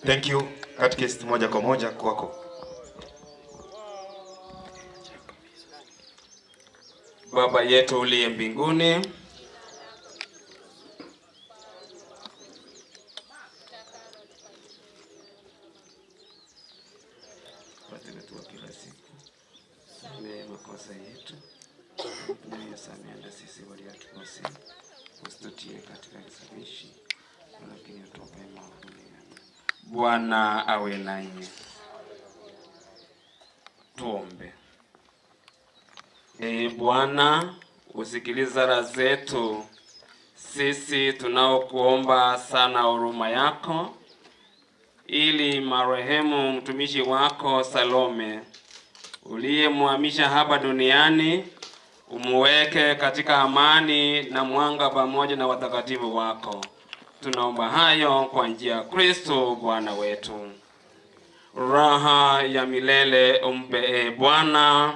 Thank you. Catechist moja kwa moja kwako. Baba yetu uliye mbinguni, wetu wa kila siku, samehe makosa yetu tunayosamehe na sisi waliotukosea, usitutie katika kishawishi, lakini utuokoe maovuni. Bwana awe nanyi. Tuombe. Bwana, usikilize sala zetu sisi tunaokuomba sana huruma yako, ili marehemu mtumishi wako Salome uliyemhamisha hapa duniani umuweke katika amani na mwanga pamoja na watakatifu wako. Tunaomba hayo kwa njia ya Kristo Bwana wetu. Raha ya milele umpe Bwana,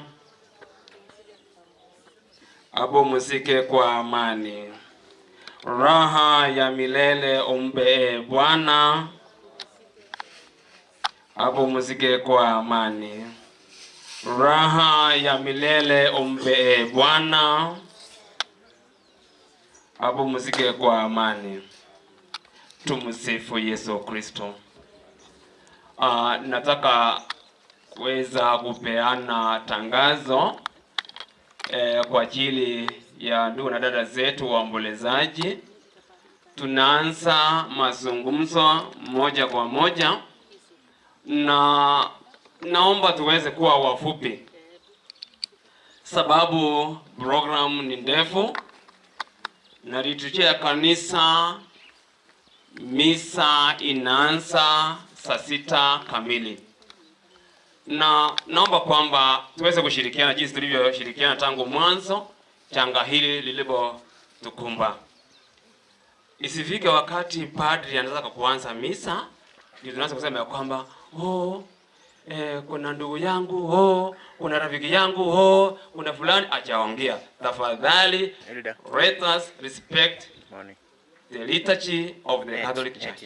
apumzike kwa amani. Raha ya milele umpe Bwana, apumzike kwa amani. Raha ya milele umpe Bwana, apumzike kwa amani. Tumsifu Yesu Kristo. Nataka kuweza kupeana tangazo kwa ajili ya ndugu na dada zetu waombolezaji. Tunaanza mazungumzo moja kwa moja, na naomba tuweze kuwa wafupi sababu program ni ndefu, na liturujia ya kanisa misa inaanza saa 6 kamili. Na naomba kwamba tuweze kushirikiana jinsi tulivyoshirikiana tangu mwanzo janga hili lilipotukumba. Isifike wakati padri anataka kuanza misa ndio tunaanza kusema kwamba kuna ndugu yangu, kuna rafiki yangu, kuna fulani ajaongea. Tafadhali, let us respect the liturgy of the Catholic Church.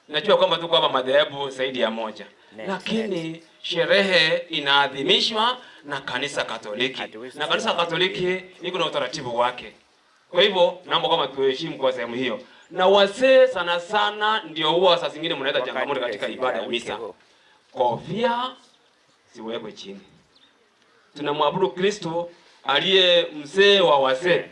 Najua kwamba tuko hapa madhehebu zaidi ya moja, lakini sherehe inaadhimishwa na kanisa Katoliki, na kanisa Katoliki iko na utaratibu wake. Kwa hivyo naomba kwamba tuheshimu kwa sehemu hiyo. Na wazee sana sana ndio huwa saa zingine mnaleta changamoto katika ibada ya misa. Kofia siwekwe chini. Tunamwabudu Kristo aliye mzee wa wazee.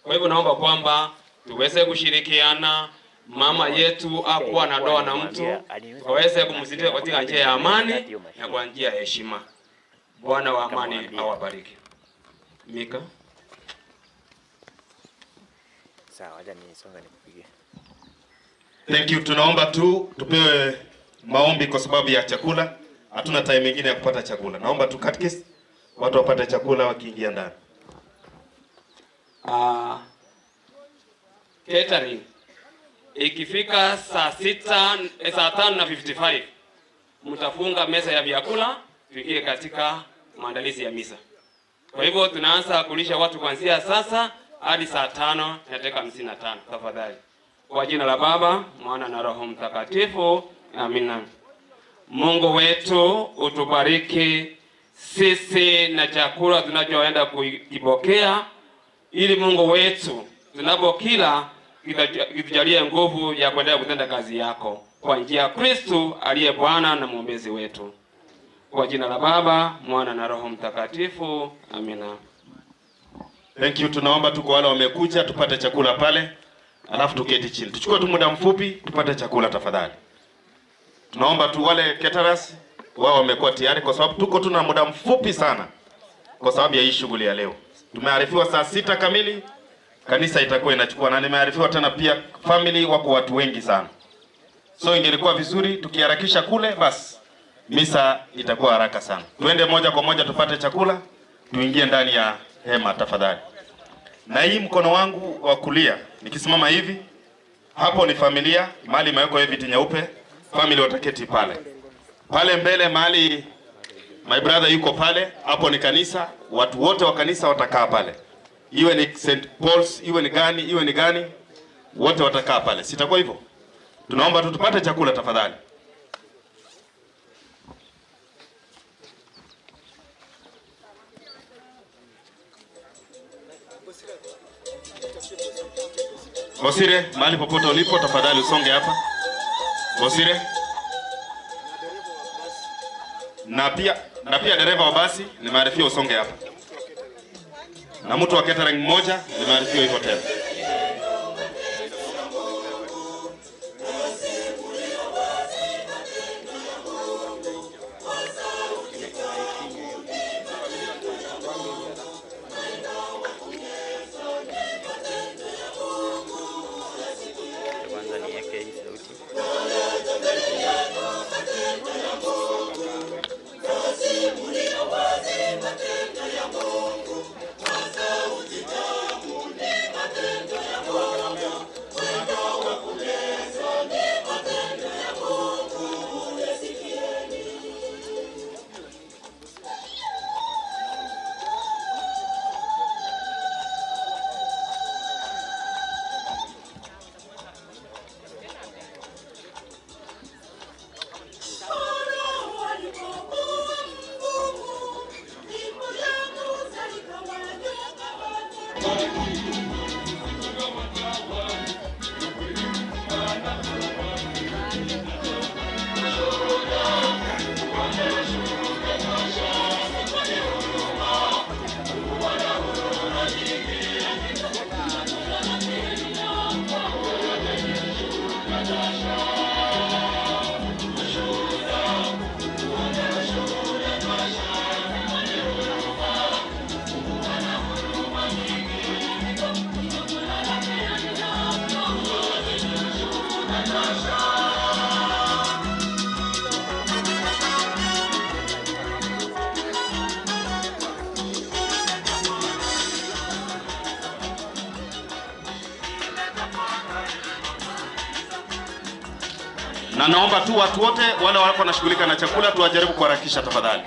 Kwa hivyo naomba kwamba tuweze kushirikiana. Mama yetu hakuwa na ndoa na mtu, tuweze kumsindikiza katika njia ya amani na kwa njia ya heshima. Bwana wa amani awabariki. Mika. Sawa, acha nisonga nikupigie. Thank you. Tunaomba tupewe maombi kwa sababu ya chakula. Hatuna time nyingine ya kupata chakula. Naomba tu catechist watu wapate chakula wakiingia ndani. Catering ikifika saa 5:55 mtafunga meza ya vyakula tuingie katika maandalizi ya misa. Kwa hivyo tunaanza kulisha watu kuanzia sasa hadi saa 5:55 tafadhali. Kwa jina la Baba, Mwana na Roho Mtakatifu. Amina. Mungu wetu utubariki sisi na chakula tunachoenda kukipokea, ili Mungu wetu tunapokila kitujalie nguvu ya kuendelea kutenda kazi yako kwa njia ya Kristo aliye Bwana na mwombezi wetu. Kwa jina la Baba, Mwana na Roho Mtakatifu. Amina. Thank you. Tunaomba tu kwa wale wamekuja tupate chakula pale, alafu tuketi chini. Tuchukue tu muda mfupi tupate chakula tafadhali. Tunaomba tu wale caterers wao wamekuwa tayari kwa sababu tuko tuna muda mfupi sana kwa sababu ya hii shughuli ya leo. Tumearifiwa saa 6 kamili kanisa itakuwa inachukua, na nimearifiwa tena pia family wako watu wengi sana. So ingelikuwa vizuri tukiharakisha kule, basi misa itakuwa haraka sana. Tuende moja kwa moja tupate chakula, tuingie ndani ya hema tafadhali. Na hii mkono wangu wa kulia nikisimama hivi, hapo ni familia, mahali imewekwa hivi viti nyeupe, family wataketi pale. Pale mbele mahali my brother yuko pale, hapo ni kanisa, watu wote wa kanisa watakaa pale. Iwe ni St. Paul's, iwe ni gani, wote watakaa pale. Sitakuwa hivyo? Tunaomba tu tupate chakula tafadhali. Gusii, mahali popote ulipo tafadhali usonge hapa. Gusii. Na pia dereva wa basi nimearifia usonge hapa. Na mtu wa catering mmoja nimearifia hivyo tena. Na naomba tu watu wote wale wako wanashughulika na chakula tuwajaribu kuharakisha tafadhali.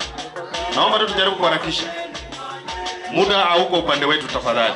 Naomba tu tujaribu kuharakisha. Muda hauko upande wetu tafadhali.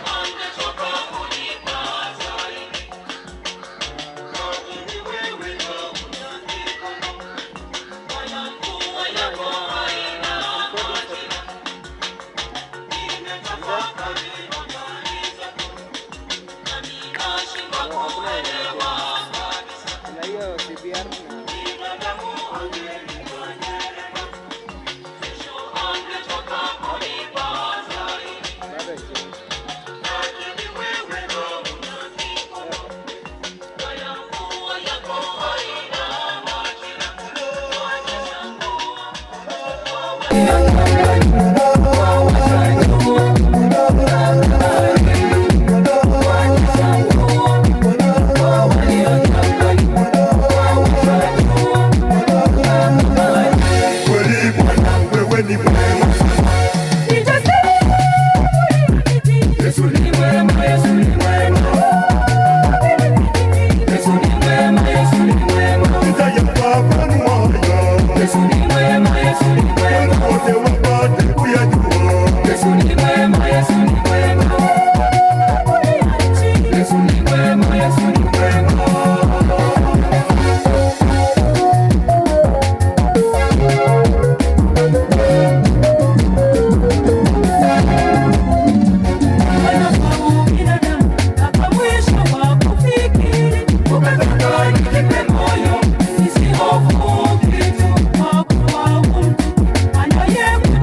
Yeah.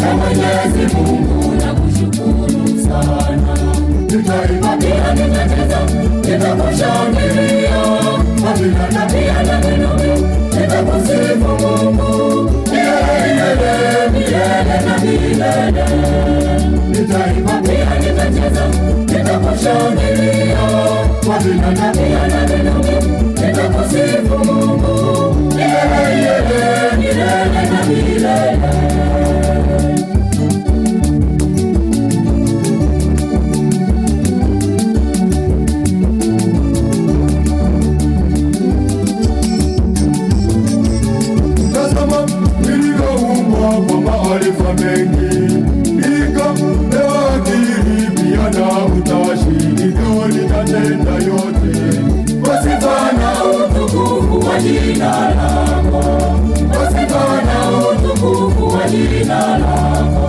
ya Mwenyezi Mungu na kushukuru sana. Nitaimba pia nitacheza, nitakushangilia, mavilana pia na vinubi, nitakusifu Mungu milele milele na milele. Nitaimba pia nitacheza, nitakushangilia, mavilana pia na vinubi, nitakusifu Mungu milele milele na milele. Maarifa mengi nikapewa akili pia na utashi, hivyo nitatenda yote kwa sifa na utukufu wa jina lako, kwa sifa na utukufu wa jina lako.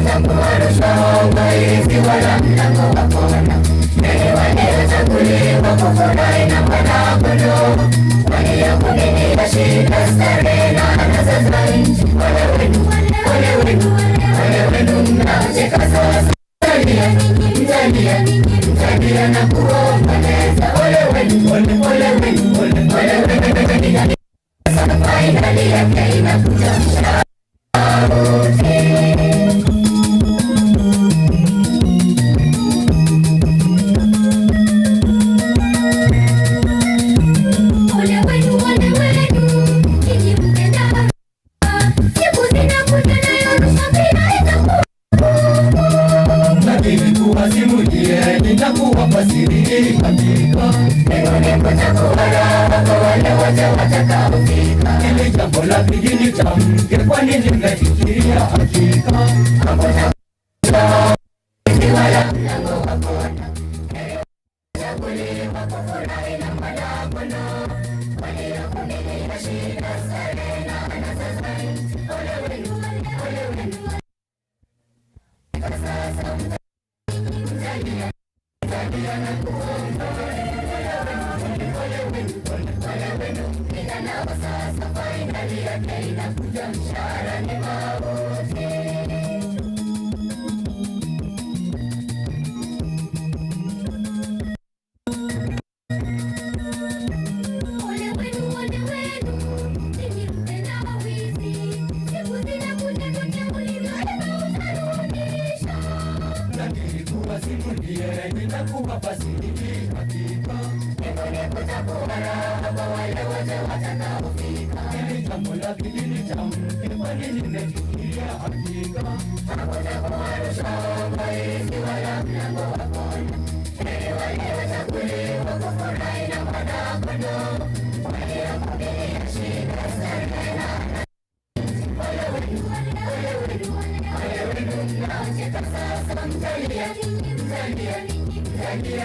Tangu warusha hizi wala mlango wa kona kufurahi na mwana-kondoo. Waliovumilia shida, starehe na anasa za nchi. Ole wenu, ole wenu, ole wenu mnaocheka sasa. Mtalia na kuomboleza. Ole wenu, ole wenu, ole wenu. Sasa fainali yake inakuja mshahara. Nitakuwa fasiri katika neno nitakuwa raha kwa wale wote watakaofika. Hili jambo la pili nitamke, kwa nini mmefikiria hakika hakuna wala mlango wa kona. Chaguliwa kufurahi na mwana-kondoo. Waliovumilia shida, starehe na anasa za nchi. Ole wenu, ole wenu. Sasa mtalia na kuomboleza. Ole wenu, ila nao sasa fainali yake inakuja, mshahara ni mauti. Nitakuwa fasiri hakika neno kutakuwa raha kwa wale wote watakaofika. Hili jambo la pili nitamke, kwa nini mmefikiria hakika hakutakuwa rushwa hizi wala mlango wa kona. Heri waliochaguliwa kufurahi na mwana-kondoo. Waliovumilia shida, starehe na ole wenu, ole wenu, ole wenu mnaocheka sasa. Mtalia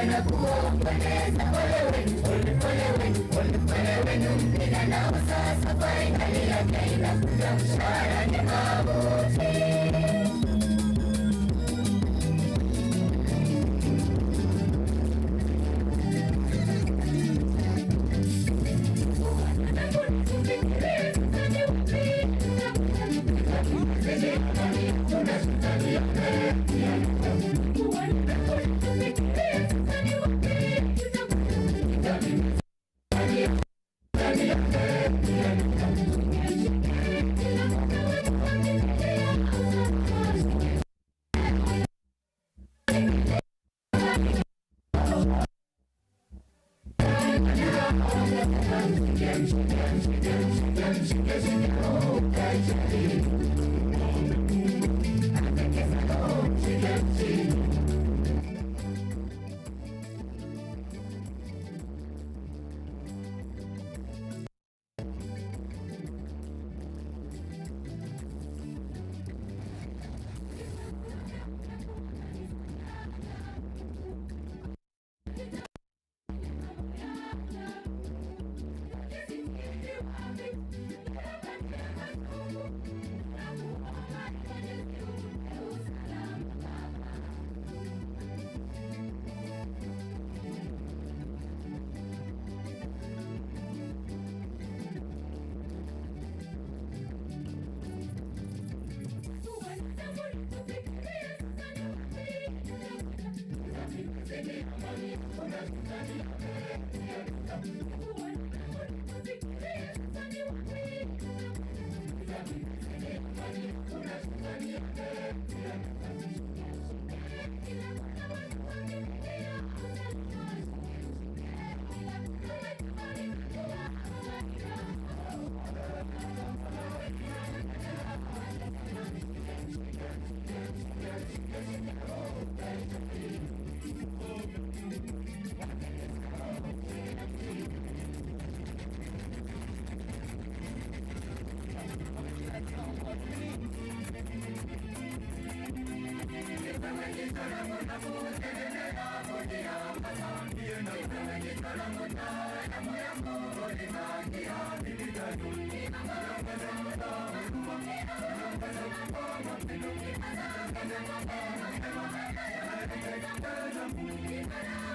na kuomboleza. Ole wenu, ole wenu, ole wenu. Ila nao sasa fainali yake inakuja, mshahara ni mauti.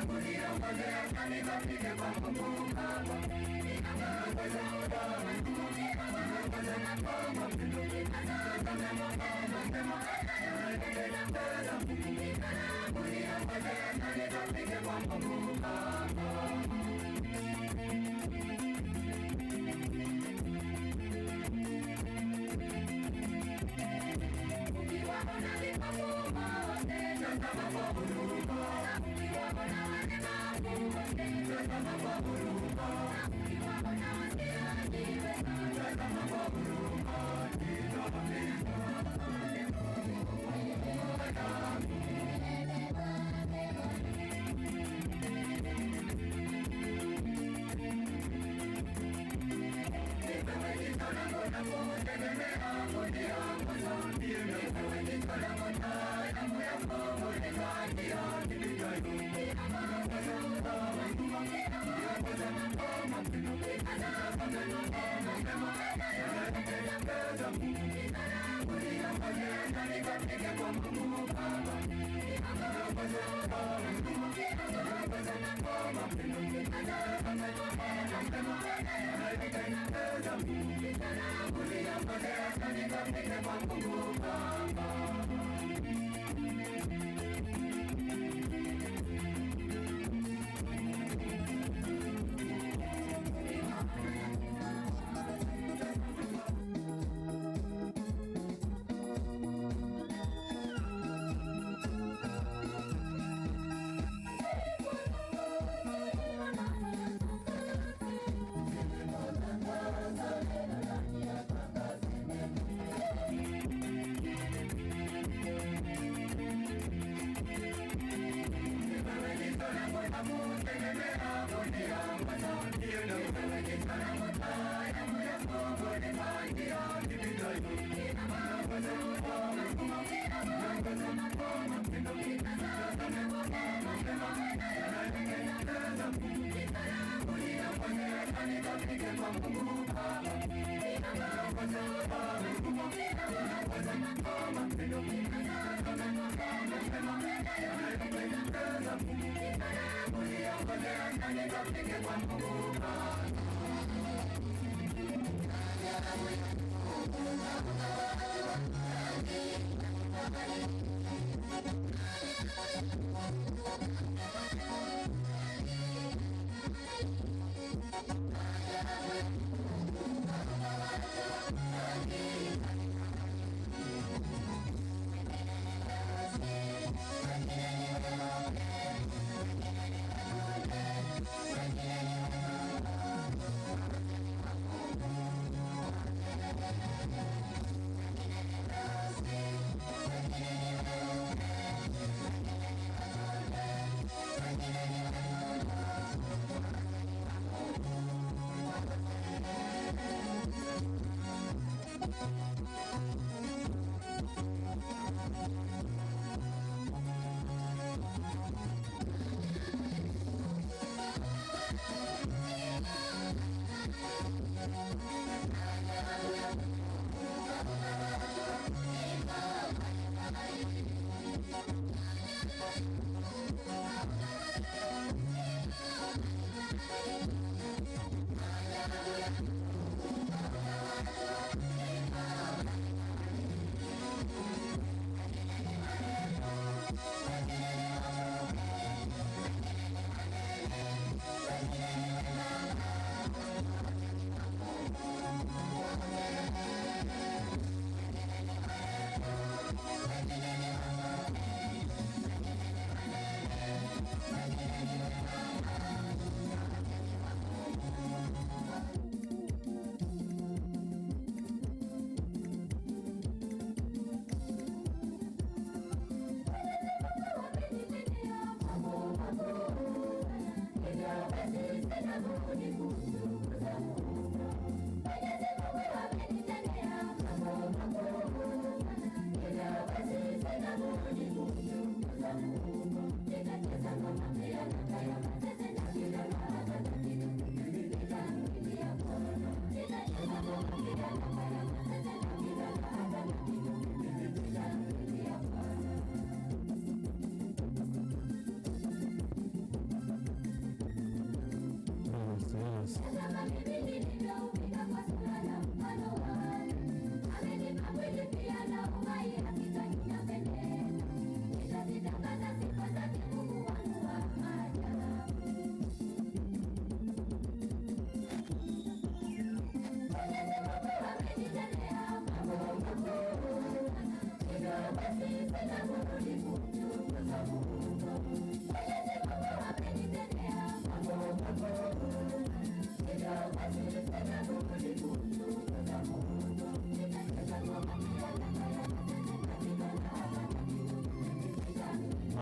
Thank you.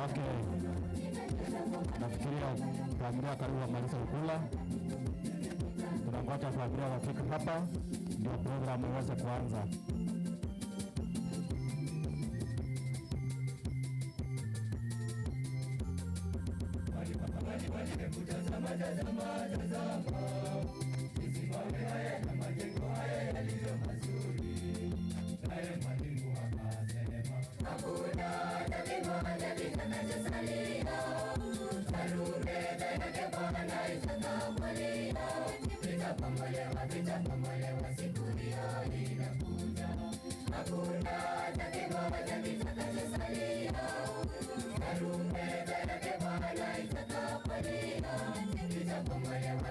Okay. Nafikiria familia karibu wamaliza kukula. Tunangoja familia wafike hapa ndio programu iweze kuanza. Isimame haya na majengo haya yalivyo mazuri. Naye mwalimu akasema, hakuna hata kimoja kitakachosalia. Tarumbeta yake Bwana itakapolia. Vitapomolewa siku hiyo inakuja. Hakuna hata kimoja kitakachosalia. Tarumbeta yake Bwana itakapolia. Vitapomolewa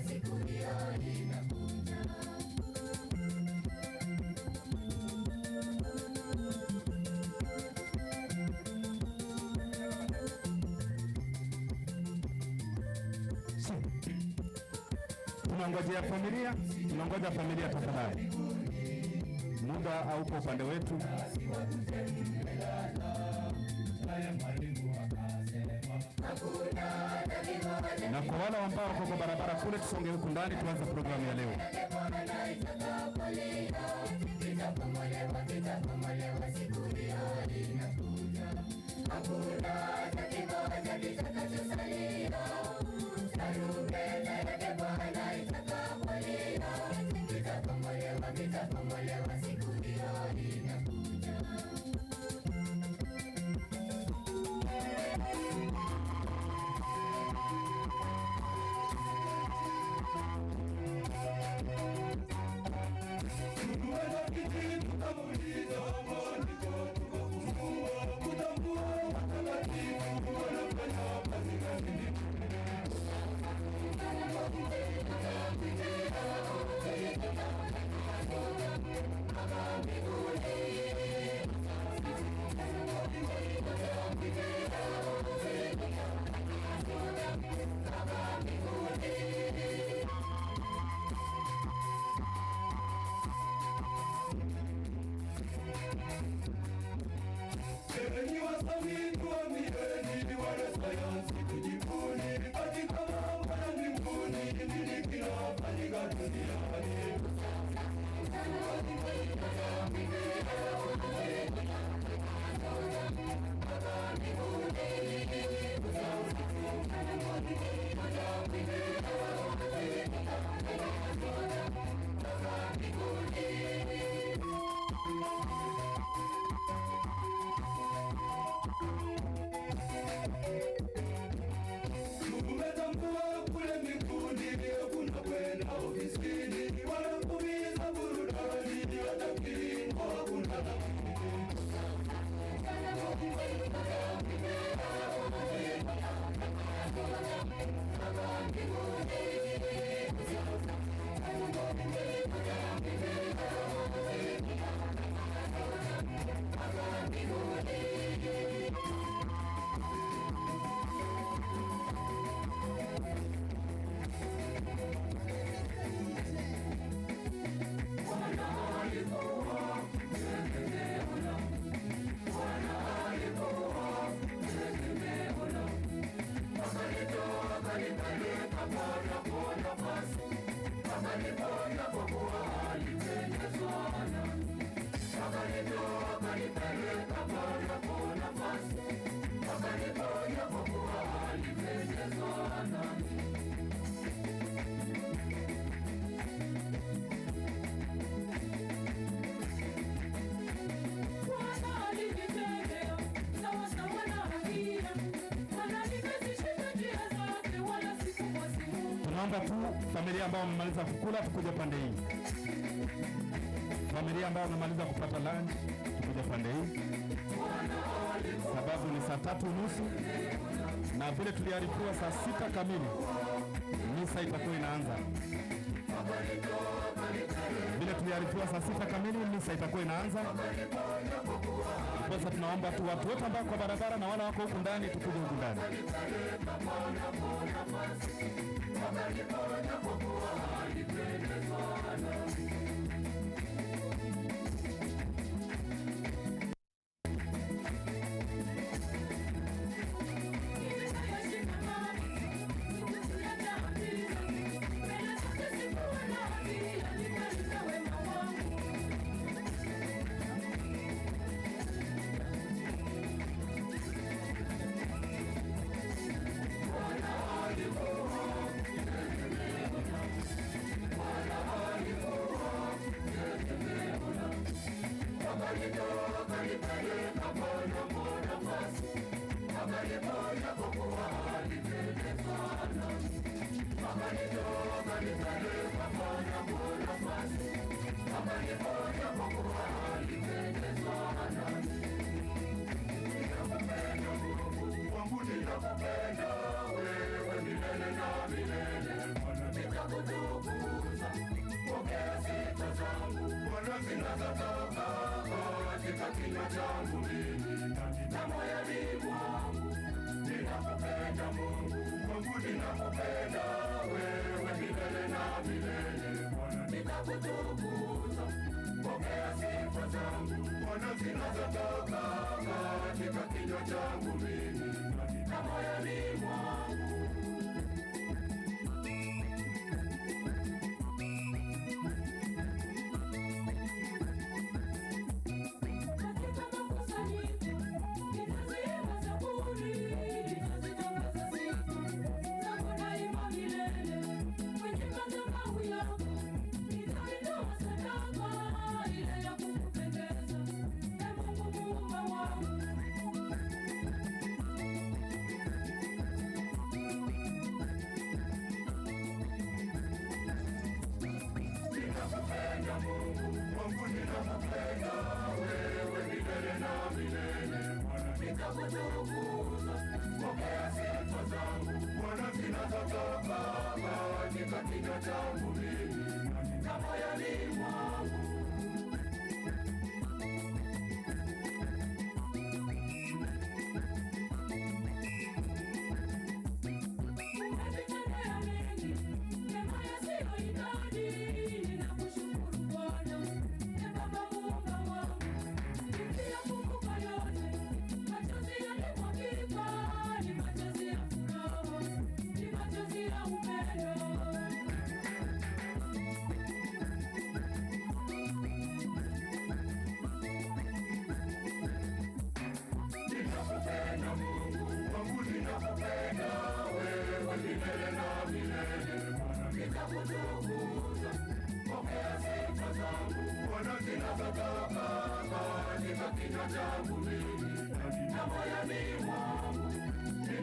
siku hiyo inakuja. Tunangoja familia tafadhali. Muda hauko upande wetu. Na kwa wale ambao wako kwa barabara kule, tusonge huku ndani tuanze programu ya leo. Vitapomolewa siku hiyo inakuja. Tunaomba tu familia ambao wamemaliza kukula tukuje pande hii. Familia ambao wamemaliza kupata lunch tukuje pande hii. Sababu ni saa 3:30 na vile tuliarifiwa saa 6 kamili misa itakuwa inaanza. Vile tuliarifiwa saa 6 kamili misa itakuwa inaanza. Sasa tunaomba tu watu wote ambao kwa barabara na wale wako huku ndani tukuje huku ndani. Ninakupenda wewe milele na milele, Bwana nitakutukuza. Pokea sifa zangu Bwana zinazotoka katika kinywa changu mimi na moyoni mwangu. Ninakupenda Mungu wangu, ninakupenda wewe milele na milele, Bwana nitakutukuza. Pokea sifa zangu Bwana zinazotoka katika kinywa changu mimi na moyoni mwangu. Ninakupenda wewe milele na milele, Bwana nitakutukuza. Pokea sifa zangu Bwana zinazotoka katika kinywa changu mimi na moyoni mwangu. Milele na milele, Bwana nitakutukuza. Pokea sifa zangu Bwana zinazotoka katika kinywa changu mimi na moyoni mwangu.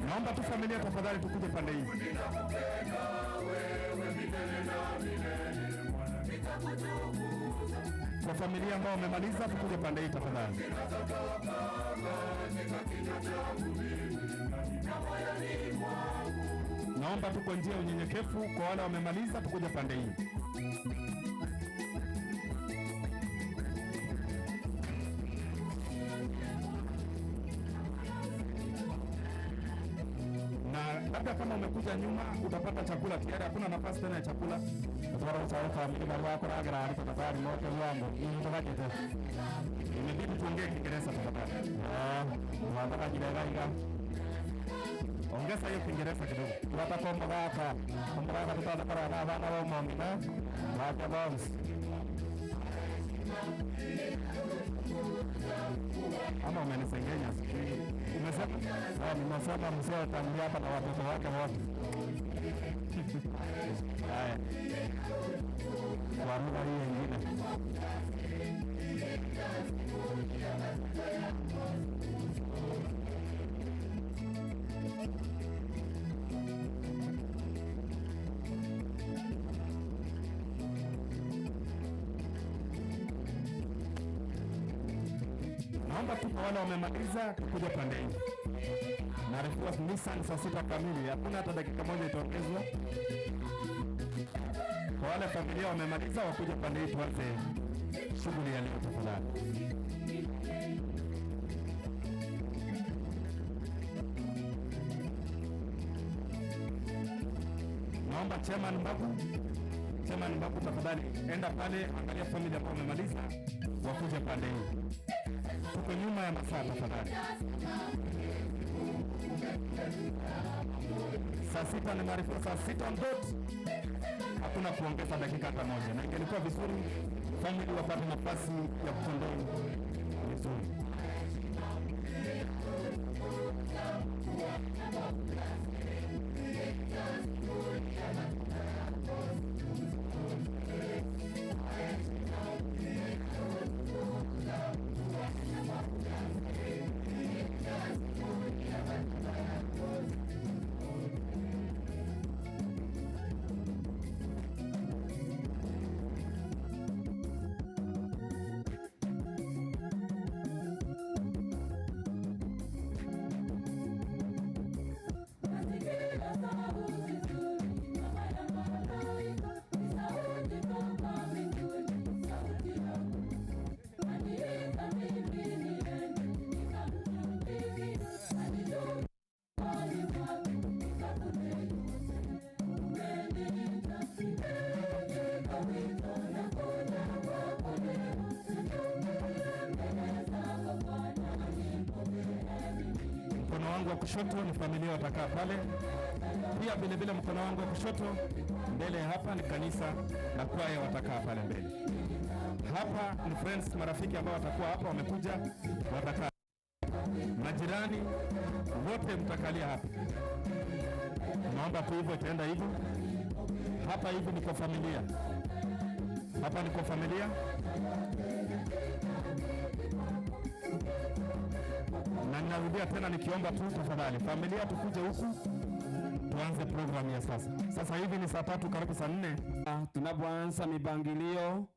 Naomba tu familia tafadhali tukuje pande hii. Ninakupenda wewe milele na milele, Bwana nitakutukuza. Kwa familia ambao wamemaliza tukuje pande hii tafadhali. Zinazotoka katika kinywa changu mimi na moyoni mwangu. Naomba tu kwa njia ya unyenyekevu kwa wale wamemaliza tukuje pande hii. Na labda kama umekuja nyuma utapata chakula tayari, hakuna nafasi tena ya chakula. Imebidi tuongee Kiingereza tafadhali. Ongeza hiyo Kiingereza kidogo. Tunataka Moraa tutataka na bana wa Momina wa Bombs. Ama umenisengenya sikii. Umesema nimesema mzee atangia hapa na watoto wake wote. Haya. Kwa lugha hii nyingine. Naomba tu wale wamemaliza kuja pande hii. Na refuas Nissan saa 6 kamili, hakuna hata dakika moja itaongezwa. Kwa wale familia wamemaliza wakuja pande hii tuanze shughuli ya leo tafadhali. Naomba Chairman Mbabu tafadhali enda pale, angalia familia ambao wamemaliza wakuje pande hii. Tuko nyuma ya masaa tafadhali. Saa 6 ni maarifa, saa 6 on dot. Hakuna kuongeza dakika hata moja, na ingelikuwa vizuri family wapate nafasi ya kutondoni vizuri. wa kushoto ni familia watakaa pale. Pia vile vile mkono wangu wa kushoto mbele hapa ni kanisa na kwaya watakaa pale mbele. Hapa ni friends, marafiki ambao watakuwa hapa wamekuja watakaa. Majirani wote mtakalia hapa. Naomba tu hivyo itaenda hivyo. Hapa hivi ni kwa familia. Hapa ni kwa familia. Na ninarudia tena nikiomba tu tafadhali familia tukuje huku tuanze programu ya sasa. Sasa hivi ni saa 3 karibu saa 4 tunapoanza mipangilio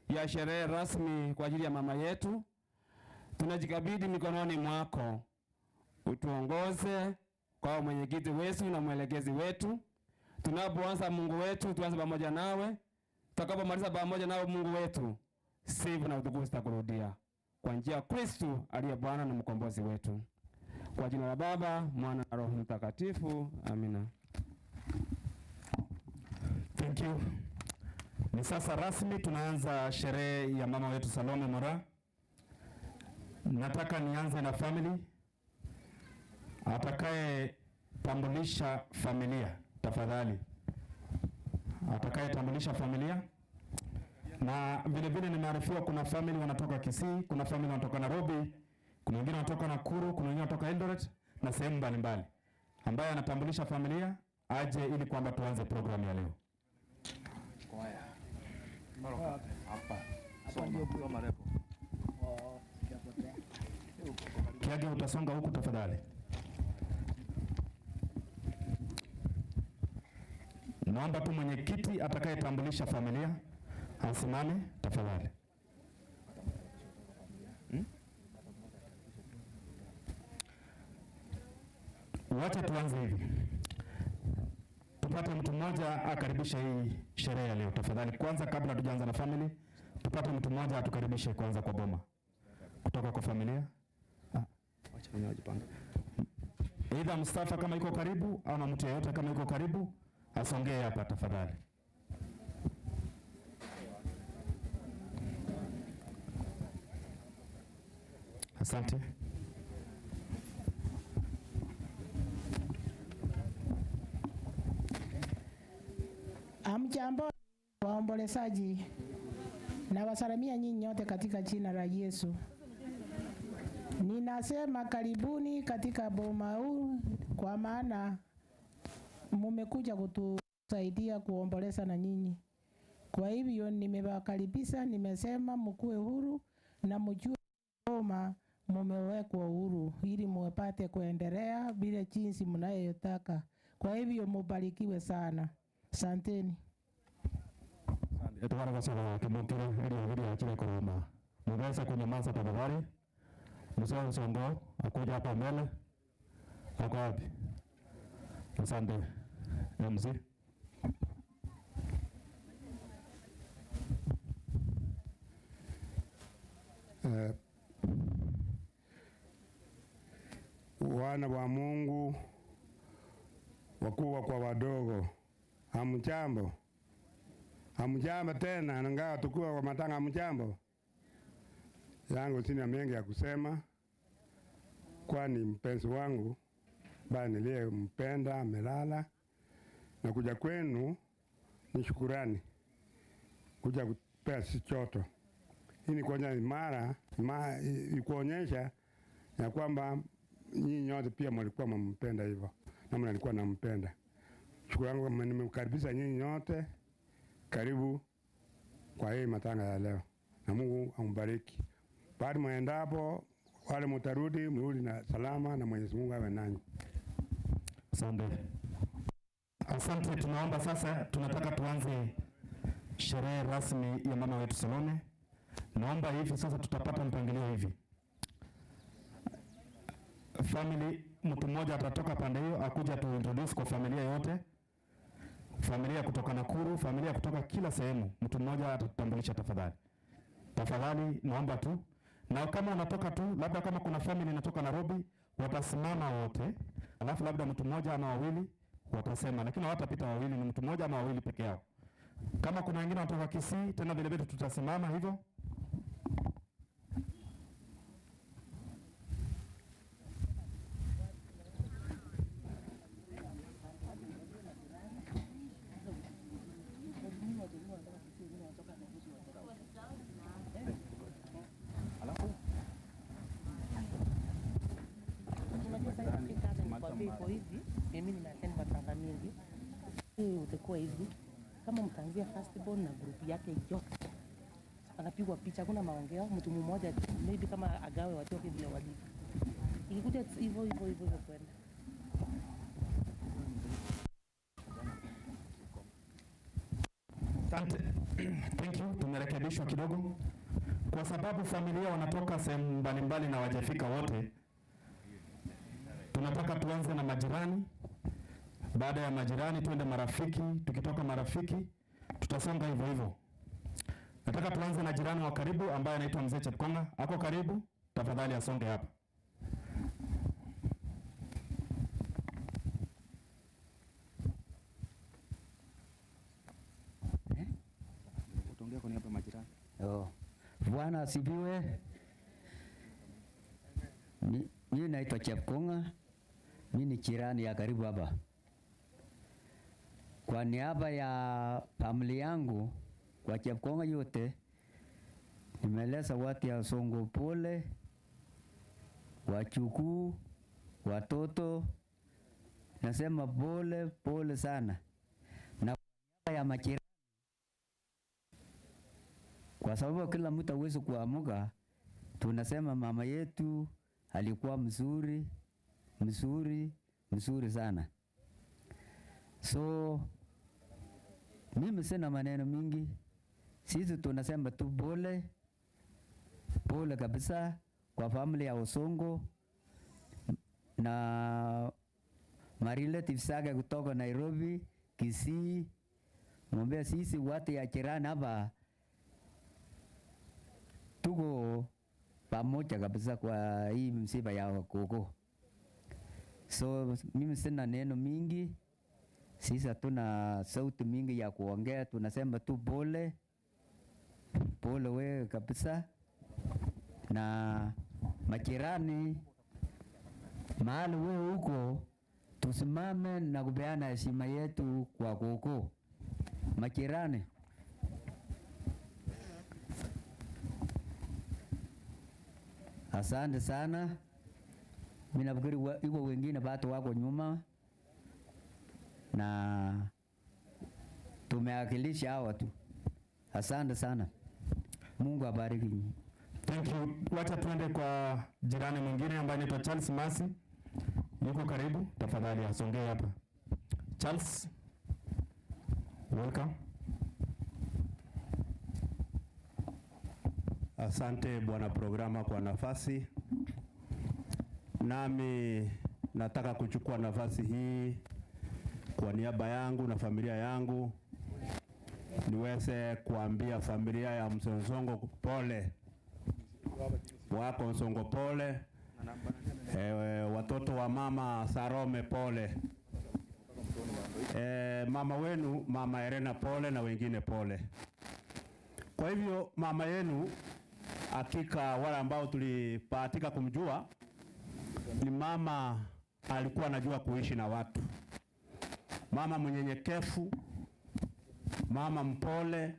ya sherehe rasmi kwa ajili ya mama yetu. Tunajikabidhi mikononi mwako. Utuongoze kwa mwenyekiti wetu na mwelekezi wetu. Tunapoanza Mungu wetu tuanze pamoja nawe. Tutakapomaliza pamoja nawe Mungu wetu, sifa na utukufu zitakurudia. Kwa njia ya Kristo aliye Bwana na mkombozi wetu. Kwa jina la Baba, Mwana na Roho Mtakatifu. Amina. Thank you. Ni sasa rasmi tunaanza sherehe ya mama wetu Salome Moraa. Nataka nianze na family. Atakaye tambulisha familia tafadhali. Atakaye tambulisha familia. Na vile vile nimearifiwa kuna family wanatoka Kisii, kuna family wanatoka Nairobi, kuna wengine wanatoka Nakuru, kuna wengine wanatoka Eldoret na sehemu mbalimbali. Ambaye anatambulisha familia aje ili kwamba tuanze programu ya leo. Kwaya. Hapa. Soma repo. Kiage utasonga huku tafadhali. Naomba tu mwenyekiti atakayetambulisha familia asimame tafadhali. Wacha tuanze hivi. Tupate mtu mmoja akaribisha hii sherehe ya leo tafadhali. Kwanza kabla tujaanza na family, tupate mtu mmoja atukaribishe kwanza kwa boma. Kutoka kwa familia. Wacha mwenyewe ajipange. Aidha Mustafa kama yuko karibu au na mtu yeyote kama yuko karibu asongee hapa tafadhali. Asante. Amjambo waombolezaji, na wasalimia nyinyi nyote katika jina la Yesu. Ninasema karibuni katika boma huu, kwa maana mmekuja kutusaidia kuomboleza na nyinyi. Kwa hivyo nimewakaribisha, nimesema mkuwe huru na mjue boma mmewekwa huru ili muwapate kuendelea bila jinsi mnayotaka. Kwa hivyo mubarikiwe sana. Asanteni. Etwara kasaba kimukire ili achile koroma. Mweza kunyamaza tafadhali. Onsongo akuja hapa mbele. Ako wapi? Asante. MC. Wana wa Mungu, wakubwa kwa wadogo, hamjambo. Hamjambo tena, nangawa tukua kwa matanga hamjambo. Yangu sina mengi ya kusema, kwani mpenzi wangu bali niliye mpenda amelala, na kuja kwenu ni shukurani. Kuja kupea si choto. Hii ni kuonyesha ya kwamba nyinyi nyote pia mlikuwa mmpenda hivyo, na mimi nilikuwa nampenda. Shukrani kwa nimemkaribisha nyinyi nyote. Karibu kwa hii matanga ya leo. Na Mungu ambariki. Baada mwendapo wale mrudi na salama, na Mwenyezi Mungu awe nanyi. Asante. Asante. Tunaomba sasa, tunataka tuanze sherehe rasmi ya mama wetu Salome. Naomba hivi sasa tutapata mpangilio hivi. Family, mtu mmoja atatoka pande hiyo akuja tu introduce kwa familia yote. Familia kutoka Nakuru, familia kutoka kila sehemu. Mtu mmoja atatutambulisha tafadhali. Tafadhali naomba tu. Na kama unatoka tu, labda kama kuna family inatoka Nairobi, watasimama wote. Alafu labda mtu mmoja ama wawili watasema, lakini hawatapita wawili, ni mtu mmoja ama wawili peke yao. Kama kuna wengine wanatoka Kisii, tena vile vile tutasimama hivyo. iko hivi, mimi nimeattend matanga mingi. Hii utakuwa hivi. Kama mtaanzia first born na group yake yote. Anapigwa picha, kuna maongeo, mtu mmoja maybe kama agawe watoke vile walivyo. Ikikuja hivyo kwenda. Asante. Thank you. Tumerekebishwa kidogo. Kwa sababu familia wanatoka sehemu mbalimbali na wajafika wote. Tunataka tuanze na majirani. Baada ya majirani tuende marafiki, tukitoka marafiki tutasonga hivyo hivyo. Nataka tuanze na jirani wa karibu ambaye anaitwa Mzee Chepkonga. Ako karibu, tafadhali asonge hapa. Utaongea kwa niaba majirani. Bwana asifiwe. Mimi naitwa Chepkonga. Mimi ni jirani ya karibu hapa. Kwa niaba ya familia yangu kwa Chepkonga yote nimeleza watu ya Onsongo pole, wachukuu, watoto, nasema pole sana. Na kwa niaba ya majirani, kwa sababu kila mtu hawezi kuamuka, tunasema mama yetu alikuwa mzuri sana. So mimi sina maneno mingi. Sisi tunasema tu pole kabisa kwa familia ya Onsongo na relatives zake kutoka Nairobi, Kisii. Mwambie sisi watu ya jirani hapa tuko pamoja kabisa kwa hii msiba ya koko. So mimi sina neno mingi. Sisi hatuna sauti mingi ya kuongea, tunasema tu pole wewe kabisa. Na majirani mahali wewe huko, tusimame na kupeana heshima yetu kwa koko. Majirani, asante sana. Mimi nafikiri iko wengine watu wako nyuma na tumewakilisha hawa tu. Asante sana. Mungu abariki. Thank you. Wacha tuende kwa jirani mwingine ambaye anaitwa Charles Masi. Yuko karibu, tafadhali asongee hapa. Charles, welcome. Asante bwana programa kwa nafasi. Nami nataka kuchukua nafasi hii kwa niaba yangu na familia yangu niweze kuambia familia ya Onsongo pole. Wako Onsongo pole. Watoto wa mama Salome pole. Mama wenu mama Elena pole na wengine pole. Kwa hivyo mama yenu hakika wale ambao tulipatika kumjua ni mama alikuwa anajua kuishi na watu. Mama mnyenyekevu, mama mpole,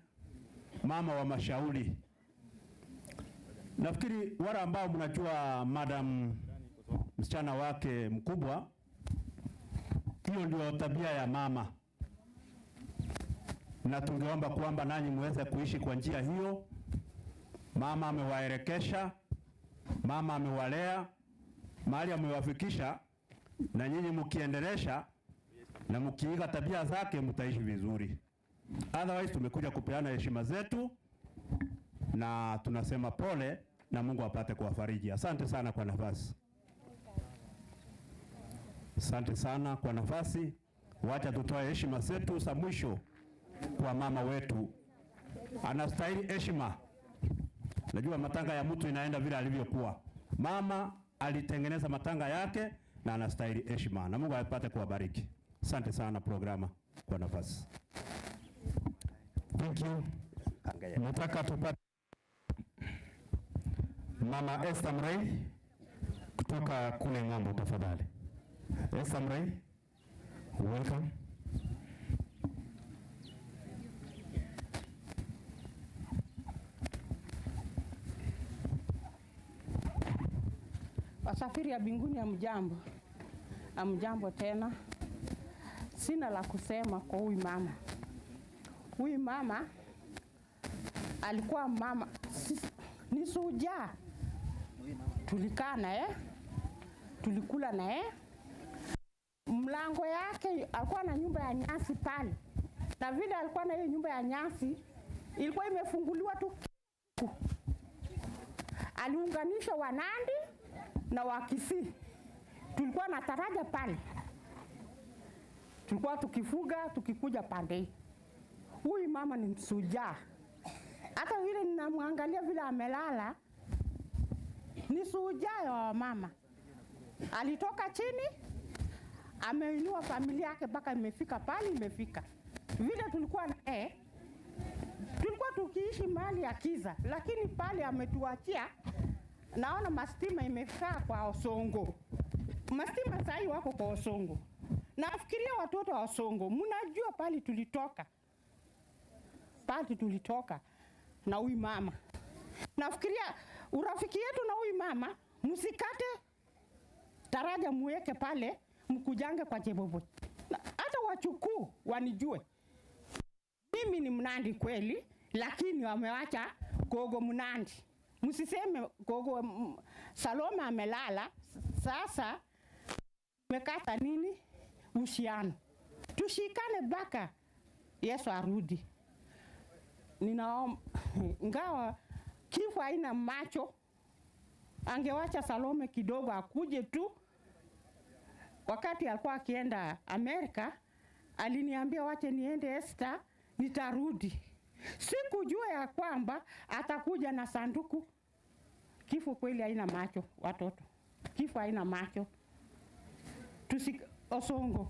mama wa mashauri. Nafikiri wale ambao mnajua madam msichana wake mkubwa, hiyo ndio tabia ya mama. Na tungeomba kwamba nanyi muweze kuishi kwa njia hiyo. Mama amewaelekesha, mama amewalea, mahali amewafikisha, na nyinyi mkiendelesha na mkiiga tabia zake mtaishi vizuri. Otherwise tumekuja kupeana heshima zetu na tunasema pole na Mungu apate kuwafariji. Asante sana kwa nafasi. Asante sana kwa nafasi. Wacha tutoe heshima zetu za mwisho kwa mama wetu. Anastahili heshima. Najua matanga ya mtu inaenda vile alivyokuwa. Mama alitengeneza matanga yake na anastahili heshima. Na Mungu apate kuwabariki. Asante sana programa kwa nafasi. Thank you. Nataka tupate Mama Esther Mrei kutoka kule ng'ambo tafadhali. Esther Mrei, welcome. Wasafiri ya mbinguni ya mjambo. Amjambo tena. Sina la kusema kwa huyu mama. Huyu mama alikuwa mama ni shujaa. Tulikaa naye, tulikula naye. Mlango yake alikuwa na nyumba ya nyasi pale. Na vile alikuwa na hiyo nyumba ya nyasi ilikuwa imefunguliwa tu. Aliunganisha Wanandi na wa Kisii. Tulikuwa na taraja pale. Tulikuwa tukifuga, tukikuja pande. Huyu mama ni msujaa. Hata vile ninamwangalia vile amelala, ni shujaa wa mama. Alitoka chini, ameinua familia yake mpaka imefika pale imefika. Vile tulikuwa tulikuwa tukiishi mahali ya kiza, lakini pale ametuachia. Naona mastima imefika kwa Onsongo. Mastima sasa wako kwa Onsongo. Nafikiria watoto wa Onsongo, mnajua pale tulitoka. Pale tulitoka na huyu mama. Nafikiria urafiki yetu na huyu mama, msikate taraja muweke pale, mkujange kwa Chebobo. Hata wachukuu wanijue. Mimi ni Mnandi kweli, lakini wamewacha Gogo Mnandi. Msiseme Gogo Salome amelala, sasa mekata nini? Uhusiano. Tushikane baka Yesu arudi. Ninaomba ngawa kifo haina macho, angewacha Salome kidogo akuje tu. Wakati alikuwa akienda Amerika, aliniambia wache niende Esther, nitarudi. Sikujua ya kwamba atakuja na sanduku. Kifo kweli haina macho watoto. Kifo haina macho. Onsongo.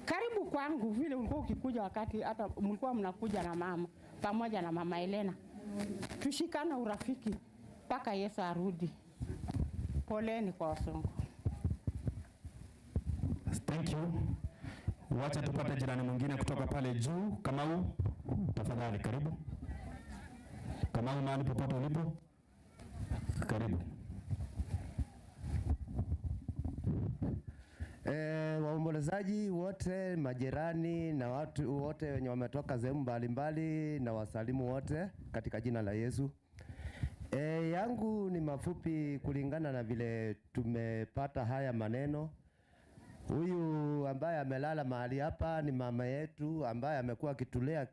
Karibu kwangu vile ulikuwa ukikuja wakati hata mlikuwa mnakuja na mama pamoja na mama Elena. Tushikana urafiki mpaka Yesu arudi. Poleni kwa Onsongo. Thank you. Wacha tupate jirani mwingine kutoka pale juu. Kamau, tafadhali karibu. Kamau, mahali popote ulipo, karibu. Waombolezaji wote, majirani na watu wote wenye wametoka sehemu mbalimbali, na wasalimu wote katika jina la Yesu. Yangu ni mafupi kulingana na vile tumepata haya maneno. Huyu ambaye amelala mahali hapa ni mama yetu ambaye amekuwa akitulea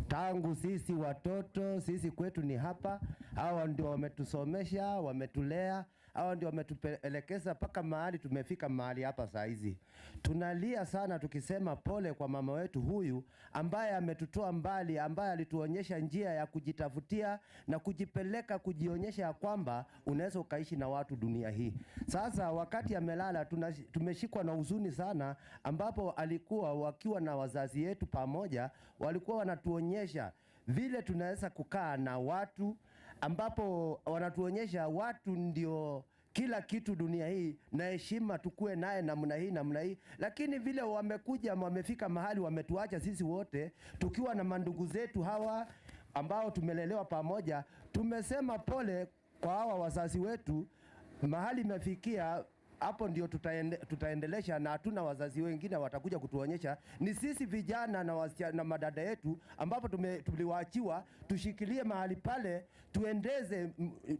tangu sisi watoto. Sisi kwetu ni hapa. Hawa ndio wametusomesha, wametulea, hawa ndio wametuelekeza paka mahali tumefika mahali hapa saa hizi. Tunalia sana tukisema pole kwa mama wetu huyu ambaye ametutoa mbali, ambaye alituonyesha njia ya kujitafutia na kujipeleka kujionyesha kwamba unaweza ukaishi na watu dunia hii. Sasa wakati amelala tumeshikwa na huzuni sana, ambapo alikuwa wakiwa na wazazi yetu pamoja, walikuwa wanatuonyesha vile tunaweza kukaa na watu, ambapo wanatuonyesha watu ndio kila kitu dunia hii, na heshima tukue naye namna hii. Lakini vile wamekuja wamefika mahali wametuacha sisi wote tukiwa na mandugu zetu hawa ambao tumelelewa pamoja. Tumesema pole kwa hawa wazazi wetu, mahali imefikia hapo ndio tutaendelesha, na hatuna wazazi wengine watakuja kutuonyesha. Ni sisi vijana na madada yetu ambapo tuliwaachiwa tushikilie mahali pale,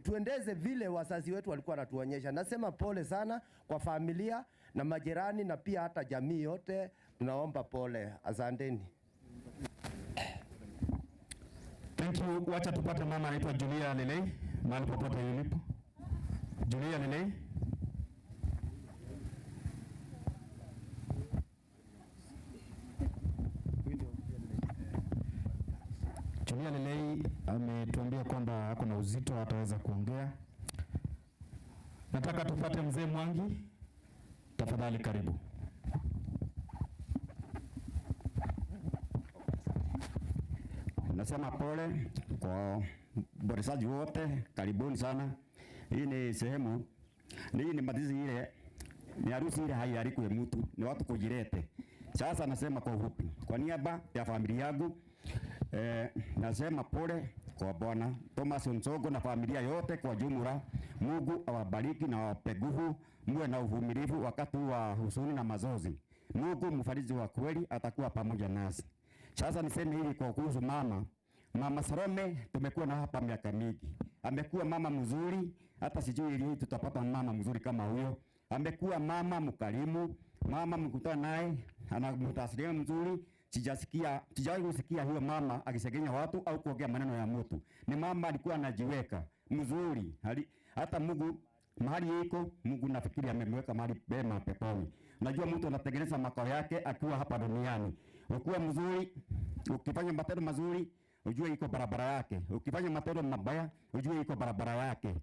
tuendeze vile wazazi wetu walikuwa wanatuonyesha. Nasema pole sana kwa familia na majirani na pia hata jamii yote, tunaomba pole. Asanteni. Thank you. Wacha tupate mama anaitwa Julia Lelei, mahali popote ulipo. Julia Lelei. Julia Lelei ametuambia kwamba ako na uzito, hataweza kuongea. Nataka tupate mzee Mwangi, tafadhali karibu. Nasema pole kwa waombolezaji wote, karibuni sana. Hii ni sehemu, hii ni matizi ile, ni harusi ile haialikwe mtu, ni watu kujirete. Sasa nasema kwa ufupi, kwa niaba ya familia yangu, Nasema pole kwa Bwana Thomas Onsongo na familia yote kwa jumla. Mungu awabariki na awape nguvu, muwe na uvumilivu wakati wa huzuni na mazozi. Mungu mfariji wa kweli atakuwa pamoja nasi. Sasa niseme hivi kwa kuhusu Mama Salome, tumekuwa na hapa miaka mingi. Amekuwa mama mzuri, hata sijui lini tutapata mama mzuri kama huyo. Amekuwa mama mkarimu, mama mkutana naye ana mtasilia mzuri. Sijawahi kusikia huyo mama akisegenya watu au kuongea maneno ya mtu. Ni mama alikuwa anajiweka mzuri. Hata Mungu mahali yiko, Mungu nafikiri amemweka mahali pema peponi. Unajua mtu anatengeneza makao yake akiwa hapa duniani. Ukiwa mzuri, ukifanya matendo mazuri, ujue iko barabara yake. Ukifanya matendo mabaya, ujue iko barabara yake.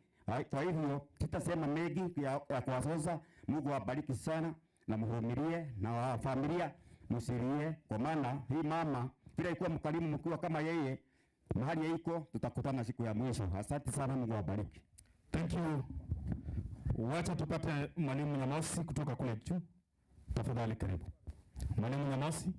Kwa hivyo sitasema mengi ya kuwasoza. Mungu awabariki sana na mvumilie na familia msirie, kwa maana hii mama bila ikuwa mkarimu mkiwa kama yeye mahali yiko, tutakutana siku ya mwisho. Asante sana, Mungu awabariki. Thank you. Wacha tupate Mwalimu Nyamasi kutoka kule juu. Tafadhali karibu. Mwalimu Nyamasi.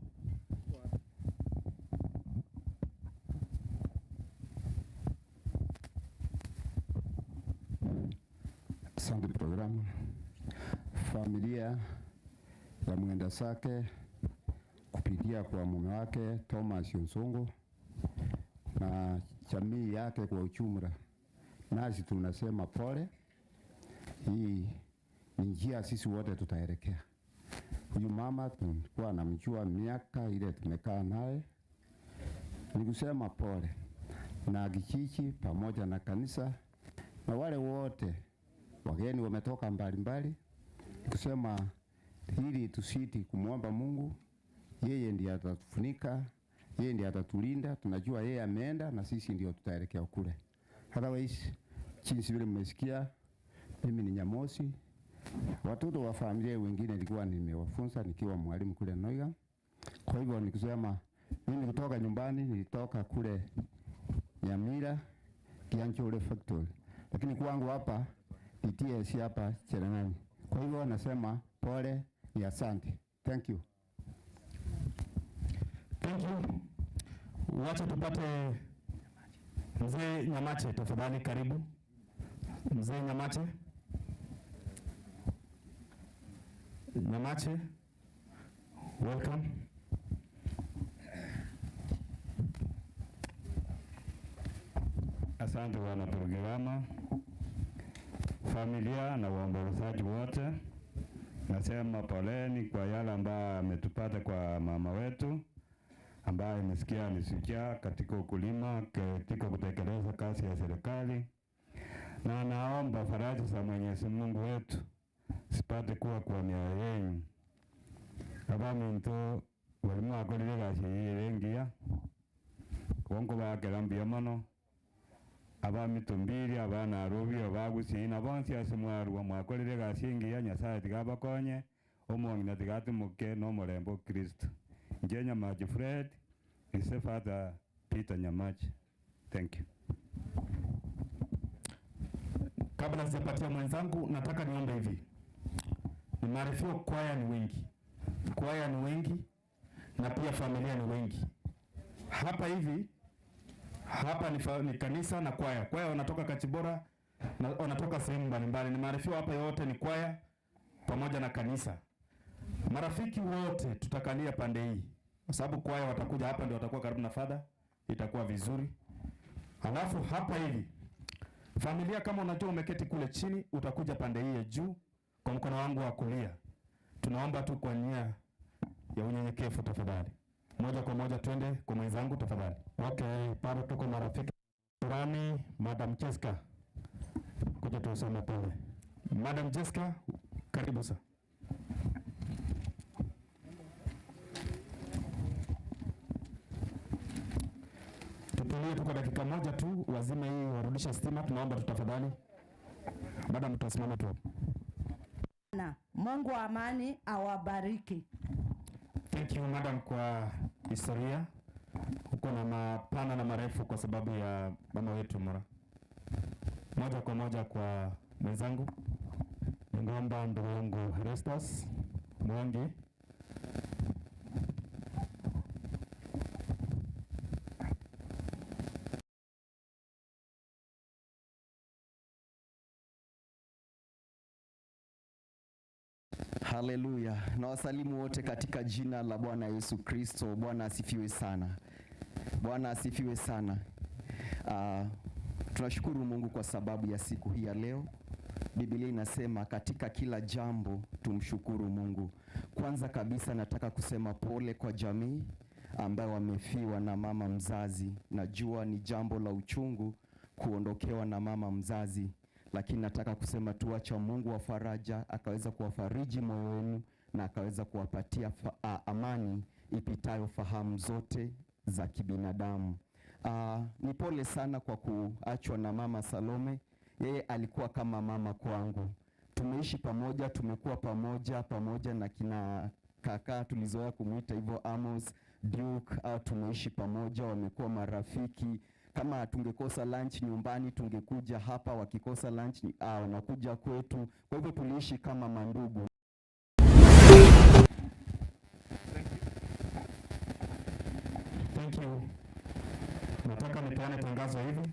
Asante programu. Familia ya mwenda sake kupitia kwa mume wake Thomas Onsongo na jamii yake kwa ujumla, nasi tunasema pole. Hii ni njia sisi wote tutaelekea. Huyu mama tulikuwa namjua miaka ile tumekaa naye. Ni kusema pole na kijiji pamoja na kanisa na wale wote wageni wametoka mbalimbali. Kusema hili tusiti kumwomba Mungu, yeye ndiye atatufunika, yeye ndiye atatulinda. Tunajua yeye ameenda na sisi ndio tutaelekea kule. Otherwise, jinsi vile mmesikia, mimi ni Nyamosi. Watoto wa familia wengine nilikuwa nimewafunza nikiwa mwalimu kule Noiga. Kwa hivyo nikusema mimi kutoka nyumbani, nilitoka kule Nyamira Kianchole factory. Lakini kwangu hapa PTS hapa Cherangani. Kwa hivyo nasema pole ni asante. Thank you. Thank you. Wacha tupate Mzee Nyamache, tafadhali karibu. Mzee Nyamache. Nyamache. Welcome. Asante wana programa, familia na waombolezaji wote. Nasema poleni kwa yale ambayo ametupata kwa mama wetu ambaye nimesikia ni shujaa katika ukulima, katika kutekeleza kazi ya serikali, na naomba faraja za Mwenyezi Mungu wetu sipate kuwa kwa mioyo yenu. Abaminto walimu akolile kazi yengia kongo bakelambia mono abamitumbiri abana arubi abagusi na bonsi asimwaru mwakolile kazi yengia Nyasaye tigabakonye omongina tigatimuke no murembo Kristo. Nje Nyamache Fred is the Father Peter Nyamache. Thank you. Kabla sijapatia mwenzangu, nataka niombe hivi. Nimearifiwa kwaya ni wengi. Kwaya ni wengi na pia familia ni wengi. Hapa hivi, hapa ni kanisa na kwaya. Kwaya wanatoka Kachibora na wanatoka sehemu mbalimbali. Nimearifiwa hapa yote ni kwaya pamoja na kanisa. Marafiki wote tutakalia pande hii. Kwa sababu kwaya watakuja hapa ndio watakuwa karibu na Father, itakuwa vizuri. Halafu hapa hivi, familia kama unajua umeketi kule chini, utakuja pande hii ya juu kwa mkono wangu wa kulia. Tunaomba tu kwa nia ya unyenyekevu tafadhali. Moja kwa moja twende kwa mwenzangu tafadhali. Okay, bado tuko marafiki. Rani, Madam Jessica. Kuja tusome pole. Madam Jessica, karibu sana. Tutulie tuko dakika moja tu, wazime hii warudisha stima, tunaomba tutafadhali. Baada mtasimama tu. Na Mungu wa amani awabariki. Thank you madam kwa historia. Uko na mapana na marefu kwa sababu ya mama wetu Moraa. Moja kwa moja kwa mwenzangu. Ningeomba ndugu yangu Restas Mwangi. Haleluya. Na wasalimu wote katika jina la Bwana Yesu Kristo. Bwana asifiwe sana. Bwana asifiwe sana. Tunashukuru Mungu kwa sababu ya siku hii ya leo. Biblia inasema katika kila jambo tumshukuru Mungu. Kwanza kabisa nataka kusema pole kwa jamii ambao wamefiwa na mama mzazi. Najua ni jambo la uchungu kuondokewa na mama mzazi, lakini nataka kusema tu acha Mungu wa faraja akaweza kuwafariji moyo wenu na akaweza kuwapatia amani ipitayo fahamu zote za kibinadamu. Ni pole sana kwa kuachwa na mama Salome. Yeye alikuwa kama mama kwangu. Tumeishi pamoja, tumekuwa pamoja na kina kaka tulizoea kumuita hivyo Amos, Duke, tumeishi pamoja, wamekuwa marafiki. Kama tungekosa lunch nyumbani tungekuja hapa, wakikosa lunch wanakuja kwetu. Kwa hivyo tuliishi kama mandugu. Thank you. Nataka nipeane tangazo hivi.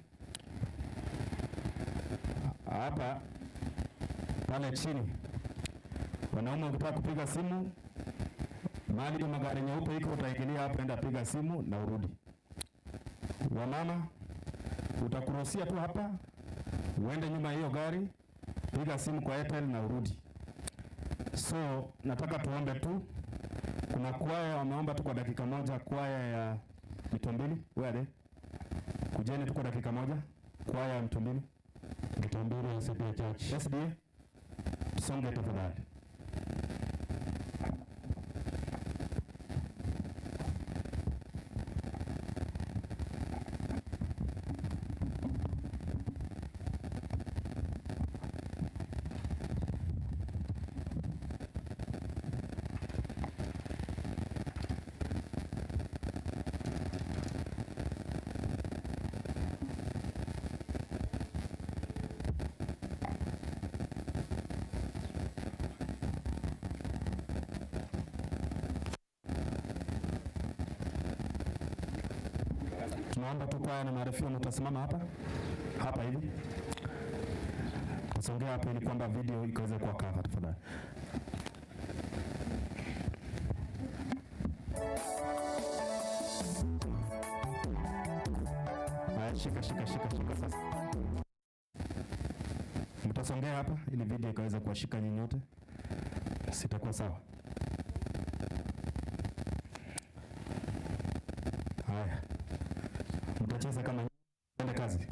Hapa pale chini wanaume ukitaka kupiga simu mahali magari nyeupe iko utaingilia hapa, enda piga simu na urudi. Wamama utakuruhusia tu hapa uende nyuma hiyo gari, piga simu kwa Airtel na urudi. So nataka tuombe tu. Kuna kwaya wameomba tu kwa dakika moja, kwaya ya Mitumbili. Where kujeni tu kwa dakika moja, kwaya ya Mitumbili. Mitumbili SDA Church. SDA songe tafadhali. Tunaomba tu kwaya na marafiki mtasimama hapa hivi. Tusongea hapa ili kwamba video ikaweze kuwa cover tafadhali. Shika sasa. Mtasongea hapa ili video ikaweze kuwashika nyinyi wote. Sitakuwa sawa. Haya. Mtacheza kama ende kazi.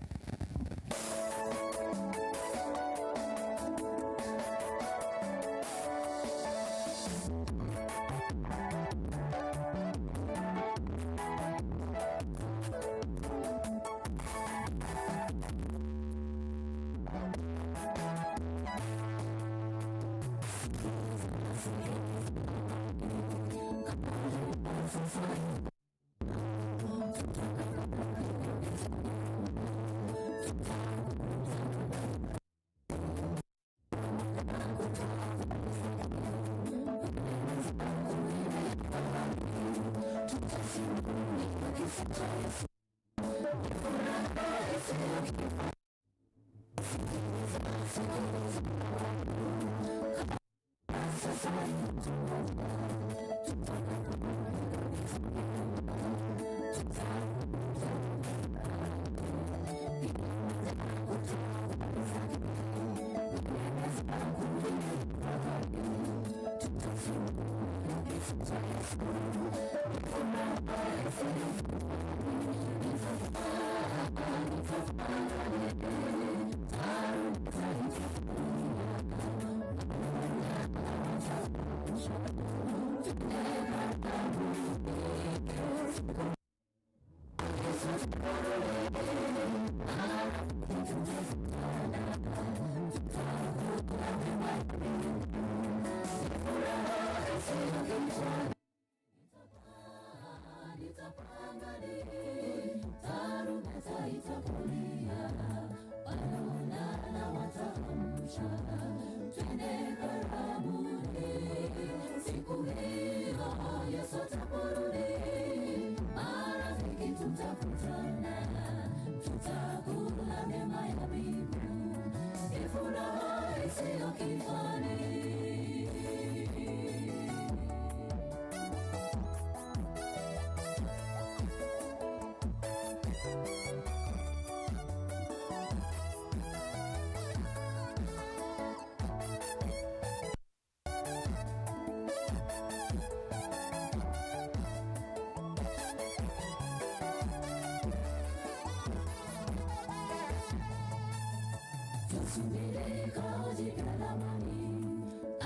tusubiri kao jipya la amani,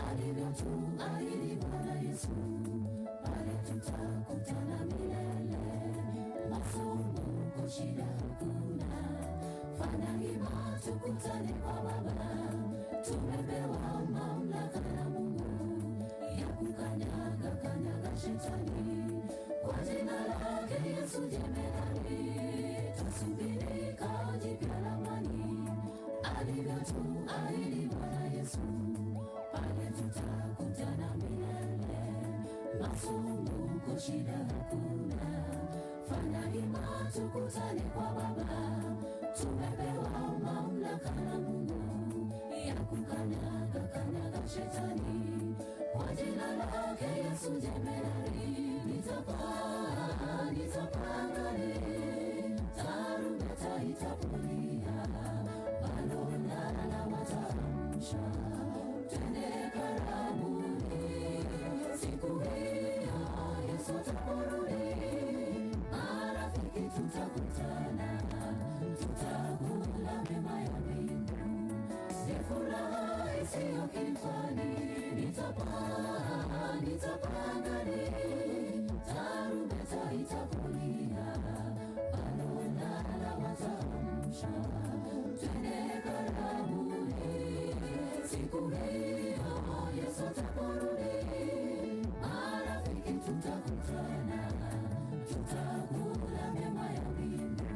alivyotuahidi Bwana Yesu, pale tutakutana milele. Masumbuko, shida hakuna, fanya hima tukutane kwa Baba. Tumepewa mamlaka na Mungu ya kukanyaga shetani, kwa jina lake Yesu jemedari. Tusubiri kao jipya la amani, alivyotuahidi Bwana Yesu, pale tutakutana milele. Masumbuko, shida hakuna, fanya hima tukutane kwa Baba. Tumepewa mamlaka na Mungu ya kukanyaga shetani, kwa jina lake Yesu jemedari. Nitapangani, tarumbeta itapulia, balona wataamsha, twende karamuni. Siku hiyo Yesu ataporudi, marafiki tutakutana, tutakula mema ya mbingu, ni furaha isiyo kifani. Nitapangani, tarumbeta itapulia, balona wataamsha, twende karamuni. Siku hiyo Yesu ataporudi, marafiki tutakutana, tutakula mema ya mbingu,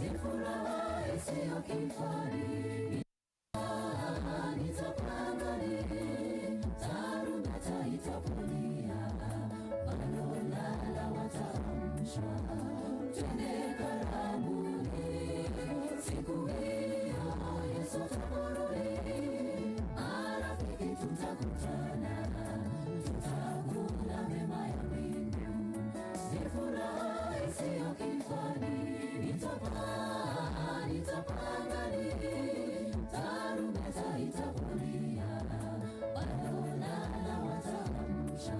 ni furaha isiyo kifani. Nitapangani, tarumbeta itapulia, balona wataamsha, twende karamuni. Siku hiyo Yesu ataporudi, marafiki tutakutana, tutakula mema ya mbingu, ni furaha isiyo kifani. Nitapangani, tarumbeta itapulia, balona wataamsha,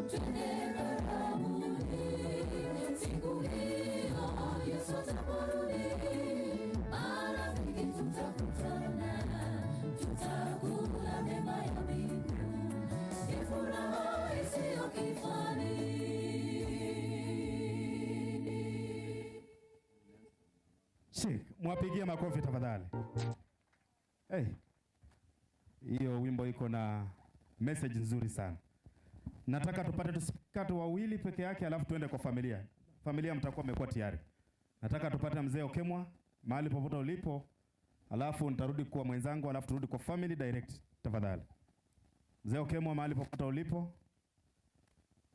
twende karamuni. Siku hiyo Yesu ataporudi, marafiki tutakutana, tutakula mema ya mbingu, ni furaha isiyo kifani. Mwapigie makofi tafadhali. Hiyo wimbo iko na message nzuri sana. Nataka tupate tusikatu wawili peke yake, alafu tuende kwa familia. Familia mtakuwa mmekuwa tayari. Nataka tupate mzee Okemwa mahali popote ulipo, alafu nitarudi kwa mwenzangu, alafu turudi kwa family direct tafadhali. Mzee Okemwa mahali popote ulipo,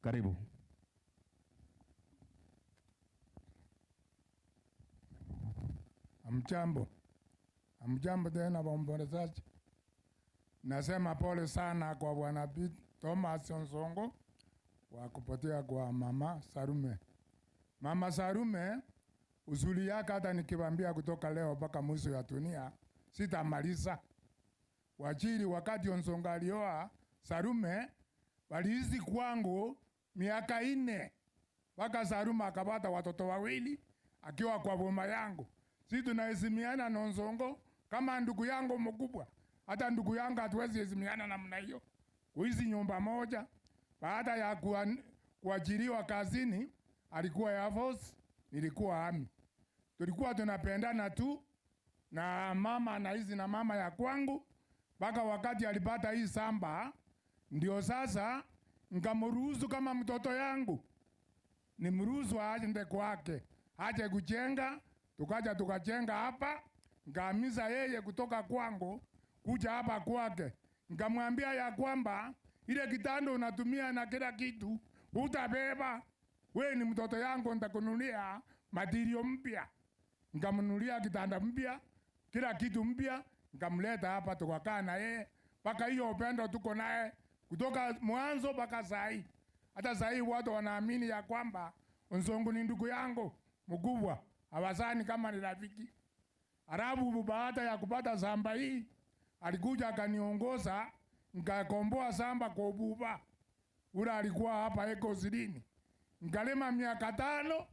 karibu. Amjambo tena waombolezaji. Nasema pole sana kwa Bwana Thomas Onsongo kwa kupotea kwa mama Salome. Mama Salome, uzuri yake hata nikiwaambia kutoka leo mpaka mwisho ya dunia sitamaliza. Wajili wakati Onsongo alioa Salome, waliishi kwangu miaka 4 mpaka Salome akapata watoto wawili akiwa kwa boma yangu. Sisi tunaheshimiana na Onsongo kama ndugu yangu mkubwa. Hata ndugu yangu hatuwezi heshimiana namna hiyo. Kuishi nyumba moja. Baada ya kuajiriwa kazini, alikuwa Air Force, nilikuwa Army. Tulikuwa tunapendana tu, na mama anaishi na mama ya kwangu. Mpaka wakati alipata hii samba, ndio sasa nikamruhusu kama mtoto yangu. Nimruhusu aende kwake, aje kujenga. Tukaja tukajenga hapa, nikaamiza yeye kutoka kwangu kuja hapa kwake. Nikamwambia ya kwamba ile kitanda unatumia na kila kitu utabeba. Wewe ni mtoto yangu, nitakununulia material mpya. Nikamnunulia kitanda mpya, kila kitu mpya, nikamleta hapa tukakaa na yeye. Paka hiyo upendo tuko naye kutoka mwanzo mpaka saa hii. Hata saa hii watu wanaamini ya kwamba Onsongo ni ndugu yangu mkubwa. Hawazani kama ni rafiki. Arabu baada ya kupata samba hii, alikuja akaniongoza, nikakomboa samba kwa ububa. Ula alikuwa hapa eko 20. Nikalima miaka 5,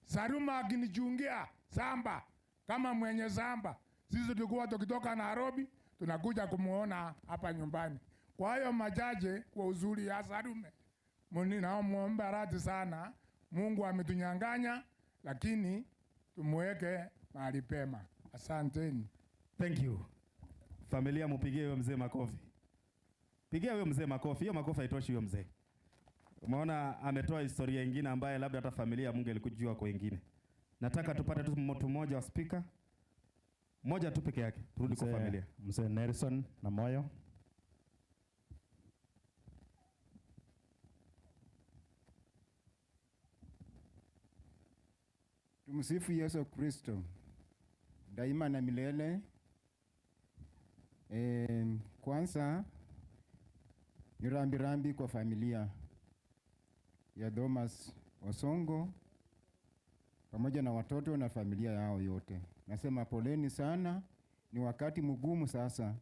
Salome akinichungia samba kama mwenye samba. Sisi tulikuwa tukitoka Nairobi tunakuja kumuona hapa nyumbani. Kwa hiyo machache kwa uzuri ya Salome, naomba radhi sana. Mungu ametunyang'anya, lakini tumweke mahali pema. Asanteni. Thank you. Familia, mupigie huyo mzee makofi. Pigia huyo mzee makofi. Hiyo makofi haitoshi huyo mzee. Umeona ametoa historia nyingine ambaye labda hata familia ya Mungu ilikujua kwa wengine. Nataka tupate tu mtu mmoja wa speaker. Mmoja tu peke yake. Turudi kwa familia. Mzee Nelson na Moyo. Tumsifu Yesu Kristo daima na milele. Kwanza ni rambi kwa familia ya Thomas Onsongo pamoja na watoto na familia yao yote. Nasema poleni sana, ni wakati mgumu sasa,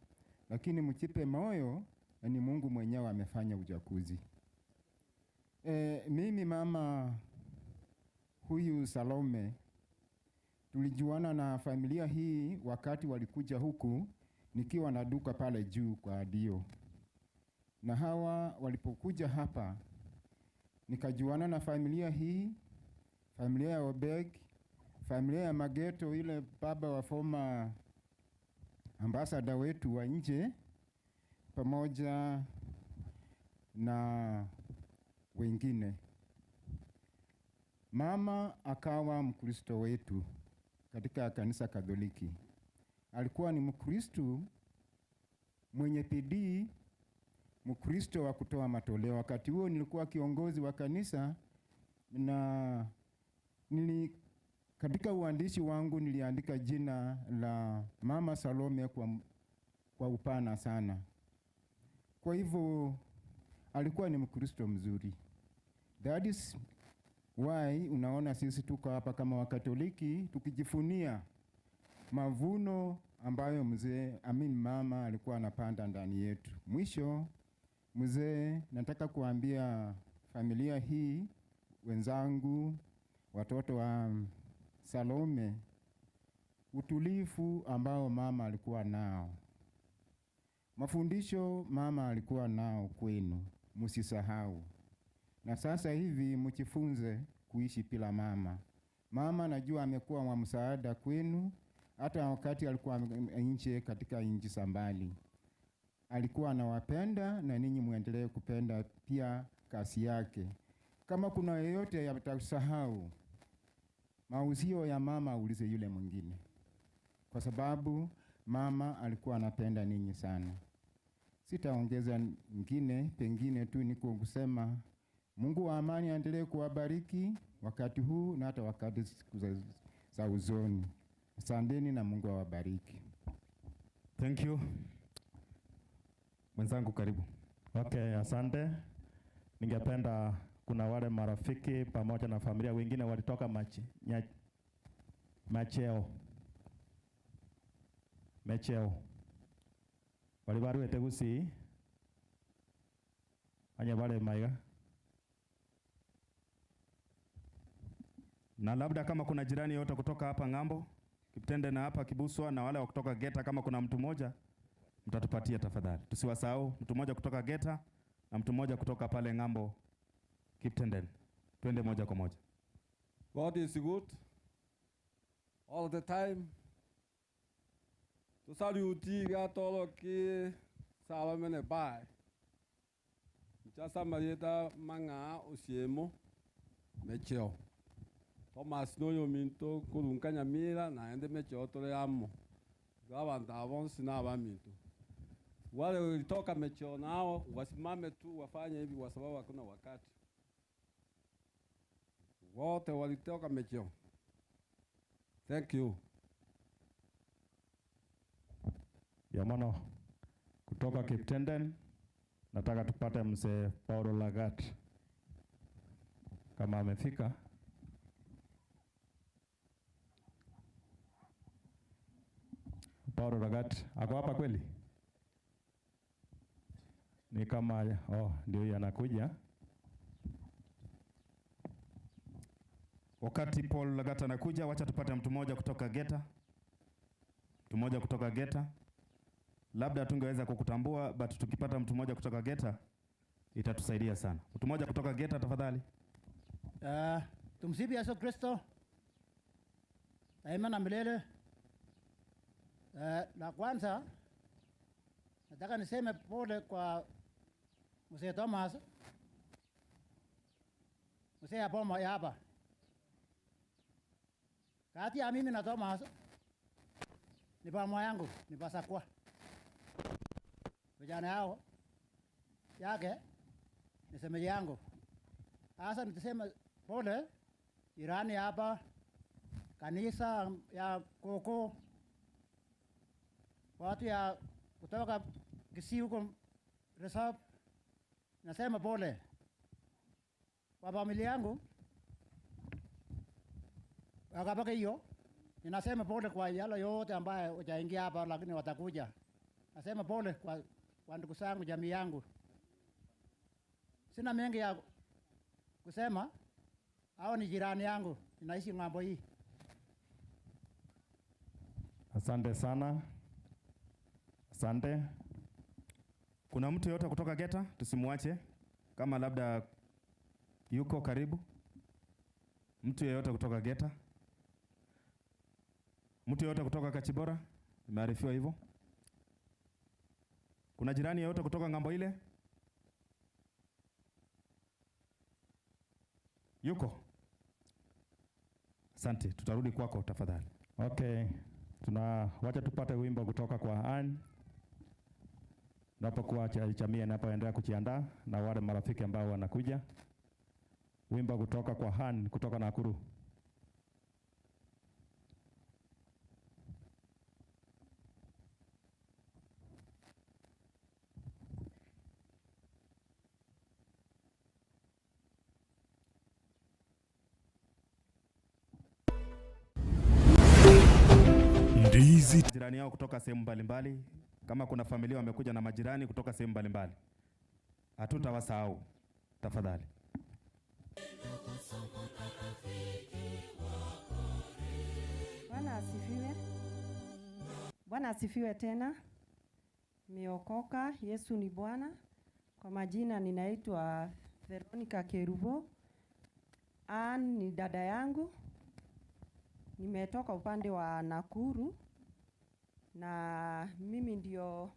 lakini mchipe moyo, ni Mungu mwenyewe amefanya ujakuzi. Mimi mama huyu Salome tulijuana na familia hii wakati walikuja huku nikiwa na duka pale juu kwa Dio. Na hawa walipokuja hapa nikajuana na familia hii, familia ya Obeg, familia ya Mageto, ile baba wa former ambassador wetu wa nje, pamoja na wengine. Mama akawa Mkristo wetu katika kanisa Katoliki. Alikuwa ni Mkristo mwenye bidii, Mkristo wa kutoa matoleo. Wakati huo nilikuwa kiongozi wa kanisa, na katika uandishi wangu niliandika jina la Mama Salome kwa upana sana. Kwa hivyo alikuwa ni Mkristo mzuri. That is why unaona sisi tuko hapa kama Wakatoliki tukijifunia mavuno ambayo mama alikuwa anapanda ndani yetu. Mwisho mzee, nataka kuambia familia hii, wenzangu, watoto wa Salome, utulifu ambao mama alikuwa nao, mafundisho mama alikuwa nao kwenu, musisahau. Na sasa hivi mchifunze kuishi bila mama. Mama najua amekuwa wa msaada kwenu, hata wakati alikuwa nje katika nchi za mbali. Alikuwa anawapenda, na ninyi muendelee kupenda pia kazi yake. Kama kuna yeyote yatasahau mauzio ya mama, ulize yule mwingine, kwa sababu mama alikuwa anapenda ninyi sana. Sitaongeza nyingine, pengine tu niko kusema Mungu wa amani aendelee kuwabariki wakati huu na hata wakati siku za uzoni. Asanteni na Mungu awabariki. Thank you. Mwenzangu karibu. Okay, asante. Ningependa kuna wale marafiki pamoja na familia wengine walitoka Mecheo. Walibaruete Gusii. Anya wale maiga. Na labda kama kuna jirani yote kutoka hapa ng'ambo, Kiptende na hapa Kibuswa, na wale wa kutoka Geta, kama kuna mtu mmoja mtatupatia tafadhali. Tusiwasahau, mtu mmoja kutoka Geta na mtu mmoja kutoka pale ng'ambo Kiptende. Twende moja kwa moja. God is good all the time. Tusaluti gatolo ki Salome ne bai. Mchasa marieta manga usiemo Mecheo. Thomas noyo minto Kisii Nyamira na ende Mecheo tole amo. Gawanda avonsi na abaminto. Wale walitoka Mecheo nao wasimame tu wafanye hivi kwa sababu hakuna wakati. Wote walitoka Mecheo. Thank you. Yamano kutoka Kiptenden, nataka tupate mzee Paulo Lagat kama amefika. Paulo Lagat ako hapa kweli? Ni kama ndio yanakuja. Wakati Paul Lagat anakuja, wacha tupate mtu mmoja kutoka Geta. mtu mmoja kutoka Geta. Labda tungeweza kukutambua, but tukipata mtu mmoja kutoka Geta itatusaidia sana. Mtu mmoja kutoka Geta tafadhali. Tumsifu Yesu Kristo. Daima na milele. La kwanza nataka niseme pole kwa Mzee Thomas. Mzee hapo hapa. Kati ya mimi na Thomas ni pamoja yangu, ni pasakwa. Vijana yao yake ni semeji yangu. Sasa nitasema pole jirani hapa, kanisa ya Koko, watu ya kutoka Gusii huko Reserve, nasema pole kwa familia yangu. Wakapaka hiyo, ninasema pole kwa yale yote ambaye hujaingia hapa lakini watakuja. Nasema pole kwa ndugu zangu, jamii yangu. Sina mengi ya kusema, hao ni jirani yangu, ninaishi ng'ambo hii. Asante sana. Asante. Kuna mtu yote kutoka Geta? Tusimuache. Kama labda yuko karibu. Mtu yeyote kutoka Geta? Mtu yeyote kutoka Kachibora? Nimearifiwa hivyo. Kuna jirani yeyote kutoka ng'ambo ile? Yuko? Asante, tutarudi kwako tafadhali. Okay. Wacha tupate wimbo kutoka kwa Ann. Napokuwa jamii inapoendelea kujiandaa na wale marafiki ambao wanakuja. Wimbo kutoka kwa Ann kutoka Nakuru. Ndizi jirani yao kutoka sehemu mbalimbali. Kama kuna familia wamekuja na majirani kutoka sehemu mbalimbali, hatutawasahau tafadhali. Bwana asifiwe. Bwana asifiwe tena. Nimeokoka, Yesu ni Bwana. Kwa majina ninaitwa Veronica Kerubo. Ann ni dada yangu. Nimetoka upande wa Nakuru na mimi ndio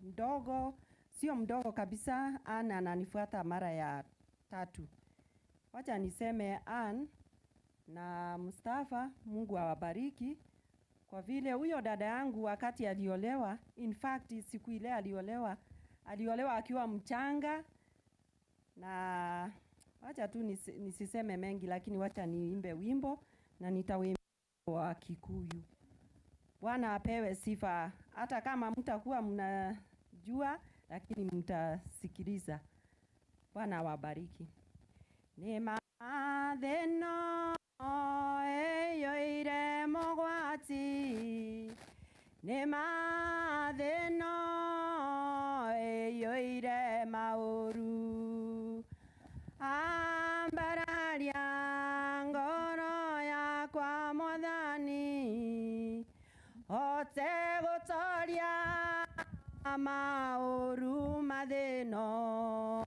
mdogo, sio mdogo kabisa. Ann ananifuata mara ya 3. Wacha niseme Ann na Mustafa, Mungu awabariki. Kwa vile huyo dada yangu wakati aliolewa, in fact siku ile aliolewa akiwa mchanga, na wacha tu nisiseme mengi, lakini wacha niimbe wimbo na nitawimba wa Kikuyu. Bwana apewe sifa, hata kama mtakuwa mnajua lakini mtasikiliza. Bwana awabariki. Nema theno eyoire mogwati, nema theno eyoire mauru, ambararia ngoro yakwa Mwathani, ote gutoria mauru mathino,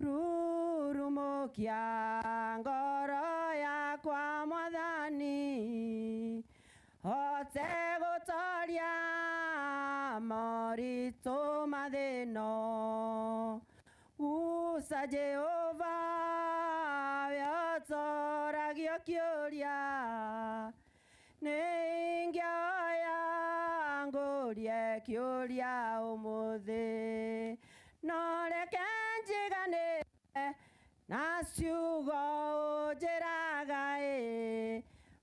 rurumukia ngoro yakwa Mwathani, ote gutoria moritu mathino, usa Jehova vyotoragio kiuria, ningioya ngurie kiuria umuthi, noreke njigane na ciugo njiraga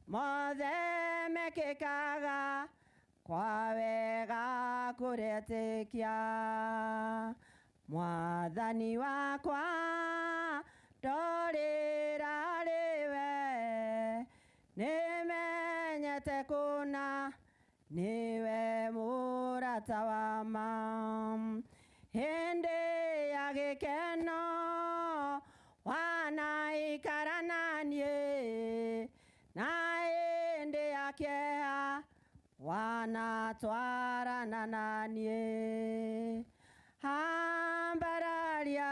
mothe mekikaga kwa wega kuretikia. Mwathani wakwa ndorira riwe, nimenyete kuna niwe murata wa ma. Hindi ya gikeno wanaikara nanie, na hindi ya kieha wana nanie hambararia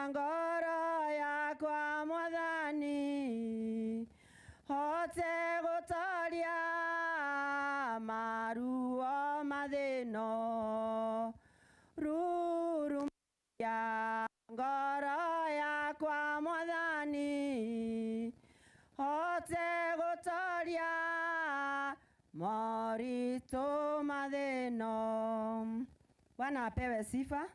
ngoro yakwa Mwathani hote gutoria maruo mathino rurumagia ngoro yakwa Mwathani hote gutoria morito mathino. Bwana apewe sifa.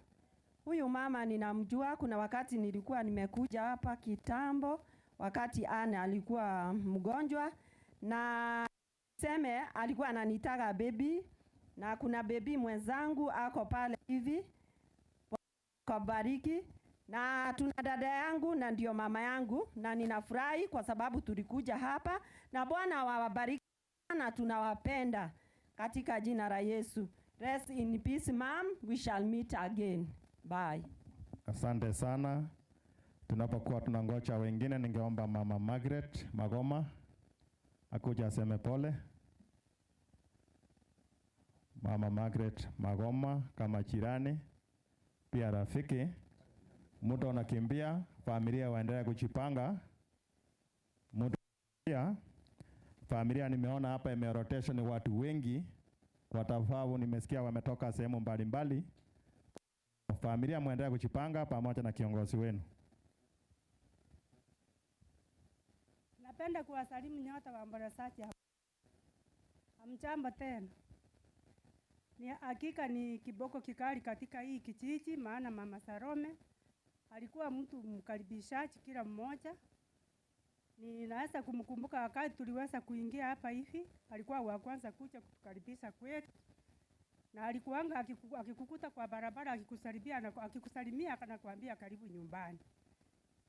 Huyu mama ninamjua. Kuna wakati nilikuwa nimekuja hapa kitambo, wakati Anne alikuwa mgonjwa, na seme alikuwa ananitaga baby, na kuna baby mwenzangu ako pale hivi kwa bariki, na tuna dada yangu na ndio mama yangu, na ninafurahi kwa sababu tulikuja hapa, na Bwana awabariki na tunawapenda katika jina la Yesu. Rest in peace, ma'am. We shall meet again. Bye. Asante sana. Tunapokuwa tunangoja wengine, ningeomba Mama Margaret Magoma akuja aseme pole. Mama Margaret Magoma kama jirani, pia rafiki. Mtu anakimbia, familia waendelea kujipanga. Mtu pia familia nimeona hapa imeorotesha ni watu wengi. Kwa sababu nimesikia wametoka sehemu mbalimbali. Familia muendelee kujipanga pamoja na kiongozi wenu. Napenda kuwasalimu nyote waombolezaji hapa. Hamjambo tena. Ni hakika ni kiboko kikali katika hii kijiji, maana Mama Salome alikuwa mtu mkaribishaji kila mmoja. Ninaweza kumkumbuka wakati tuliweza kuingia hapa hivi, alikuwa wa kwanza kuja kutukaribisha kwetu. Na alikuanga akikukuta kwa barabara akikusalimia anakuambia karibu nyumbani.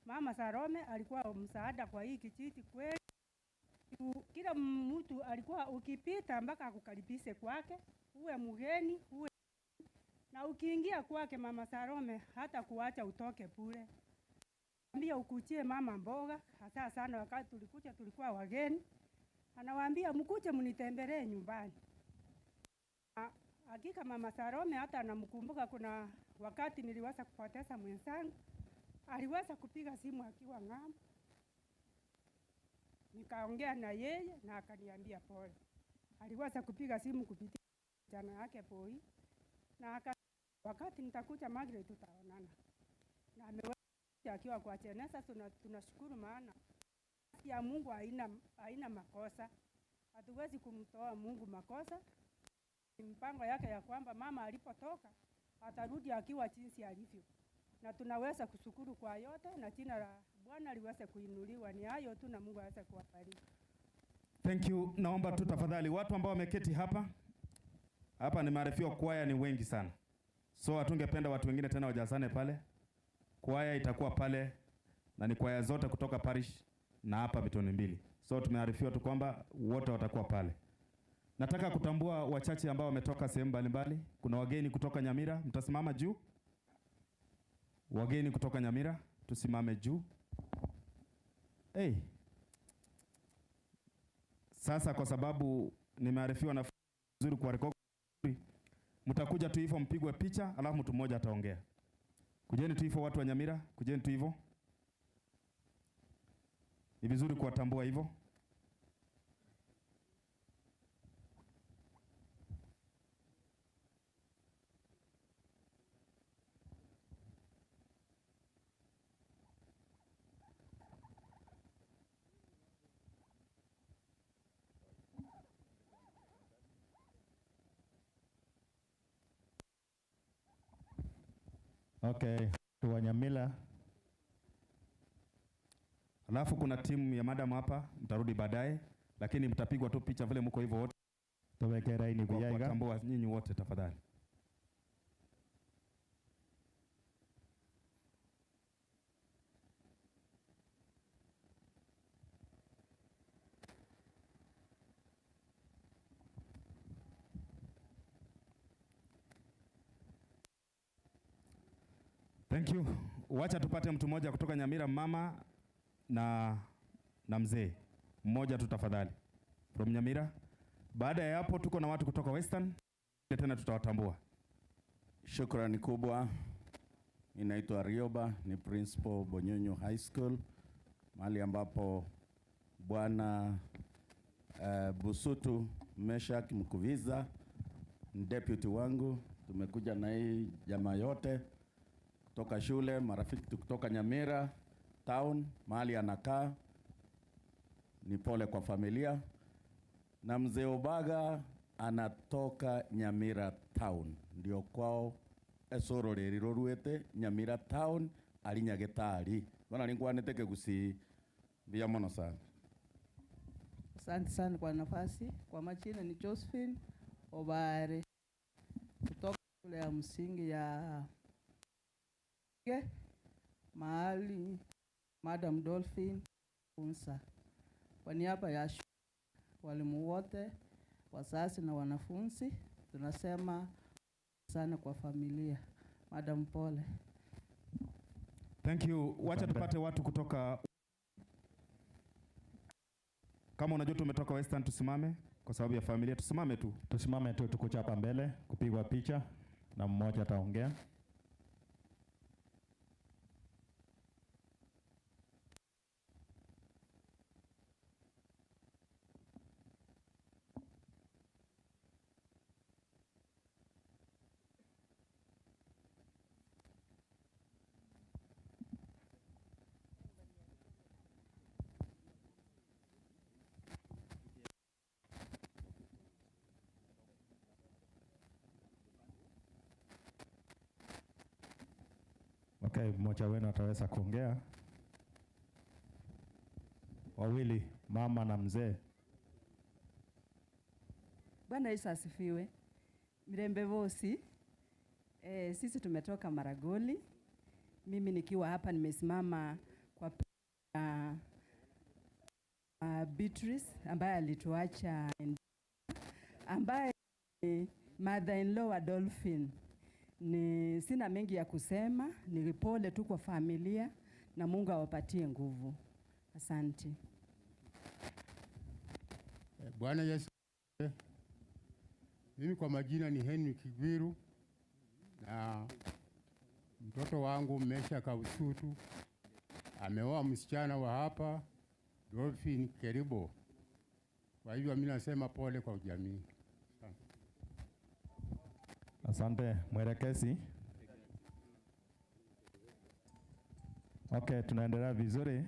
Mama Salome alikuwa msaada kwa hii kijiji kweli. Kila mtu alikuwa ukipita mpaka akukaribishe kwake, uwe mgeni, uwe na ukiingia kwake Mama Salome hata kuacha utoke bure. Anambia ukuchie mama mboga, hasa sana wakati tulikuwa wageni. Anawaambia mkuje mnitembelee nyumbani. Hakika Mama Salome hata anamkumbuka kuna wakati niliweza kupoteza mwenzangu. Aliweza kupiga simu akiwa ng'ambo. Nikaongea na yeye na akaniambia pole. Aliweza kupiga simu kupitia jana yake Poi. Na wakati nitakuja Margaret tutaonana. Na ameweza akiwa kwa Chenesa. Tunashukuru maana ya Mungu haina makosa. Hatuwezi kumtoa Mungu makosa. Mpango yake ya kwamba mama alipotoka atarudi akiwa jinsi alivyo. Na tunaweza kushukuru kwa yote na jina la Bwana liweze kuinuliwa. Ni hayo tu na Mungu aweze kuwabariki. Thank you. Naomba tu tafadhali watu ambao wameketi hapa ni maarifio kwaya ni wengi sana. So hatungependa watu wengine tena wajazane pale. Kwaya itakuwa pale na ni kwaya zote kutoka parish na hapa Vitoni mbili. So tumearifiwa tu kwamba wote watakuwa pale. Nataka kutambua wachache ambao wametoka sehemu mbalimbali. Kuna wageni kutoka Nyamira, mtasimama juu. Wageni kutoka Nyamira, tusimame juu. Hey. Sasa kwa sababu nimearifiwa na nzuri kwa rekodi, mtakuja tu hivyo mpigwe picha, alafu mtu mmoja ataongea. Kujeni tu hivyo watu wa Nyamira, kujeni tu hivyo. Ni vizuri kuwatambua hivyo. Okay, wa Nyamira. Alafu kuna timu ya madam hapa, mtarudi baadaye, lakini mtapigwa tu picha vile mko hivyo wote. Towekera ini kuyaiga. Kutambua nyinyi wote tafadhali. Thank you. Wacha tupate mtu mmoja kutoka Nyamira, mama na mzee. Mmoja tu tafadhali. From Nyamira. Baada ya hapo tuko na watu kutoka Western. tena tutawatambua. Shukrani kubwa. Ninaitwa Rioba, ni principal Bonyonyo High School, mahali ambapo Bwana Busutu Meshak Mkuviza deputy wangu. Tumekuja na hii jamaa yote kutoka shule, marafiki kutoka Nyamira town, mahali anakaa. Ni pole kwa familia. Na mzee Obaga anatoka Nyamira town, ndio kwao esoro rero ruete Nyamira town ali Nyagetari. Bwana ningwanete Gusii bia mono sana. Asante sana kwa nafasi. Kwa majina ni Josephine Obare kutoka shule ya msingi ya mahali Madam Dolphin Unsa. Kwa niaba ya walimu wote, wazazi na wanafunzi, tunasema sana kwa familia. Madam pole. Thank you. Wacha tupate watu kutoka, kama unajua tumetoka Western, tusimame kwa sababu ya familia. Tusimame tu. Tusimame tu, tukuja hapa mbele kupigwa picha na mmoja ataongea. Okay, mmoja wenu ataweza kuongea. Wawili, mama na mzee. Bwana Yesu asifiwe. Mirembe vosi. Sisi tumetoka Maragoli. Mimi nikiwa hapa nimesimama kwa Beatrice ambaye alituacha, ambaye mother-in-law wa Dolphin. Ni sina mengi ya kusema, ni pole tu kwa familia na Mungu awapatie nguvu. Asante. Bwana Yesu. Mimi kwa majina ni Henry Kigwiru na mtoto wangu Mesha Kausutu ameoa msichana wa hapa Dolphin Keribo. Kwa hivyo mimi nasema pole kwa jamii. Asante mwelekezi. Okay, tunaendelea vizuri.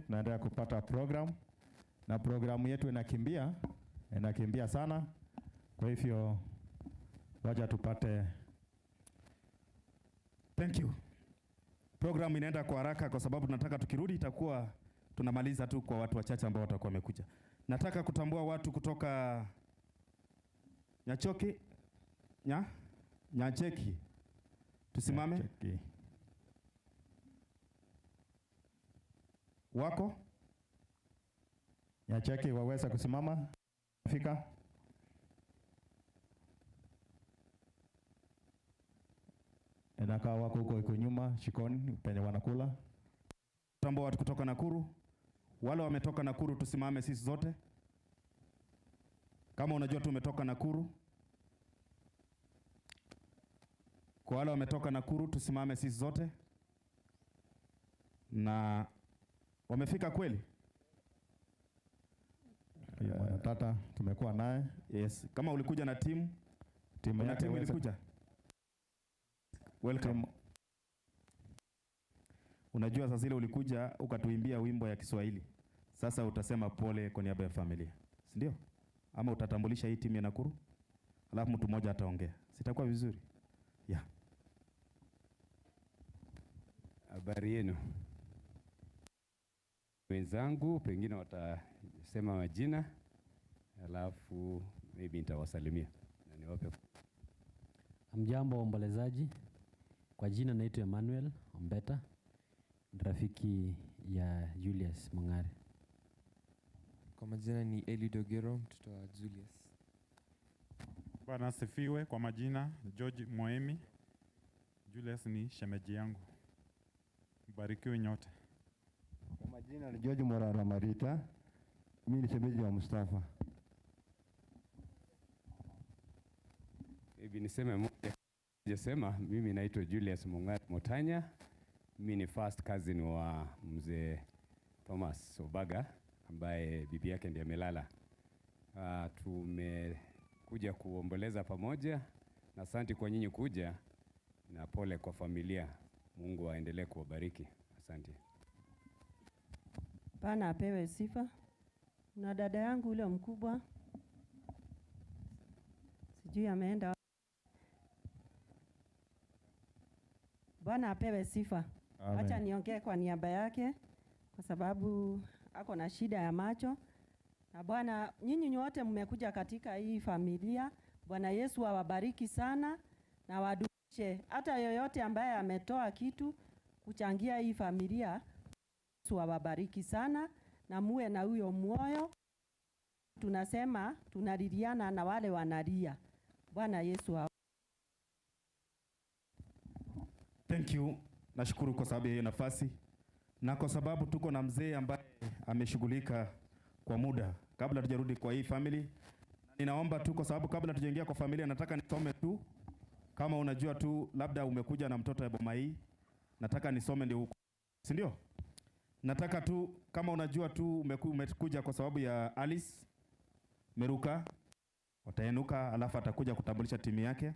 Tunaendelea kupata program. Na programu yetu inakimbia sana. Kwa hivyo wacha tupate. Thank you. Program inaenda kwa haraka kwa sababu tunataka tukirudi itakuwa tunamaliza tu kwa watu wachache ambao watakuwa wamekuja. Nataka kutambua watu kutoka Nyachoki, Nyacheki. Tusimame. Nyacheki. Wako? Nyacheki waweza kusimama? Fika. Enaka wako huko nyuma, shikoni, penye wanakula. Tambua watu kutoka Nakuru. Wale wametoka Nakuru tusimame sisi zote. Kama unajua tumetoka Nakuru. Kwa wale wametoka Nakuru tusimame sisi zote. Na wamefika kweli? Tata tumekuwa naye. Yes. Kama ulikuja na timu yake ilikuja. Welcome. Unajua sasa ile ulikuja ukatuimbia wimbo ya Kiswahili. Sasa utasema pole kwa niaba ya familia. Si ndio? Ama utatambulisha hii timu ya Nakuru? Alafu mtu mmoja ataongea. Sitakuwa vizuri? Yeah. Habari yenu wenzangu, pengine watasema majina alafu maybe nitawasalimia na niwape. Mjambo waombolezaji, kwa jina naitwa Emmanuel Ombeta, rafiki ya Julius Mongare. Kwa majina ni Eli Dogero, mtoto wa Julius. Bwana asifiwe. Kwa majina George Moemi. Julius ni shemeji yangu. Mbarikiwe nyote. Kwa majina ni George Moraa Marita. Mimi ni shemeji wa Mustafa. Maybe niseme moja. Sema mimi naitwa Julius Mung'at Motanya. Mimi ni first cousin wa mzee Thomas Obaga ambaye bibi yake ndiye amelala. Tumekuja kuomboleza pamoja, na asante kwa nyinyi kuja, na pole kwa familia. Mungu aendelee kuwabariki. Asante. Bwana apewe sifa. Na dada yangu ule mkubwa, sijui ameenda. Bwana apewe sifa. Amen. Acha niongee kwa niaba yake kwa sababu ako na shida ya macho. Na Bwana, nyinyi nyote mmekuja katika hii familia. Bwana Yesu awabariki sana na wadumishe. Hata yoyote ambaye ametoa kitu kuchangia hii familia, Yesu awabariki sana na muwe na huyo moyo. Tunasema tunaliliana na wale wanalia. Bwana Yesu Thank you. Nashukuru kwa sababu ya hiyo nafasi. Na kwa sababu tuko na mzee ambaye ameshughulika kwa muda kabla tujarudi kwa hii family. Ninaomba tu kwa sababu kabla tujaingia kwa familia nataka nisome tu. Kama unajua tu labda umekuja na mtoto ya boma hii, nataka nisome ndio huko. Si ndio? Nataka tu kama unajua tu umekuja kwa sababu ya Alice Meruka, watainuka alafu atakuja kutambulisha timu yake.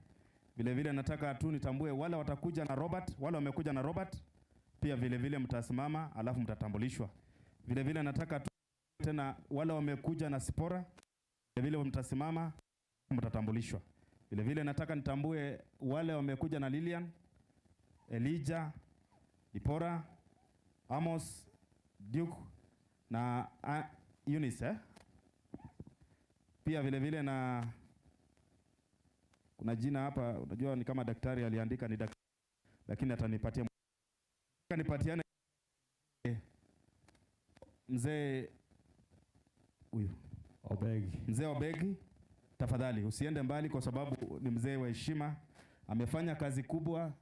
Vile vile nataka tu nitambue wale watakuja na Robert, wale wamekuja na Robert pia vile vile mtasimama alafu mtatambulishwa. Vile vile nataka tu tena wale wamekuja na Sipora vile vile mtasimama mtatambulishwa. Vile vile nataka nitambue wale wamekuja na Lilian, Elijah, Ipora, Amos, Duke na Eunice. Pia vile vile na kuna jina hapa unajua ni kama daktari aliandika ni daktari, lakini atanipatia nipatiane mzee huyu Obegi. Mzee Obegi, tafadhali usiende mbali kwa sababu ni mzee wa heshima. Amefanya kazi kubwa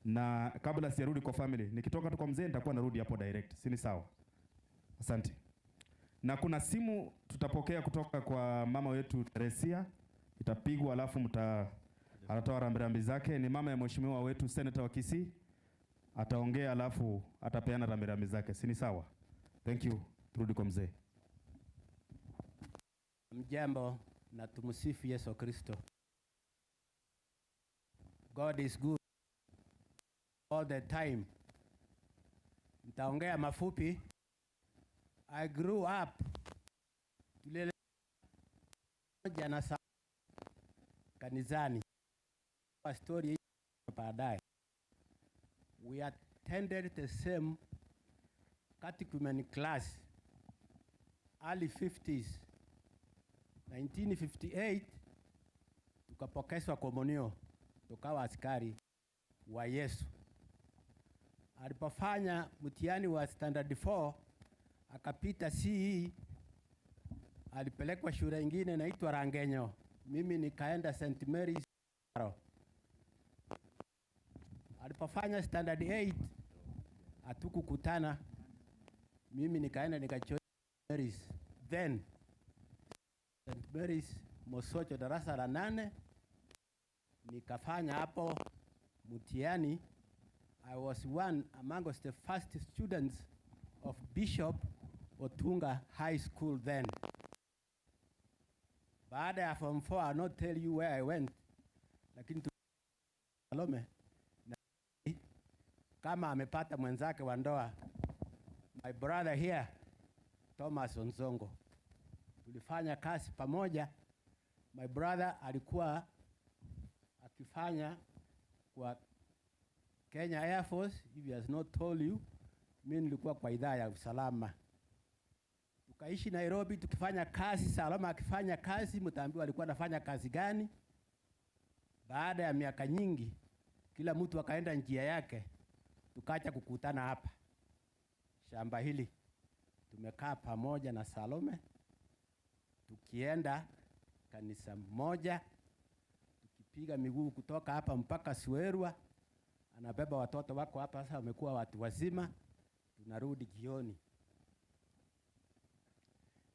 na kabla sijarudi kwa family, nikitoka tu kwa mzee nitakuwa narudi hapo direct. Si ni sawa? Asante. Na kuna simu tutapokea kutoka kwa mama wetu Teresia, itapigwa alafu atatoa rambirambi zake. Ni mama ya mheshimiwa wetu Senator wa Kisii, ataongea alafu atapeana rambirambi zake. Si ni sawa? Thank you. Turudi kwa mzee. Mjambo na tumsifu Yesu Kristo. God is good all the time. Nitaongea mafupi. I grew up tulele jana kanisani. Kwa story baadaye. We attended the same catechumen class early 50s. 1958 tukapokeswa komunio, tukawa askari wa Yesu. Alipofanya mtihani wa standard 4 akapita CE, alipelekwa shule nyingine inaitwa Rangenyo. Mimi nikaenda St. Mary's. Alipofanya standard 8 hatukukutana. Mimi nikaenda nikajoin Mary's. Then St. Mary's Mosocho darasa la 8 nikafanya hapo mtihani. I was one amongst the first students of Bishop Otunga High School then. Baada ya form 4, I'll not tell you where I went, lakini Salome kama amepata mwenzake wa ndoa, my brother here Thomas Onsongo. Tulifanya kazi pamoja. My brother alikuwa akifanya kwa Kenya Air Force, if he has not told you. Mimi nilikuwa kwa idhaa ya usalama. Tukaishi Nairobi tukifanya kazi. Salome akifanya kazi, mtaambiwa alikuwa anafanya kazi gani. Baada ya miaka nyingi kila mtu akaenda njia yake, tukaja kukutana hapa shamba hili. Tumekaa pamoja na Salome, tukienda kanisa moja, tukipiga miguu kutoka hapa mpaka Suerwa. Anabeba watoto wako hapa, sasa wamekuwa watu wazima. Tunarudi jioni.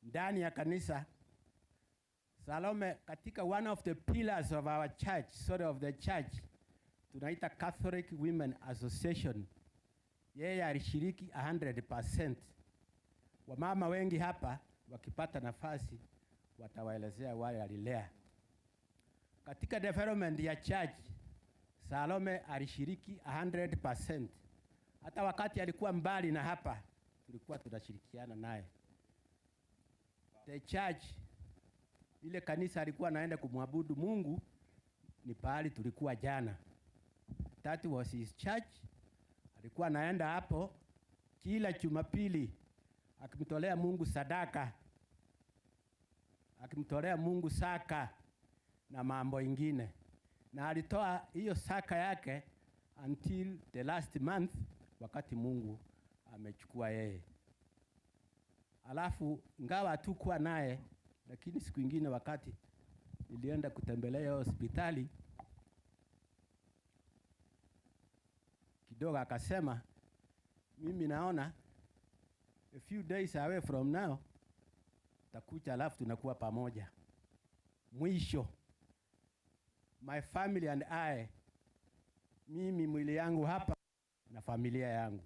Ndani ya kanisa Salome katika one of the pillars of our church, of the church, tunaita Catholic Women Association. Yeye alishiriki 100%. Wamama wengi hapa wakipata nafasi watawaelezea wale alilea. Katika development ya church, Salome alishiriki 100%. Hata wakati alikuwa mbali na hapa, tulikuwa tunashirikiana naye. The church, ile kanisa alikuwa anaenda kumwabudu Mungu, ni pahali tulikuwa jana. That was his church. Alikuwa anaenda hapo kila Jumapili akimtolea Mungu sadaka, akimtolea Mungu saka na mambo ingine. Na alitoa hiyo saka yake until the last month, wakati Mungu amechukua yeye. Alafu ngawa hatukuwa naye, lakini siku ingine wakati nilienda kutembelea hospitali, kidogo akasema, mimi naona a few days away from now takuja, alafu tunakuwa pamoja. Mwisho, my family and I, mimi mwili yangu hapa na familia yangu,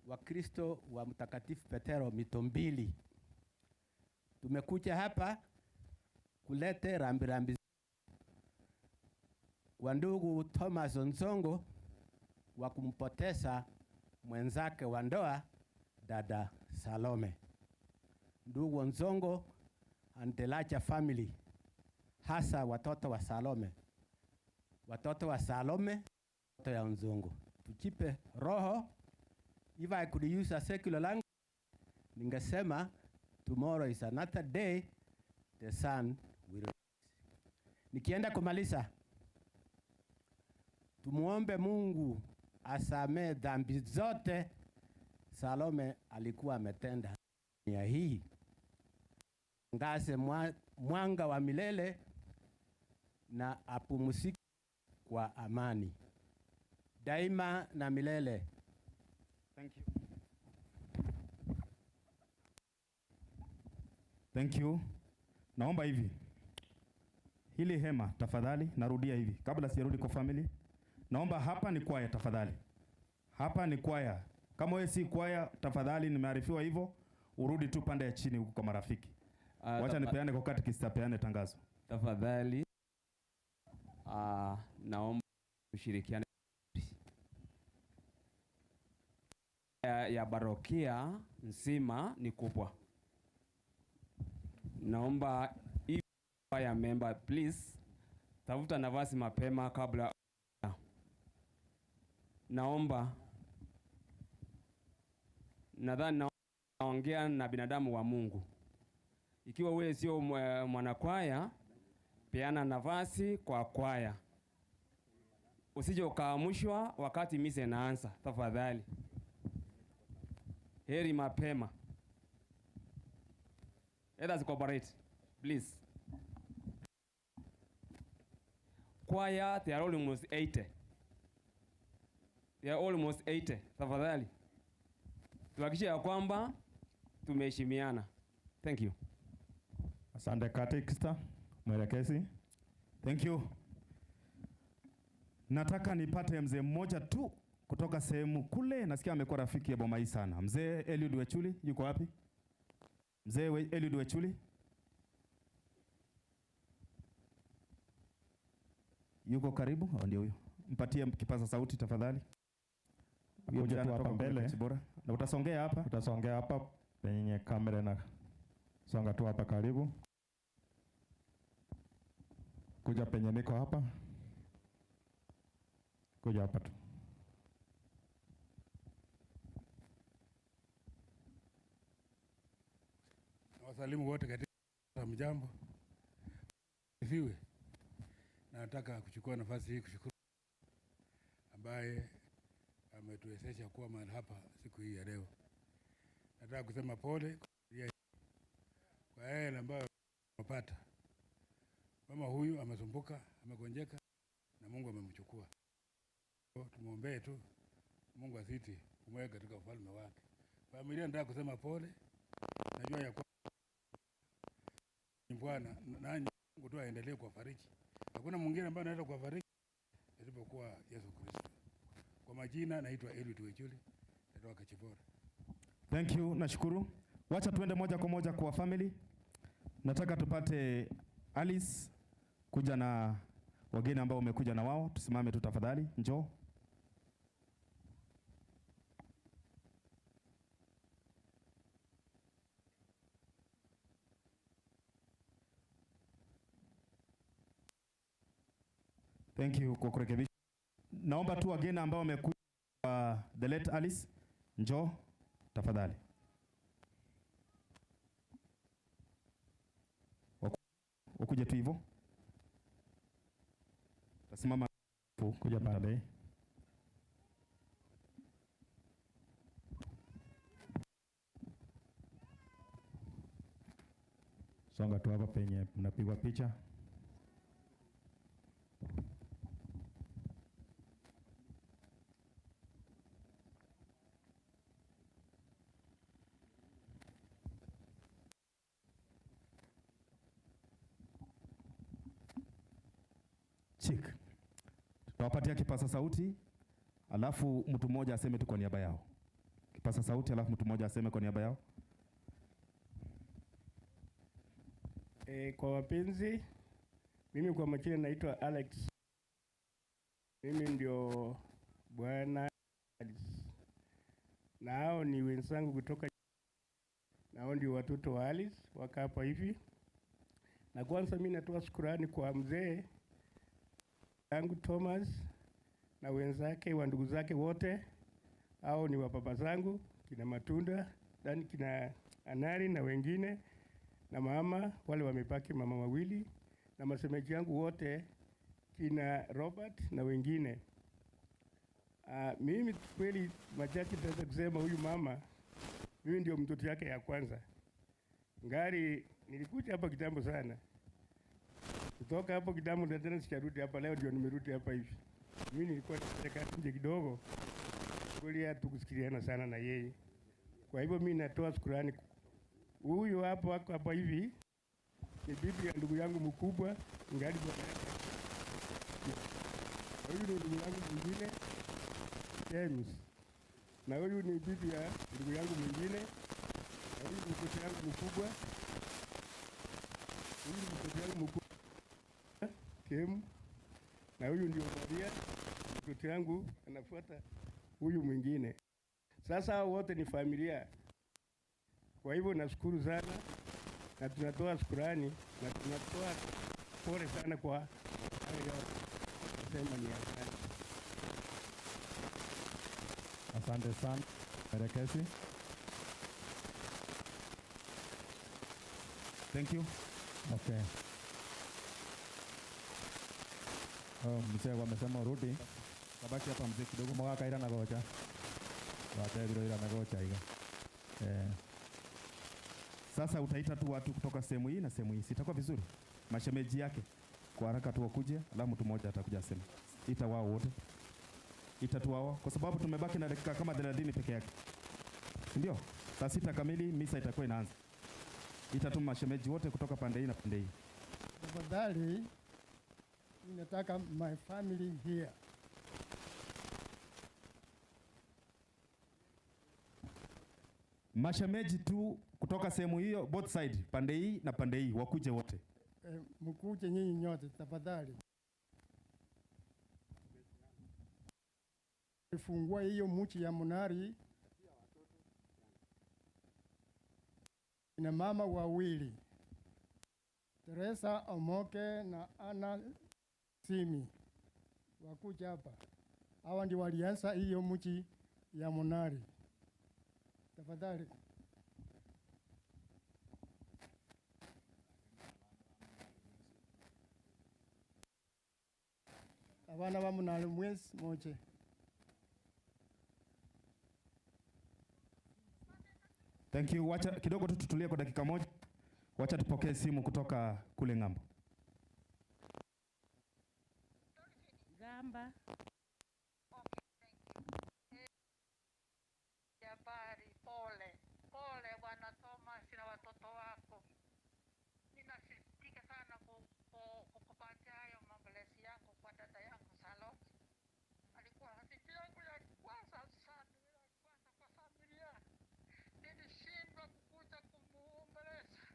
Wakristo wa Mtakatifu Petero Mitombili, tumekuja hapa kulete rambirambi kwa ndugu Thomas Onsongo wa kumpoteza mwenzake wa ndoa dada Salome. Ndugu Onsongo and the larger family, hasa watoto wa Salome, watoto wa Salome, watoto ya Onsongo. Tuchipe roho. If I could use a secular language, ningesema tomorrow is another day, the sun will rise. Nikienda kumaliza, tumuombe Mungu asamee dhambi zote Salome alikuwa ametenda dunia hii. Ngase mwanga wa milele na apumzike kwa amani daima na milele. Thank you. Thank you. Naomba hivi. Hili hema tafadhali, narudia hivi kabla sijarudi kwa family. Naomba hapa ni kwaya tafadhali. Hapa ni kwaya. Kama wewe si kwaya tafadhali, nimearifiwa hivyo, urudi tu pande ya chini huko kwa marafiki. Wacha nipeane kwa kati kistapeane tangazo. Tafadhali naomba ushirikiane ya barokia nzima ni kubwa. Naomba ya member please tafuta nafasi mapema kabla. Naomba nadhani naongea na binadamu wa Mungu. Ikiwa wewe sio mwanakwaya, peana nafasi kwa kwaya. Usije ukaamushwa wakati mise inaanza, tafadhali. Heri mapema. Let us cooperate, please. Choir, they are almost 80. They are almost 80. Tafadhali. Tuhakikishe ya kwamba tumeheshimiana. Thank you. Asante katekista, mwelekezi. Thank you. Nataka nipate mzee mmoja tu kutoka sehemu kule, nasikia amekuwa rafiki ya Bomai sana. Mzee Eliud Wechuli, yuko wapi? Mzee Eliud Wechuli? Yuko karibu? Ndio huyo. Mpatie kipaza sauti tafadhali. Kuja tu hapa mbele. Na utasongea hapa? Utasongea hapa penye kamera na songa tu hapa karibu. Kuja penye niko hapa. Kuja hapa tu. Wasalimu wote katika mjambo. Sifiwe. Nataka kuchukua nafasi hii kushukuru ambaye ametuwezesha kuwa mahali hapa siku hii ya leo. Nataka kusema pole kwa yale ambayo amepata. Mama huyu amesumbuka, amegonjeka na Mungu amemchukua. Tumuombee tu Mungu azidi kumweka katika ufalme wake. Familia, nataka kusema pole. Najua ya Bwana nanyi Mungu tu aendelee kuwafariji. Hakuna mwingine ambaye anaweza kuwafariji isipokuwa Yesu Kristo. Kwa majina naitwa Eulogy, natoka Kachibora. Thank you, nashukuru. Wacha tuende moja kwa moja kwa family. Nataka tupate Alice kuja na wageni ambao umekuja na wao. Tusimame tu tafadhali, njoo. Thank you kwa kurekebisha. Naomba tu wageni ambao wamekuja the late Alice, njoo tafadhali. Ukuje tu hivyo. Tasimama kuja pale. Songa tu hapa penye mnapigwa picha. Chick. Tutawapatia kipasa sauti, alafu mtu mmoja aseme tu kwa niaba yao. Kipasa sauti, alafu mtu mmoja aseme kwa niaba yao. Kwa wapenzi, mimi kwa majina naitwa Alex. Mimi ndio bwana Alice. Na hao ni wenzangu kutoka, na hao ndio watoto wa Alice waka hapa hivi. Na kwanza mimi natoa shukrani kwa mzee yangu Thomas na wenzake wa ndugu zake wote. Hao ni wapapa zangu, kina Matunda, ndani kina Anari na wengine, na mama wale wamebaki, mama wawili, na masemeji yangu wote kina Robert na wengine. Mimi kweli machache naweza kusema huyu mama, mimi ndio mtoto yake ya kwanza. Ngari nilikuja hapa kitambo sana. Kutoka hapo kitambo na tena sikarudi hapa, leo ndio nimerudi hapa hivi. Mimi nilikuwa nataka nje kidogo. Kweli hatukusikiliana sana na yeye. Kwa hivyo mimi natoa shukrani. Huyu hapo wako hapa hivi ni bibi ya ndugu yangu mkubwa, ngali bwana. Huyu ni ndugu yangu mwingine James. Na huyu ni bibi ya ndugu yangu mwingine. Na huyu ni mtoto yangu mkubwa. Huyu ni mtoto yangu mkubwa Kim. Na huyu ndio Maria, mtoto yangu anafuata huyu mwingine. Sasa wote ni familia. Kwa hivyo nashukuru sana na tunatoa shukrani na tunatoa pole sana kwa hayo kusema ni asante. Asante sana Merekesi. Thank you. Okay. Mzee wamesema urudi. Kabaki hapa mzee kidogo. Mwaka kaira na gocha. Wate bilo ila na gocha higa. Sasa utaita tu watu kutoka sehemu hii na sehemu hii. Sitakuwa vizuri. Mashemeji yake kwa haraka tu wakuje, alafu mtu mmoja atakuja sema. Ita wao wote. Ita tu wao kwa sababu tumebaki na dakika kama 30 peke yake. Ndio? Saa 6 kamili misa itakuwa inaanza. Ita tu mashemeji wote kutoka pande hii na pande hii. Tafadhali ninataka my family here. Mashemeji tu kutoka sehemu hiyo, both side, pande hii na pande hii, wakuje wote. Mkuje nyinyi nyote tafadhali. Ifungua hiyo mchi ya Munari. Ina mama wawili, Teresa Omoke na Ana Simi, wakuja hapa. Hawa ndio walianza hiyo mchi ya Munari. Tafadhali. Abana wa Munari mwezi moja. Thank you. Wacha kidogo tu tutulie kwa dakika moja. Wacha tupokee simu kutoka kule ng'ambo. Gamba. Habari, pole. Pole Bwana Thomas na watoto wako. Nina nasikitika sana kukupatia hayo mablesi yangu kwa dada yangu Salome. Alikuwa rafiki yangu ya kwanza sana, kwa familia. Nilishindwa kukuja kumuombeleza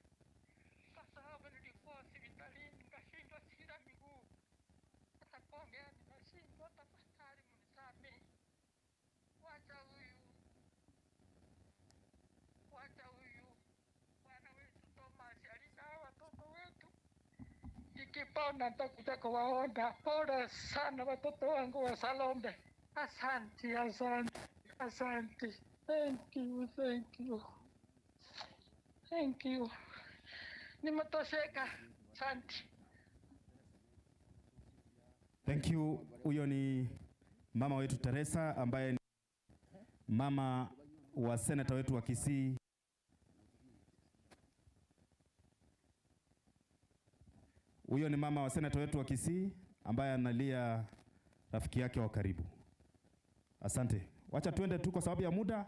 kwa sababu nilikuwa hospitalini, nikashindwa sina miguu, hata kuongea nimeshindwa. Tafadhali mnisamehe. Wacha huyu bwana wetu Thomas alizaa watoto wetu. Nikipona nitakuja kuwaona. Pole sana watoto wangu wa Salome. Asante, asante, asante. Thank you, thank you. Thank you. Nimetosheka. Asante. Thank you. Huyo ni mama wetu Teresa ambaye ni mama wa seneta wetu wa Kisii. Huyo ni mama wa seneta wetu wa Kisii ambaye analia rafiki yake wa karibu. Asante. Wacha tuende tu kwa sababu ya muda.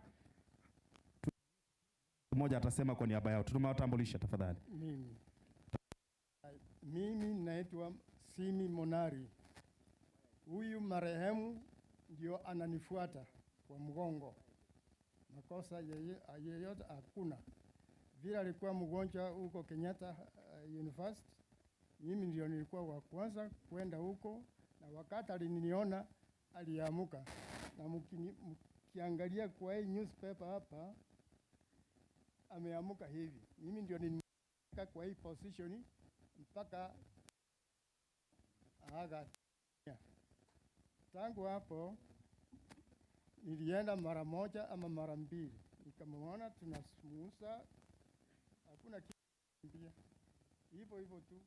Mmoja atasema kwa niaba yao. Tumewatambulisha tafadhali. Mimi naitwa Simi Monari. Huyu marehemu ndio ananifuata kwa mgongo. Makosa yeyote hakuna. Vile alikuwa mgonjwa huko Kenyatta University, mimi ndio nilikuwa wa kwanza kwenda huko, na wakati aliniona aliamuka. Na mkiangalia kwa hii newspaper hapa, ameamuka hivi. Mimi ndio nilikuwa kwa hii position mpaka aga. Tangu hapo nilienda mara moja ama mara mbili, nikamwona tunasumusa, hakuna kitu hivyo hivyo tu.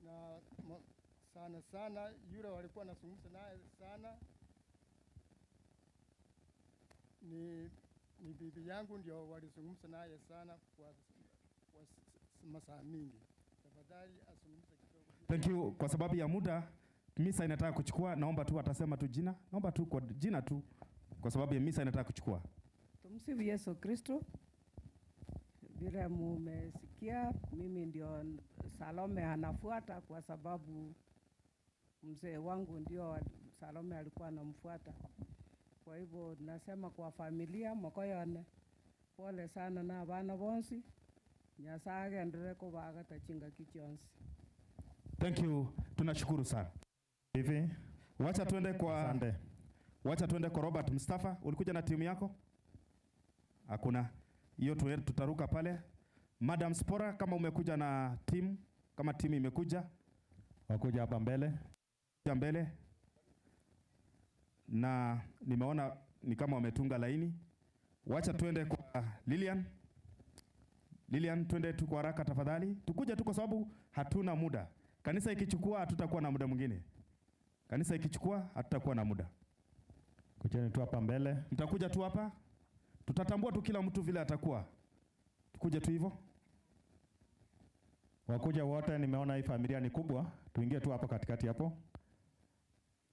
Na sana sana yule walikuwa nasumusa naye sana ni bibi yangu, ndio walisumusa naye sana kwa masaa mingi. Tafadhali asumusa kidogo. Thank you. Kwa sababu ya muda, misa inataka kuchukua, naomba tu atasema tu jina. Naomba tu kwa jina tu kwa sababu ya misa inataka kuchukua. Tumsifu Yesu Kristo. Vile mumesikia, mimi ndio Salome anafuata kwa sababu mzee wangu ndio Salome alikuwa anamfuata. Kwa hivyo nasema kwa familia mokoyone, pole sana na bana bonsi. Nyasaye aendelee kubagata chinga kichonsi. Thank you. Tunashukuru sana. Hivi wacha tuende kwa Robert Mustafa. Ulikuja na timu yako? Hakuna. Hiyo tutaruka pale. Madam Spora, kama umekuja na timu, kama timu imekuja, wakuja hapa mbele. Mbele. Na nimeona ni kama wametunga laini. Wacha tuende kwa Lilian. Lilian, tuende tu kwa haraka tafadhali. Tukuja tu kwa sababu hatuna muda. Kanisa ikichukua hatutakuwa na muda mwingine. Kanisa ikichukua hatutakuwa na muda. Kujeni tu hapa mbele. Mtakuja tu hapa. Tutatambua tu kila mtu vile atakuwa. Tukuje tu hivyo. Wakuja wote, nimeona hii familia ni kubwa. Tuingie tu hapo katikati hapo.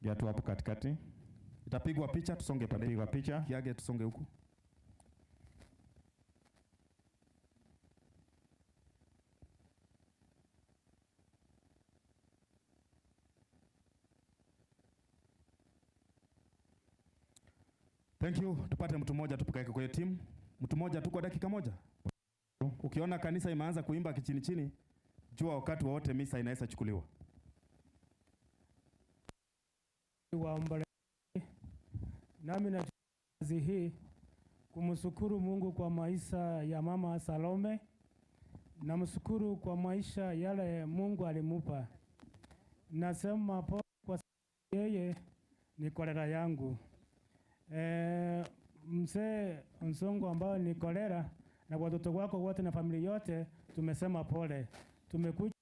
Ya tu hapo katikati. Itapigwa picha, tusonge pale. Itapigwa picha. Kiage tusonge huku. Thank you. Tupate mtu mmoja tupeleke kwa timu. Mtu mmoja tu kwa dakika moja. Ukiona kanisa imeanza kuimba kichini chini, jua wakati wote misa inaweza chukuliwa. Nami na kazi hii kumshukuru Mungu kwa maisha ya mama Salome. Namshukuru kwa maisha yale Mungu alimupa. Nasema kwa yeye ni kolera yangu. Mzee Onsongo ambao ni kolera, na watoto wako wote na familia yote tumesema pole. Tumekuja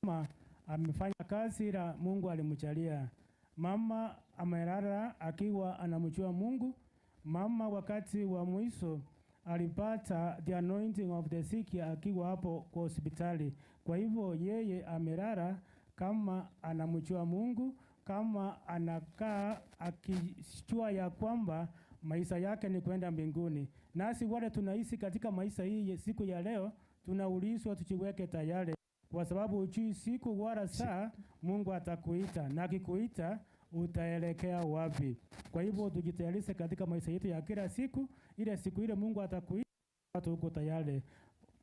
mama amefanya kazi la Mungu alimjalia. Mama amelala akiwa anamjua Mungu. Mama wakati wa mwisho alipata the anointing of the sick akiwa hapo kwa hospitali. Kwa hivyo yeye amelala kama anamjua Mungu, kama anakaa akijua ya kwamba maisha yake ni kwenda mbinguni. Nasi wale tunaishi katika maisha hii siku ya leo tunaulizwa tujiweke tayari, kwa sababu hujui siku wala saa Mungu atakuita, na akikuita utaelekea wapi. Kwa hivyo tujitayarishe katika maisha yetu ya kila siku, ile siku ile Mungu atakuita watu uko tayari.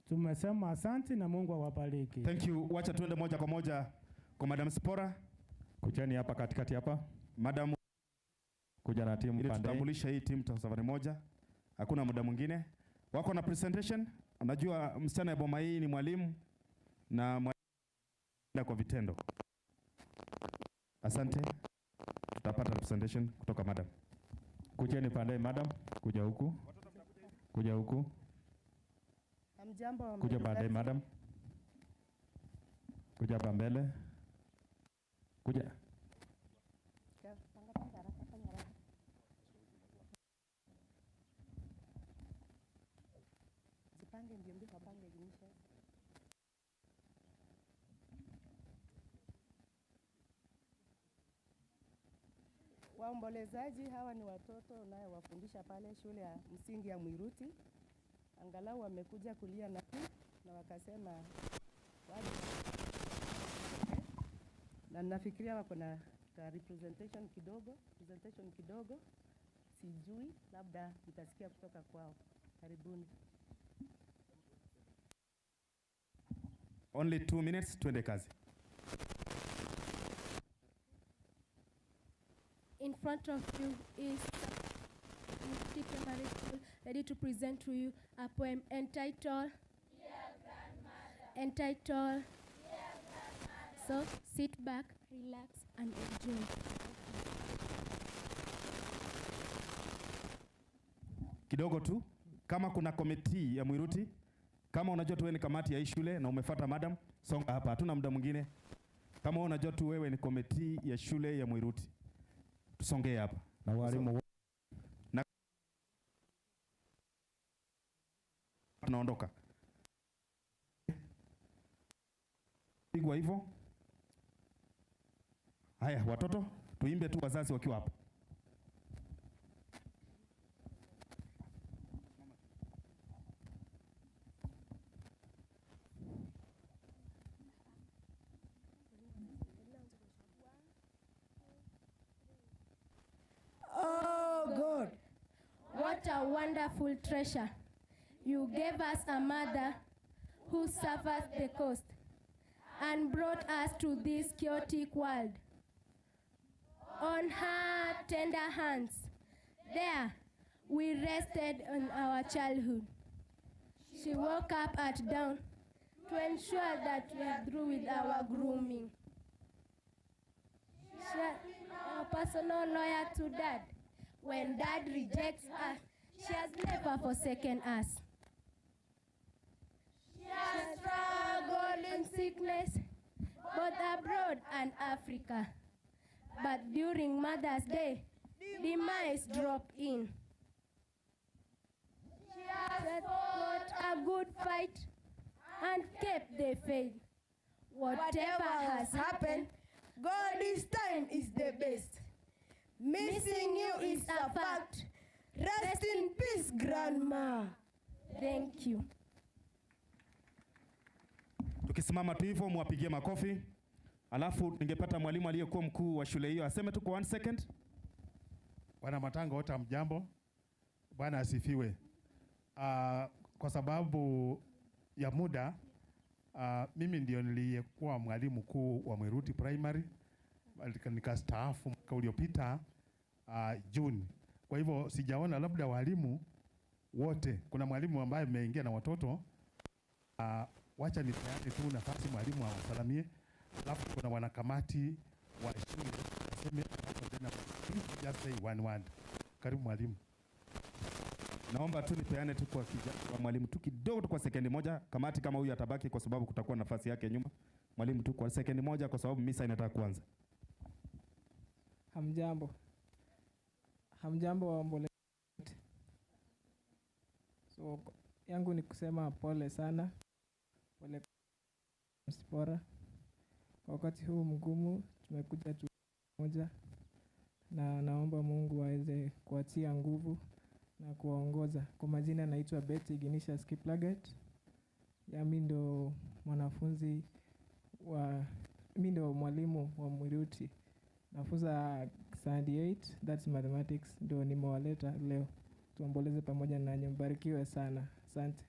Tumesema asante na Mungu awabariki. Thank you. Wacha tuende moja kwa moja kwa Madam Spora. Kujeni hapa katikati hapa. Madam, kuja na timu ili pande. tutambulisha hii timu kwa safari moja. Hakuna muda mwingine. Wako na presentation. Unajua msichana ya boma hii ni mwalimu na mwalimu kwa vitendo. Asante. Tutapata presentation kutoka madam. Kujeni pande madam, kuja huku. Kuja huku. Hamjambo. Kuja baadaye madam. Kuja hapa mbele. Kuja. Waombolezaji hawa ni watoto unayowafundisha pale shule ya msingi ya Mwiruti. Angalau wamekuja kulia na wakasema waje. Na nafikiria wako na presentation kidogo. Sijui, labda mtasikia kutoka kwao. Karibuni. Only 2 minutes, twende kazi. In front of you is Primary School, ready to present to you a poem entitled So sit back, relax and enjoy. Kidogo tu, kama kuna komiti ya Mwiruti, kama unajua tu wewe ni kamati ya hii shule na umefuata madam, songa hapa, hatuna muda mwingine. Kama unajua tu wewe ni komiti ya shule ya Mwiruti, tusongee hapa. Na walimu na tunaondoka. Pigwa hivyo. Haya, watoto, tuimbe tu wazazi wakiwa hapa. Oh God, what a wonderful treasure. You gave us a mother who suffers the cost and brought us to this chaotic world. On her tender hands, there we rested on our childhood. She woke up at dawn to ensure that we are through with our grooming. She our personal lawyer to Dad. When Dad rejects us, she has never forsaken us. She has struggled in sickness, both abroad and Africa. But during Mother's Day, demise dropped in. She has fought a good fight and kept the faith. Whatever has happened, God this time is the best. Missing you is a fact. Rest in peace, Grandma. Thank you. Tukisimama tu hivyo mwapigie makofi. Alafu ningepata mwalimu aliyekuwa mkuu wa shule hiyo aseme tu kwa 1 second. Bwana Matanga wote mjambo. Bwana asifiwe. Kwa sababu ya muda mimi ndio niliyekuwa mwalimu mkuu wa Mwiruti Primary. Nikastaafu mwaka uliopita June. Kwa hivyo sijaona labda walimu wote. Kuna mwalimu ambaye ameingia na watoto. Wacha nipeane tu nafasi mwalimu awasalamie. Alafu kuna wanakamati wa shule waseme just say one word. Karibu mwalimu. Naomba tu nipeane tu kwa mwalimu tu kidogo tu kwa sekendi moja. Kamati kama huyu atabaki kwa sababu kutakuwa nafasi yake nyuma. Mwalimu tu kwa sekendi moja kwa sababu misa inataka kuanza. Hamjambo. Hamjambo waombolezaji. So yangu ni kusema pole sana. Pole Spora. Kwa wakati huu mgumu tumekuja tu moja, na naomba Mungu aweze kuatia nguvu na kuwaongoza. Kwa majina naitwa Betty Ignatius Kiplagat Ya mimi ndo mwanafunzi wa mimi ndo mwalimu wa Mwiruti. Nafunza standard 8, that's mathematics, ndo nimewaleta leo. Tuomboleze pamoja nanyi, mbarikiwe sana. Asante.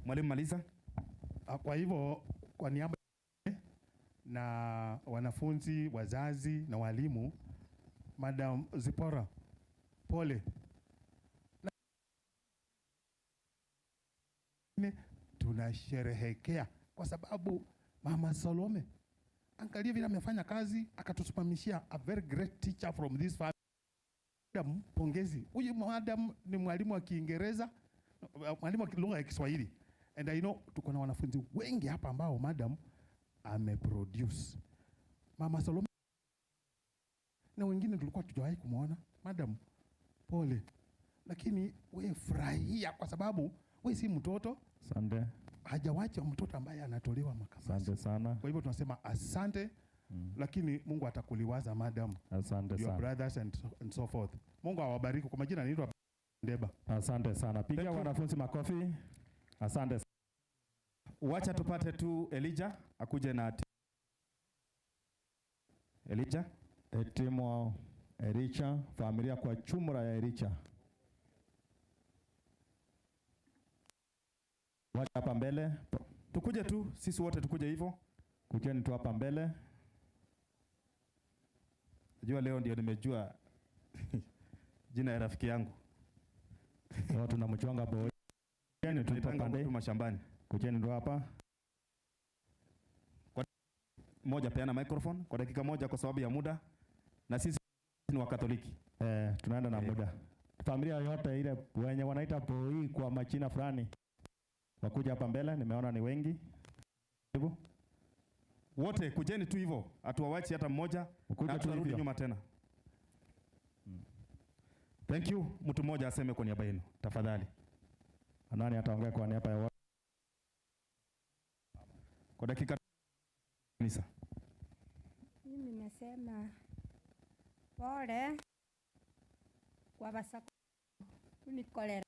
Mwalimu maliza. Kwa hivyo kwa niaba na wanafunzi, wazazi na walimu, Madam Zipora, pole. Tunasherehekea kwa sababu Mama Salome, angalia vile amefanya kazi, akatusimamishia a very great teacher from this family. Madam, pongezi. Huyu madam ni mwalimu wa Kiingereza, mwalimu wa lugha ya Kiswahili. And I know tuko na wanafunzi wengi hapa ambao madam ameproduce. Mama Salome na wengine tulikuwa tujawahi kumuona. Madam, pole. Lakini we furahia kwa sababu we si mtoto. Asante. Hajawacha mtoto ambaye anatolewa makamasi. Asante sana. Kwa hivyo tunasema asante. Lakini Mungu atakuliwaza madam. Asante your sana. brothers and so forth. Mungu awabariki. Kwa majina naitwa Ndeba. Asante sana. Pigia wanafunzi makofi. Asante. Wacha tupate tu Elijah akuje na Elijah. Timu Ericha, familia kwa chumra ya Ericha. Wacha hapa mbele. Tukuje tu, sisi wote tukuje hivyo. Kujeni tu hapa mbele. Najua leo ndio nimejua jina ya rafiki yangu. Watu na mchonga boy. Kujeni tu hapa pande mashambani. Kujeni tu hapa. Kwa moja peana microphone kwa dakika moja kwa sababu ya muda. Na sisi ni Wakatoliki. Tunaenda na muda. Familia yote ile wenye wanaita boy kwa majina fulani. Wakuja hapa mbele, nimeona ni wengi. Hebu wote kujeni tu hivyo, hatuwawachi hata mmoja na tutarudi nyuma tena. Thank you. Mtu mmoja aseme kwa niaba yenu tafadhali. Nani ataongea kwa niaba ya wote? Kwa dakika kanisa. Mimi nasema pole kwa basako ni kolera.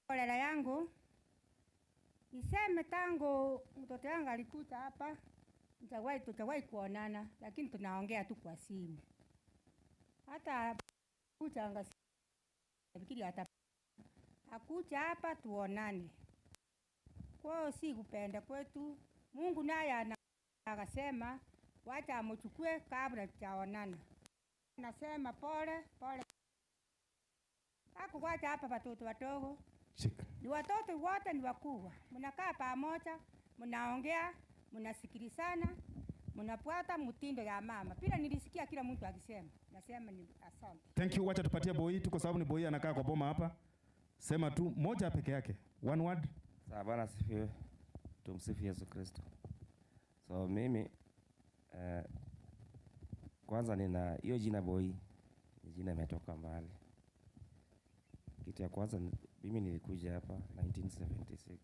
Kolera yangu niseme tangu mtoto wangu alikuja hapa tutawahi kuonana, lakini tunaongea tu kwa simu. Hata kuja anga fikiri hata akuja hapa tuonane. Kwa si kupenda kwetu. Mungu naye akasema wacha amchukue kabla tujaonana. Nasema pole. Hakuwacha hapa watoto wadogo. Ni watoto wote ni wakubwa. Mnakaa pamoja, mnaongea, mnasikilizana, mnafuata mtindo ya mama. Pia nilisikia kila mtu akisema. Nasema ni asante. Thank you. Wacha tupatie boy tu kwa sababu ni boy anakaa kwa boma hapa. Sema tu moja peke yake. One word. Sawa, Bwana asifiwe. Tumsifu Yesu Kristo. So mimi kwanza nina hiyo jina boy. Jina imetoka mbali. Kitu ya kwanza mimi nilikuja hapa 1976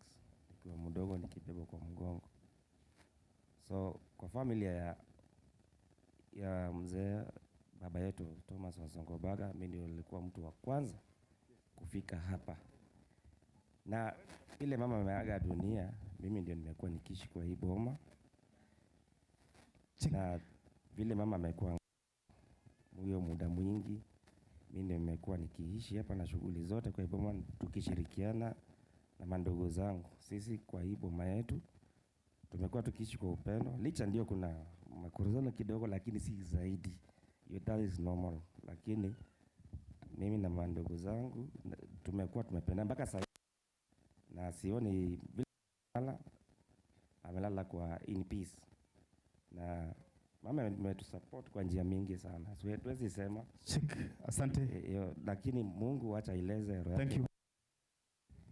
nikiwa mdogo nikibebwa kwa mgongo. So kwa familia ya mzee baba yetu Thomas Onsongo'S, mimi ndio nilikuwa mtu wa kwanza kufika hapa. Na ile mama ameaga dunia, mimi ndio nimekuwa nikiishi kwa hii boma. Na vile mama amekuwa huyo muda mwingi, mimi ndio nimekuwa nikiishi hapa na shughuli zote kwa hii boma tukishirikiana na mandugu zangu. Sisi kwa hii boma yetu tumekuwa tukiishi kwa upendo. Licha ndio kuna makorozano kidogo lakini si zaidi. That is normal. Lakini mimi na mandugu zangu tumekuwa tumependa mpaka sasa. Na sioni bila amelala kwa in peace. Na mama ametusupport kwa njia mingi sana. Siwezi sema. Asante. Lakini Mungu acha ileze roho yake. Thank you.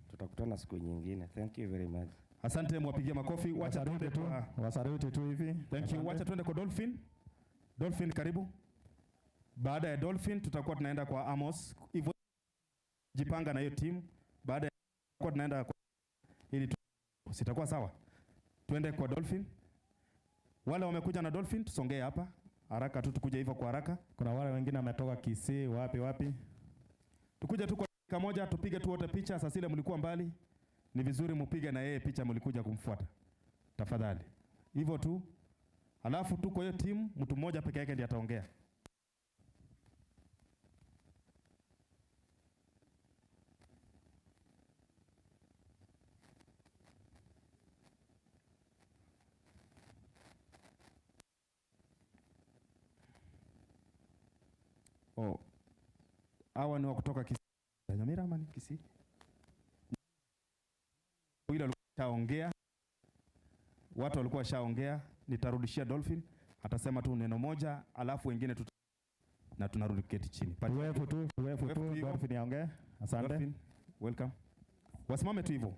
Tutakutana siku nyingine. Thank you very much. Asante, mwapigie makofi. Wacha tuende tu. Wasarudi tu hivi. Thank you. Wacha tuende kwa Dolphin. Dolphin karibu. Baada ya Dolphin tutakuwa tunaenda kwa Amos. Hivyo jipanga na hiyo team. Baada ya tutakuwa tunaenda kwa ili sitakuwa sawa. Tuende kwa Dolphin. Wale wamekuja na Dolphin tusongee hapa. Haraka tu tukuje hivyo kwa haraka. Kuna wale wengine wametoka Kisii, wapi. Tukuje tu kwa dakika moja tupige tu wote picha. Sasa ile mlikuwa mbali. ni vizuri mupige na yeye picha mlikuja kumfuata. Tafadhali. Hivyo tu. Alafu tuko hiyo timu, mtu mmoja peke yake ndiye ataongea. Oh. Hawa ni wa kutoka Kisii. Nyamira ama ni Kisii? Yule alikuwa shaongea. Watu walikuwa shaongea, nitarudishia Dolphin, atasema tu neno moja, alafu wengine na tunarudi kuketi chini. Tuwefu tu, Dolphin yaongee. Asante. Dolphin, welcome. Wasimame tu hivyo.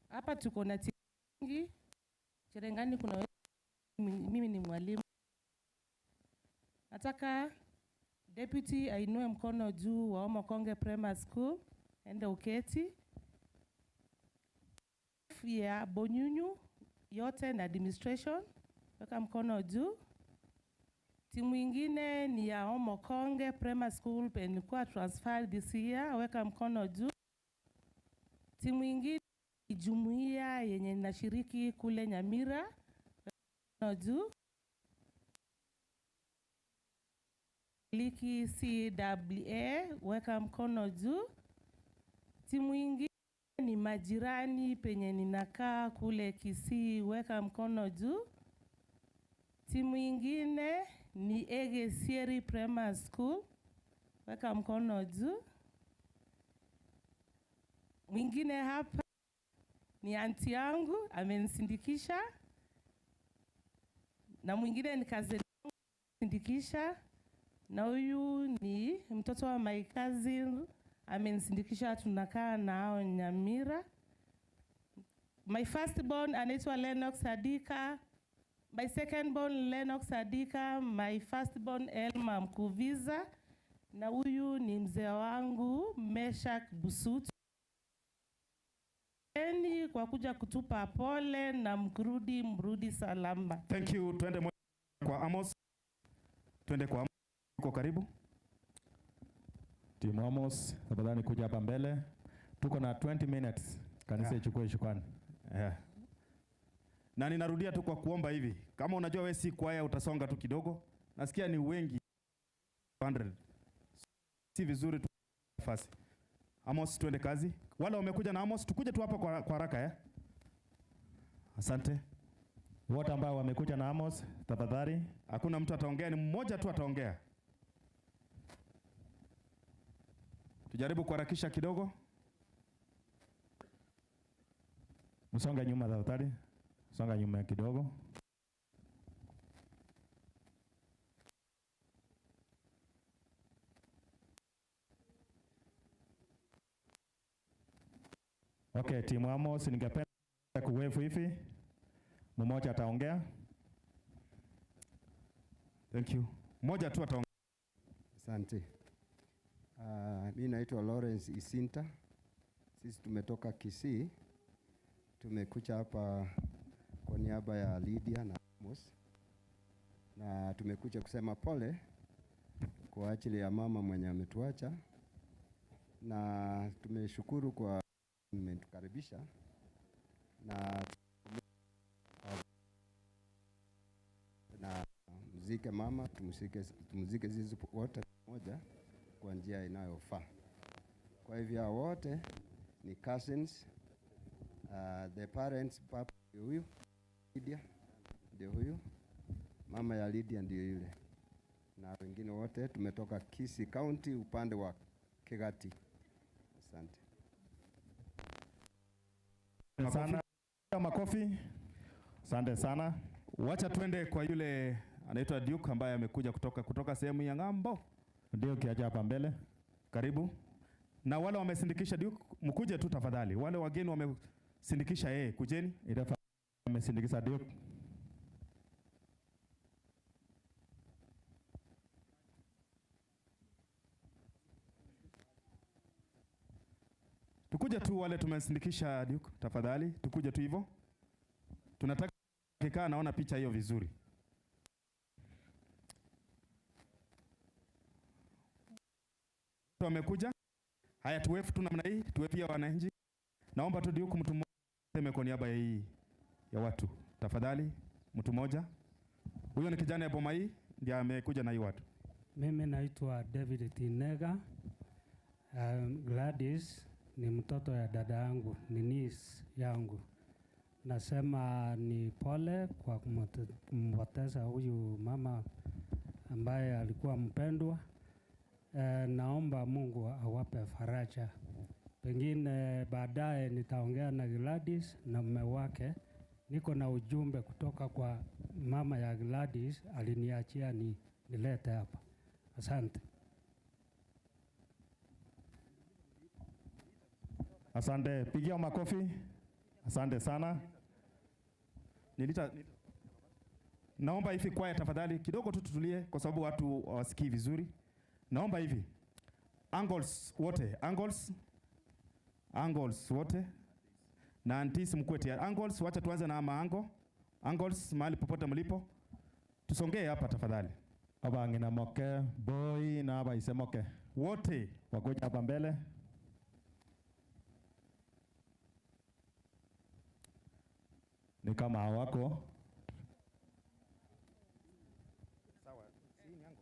Hapa tuko na timu nyingi. Cherengani kuna mimi ni mwalimu. Nataka deputy ainue mkono juu wa Omokonge Primary School, ende uketi. Ya Bonyunyu yote na administration, weka mkono juu. Timu ingine ni ya Omokonge Primary School, ilikuwa transferred this year, weka mkono juu. Timu ingine ni jumuiya yenye inashiriki kule Nyamira, weka mkono juu. Liki CWA, weka mkono juu. Timu ingine ni majirani penye ninakaa kule Kisii, weka mkono juu. Timu ingine ni Egesieri Primary School, weka mkono juu. Mwingine hapa ni aunti yangu, amenisindikisha. Na mwingine ni cousin yangu, amenisindikisha. Na huyu ni mtoto wa my cousin, amenisindikisha, tunakaa nao Nyamira. My first born anaitwa Lennox Sadika. My second born Lennox Sadika. My first born Elma Mkuviza. Na huyu ni mzee wangu Meshak Busutu. Kwa kuja kutupa pole na mrudi salama. Thank you. Tuende kwa Amos. Tuende kwa Amos. Uko karibu. Timu Amos, tafadhali kuja hapa mbele. Tuko na 20 minutes. Kanisa ichukue shukrani. Na ninarudia tu kwa kuomba hivi. Kama unajua wewe si kwaya, utasonga tu kidogo. Nasikia ni wengi 100. Si vizuri tu nafasi. Amos, tuende kazi. Wale wamekuja na Amos, tukuje tu hapa kwa haraka Asante. Wote ambao wamekuja na Amos, tafadhali. Hakuna mtu ataongea, ni mmoja tu ataongea. Tujaribu kuharakisha kidogo. Msonga nyuma tafadhali. Songa nyuma kidogo. Okay, timu Amos, ningependa kuwefu hivi. Mmoja ataongea. Thank you. Mmoja tu ataongea. Asante. Mimi naitwa Lawrence Isinta. Sisi tumetoka Kisii. Tumekuja hapa kwa niaba ya Lydia na Amos. Na tumekuja kusema pole kwa ajili ya mama mwenye ametuacha. Na tumeshukuru kwa mmetukaribisha. Na mzike mama, tumzike sisi wote pamoja kwa njia inayofaa. Kwa hivyo wote ni cousins, the parents, papa ndio huyu, Lydia ndio huyu, mama ya Lydia ndio yule, na wengine wote tumetoka Kisii County upande wa Kegati. Asante sana. Makofi. Asante sana. Wacha tuende kwa yule anaitwa Duke ambaye amekuja kutoka sehemu ya ng'ambo. Duke aje hapa mbele. Karibu. Na wale wamesindikisha Duke, mkuje tu tafadhali. Wale wageni wamesindikisha yeye, kujeni. Ile wamesindikisha Duke. Tukuje tu wale tumesindikisha Duke, tafadhali. Tukuje tu hivyo. Tunataka kikaa, naona picha hiyo vizuri. Wamekuja. Haya, tuwefu tu namna hii, tuwe pia wananchi. Naomba tu huku mtu mmoja sema kwa niaba ya watu. Tafadhali mtu mmoja. Huyo ni kijana ya boma hii ndiye amekuja na hii watu. Mimi naitwa David Tinega. Gladys ni mtoto ya dada yangu, ni niece yangu. Nasema ni pole kwa kumpoteza huyu mama ambaye alikuwa mpendwa. Naomba Mungu awape faraja. Pengine baadaye nitaongea na Gladys na mume wake. Niko na ujumbe kutoka kwa mama ya Gladys, aliniachia nilete hapa. Asante. Asante, pigia makofi. Asante sana. Naomba hivi kwaya tafadhali kidogo tu tutulie kwa sababu watu hawasikii vizuri. Naomba hivi. Angles wote, angles wote. Na antisi mkuwe tayari. Angles, wacha tuanze na maango. Angles, mahali popote mlipo. Tusongee hapa tafadhali. Aba ngina moke, boy na aba isemoke. Wote wakuja hapa mbele. Ni kama hawako. Sawa. Si ni ango.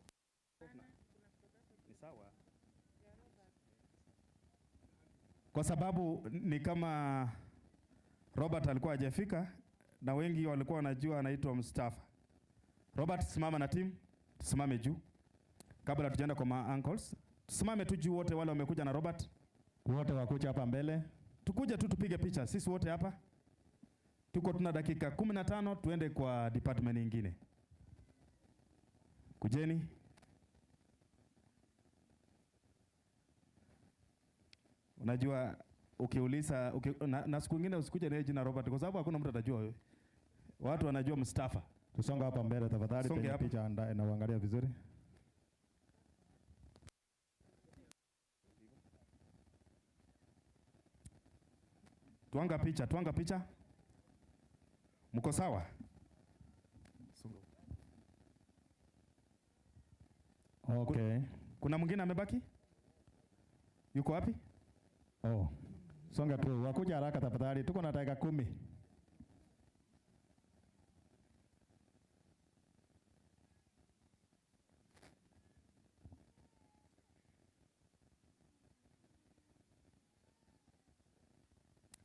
Ni sawa. Kwa sababu ni kama Robert alikuwa hajafika na wengi walikuwa wanajua anaitwa Mustafa. Robert, simama na team, tusimame juu. Kabla tujaenda kwa uncles, tusimame tu juu wote wale wamekuja na Robert. Wote wakuja hapa mbele. Tukuje tu tupige picha sisi wote hapa. Tuko tuna dakika 15 tuende kwa department nyingine. Kujeni. Unajua ukiuliza na siku nyingine usikuje na jina Robert kwa sababu hakuna mtu atajua wewe. Watu wanajua Mustafa. Tusonga hapa mbele tafadhali, piga picha na uangalia vizuri. Tuanga picha. Mko sawa? Okay. Kuna mwingine amebaki? Yuko wapi? Oh. Songa tu, wakuja haraka tafadhali. Tuko na dakika 10.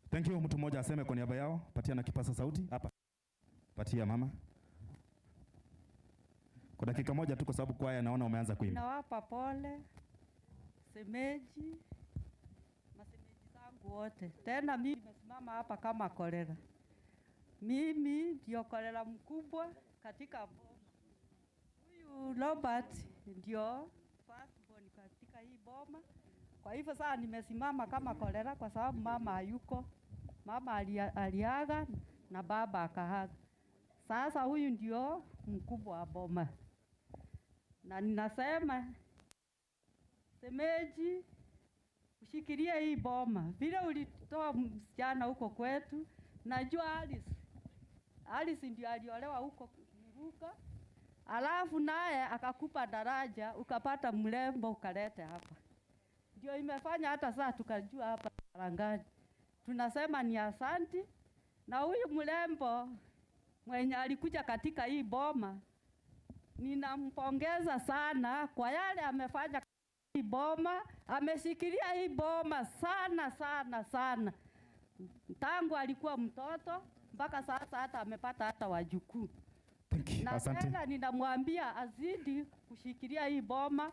Thank you. Mtu mmoja aseme kwa niaba yao. Patia na kipasa sauti hapa. Patia mama. Kwa dakika moja tu kwa sababu kwaya naona umeanza kuimba. Nawapa pole semeji, masemeji zangu wote. Tena mimi nimesimama hapa kama kolera. Mimi ndio kolera mkubwa katika boma. Huyu Robert ndio first born katika hii boma. Kwa hivyo sasa nimesimama kama kolera kwa sababu mama hayuko. Mama aliaga na baba akahaga. Sasa huyu ndio mkubwa wa boma. Na ninasema semeji, ushikilie hii boma. Vile ulitoa msichana huko kwetu, najua Alice ndio aliolewa huko Kuruka. Alafu naye akakupa daraja, ukapata mrembo ukalete hapa. Ndio imefanya hata sasa tukajua hapa Langani. Tunasema ni asanti, na huyu mrembo mwenye alikuja katika hii boma, ninampongeza sana kwa yale amefanya hii boma. Ameshikilia hii boma sana. Tangu alikuwa mtoto mpaka sasa hata amepata hata wajukuu. Na tena ninamwambia azidi kushikilia hii boma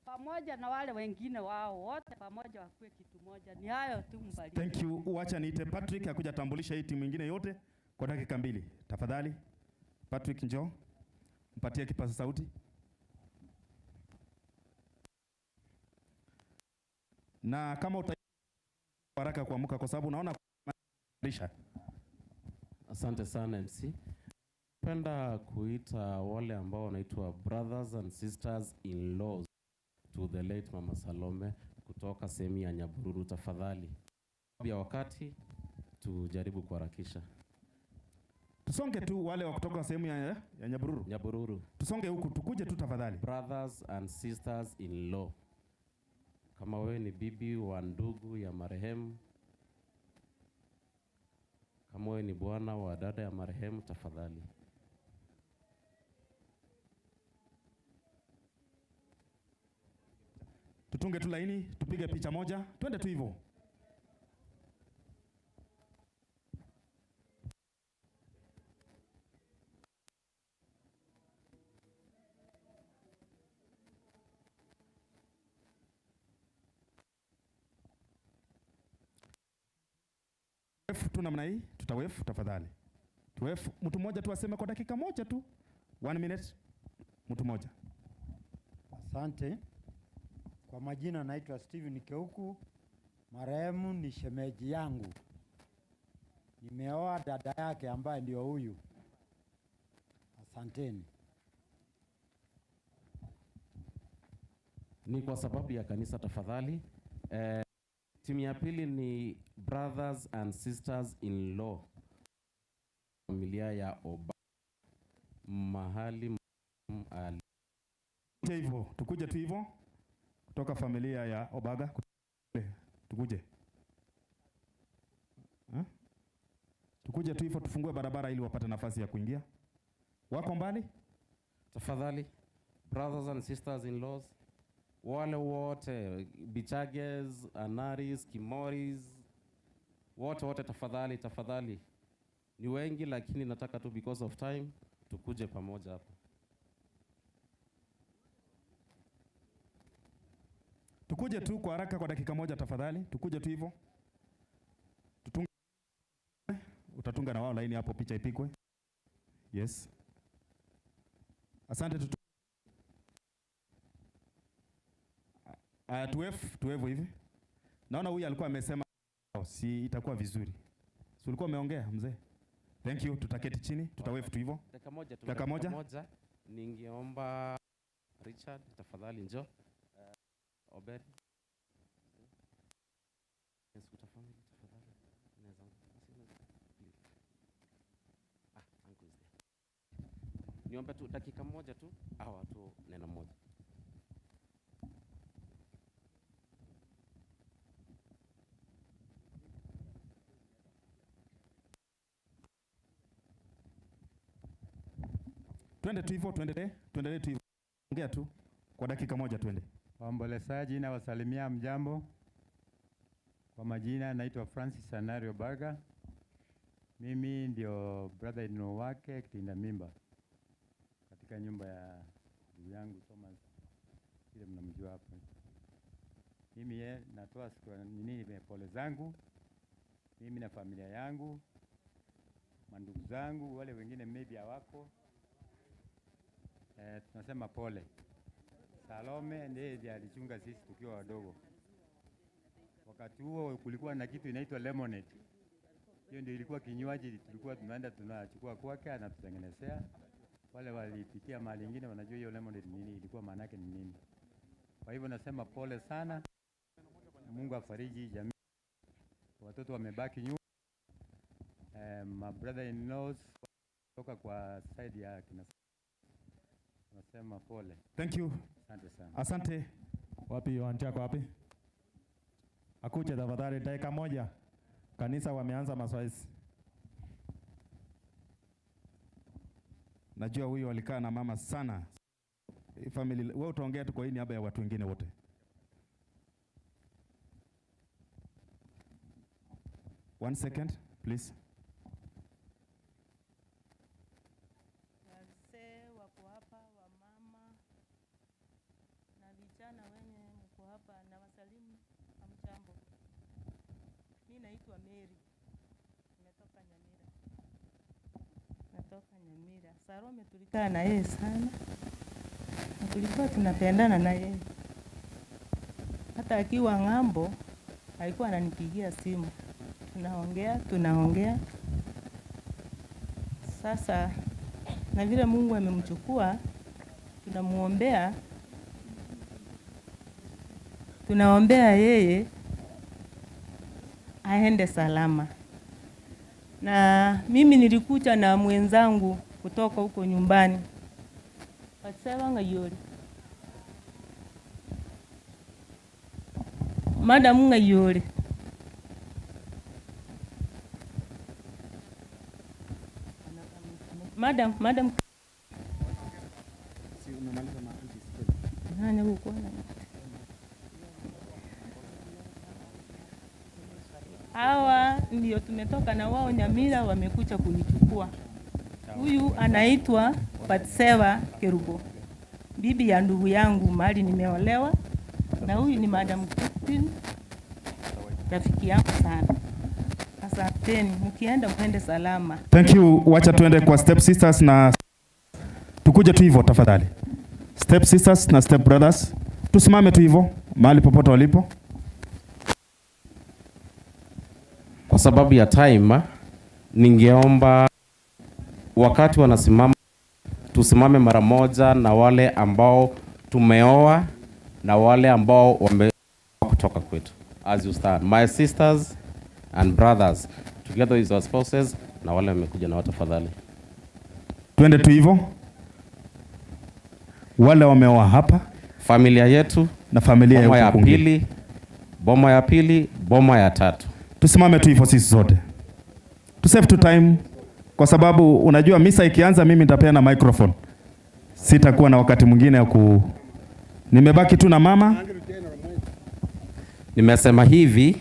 pamoja na wale wengine wao wote pamoja wakuwe kitu moja. Ni hayo tu, mbariki. Thank you. Wacha niite Patrick akuja tambulisha hii timu nyingine yote kwa dakika 2. Tafadhali. Patrick njoo. Mpatie kipaza sauti. Na kama haraka kuamka kwa sababu naona maisha. Asante sana MC. Napenda kuita wale ambao wanaitwa brothers and sisters in laws to the late Mama Salome kutoka sehemu ya Nyabururu. Tafadhali ya wakati tujaribu kuharakisha. Tusonge tu wale wa kutoka sehemu ya Nyabururu. Nyabururu. Tusonge huku tukuje tu tafadhali. Brothers and sisters in law. Kama wewe ni bibi wa ndugu ya marehemu, Kama wewe ni bwana wa dada ya marehemu, tafadhali. Tutunge tu laini, tupige picha moja, twende tu hivyo. Tu namna hii, tutawefu tafadhali. Tuwefu mtu mmoja tu aseme kwa dakika moja tu. 1 minute. Mtu mmoja. Asante. Kwa majina naitwa Steven Keuku. Marehemu ni shemeji yangu. Nimeoa dada yake ambaye ndio huyu. Asanteni. Ni kwa sababu ya kanisa, tafadhali. Timu ya pili ni brothers and sisters in law, familia ya Oba mahali hivyo. Tukuje tu hivyo kutoka familia ya Obaga. Tukuje. Tukuje tu hivyo, tufungue barabara ili wapate nafasi ya kuingia. Wako mbali? Tafadhali. Brothers and sisters in laws, wale wote, Bichages, Anaris, Kimoris, wote tafadhali, tafadhali. Ni wengi lakini nataka tu because of time tukuje pamoja hapa. Tukuje tu kwa haraka kwa dakika moja tafadhali. Tukuje tu hivyo. Tutunge. Utatunga na wao laini hapo, picha ipikwe. Yes. Asante. Tuwevu hivi. Naona huyu alikuwa amesema si itakuwa vizuri. Si ulikuwa umeongea mzee? Thank you. Tutaketi chini, tutawevu tu hivyo. Dakika moja. Ningeomba Richard tafadhali njoo. Obed. Yes, utafanya tafadhali. Niombe tu dakika moja tu, hawa tu neno moja. Twende tu hivyo, tuendelee tu hivyo. Ongea tu kwa dakika moja, twende. Waombolezaji na wasalimia mjambo. Kwa majina naitwa Francis Sanario Baga. Mimi ndio brother in law wake kitinda mimba katika nyumba ya ndugu yangu Thomas, ile mnamjua hapa. Mimi natoa pole zangu mimi na familia yangu, mandugu zangu, wale wengine maybe hawako. Tunasema pole. Salome ndiye alichunga sisi tukiwa wadogo. Wakati huo kulikuwa na kitu inaitwa lemonade. Hiyo ndio ilikuwa kinywaji tulikuwa tunaenda tunachukua kwake, anatutengenezea. Wale walipitia mahali nyingine wanajua hiyo lemonade nini, ilikuwa maana yake ni nini. Kwa hivyo nasema pole sana. Mungu afariji jamii. Watoto wamebaki nyuma. My brother in laws kutoka kwa side ya kina. Nasema pole. Thank you. Asante sana. Asante. Wapi wantia kwa wapi? Akuje tafadhali dakika moja. Kanisa wameanza maswali. Najua huyu walikaa na mama sana. Family, wewe utaongea tu kwa hii niaba ya watu wengine wote. One second, please. Wazee wako hapa, wamama na vijana wenye mko hapa, na wasalimu hamjambo. Mimi naitwa Mary. Natoka Nyamira. Salome tulikaa na yeye sana. Na tulikuwa tunapendana na yeye. Hata akiwa ng'ambo alikuwa ananipigia simu. Tunaongea. Sasa na vile Mungu amemchukua, tunaombea yeye aende salama. Na mimi nilikuja na mwenzangu kutoka huko nyumbani. Wasema ngayori. Madam ngayori. Madam. Nani huko? Hawa ndio tumetoka na wao Nyamira, wamekuja kunichukua. Huyu anaitwa Patseva Kerubo, bibi ya ndugu yangu mahali nimeolewa, na huyu ni Madam Christine, rafiki yangu sana. Asanteni, mkienda mwende salama. Thank you. Wacha tuende kwa step sisters na tukuje tu hivyo tafadhali. Step sisters na step brothers, tusimame tu hivyo mahali popote walipo. Kwa sababu ya time, ningeomba wakati wanasimama tusimame mara moja na wale ambao tumeoa na wale ambao wame kutoka kwetu. As you stand, my sisters and brothers together with our spouses, na wale wamekuja na watafadhali. Twende tu hivyo. Wale wameoa hapa, familia yetu na familia boma ya kwingine. pili, boma ya pili, boma ya tatu. Tusimame tu hivyo sisi zote. To save to time, kwa sababu unajua misa ikianza mimi nitapeana microphone. Sitakuwa na wakati mwingine ya nimebaki tu na mama. Nimesema hivi,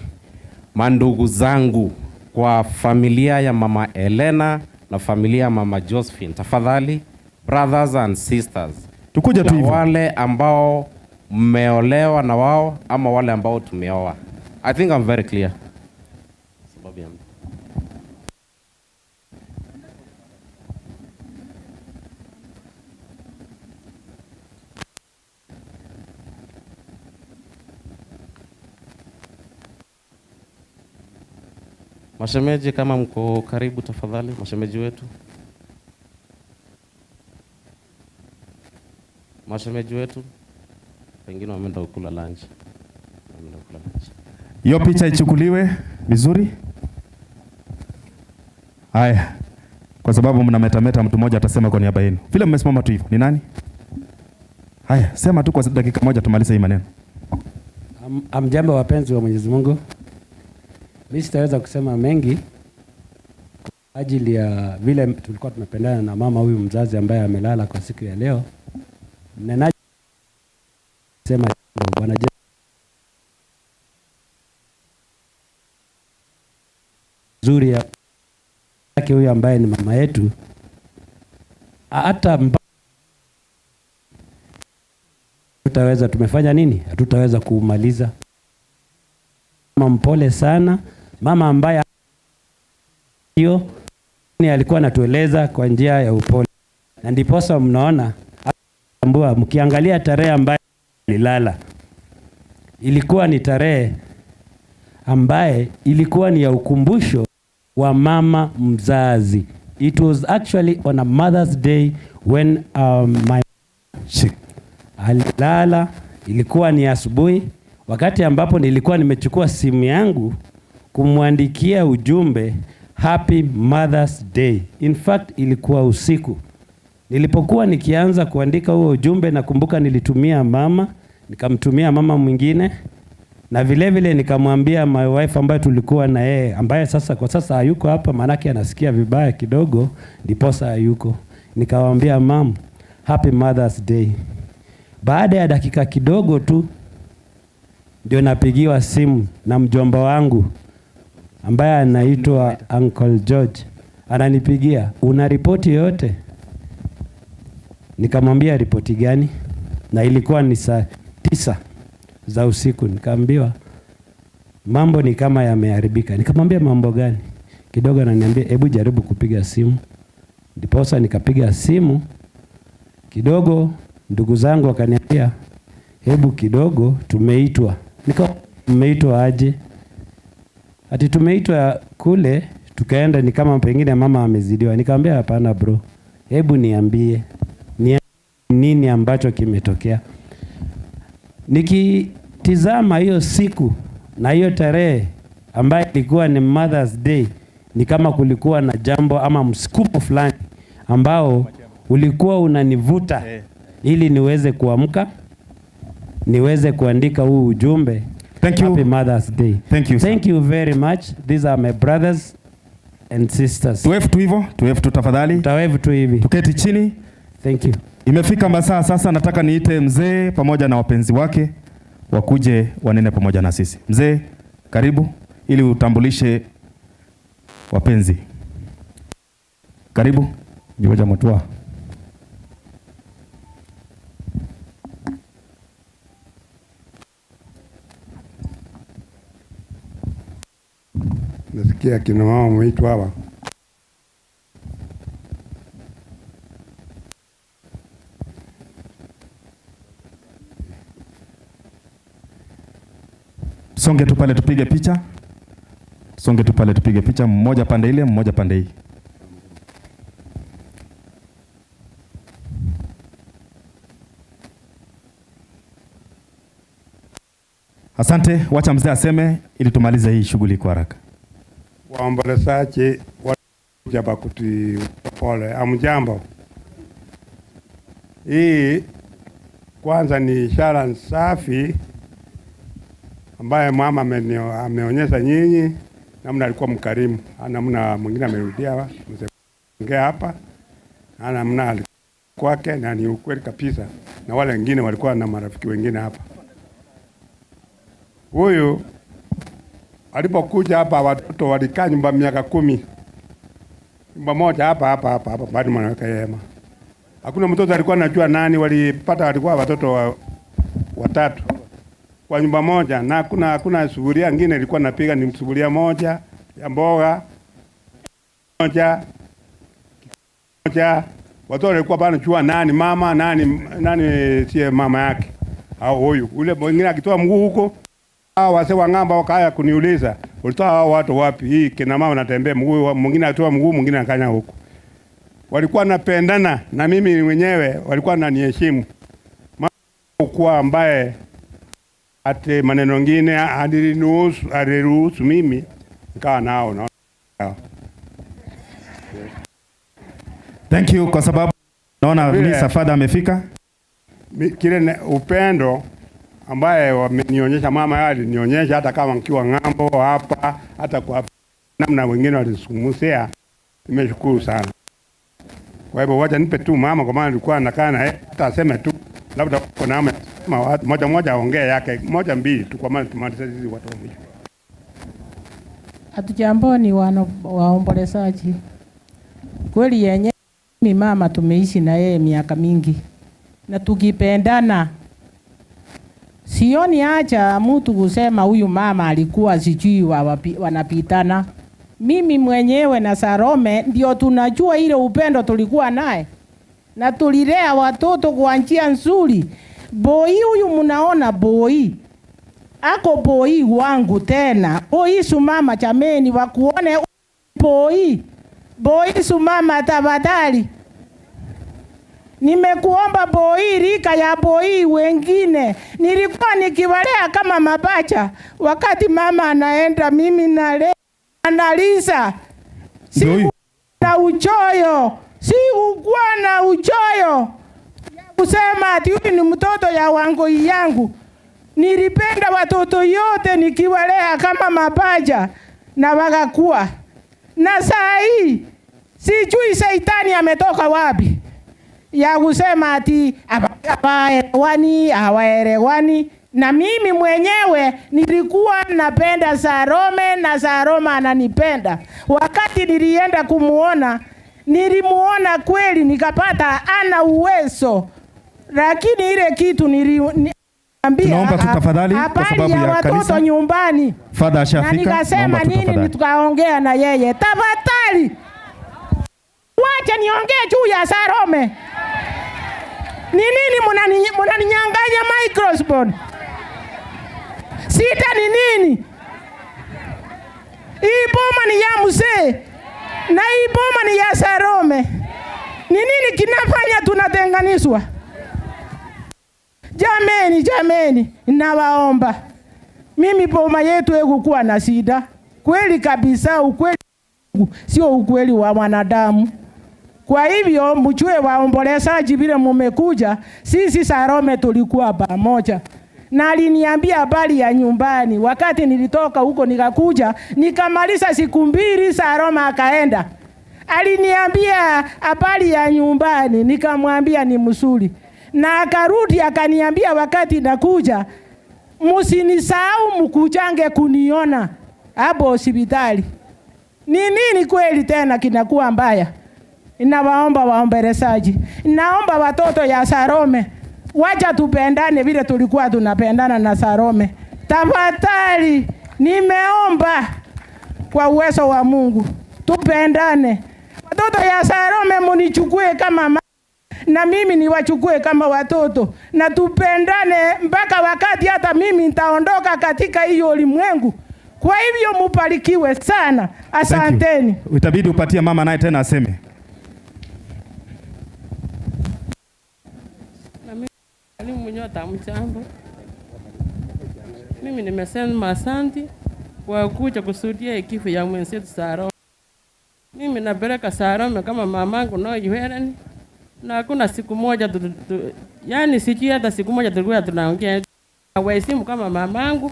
mandugu zangu, kwa familia ya mama Elena na familia ya mama Josephine, tafadhali brothers and sisters, tukuje tu hivyo. Wale ambao mmeolewa na wao ama wale ambao tumeoa. I think I'm very clear. Sababu ya mashemeji, kama mko karibu tafadhali, mashemeji wetu. Mashemeji wetu pengine wameenda kula lunch. Hiyo picha ichukuliwe vizuri. Haya. Kwa sababu mnametameta, mtu mmoja atasema kwa niaba yenu. Vile mmesimama tu hivyo. Ni nani? Haya, sema tu kwa dakika moja tumalize hii maneno. Amjambo wapenzi wa Mwenyezi Mungu. Mimi sitaweza kusema mengi kwa ajili ya vile tulikuwa tumependana na mama huyu mzazi ambaye amelala kwa siku ya leo. Mnenaji sema Bwana nzuri yake huyu ambaye ni mama yetu, hata tutaweza tumefanya nini? Hatutaweza kumaliza. Mama mpole sana, mama ambaye hiyo ni alikuwa anatueleza kwa njia ya upole, na ndiposa mnaona ambua mkiangalia tarehe ambayo alilala ilikuwa ni tarehe ambaye ilikuwa ni ya ukumbusho wa mama mzazi. It was actually on a Mother's Day when my alilala. Ilikuwa ni asubuhi, wakati ambapo nilikuwa nimechukua simu yangu kumwandikia ujumbe Happy Mother's Day. In fact ilikuwa usiku. Nilipokuwa nikianza kuandika huo ujumbe, nakumbuka nilitumia mama, nikamtumia mama mwingine, na vile vile nikamwambia my wife ambaye tulikuwa na yeye, ambaye sasa kwa sasa hayuko hapa, manake anasikia vibaya kidogo, ndiposa hayuko. Nikamwambia mom, Happy Mother's Day. Baada ya dakika kidogo tu ndio napigiwa simu na mjomba wangu ambaye anaitwa Uncle George. Ananipigia, una ripoti yote? Nikamwambia ripoti gani? Na ilikuwa ni saa 9 za usiku. Nikaambiwa mambo ni kama yameharibika. Nikamwambia mambo gani? Kidogo ananiambia hebu jaribu kupiga simu. Ndiposa nikapiga simu. Kidogo ndugu zangu wakaniambia hebu kidogo tumeitwa. Tumeitwa aje? Ati tumeitwa kule, tukaenda ni kama pengine mama amezidiwa. Nikamwambia hapana bro, hebu niambie ni nini ambacho kimetokea. Nikitizama hiyo siku na hiyo tarehe ambayo ilikuwa ni Mother's Day, ni kama kulikuwa na jambo ama msukumo fulani ambao ulikuwa unanivuta ili niweze kuamka, niweze kuandika huu ujumbe. Thank you. Happy Mother's Day. Thank you. Thank you very much. These are my brothers and sisters. Tuwave tu hivyo, tuwave tu tafadhali. Tutawave tu hivi. Tuketi chini. Thank you. Imefika masaa sasa, nataka niite mzee pamoja na wapenzi wake wakuje wanene pamoja na sisi. Mzee, karibu ili utambulishe wapenzi. Karibu. Jiwaja Mutua. Nasikia kina mama mwitu hawa. Songe tu pale tupige picha. Songe tu pale tupige picha, mmoja pande ile, mmoja pande hii. Asante, wacha mzee aseme ili tumalize hii shughuli kwa haraka. Waombolezaji wajaba kuti pole. Amjambo. Hii kwanza ni ishara safi ambaye mama ameonyesha nyinyi namna alikuwa mkarimu. Namna mwingine amerudia mzee hapa. Namna kwake na ni ukweli kabisa. Na wale wengine walikuwa na marafiki wengine hapa. Huyu alipokuja hapa watoto walikaa nyumba miaka 10. Nyumba moja hapa bado mwanaweka yema. Hakuna mtoto alikuwa anajua nani walipata, walikuwa watoto watatu kwa nyumba moja, na hakuna sufuria nyingine ilikuwa napiga, ni sufuria moja ya mboga moja. Watoto walikuwa bana jua nani mama, nani sie mama yake. Au huyu ule mwingine akitoa mguu huko, wase wa ng'amba wakaya kuniuliza, ulitoa hao watu wapi? Hii kina mama natembea mguu, mwingine atoa mguu, mwingine akanya huko. Walikuwa napendana na mimi mwenyewe, walikuwa wananiheshimu. Kwa ambaye ate maneno mengine aliruhusu mimi nikawa nao na. Thank you, kwa sababu naona Mr. Father amefika. Kile upendo ambaye wamenionyesha mama yale nionyesha, hata kama nikiwa ng'ambo hapa, hata kwa namna wengine walisumusia, nimeshukuru sana. Kwa hivyo wacha nipe tu mama, kwa maana nilikuwa nakaa na hata aseme tu labda kuna moja aongee yake moja mbili tu, kwa maana tumalize sisi watu wa mwisho. Hatujamboni waombolezaji. Kweli yenye mimi mama tumeishi na yeye miaka mingi na tukipendana. Sioni acha mtu kusema huyu mama alikuwa sijui wanapitana. Mimi mwenyewe na Salome ndio tunajua ile upendo tulikuwa naye. Na tulilea watoto kwa njia nzuri. Boy huyu mnaona boy. Ako boy wangu tena. Boy sumama chameni wakuone boy. Boy sumama tafadhali. Nimekuomba boy rika ya boy wengine. Nilikuwa nikiwalea kama mapacha. Wakati mama anaenda mimi nalea analisa. Si na uchoyo. Si ukuwa na uchoyo. Kusema ati huyu ni mtoto ya wangoi yangu. Nilipenda watoto yote nikiwalea kama mapacha na wakakuwa. Na saa hii sijui Saitani ametoka wapi. Ya kusema ati hawaelewani. Na mimi mwenyewe nilikuwa napenda Salome na Salome ananipenda. Wakati nilienda kumuona, nilimuona kweli nikapata ana uwezo. Lakini ile kitu tunaomba tu tafadhali kwa sababu ya kanisa nyumbani. Father ashafika. Na nikasema nini tukaongea na yeye. Tafadhali. Wacha niongee juu ya Salome. Ni nini mnaninyang'anya microphone? Sita ni nini? Hii boma ni ya mzee na hii boma ni ya Salome. Ni nini kinafanya tunatenganishwa? Jameni, nawaomba. Mimi boma yetu haikuwa na shida. Kweli kabisa, ukweli sio ukweli wa wanadamu. Kwa hivyo mchue waombolezaji vile mmekuja, sisi Salome tulikuwa pamoja. na aliniambia habari ya nyumbani. Wakati nilitoka huko nikakuja, nikamaliza siku 2, Salome akaenda. Aliniambia habari ya nyumbani, nikamwambia ni mzuri. Na akarudi akaniambia wakati nakuja, msinisahau mkujange kuniona hapo hospitali. Ni nini kweli tena kinakuwa mbaya? Ninawaomba waomberezaji, naomba watoto ya Salome, wacha tupendane vile tulikuwa tunapendana na Salome. Tafadhali, nimeomba kwa uwezo wa Mungu, tupendane. Watoto ya Salome munichukue kama mama, na mimi niwachukue kama watoto, na tupendane mpaka wakati hata mimi nitaondoka katika hiyo ulimwengu. Kwa hivyo mubarikiwe sana. Asanteni. Itabidi upatie mama naye tena aseme. Na mimi mnyota mchambo. Mimi nimesema asante kwa kuja kusudia kifo ya mwenzetu Salome. Mimi napeleka Salome kama mamangu no yuherani. Na hakuna siku moja yani sijui hata siku moja tulikuwa tunaongea na waheshimu kama mamangu,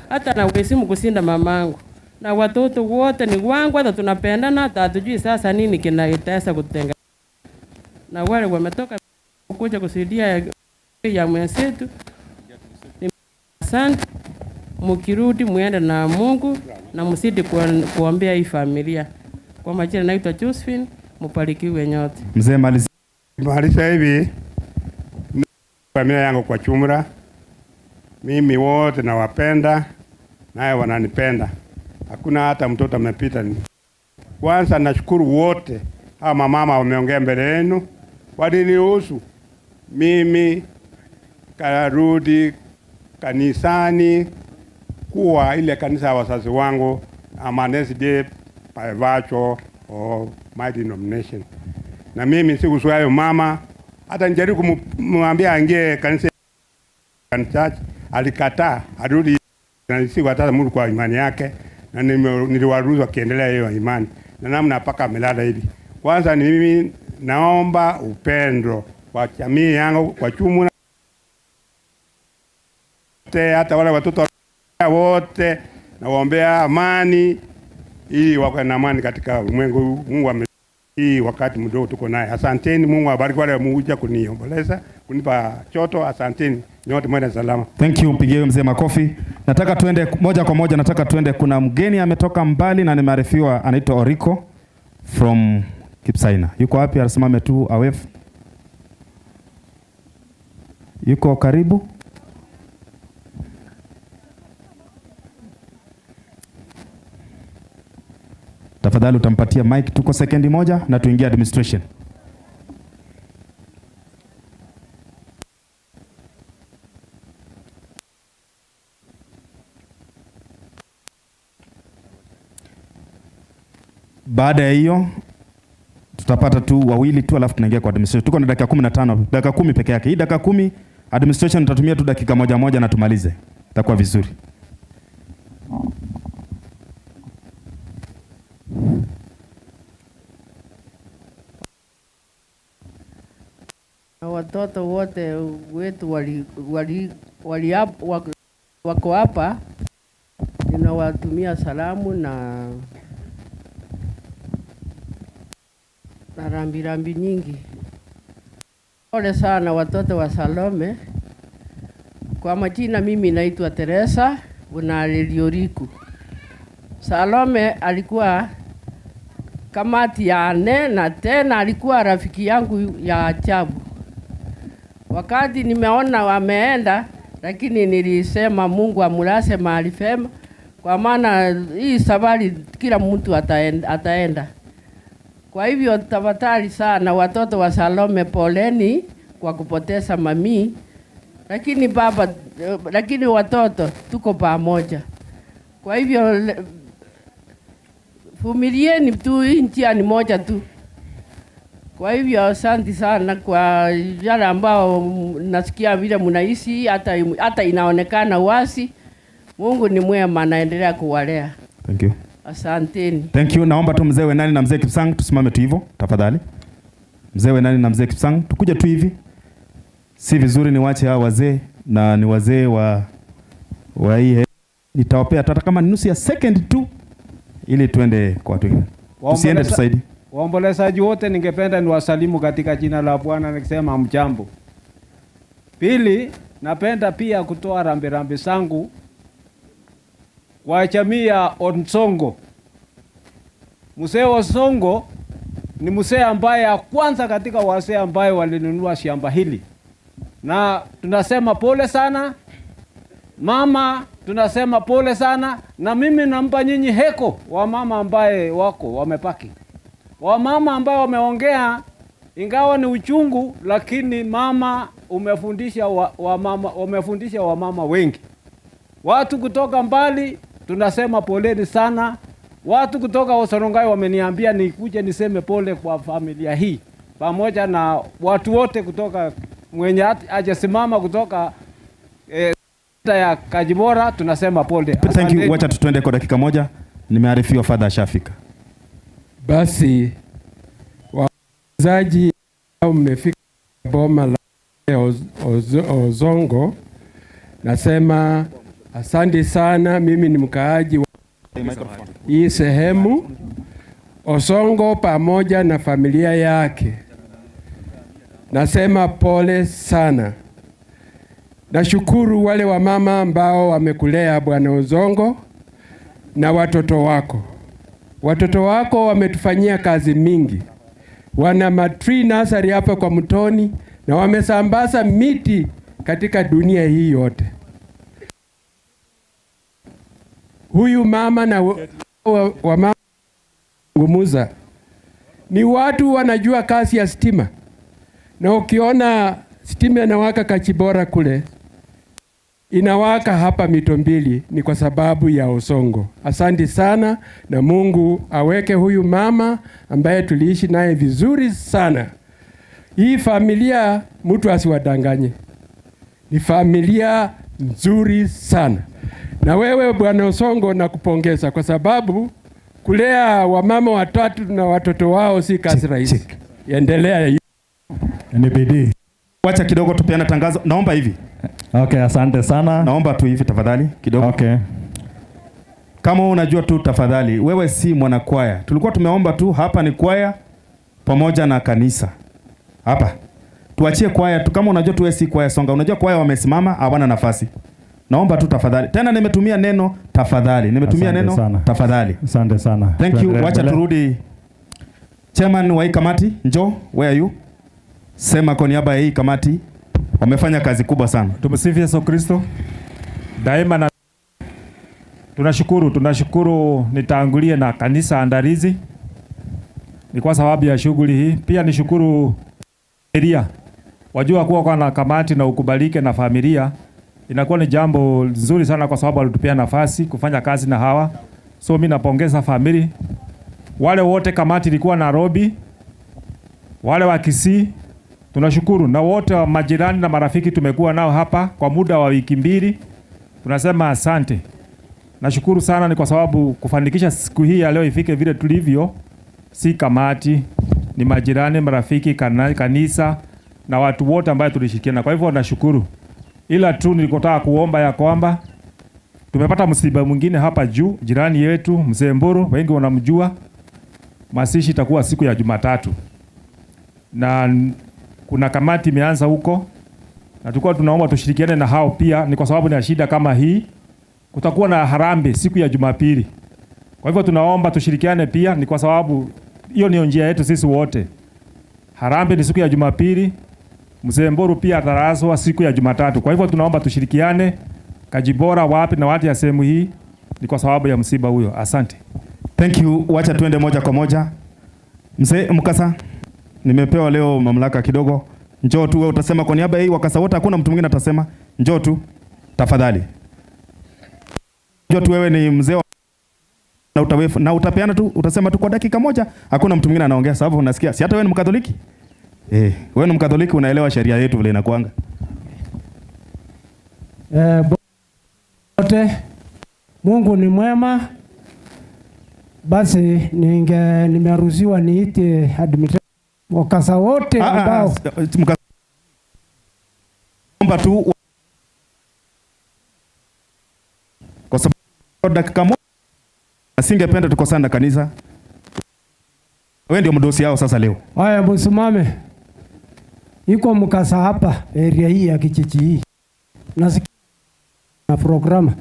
hata na waheshimu kusinda mamangu. Na watoto wote ni wangu, hata tunapendana, hata hatujui sasa nini kinaitesa kutenga. Na wale wametoka kuja kusaidia ya mwenzetu. Asante, mukirudi muende na Mungu na msidi kuombea hii familia. Kwa majina naitwa Josephine, mubarikiwe nyote. Mzee maliza. Maliza hivi, familia yangu kwa jumla, mimi wote nawapenda, naye wananipenda. Hakuna hata mtoto amepita. Kwanza nashukuru wote, ama mama wameongea mbele yenu, waliniruhusu mimi karudi kanisani kuwa ile kanisa ya wazazi wangu, amanesi by virtue of my denomination. Na mimi sikusuayo mama, hata nijaribu kumwambia angie kanisa church, alikataa, arudi na siku hata Mungu kwa imani yake, na niliwaruhusu wakiendelea hiyo imani. Na namna paka amelala hivi. Kwanza ni mimi naomba upendo kwa jamii yangu kwa jumla, hata wale watoto wote nawaombea amani, ili wawe na amani katika ulimwengu. Mungu hii wakati mdogo tuko naye. Asanteni, Mungu awabariki wale mmoja kuniomboleza, kunipa choto. Asanteni nyote, mwende salama. Thank you, mpigie mzee makofi. Nataka tuende moja kwa moja, nataka tuende, kuna mgeni ametoka mbali na nimearifiwa anaitwa Oriko from Kipsaina. Yuko wapi? Asimame tu awef. Yuko karibu? Tafadhali utampatia mic, tuko sekendi moja na tuingie administration. Baada ya hiyo tutapata tu wawili tu, alafu tunaingia kwa administration. Tuko na dakika 15, dakika 10 peke yake. Hii dakika 10 administration tutatumia tu dakika moja moja na tumalize. Itakuwa vizuri. Watoto wote wetu wako hapa, ninawatumia salamu na rambirambi nyingi. Pole sana watoto wa Salome. Kwa majina mimi naitwa Teresa Unalelioriku. Salome alikuwa kamati ya 4 na tena alikuwa rafiki yangu ya ajabu. Wakati nimeona wameenda, lakini nilisema Mungu amulase mahali pema, kwa maana hii safari kila mtu ataenda. Kwa hivyo tafadhali sana watoto wa Salome, poleni kwa kupoteza mami, lakini watoto tuko pamoja. Kwa hivyo vumilieni tu, njia ni moja tu. Kwa hivyo asante sana kwa yale ambao nasikia vile mnaishi, hata inaonekana wasi. Mungu ni mwema, anaendelea kuwalea. Thank you. Asanteni. Thank you. Naomba tu mzee Wenani na mzee Kipsang tusimame tu hivyo tafadhali. Mzee Wenani na mzee Kipsang tukuje tu hivi. Si vizuri niwache hawa wazee na ni wazee wa hii, nitawapea hata kama nusu ya second tu ili tuende kwa watu wengine. Tusiende tusaidi. Waombolezaji wote ningependa niwasalimu katika jina la Bwana nikisema mjambo. Pili, napenda pia kutoa rambirambi zangu kwa jamii ya Onsongo. Mzee Onsongo ni mzee ambaye ya kwanza katika wazee ambaye walinunua shamba hili. Na tunasema pole sana. Mama, tunasema pole sana, na mimi nampa nyinyi heko wa mama ambaye wako wamepaki. Wa mama ambaye wameongea ingawa ni uchungu, lakini mama umefundisha wa mama wengi. Watu kutoka mbali tunasema poleni sana. Watu kutoka Onsongo'S wameniambia nikuje niseme pole kwa familia hii, pamoja na watu wote kutoka mwenye ajasimama kutoka ya Kajibora, tunasema pole. Thank you. Wacha tuende kwa dakika moja. Nimearifiwa Father Shafika. Basi wazaji mmefika boma la Onsongo, nasema asante sana. Mimi ni mkaaji wa hii sehemu. Onsongo pamoja na familia yake, nasema pole sana. Nashukuru wale wa mama ambao wamekulea Bwana Onsongo na watoto wako. Watoto wako wametufanyia kazi mingi. Wana matree nursery hapa kwa Mtoni na wamesambaza miti katika dunia hii yote. Huyu mama na wa mama ngumuza ni watu wanajua kazi ya stima. Na ukiona stima inawaka Kachibora kule, inawaka hapa mito mbili, ni kwa sababu ya Onsongo. Asante sana, na Mungu aweke huyu mama ambaye tuliishi naye vizuri sana. Hii familia mtu asiwadanganye, ni familia nzuri sana. Na wewe Bwana Onsongo nakupongeza kwa sababu kulea wamama watatu na watoto wao si kazi rahisi. Endelea. Ni bidii. Wacha kidogo tupeane tangazo. Naomba hivi. Okay, asante sana. Naomba tu hivi tafadhali kidogo. Okay. Kama unajua tu tafadhali, wewe si mwanakwaya. Tulikuwa tumeomba tu, hapa ni kwaya pamoja na kanisa. Hapa. Tuachie kwaya tu, kama unajua tu wewe si kwaya songa. Unajua kwaya wamesimama hawana nafasi. Naomba tu tafadhali. Tena nimetumia neno tafadhali. Nimetumia neno sana. Tafadhali. Asante sana. Thank you. Wacha turudi. Chairman wa hii kamati, njoo, where are you? Sema kwa niaba ya hii kamati, wamefanya kazi kubwa sana. Tumsifu Yesu Kristo. Daima na tunashukuru nitangulie na kanisa andalizi. Ni kwa sababu ya shughuli hii. Pia nishukuru familia. Wajua kuwa kwa na kamati na ukubalike na familia inakuwa ni jambo nzuri sana kwa sababu walitupea nafasi kufanya kazi na hawa. So mimi napongeza family. Wale wote kamati ilikuwa Nairobi, wale wa Kisii, tunashukuru, na wote wa majirani na marafiki tumekuwa nao hapa kwa muda wa wiki mbili. Tunasema asante. Nashukuru sana, ni kwa sababu kufanikisha siku hii ya leo ifike vile tulivyo, si kamati, ni majirani, marafiki, kanisa na watu wote ambao tulishirikiana. Kwa hivyo nashukuru. Ila tu nilikotaka kuomba ya kwamba tumepata msiba mwingine hapa juu, jirani yetu Mzee Mburu, wengi wanamjua. Masishi itakuwa siku ya Jumatatu. Na kuna kamati imeanza huko. Na tulikuwa tunaomba tushirikiane na hao pia, ni kwa sababu ni shida kama hii. Kutakuwa na harambee siku ya Jumapili. Kwa hivyo tunaomba tushirikiane pia, ni kwa sababu hiyo ni njia yetu sisi wote. Harambee ni siku ya Jumapili. Mzee Mburu pia ataraswa siku ya Jumatatu. Kwa hivyo tunaomba tushirikiane Kajibora wapi na watu ya sehemu hii, ni kwa sababu ya msiba huyo. Asante. Thank you. Wacha tuende moja kwa moja. Mzee Mkasa, nimepewa leo mamlaka kidogo. Njoo tu wewe utasema kwa niaba hii wakasa wote, hakuna mtu mwingine atasema. Njoo tu tafadhali. Njoo tu, wewe ni mzee na utapeana tu, utasema tu kwa dakika moja, hakuna mtu mwingine anaongea sababu unasikia. Si hata wewe ni Mkatoliki? Wewe ni Mkatoliki, unaelewa sheria yetu vile inakuanga. Bote Mungu ni mwema. Basi nimeruhusiwa niite administration wakasa wote ambao omba tu Kwa dakika moja asingependa tukosane na kanisa. Wewe ndio mdosi yao sasa leo. Haya, msimame. Iko mkasa hapa area hii ya Kisii hii. Nasikia na programa.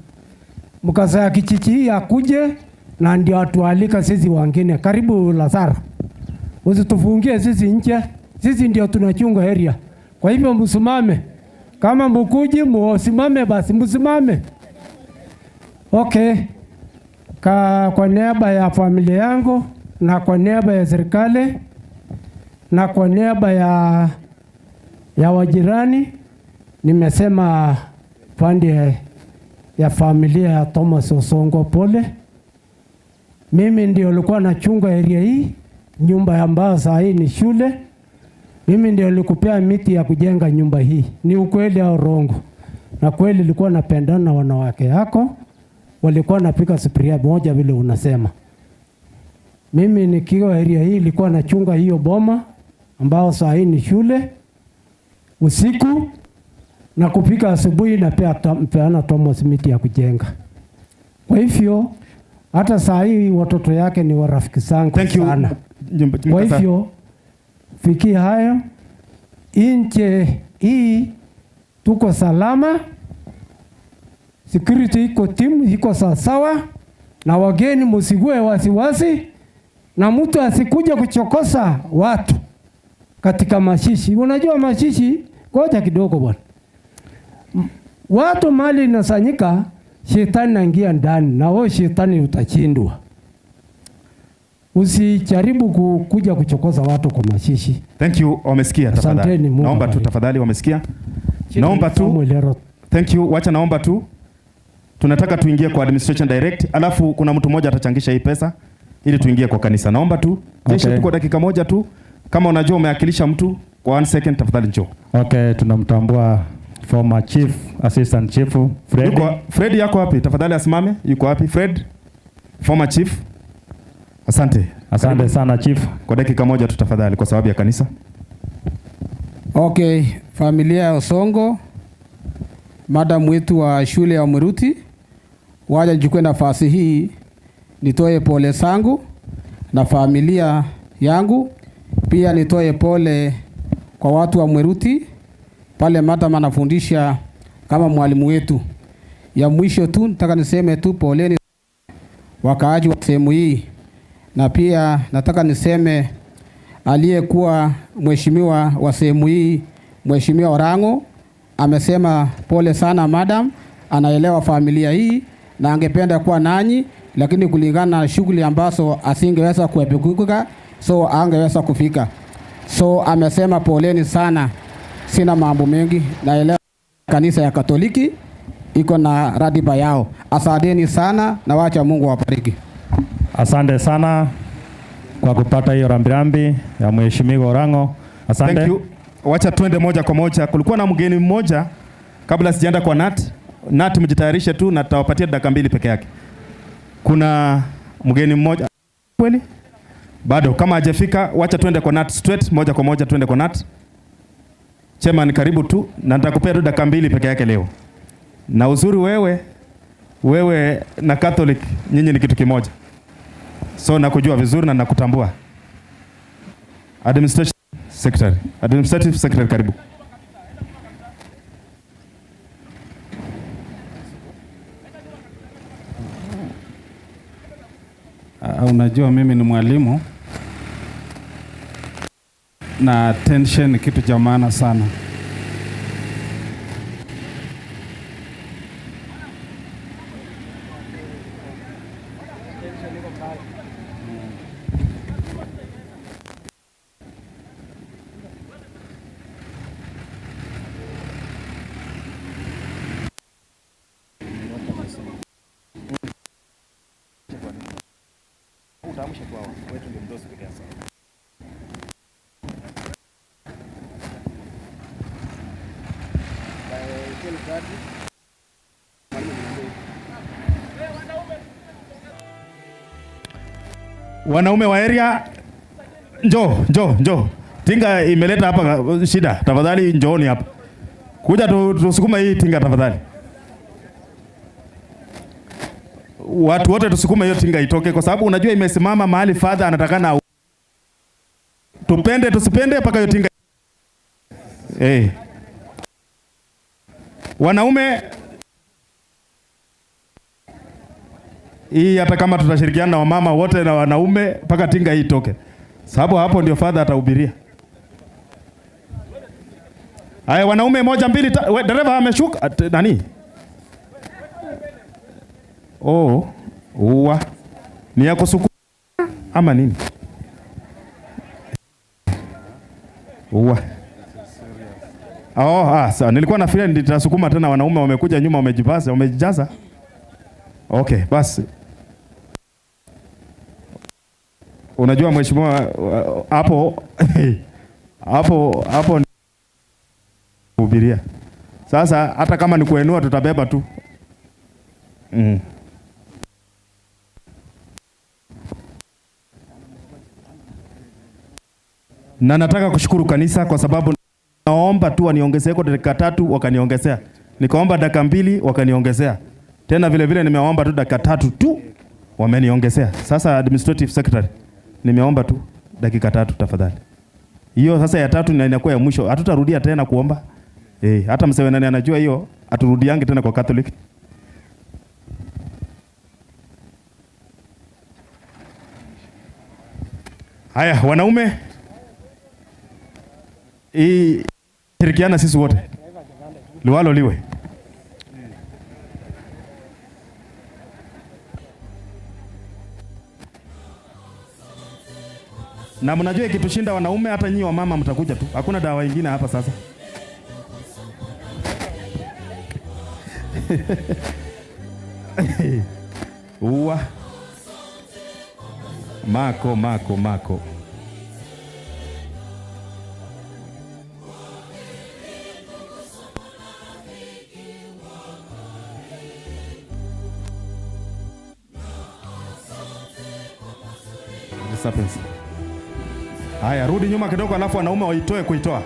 Mkasa ya Kisii hii akuje na ndio atualika sisi wengine. Karibu Lazaro. Usitufungie sisi nje. Sisi ndio tunachunga area. Kwa hivyo msimame. Kama mkuji musimame basi msimame. Okay. Kwa niaba ya familia yangu na kwa niaba ya serikali na kwa niaba ya wajirani nimesema pande ya familia ya Thomas Onsongo pole. Mimi ndio nilikuwa nachunga area hii, nyumba ambayo saa hii ni shule. Mimi ndio nilikupea miti ya kujenga nyumba hii. Ni ukweli au urongo? Na kweli nilikuwa napendana na wanawake yako. Walikuwa napika sufuria moja vile unasema. Mimi nikiwa area hii nilikuwa nachunga hiyo boma ambao saa hii ni shule usiku na kupika asubuhi na peana Thomas miti ya kujenga. Kwa hivyo hata saa hii watoto yake ni warafiki zangu sana. Kwa hivyo fikia hayo, nje hii tuko salama, security iko timu iko sawa, na wageni msigue wasiwasi, na mtu asikuja kuchokosa watu katika mashishi. Unajua mashishi, ngoja kidogo bwana. Watu mali inasanyika, shetani naingia ndani na wewe shetani utachindwa. Usijaribu kuja kuchokoza watu kwa mashishi. Thank you, wamesikia tafadhali. Naomba tu tafadhali, wamesikia. Naomba tu. Thank you, wacha naomba tu. Tunataka tuingie kwa administration direct, alafu kuna mtu mmoja atachangisha hii pesa ili tuingie kwa kanisa. Naomba tu. Jesha tuko dakika moja tu. Kama unajua umeakilisha mtu kwa 1 second tafadhali njoo. Okay, tunamtambua former chief, assistant chief Fred. Fred yako wapi? Tafadhali asimame. Yuko wapi Fred? Former chief. Asante. Asante sana chief. Kwa dakika moja tu tafadhali kwa sababu ya kanisa. Okay, familia ya Onsongo, madam wetu wa shule ya Mwiruti, waje nichukue nafasi hii nitoe pole zangu na familia yangu. Pia nitoe pole kwa watu wa Mwiruti pale madam anafundisha kama mwalimu wetu. Ya mwisho tu nataka niseme tu poleni wakaaji wa sehemu hii, na pia nataka niseme aliyekuwa mheshimiwa wa sehemu hii, Mheshimiwa Orango, amesema pole sana madam, anaelewa familia hii na angependa kuwa nanyi, lakini kulingana na shughuli ambazo asingeweza kuepuka, so angeweza kufika. So amesema poleni sana, sina mambo mengi, naelewa kanisa ya Katoliki iko na ratiba yao. Asanteni sana na wacha Mungu awabariki. Asante sana kwa kupata hiyo rambirambi ya Mheshimiwa Orango. Asante. Thank you. Wacha twende moja kwa moja. Kulikuwa na mgeni mmoja kabla sijaenda kwa Nat mjitayarishe tu na tutawapatia dakika 2 peke yake. Kuna mgeni mmoja kweli? Bado kama hajafika wacha twende kwa Nat straight moja kwa moja twende kwa Nat. Chema ni karibu tu na nitakupea tu dakika 2 peke yake leo. Na uzuri wewe na Catholic nyinyi ni kitu kimoja. So nakujua vizuri na nakutambua. Administrative Secretary karibu. Unajua mimi ni mwalimu na attention ni kitu cha maana sana. Wanaume wa area njoo. Tinga imeleta hapa shida. Tafadhali njooni hapa. Kuja tusukuma hii tinga tafadhali. watu wote tusukume hiyo tinga itoke, kwa sababu unajua imesimama mahali father anatakana tupende tusipende mpaka hiyo tinga. Wanaume, hii hata kama tutashirikiana na wamama wote na wanaume mpaka tinga hii itoke, sababu hapo ndio father atahubiria. Haya, wanaume 1 2 dereva ameshuka nani? Uwa ni ya kusukuma ama nini? Uwa. Sasa nilikuwa nafikiria nitasukuma tena, wanaume wamekuja nyuma, wamejijaza. Okay, basi. Unajua mheshimiwa, hapo hubiria. Sasa hata kama ni kuenua tutabeba tu. Na nataka kushukuru kanisa kwa sababu naomba tu waniongezee kwa dakika 3 wakaniongezea. Nikaomba dakika 2 wakaniongezea. Tena vile vile nimeomba tu dakika 3 tu wameniongezea. Sasa administrative secretary nimeomba tu dakika 3 tafadhali. Hiyo sasa ya 3 na inakuwa ya mwisho. Hatutarudia tena kuomba. Hata msewe nani anajua hiyo, aturudiange tena kwa Catholic. Haya, wanaume, shirikiana sisi wote. Liwalo liwe. Na mnajua ikitushinda wanaume, hata nyinyi wamama mtakuja tu. Hakuna dawa nyingine hapa sasa. Uwa. Mako. Haya, rudi nyuma kidogo, alafu wanaume waitoe kuitoa.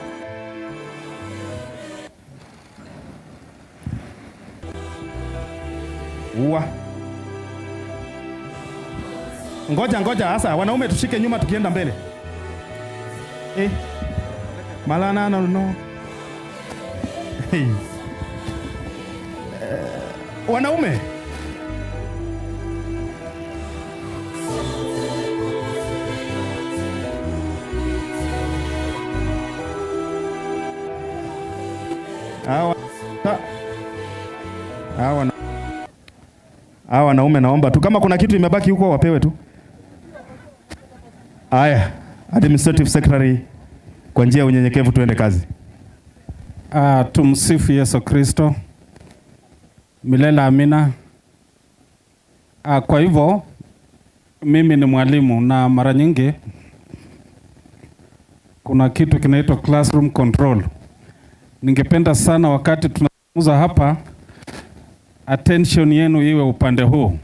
Uwa. Ngoja sasa, wanaume tushike nyuma tukienda mbele. Malana no. Wanaume. Hawa wanaume naomba tu kama kuna kitu imebaki huko wapewe tu. Haya, administrative secretary, kwa njia ya unyenyekevu tuende kazi. Tumsifu Yesu Kristo. Milele amina. Kwa hivyo mimi ni mwalimu na mara nyingi kuna kitu kinaitwa classroom control. Ningependa sana wakati tunazungumza hapa attention yenu iwe upande huu.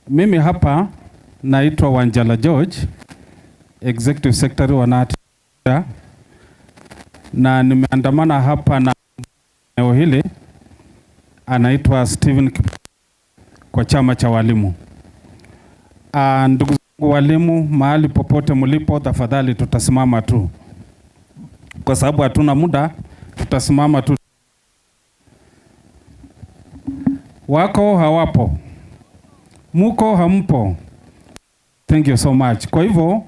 Mimi hapa naitwa Wanjala George, Executive Secretary wa NAT, na nimeandamana hapa na eneo hili anaitwa Steven kwa chama cha walimu. Ndugu zangu walimu, mahali popote mlipo, tafadhali tutasimama tu. Kwa sababu hatuna muda, tutasimama tu. Wako hawapo, muko hampo. Thank you so much. Kwa hivyo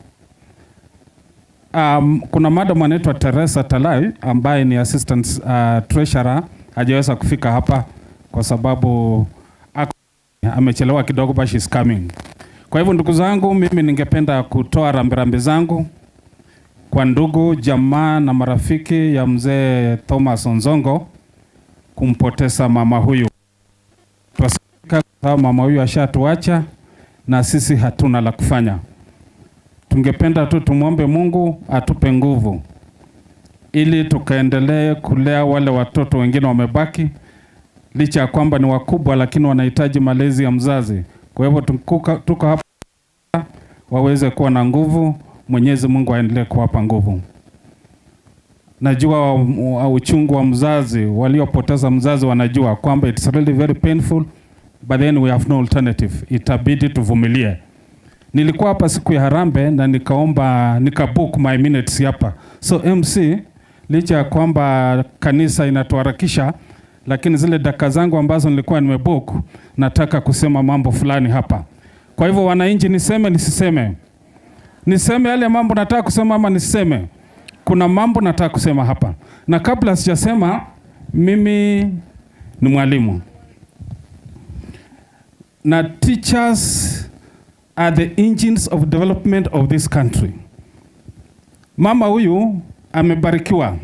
kuna madam anaitwa Teresa Talai ambaye ni assistant treasurer, hajaweza kufika hapa kwa sababu amechelewa kidogo, but she's coming. Kwa hivyo ndugu zangu, mimi ningependa kutoa rambirambi zangu kwa ndugu, jamaa na marafiki ya mzee Thomas Onsongo kumpoteza mama huyu. Mama huyu ashatuacha na sisi hatuna la kufanya. Tungependa tu tumwombe Mungu atupe nguvu ili tukaendelee kulea wale watoto wengine wamebaki, licha ya kwamba ni wakubwa lakini wanahitaji malezi ya mzazi. Kwa hivyo tuko hapa waweze kuwa na nguvu. Mwenyezi Mungu aendelee kuwapa nguvu. Najua uchungu wa mzazi, waliopoteza mzazi wanajua kwamba it's really very painful, but then we have no alternative. Itabidi tuvumilie. Nilikuwa hapa siku ya Harambee na nikabook my minutes hapa. So MC, licha ya kwamba kanisa inatuharakisha, lakini zile dakika zangu ambazo nilikuwa nimebook, nataka kusema mambo fulani hapa. Kwa hivyo wananchi, niseme nisiseme? Niseme yale mambo nataka kusema ama niseme? Kuna mambo nataka kusema hapa. Na kabla sijasema, mimi ni mwalimu. Na teachers are the engines of development of this country. Mama huyu amebarikiwa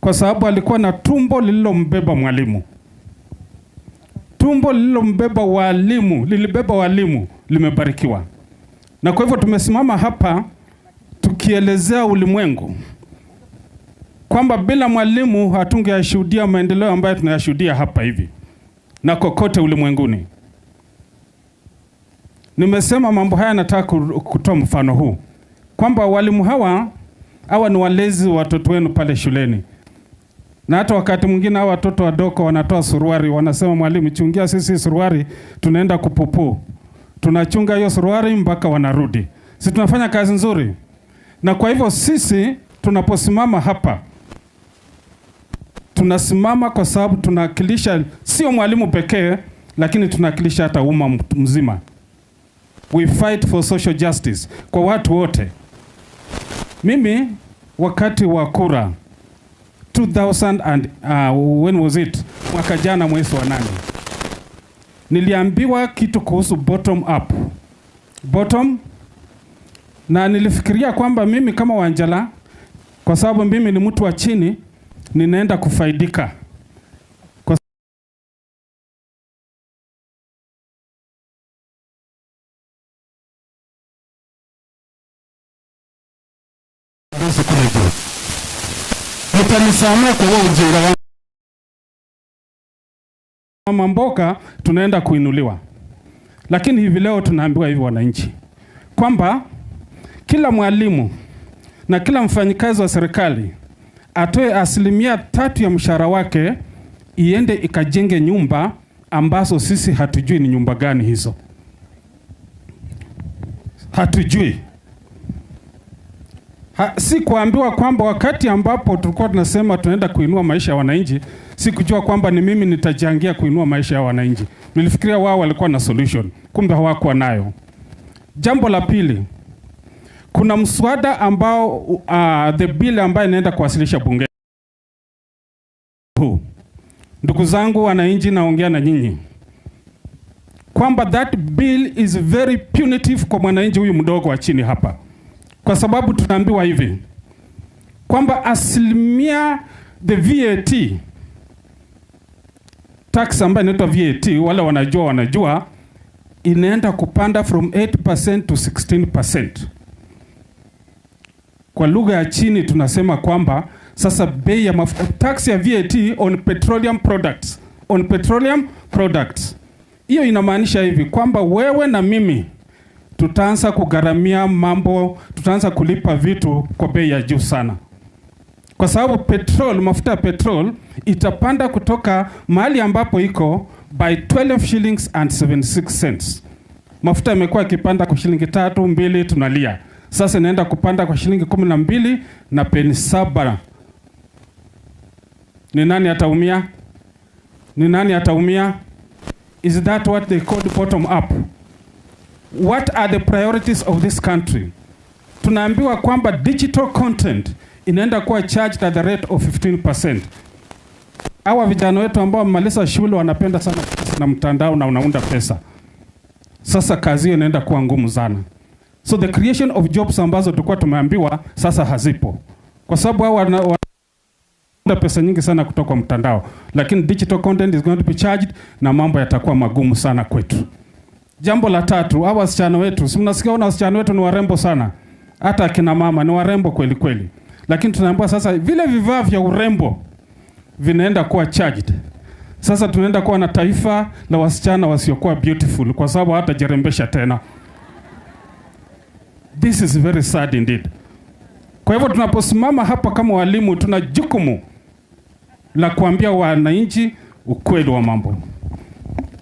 kwa sababu alikuwa na tumbo lililombeba mwalimu. Tumbo lililombeba walimu, lilibeba walimu, limebarikiwa. Na kwa hivyo tumesimama hapa tukielezea ulimwengu kwamba bila mwalimu hatungeyashuhudia maendeleo ambayo tunayashuhudia hapa hivi na kokote ulimwenguni. Nimesema mambo haya, nataka kutoa mfano huu kwamba walimu hawa ni walezi wa watoto wenu pale shuleni. Na hata wakati mwingine hawa watoto wadogo wanatoa suruari, wanasema mwalimu, chungia sisi suruari, tunaenda kupupu. Tunachunga hiyo suruari mpaka wanarudi. Sisi tunafanya kazi nzuri. Na kwa hivyo sisi tunaposimama hapa, tunasimama kwa sababu tunawakilisha sio mwalimu pekee, lakini tunawakilisha hata umma mzima. We fight for social justice kwa watu wote. Mimi wakati wa kura 2000 and when was it? Mwaka jana mwezi wa 8. Niliambiwa kitu kuhusu bottom up. Bottom, na nilifikiria kwamba mimi kama Wanjala, kwa sababu mimi ni mtu wa chini, ninaenda kufaidika. Mtanisamea kwa ujinga wangu. Mama mboga tunaenda kuinuliwa. Lakini hivi leo tunaambiwa hivi wananchi kwamba kila mwalimu na kila mfanyikazi wa serikali atoe 3% ya mshahara wake iende ikajenge nyumba ambazo sisi hatujui ni nyumba gani hizo. Hatujui. Si kuambiwa kwamba wakati ambapo tulikuwa tunasema tunaenda kuinua maisha ya wananchi, si kujua kwamba ni mimi nitajachangia kuinua maisha ya wananchi. Nilifikiria wao walikuwa na solution, kumbe hawakuwa nayo. Jambo la pili, kuna mswada ambao the bill ambayo inaenda kuwasilisha bunge. Ndugu zangu wananchi, naongea na nyinyi kwamba that bill is very punitive kwa mwananchi huyu mdogo wa chini hapa. Kwa sababu tunaambiwa hivi kwamba asilimia the VAT tax ambayo inaitwa VAT, wale wanajua inaenda kupanda from 8% to 16%. Kwa lugha ya chini tunasema kwamba sasa bei ya tax ya VAT on petroleum products. Hiyo inamaanisha hivi kwamba wewe na mimi tutaanza kugharamia mambo, tutaanza kulipa vitu kwa bei ya juu sana. Kwa sababu mafuta ya petrol itapanda kutoka mahali ambapo iko by 12 shillings and 76 cents. Mafuta yamekuwa ikipanda kwa shilingi 3, 2 tunalia. Sasa inaenda kupanda kwa shilingi 12 na peni 7. Ni nani ataumia? Ni nani ataumia? Is that what they call the bottom up? What are the priorities of this country? Tunaambiwa kwamba digital content inaenda kuwa charged at the rate of 15%. Hawa vijana wetu ambao wamemaliza shule wanapenda sana na mtandao na unaunda pesa. Sasa kazi hiyo inaenda kuwa ngumu sana. So the creation of jobs ambazo tulikuwa tumeambiwa sasa hazipo. Kwa sababu hao wanaunda pesa nyingi sana kutoka mtandao. Lakini digital content is going to be charged na mambo yatakuwa magumu sana kwetu. Jambo la tatu, hawa wasichana wetu, si mnasikia wasichana wetu ni warembo sana. Hata akina mama ni warembo kweli kweli. Lakini tunaambiwa sasa vile vifaa vya urembo vinaenda kuwa charged. Sasa tunaenda kuwa na taifa la wasichana wasiokuwa beautiful kwa sababu hata jerembesha tena. This is very sad indeed. Kwa hivyo tunaposimama hapa kama walimu, tuna jukumu la kuambia wananchi ukweli wa mambo.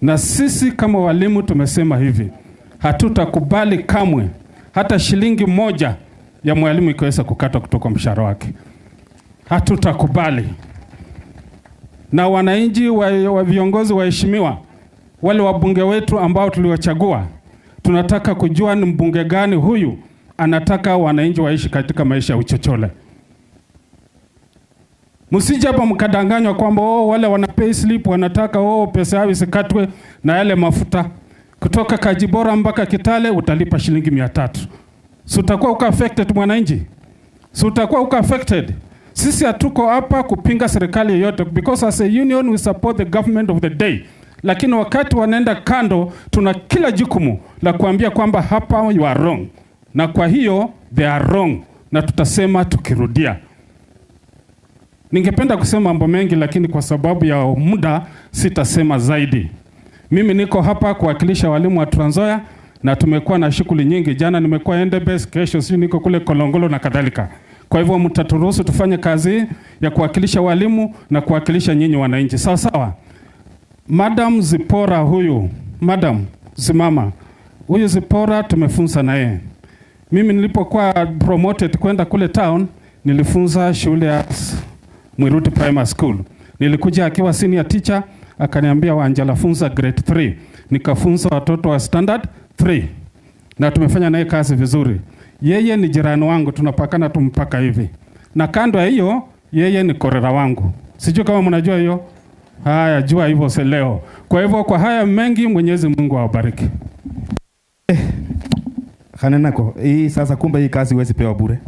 Na sisi kama walimu tumesema hivi, hatutakubali kamwe hata shilingi moja ya mwalimu ikiweza kukatwa kutoka mshahara wake. Hatutakubali. Na wananchi wa viongozi waheshimiwa, wale wabunge wetu ambao tuliwachagua, tunataka kujua ni mbunge gani huyu anataka wananchi waishi katika maisha ya uchochole. Msije hapa mkadanganywa kwamba wale wana pay slip wanataka pesa yao isikatwe na yale mafuta. Kutoka Kajibora mpaka Kitale utalipa shilingi 300. Si utakuwa uka affected mwananchi? Si utakuwa uka affected? Sisi hatuko hapa kupinga serikali yoyote, because as a union we support the government of the day. Lakini wakati wanaenda kando, tuna kila jukumu la kuambia kwamba hapa you are wrong. Na kwa hiyo they are wrong, na tutasema tukirudia. Ningependa kusema mambo mengi, lakini kwa sababu ya muda sitasema zaidi. Mimi niko hapa kuwakilisha walimu wa Trans Nzoia, na tumekuwa na shughuli nyingi. Jana nimekuwa Endebess, kesho niko kule Kolongolo na kadhalika. Kwa hivyo mtaturuhusu tufanye kazi ya kuwakilisha walimu na kuwakilisha nyinyi wananchi. Sawa sawa. Madam Zipora huyu, Madam Zimama, huyu Zipora tumefunza na yeye. Mimi nilipokuwa promoted kwenda kule town, nilifunza shule ya Mwiruti Primary School. Nilikuja akiwa senior teacher, akaniambia Wanjala funza grade 3. Nikafunza watoto wa standard 3. Na tumefanya naye kazi vizuri. Yeye ni jirani wangu, tunapakana tumpaka hivi. Na kando ya hiyo, yeye ni korera wangu. Sijui kama mnajua hiyo. Haya, jua hivyo leo. Kwa hivyo kwa haya mengi, Mwenyezi Mungu awabariki. Hanenako, hii sasa kumbe hii kazi huwezi pewa bure.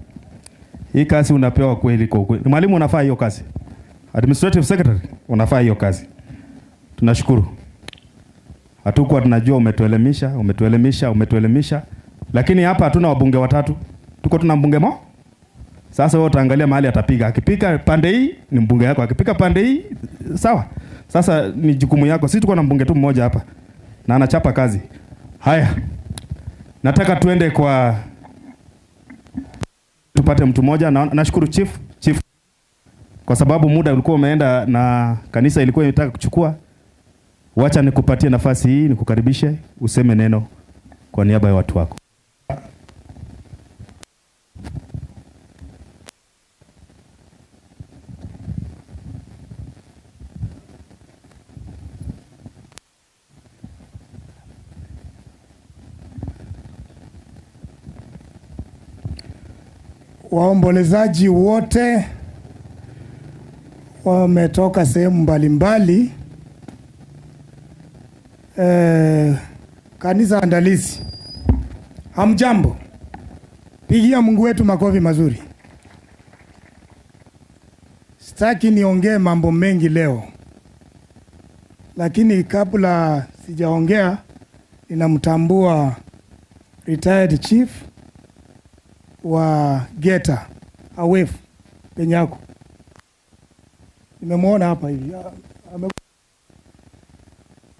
Hii kazi unapewa kweli kwa kweli. Mwalimu unafaa hiyo kazi. Administrative secretary unafaa hiyo kazi. Tunashukuru. Hatukuwa tunajua umetuelimisha. Lakini hapa hatuna wabunge watatu. Tuko tuna mbunge mo. Sasa wewe utaangalia mahali atapiga. Akipika pande hii ni mbunge yako. Akipika pande hii sawa. Sasa ni jukumu yako. Sisi tuko na mbunge tu mmoja hapa. Na anachapa kazi. Haya. Nataka tuende kwa tupate mtu mmoja. Nashukuru chief kwa sababu muda ulikuwa umeenda na kanisa ilikuwa inataka kuchukua. Wacha nikupatie nafasi hii, nikukaribishe useme neno kwa niaba ya watu wako. Waombolezaji wote wametoka sehemu mbalimbali. Kanisa andalizi, hamjambo? Pigia Mungu wetu makofi mazuri. Sitaki niongee mambo mengi leo, lakini kabla sijaongea, ninamtambua retired chief wa Geta Awef Penyako. Nimemwona hapa hivi.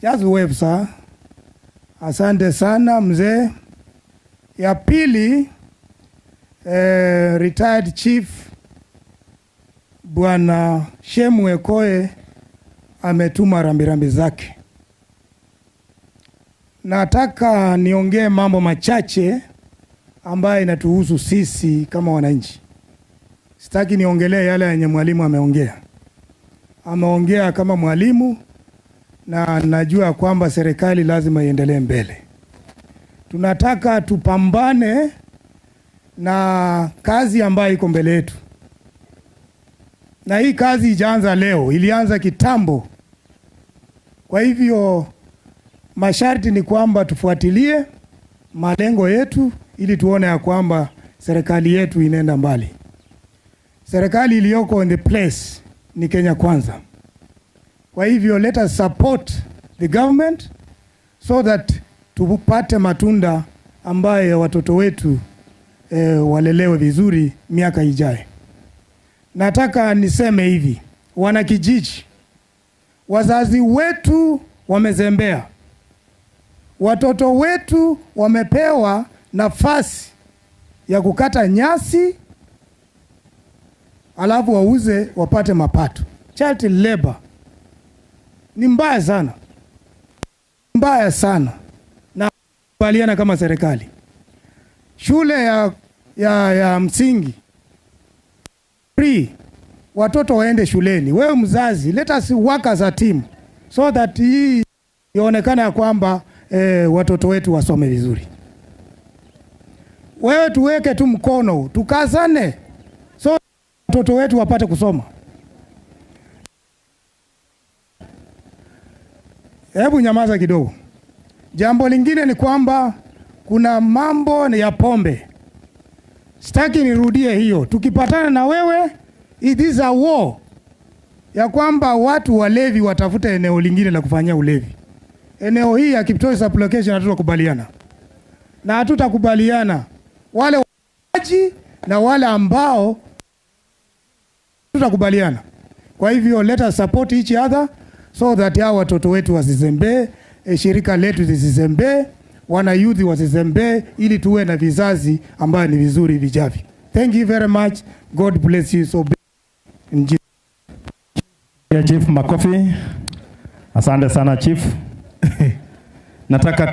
Just wave sir. Asante sana mzee. Ya pili, retired chief Bwana Shemwe Koe ametuma rambirambi zake. Nataka niongee mambo machache ambayo inatuhusu sisi kama wananchi. Sitaki niongelee yale yenye mwalimu ameongea. Ameongea kama mwalimu, na najua kwamba serikali lazima iendelee mbele. Tunataka tupambane na kazi ambayo iko mbele yetu. Na hii kazi ijaanza leo, ilianza kitambo. Kwa hivyo masharti ni kwamba tufuatilie malengo yetu ili tuone ya kwamba serikali yetu inaenda mbali. Serikali iliyoko in the place ni Kenya Kwanza. Kwa hivyo let us support the government so that tupate matunda ambayo watoto wetu walelewe vizuri miaka ijayo. Nataka niseme hivi, wanakijiji, wazazi wetu wamezembea. Watoto wetu wamepewa nafasi ya kukata nyasi alafu wauze wapate mapato. Child labor ni mbaya sana. mbaya sana na kubaliana kama serikali. Shule ya msingi free, watoto waende shuleni. Wewe mzazi, let us work as a team so that hii ionekane ya kwamba watoto wetu wasome vizuri. Wewe tuweke tu mkono, tukazane so watoto wetu wapate kusoma. Hebu nyamaza kidogo. Jambo lingine ni kwamba kuna mambo ya pombe. Sitaki nirudie hiyo. Tukipatana na wewe, it is a war. Ya kwamba watu walevi watafuta eneo lingine la kufanyia ulevi. Eneo hii ya Kiptoi sublocation hatutakubaliana. Na hatutakubaliana wale waji na wale ambao tutakubaliana. Kwa hivyo let us support each other so that hao watoto wetu wasizembee, shirika letu lisizembee, wana youth wasizembee, ili tuwe na vizazi ambayo ni vizuri vijavyo. Thank you very much. God bless you so much. Chief makofi. Asante sana Chief. Nataka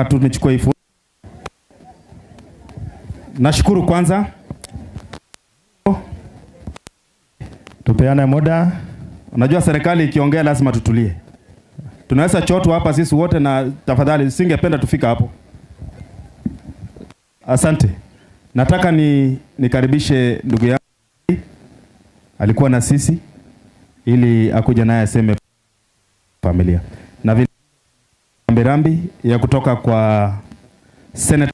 tu nichukue ifu. Nashukuru kwanza. Tupeane muda. Unajua serikali ikiongea lazima tutulie. Tunaweza chotu hapa sisi wote, na tafadhali singependa tufika hapo. Asante. Nataka nikaribishe ndugu yangu alikuwa na sisi ili akuja naye aseme familia. Na vile rambirambi ya kutoka kwa Senator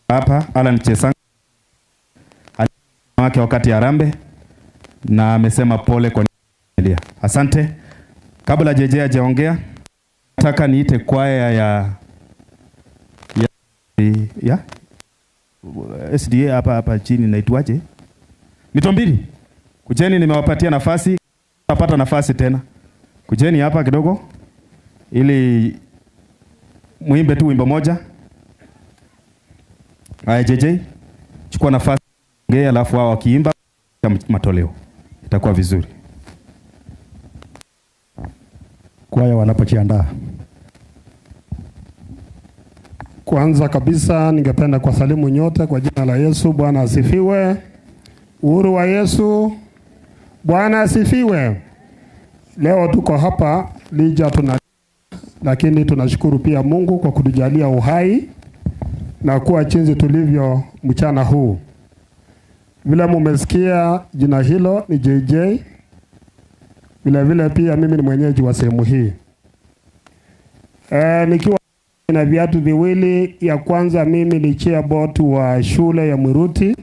hapa Alan Chesang wake wakati ya Rambe, na amesema pole kwa familia. Asante. Kabla JJ hajaongea, nataka niite kwaya ya SDA hapa chini naitwaje? Mitombili. Kujeni, nimewapatia nafasi, napata nafasi tena. Kujeni hapa kidogo ili muimbe tu wimbo moja. Haya JJ, chukua nafasi ongea, alafu hao wakiimba matoleo itakuwa vizuri. Kwaya wanapojiandaa. Kwanza kabisa ningependa kuwasalimu nyote kwa jina la Yesu. Bwana asifiwe. Uhuru wa Yesu. Bwana asifiwe. Leo tuko hapa lija lakini tunashukuru pia Mungu kwa kutujalia uhai na kuwa jinsi tulivyo mchana huu. Vile mumesikia jina hilo ni JJ. Vile pia mimi ni mwenyeji wa sehemu hii. Nikiwa na viatu viwili. Ya kwanza, mimi ni chairboard wa shule ya Mwiruti,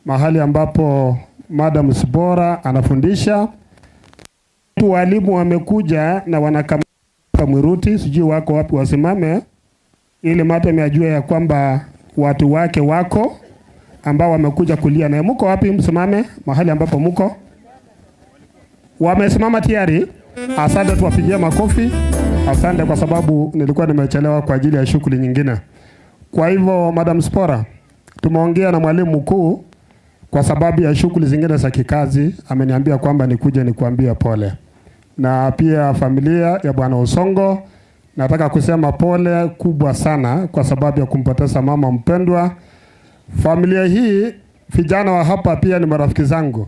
mahali ambapo Madam Sibora anafundisha. Walimu wamekuja na wanakamata Mwiruti, sijui wako wapi wasimame, ili Madam ajue ya kwamba watu wake wako ambao wamekuja kulia naye. Mko wapi? Msimame mahali ambapo mko. Wamesimama tayari. Asante, tuwapigie makofi. Asante kwa sababu nilikuwa nimechelewa kwa ajili ya shughuli nyingine. Kwa hivyo Madam Spora, tumeongea na mwalimu mkuu kwa sababu ya shughuli zingine za kikazi, ameniambia kwamba nikuje nikuambia pole. Na pia familia ya Bwana Onsongo, nataka kusema pole kubwa sana kwa sababu ya kumpoteza mama mpendwa. Familia hii, vijana wa hapa pia ni marafiki zangu,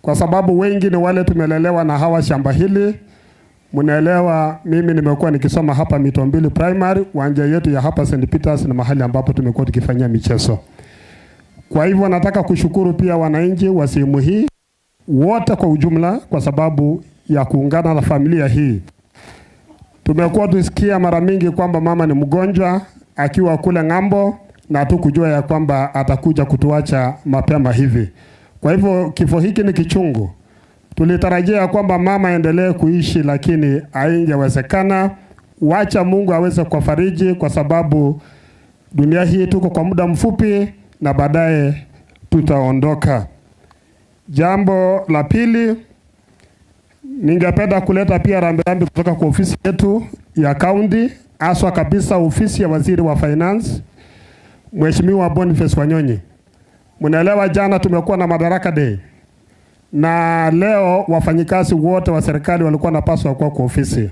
kwa sababu wengi ni wale tumelelewa na hawa shamba hili. Mnaelewa, mimi nimekuwa nikisoma hapa Mitombili Primary, uwanja yetu ya hapa St. Peters na mahali ambapo tumekuwa tukifanyia michezo. Kwa hivyo nataka kushukuru pia wananchi wa sehemu hii wote kwa ujumla kwa sababu ya kuungana na familia hii. Tumekuwa tusikia mara mingi kwamba mama ni mgonjwa akiwa kule ng'ambo, na hatukujua ya kwamba atakuja kutuacha mapema hivi. Kwa hivyo kifo hiki ni kichungu. Tulitarajia kwamba mama endelee kuishi, lakini haingewezekana. Wacha Mungu aweze kufariji, kwa sababu dunia hii tuko kwa muda mfupi na baadaye tutaondoka. Jambo la pili, ningependa kuleta pia rambirambi kutoka kwa ofisi yetu ya county, aswa kabisa ofisi ya waziri wa finance, Mheshimiwa Boniface Wanyonyi. Mnaelewa, jana tumekuwa na Madaraka Day, na leo wafanyikazi wote wa serikali walikuwa napaswa kwa ofisi.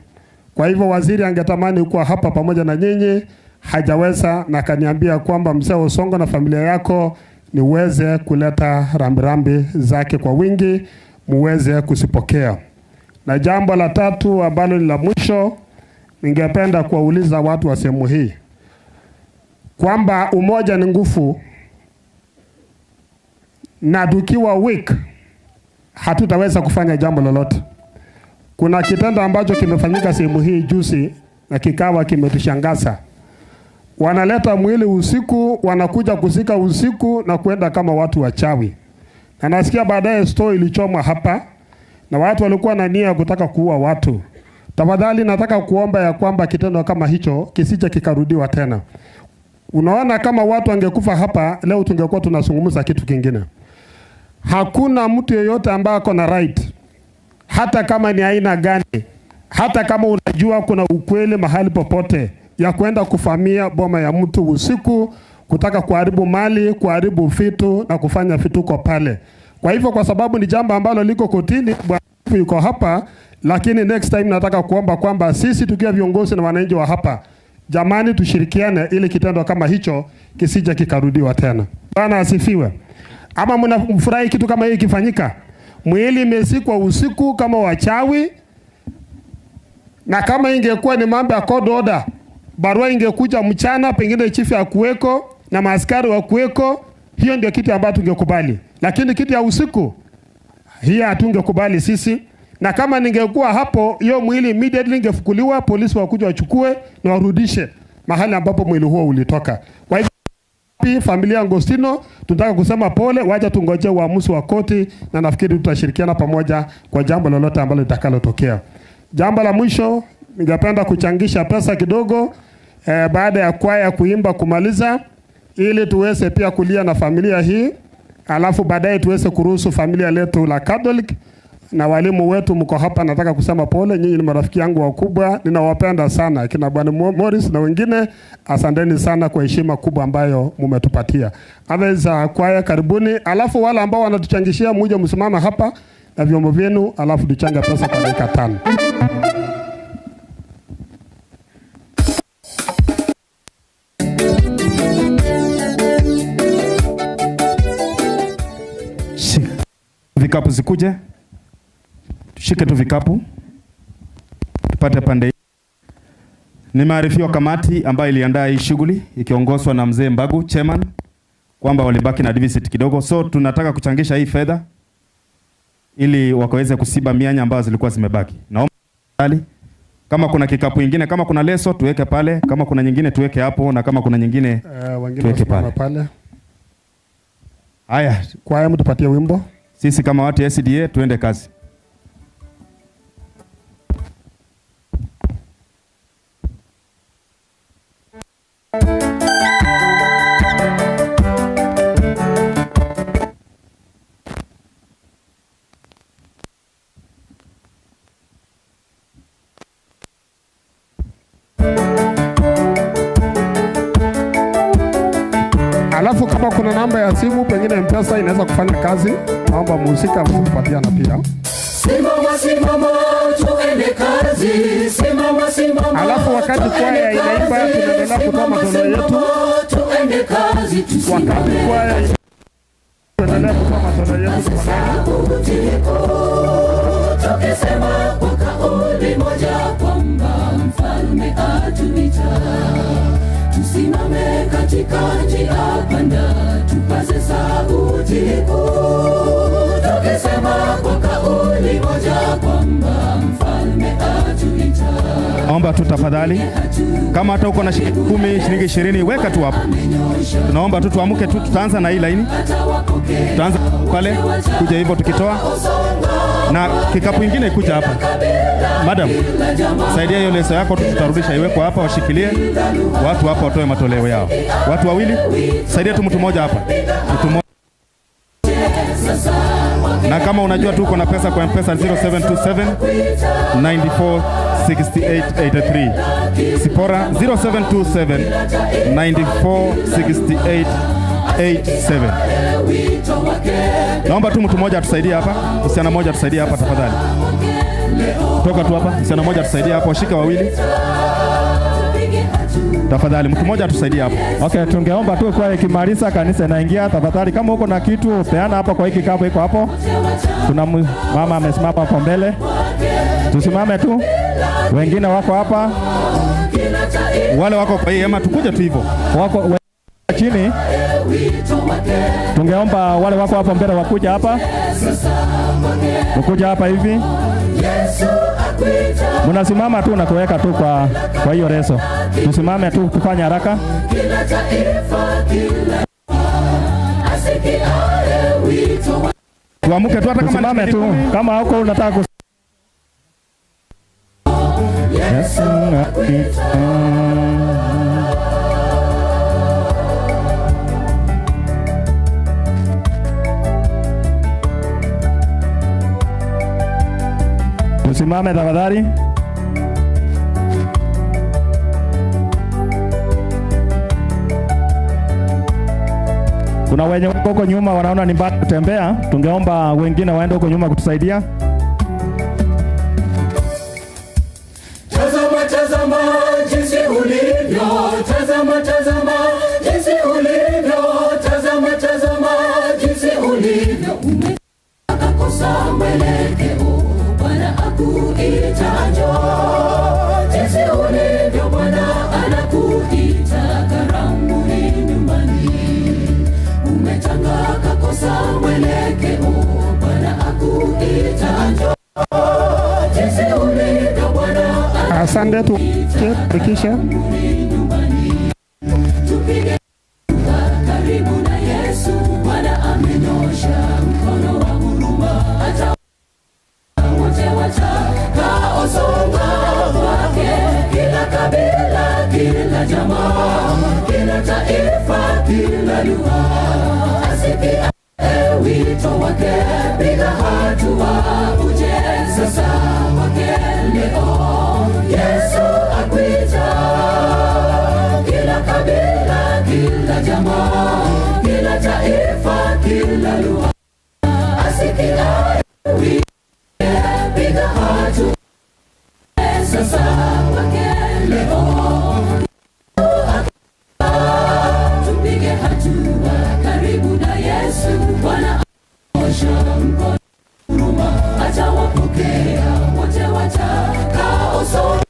Kwa hivyo waziri angetamani kuwa hapa pamoja na nyinyi, hajaweza, na kaniambia kwamba mzee Onsongo na familia yako niweze kuleta rambirambi zake kwa wingi, muweze kusipokea. Na jambo la tatu ambalo ni la mwisho, ningependa kuwauliza watu wa sehemu hii kwamba umoja ni nguvu, na tukiwa weak hatutaweza kufanya jambo lolote. Kuna kitendo ambacho kimefanyika sehemu hii juzi na kikawa kimetushangaza. Wanaleta mwili usiku, wanakuja kuzika usiku na kwenda kama watu wachawi. Na nasikia baadaye store ilichomwa hapa na watu walikuwa na nia kutaka kuua watu. Tafadhali nataka kuomba ya kwamba kitendo kama hicho kisije kikarudiwa tena. Unaona, kama watu wangekufa hapa leo tungekuwa tunazungumza kitu kingine. Hakuna mtu yeyote ambaye ako na right, hata kama ni aina gani, hata kama unajua kuna ukweli mahali popote, ya kwenda kufamia boma ya mtu usiku, kutaka kuharibu mali, kuharibu vitu na kufanya vituko pale. Kwa hivyo, kwa sababu ni jambo ambalo liko kotini, bwana yuko hapa, lakini next time nataka kuomba kwamba sisi tukiwa viongozi na wananchi wa hapa, jamani, tushirikiane ili kitendo kama hicho kisije kikarudiwa tena. Bwana asifiwe. Ama mnafurahi kitu kama hii kifanyika? Mwili imesikwa usiku kama wachawi, na kama ingekuwa ni mambo ya code order, barua ingekuja mchana, pengine chifu ya kuweko na maaskari wa kuweko, hiyo ndio kitu ambacho tungekubali. Lakini kitu ya usiku, hii hatungekubali sisi. Na kama ningekuwa hapo, hiyo mwili immediately ingefukuliwa, polisi wakuja wachukue na warudishe mahali ambapo mwili huo ulitoka. Kwa hivyo familia Agostino, tunataka kusema pole, wacha tungoje uamuzi wa koti, na nafikiri tutashirikiana pamoja kwa jambo lolote ambalo litakalotokea. Jambo la mwisho, ningependa kuchangisha pesa kidogo baada ya kwaya kuimba kumaliza, ili tuweze pia kulia na familia hii, alafu baadaye tuweze kuruhusu familia letu la Catholic na walimu wetu mko hapa. Nataka kusema pole, nyinyi ni marafiki yangu wakubwa, ninawapenda sana, kina Bwana Morris na wengine, asanteni sana kwa heshima kubwa ambayo mumetupatia. Otherwise, kwaya karibuni, alafu wale ambao wanatuchangishia muje msimama hapa na vyombo vyenu, alafu tuchanga pesa kwa dakika 5. Vikapu zikuje. Tushike tu vikapu. Tupate pande. Nimearifiwa kamati ambayo iliandaa hii shughuli ikiongozwa na mzee Mbagu chairman kwamba walibaki na deficit kidogo, so tunataka kuchangisha hii fedha ili wakaweze kusiba mianya ambazo zilikuwa zimebaki. Naomba kama kuna kikapu kingine, kama kuna leso tuweke pale, kama kuna nyingine tuweke hapo, na kama kuna nyingine tuweke pale. Haya, kwa haya mtupatie wimbo. Sisi kama watu ya SDA tuende kazi. Alafu kama kuna namba ya simu pengine M-Pesa inaweza kufanya kazi, naomba muhusika msipatiana pia. Simama simama tuende kazi, simama simama. Alafu wakati kwaya inaimba tunaendelea kutoa matoleo yetu. Tuende kazi tusimame. Wakati kwaya tunaendelea kutoa matoleo yetu tukisema kwa kauli moja kwamba mfalme atuita. Tusimame katika njia panda, tupaze sauti kuu, tukisema kwa kauli moja kwamba mfalme atuita. Naomba tu tafadhali, kama hata uko na shilingi 10, shilingi 20, weka tu hapo. Tunaomba tu tuamke tu, tutaanza na hii laini. Tutaanza pale, kuja hivyo tukitoa. Na kikapu kingine kuja hapa. Madam, saidia hiyo leso yako, tutarudisha iwekwe hapa, washikilie. Watu hapa watoe matoleo yao. Watu wawili, saidia tu mtu mmoja hapa. Mtu mmoja. Na kama unajua tu uko na pesa kwa M-Pesa 0727 94 6883. Sipora 0727 94 6887. Naomba tu mtu mmoja atusaidie hapa, msichana mmoja atusaidie hapa tafadhali. Toka tu hapa, msichana mmoja tusaidie hapo, shika wawili. Tafadhali mtu mmoja atusaidie hapo. Okay, tungeomba tu kwa ikimaliza kanisa inaingia, tafadhali kama uko na kitu peana hapa kwa hiki kapo iko hapo. Kuna mama amesimama hapo mbele. Tusimame tu. Wengine wako hapa. Wale wako kwa hii hema tukuje tu hivyo. Wako chini. Tungeomba wale wako hapo mbele wakuja hapa. Ukuja hapa hivi. Munasimama tu na kuweka tu kwa hiyo reso. Tusimame tu tufanye haraka. Tuamuke tu hata kama tusimame tu kama huko unataka Yes, Usimame tafadhali. Kuna wenye huko nyuma wanaona ni mbaya kutembea, tungeomba wengine waende huko nyuma kutusaidia. Tazama jinsi ulivyo, tazama jinsi ulivyo, tazama jinsi ulivyo, umekosa mwelekeo, Bwana akuita njoo. Jinsi ulivyo Bwana anakuita karamuni nyumbani, umetanga kakosa mwelekeo, Bwana akuita njoo. Jinsi ulivyo Bwana Asante tu kisha tupige karibu na Yesu, Bwana amenyosha mkono wa huruma, hata wote watakaosonga kwake, kila kabila, kila jamaa, kila taifa, kila lugha, asikia wito wake, piga hatua, uje sasa kwake leo. Yesu akuita, kila kabila, kila jamaa, kila taifa, kila lugha, asikia wito, piga hatua, sasa kwake leo. Tupige hatua karibu na Yesu, Bwana osha mkono huruma, atawapokea wote watakaosonga,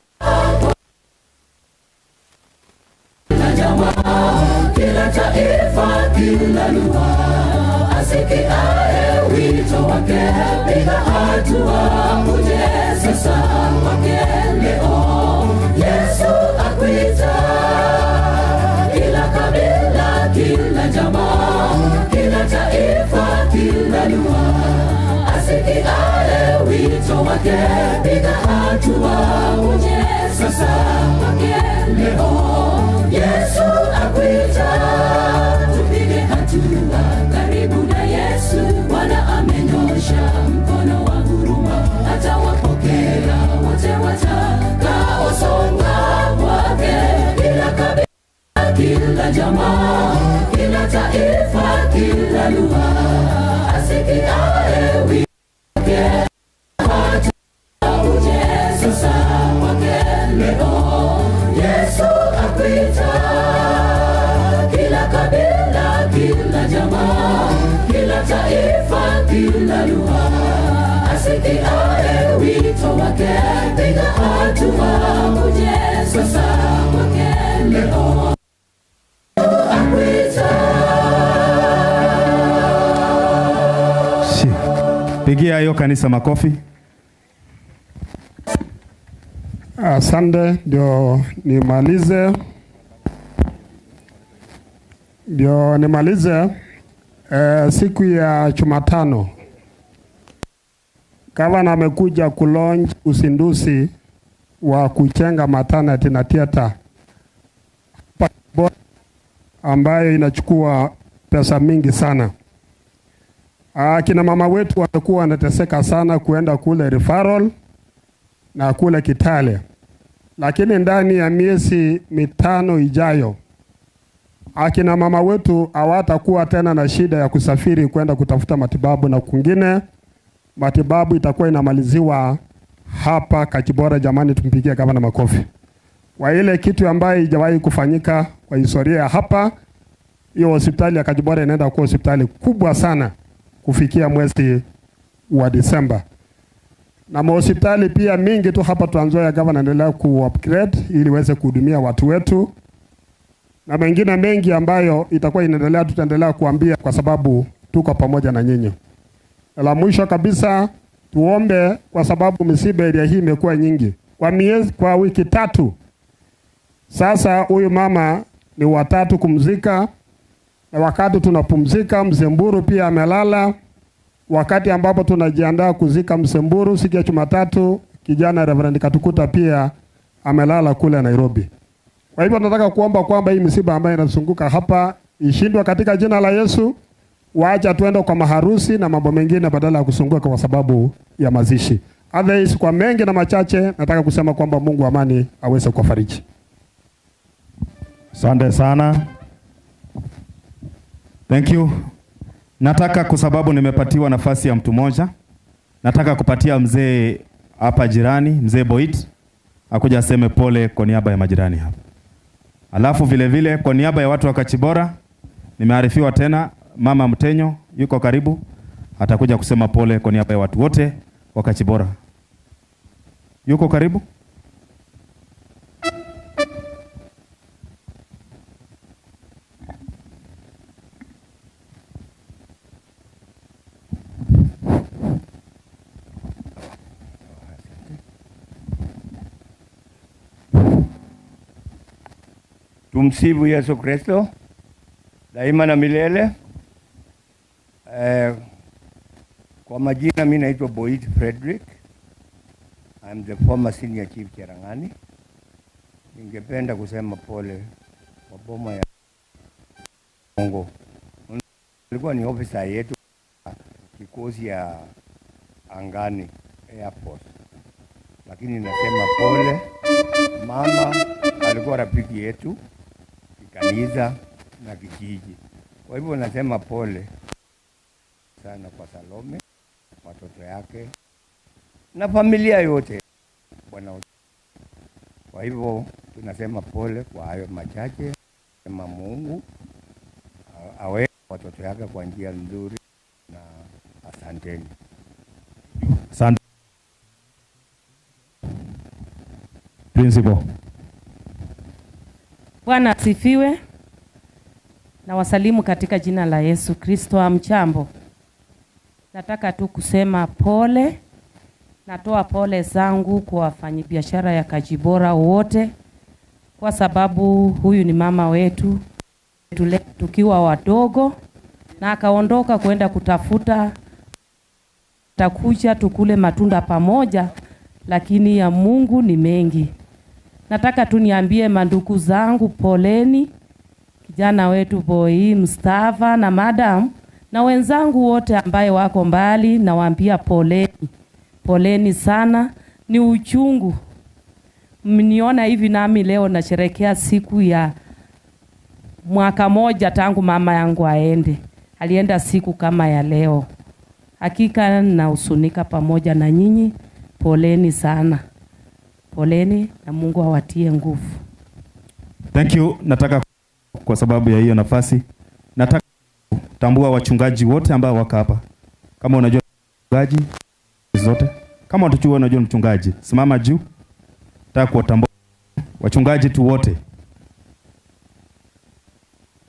kila jamaa, kila taifa, kila lugha, asikiaye wito wake, piga hatua, uje sasa kwake leo. Yesu akuita, kila kabila, kila jamaa, kila taifa, kila lugha, asikiaye wito wake, piga hatua, uje sasa kwake leo. Yesu akuita, tupige hatua karibu na Yesu, Bwana amenyosha mkono wa huruma, atawapokea wote watakaosonga kwake, kila kabila, kila jamaa, kila taifa, kila lugha, asikiaye wito wake, uje sasa kwake leo. Yesu akuita, kila kabila, kila jamaa, kila taifa, kila lugha, asikiaye wito wake, piga hatua, uje sasa kwake leo. Pigia hiyo kanisa makofi. Asante, ndio nimalize siku ya Jumatano gavana amekuja kulonj usinduzi wa kuchenga maternity na theater ambayo inachukua pesa mingi sana. Kina mama wetu wamekuwa wanateseka sana kuenda kule referral na kule Kitale. Lakini ndani ya miezi 5 ijayo akina mama wetu hawatakuwa tena na shida ya kusafiri kwenda kutafuta matibabu, na kwingine matibabu itakuwa inamaliziwa hapa Kachibora. Jamani, tumpigie gavana makofi kwa ile kitu ambayo haijawahi kufanyika kwa historia ya hapa. Hiyo hospitali ya Kachibora inaenda kuwa hospitali kubwa sana kufikia mwezi wa Disemba, na hospitali pia mingi tu hapa Trans Nzoia gavana anaendelea ku-upgrade ili iweze kuhudumia watu wetu, na mengine mengi ambayo itakuwa inaendelea, tutaendelea kuambia kwa sababu tuko pamoja na nyinyi. La mwisho kabisa, tuombe kwa sababu misiba area hii imekuwa nyingi kwa wiki 3 sasa. Huyu mama ni watatu kumzika, na wakati tunapumzika Msemburu pia amelala. Wakati ambapo tunajiandaa kuzika Msemburu siku ya Jumatatu, kijana Reverend Katukuta pia amelala kule Nairobi. Kwa hivyo nataka kuomba kwamba hii misiba ambayo inazunguka hapa ishindwe katika jina la Yesu. Waacha tuende kwa maharusi na mambo mengine badala ya kusunguka kwa sababu ya mazishi. Otherwise, kwa mengi na machache nataka kusema kwamba Mungu amani aweze kufariji. Asante sana. Thank you. Nataka kwa sababu nimepatiwa nafasi ya mtu mmoja, nataka kupatia mzee hapa jirani, mzee Boit, akuja aseme pole kwa niaba ya majirani hapa. Alafu vile vile kwa niaba ya watu wa Kachibora nimearifiwa tena mama Mtenyo yuko karibu, atakuja kusema pole kwa niaba ya watu wote wa Kachibora. Yuko karibu? Tumsifu Yesu Kristo daima na milele. Kwa majina mimi naitwa Boit Frederick. I'm the former senior chief Cherangani. Ningependa kusema pole kwa boma ya Kongo. Alikuwa ni officer yetu kikosi ya angani Air Force. Lakini nasema pole, mama alikuwa rafiki yetu kanisa na kijiji. Kwa hivyo nasema pole sana kwa Salome, watoto yake na familia yote bwana. Kwa hivyo tunasema pole kwa hayo machache, sema Mungu awe watoto yake kwa njia nzuri, na asanteni. Asante. Principal. Bwana asifiwe. Na wasalimu katika jina la Yesu Kristo. Amchambo. Nataka tu kusema pole. Natoa pole zangu kwa wafanyabiashara ya Kachibora wote, kwa sababu huyu ni mama wetu tukiwa wadogo, na akaondoka kwenda kutafuta takuja tukule matunda pamoja, lakini ya Mungu ni mengi. Nataka tu niambie mandugu zangu poleni, kijana wetu Boy Mustafa na madam na wenzangu wote ambaye wako mbali, nawaambia poleni. Poleni sana, ni uchungu. Mniona hivi nami leo nasherehekea siku ya mwaka moja tangu mama yangu aende. Alienda siku kama ya leo. Hakika nahuzunika pamoja na nyinyi. Poleni sana. Poleni na Mungu awatie nguvu. Thank you. Nataka kwa sababu ya hiyo nafasi, nataka kutambua wachungaji wote ambao wako hapa. Kama unajua mchungaji zote, kama utachua unajua mchungaji, simama juu. Nataka kuwatambua wachungaji tu wote.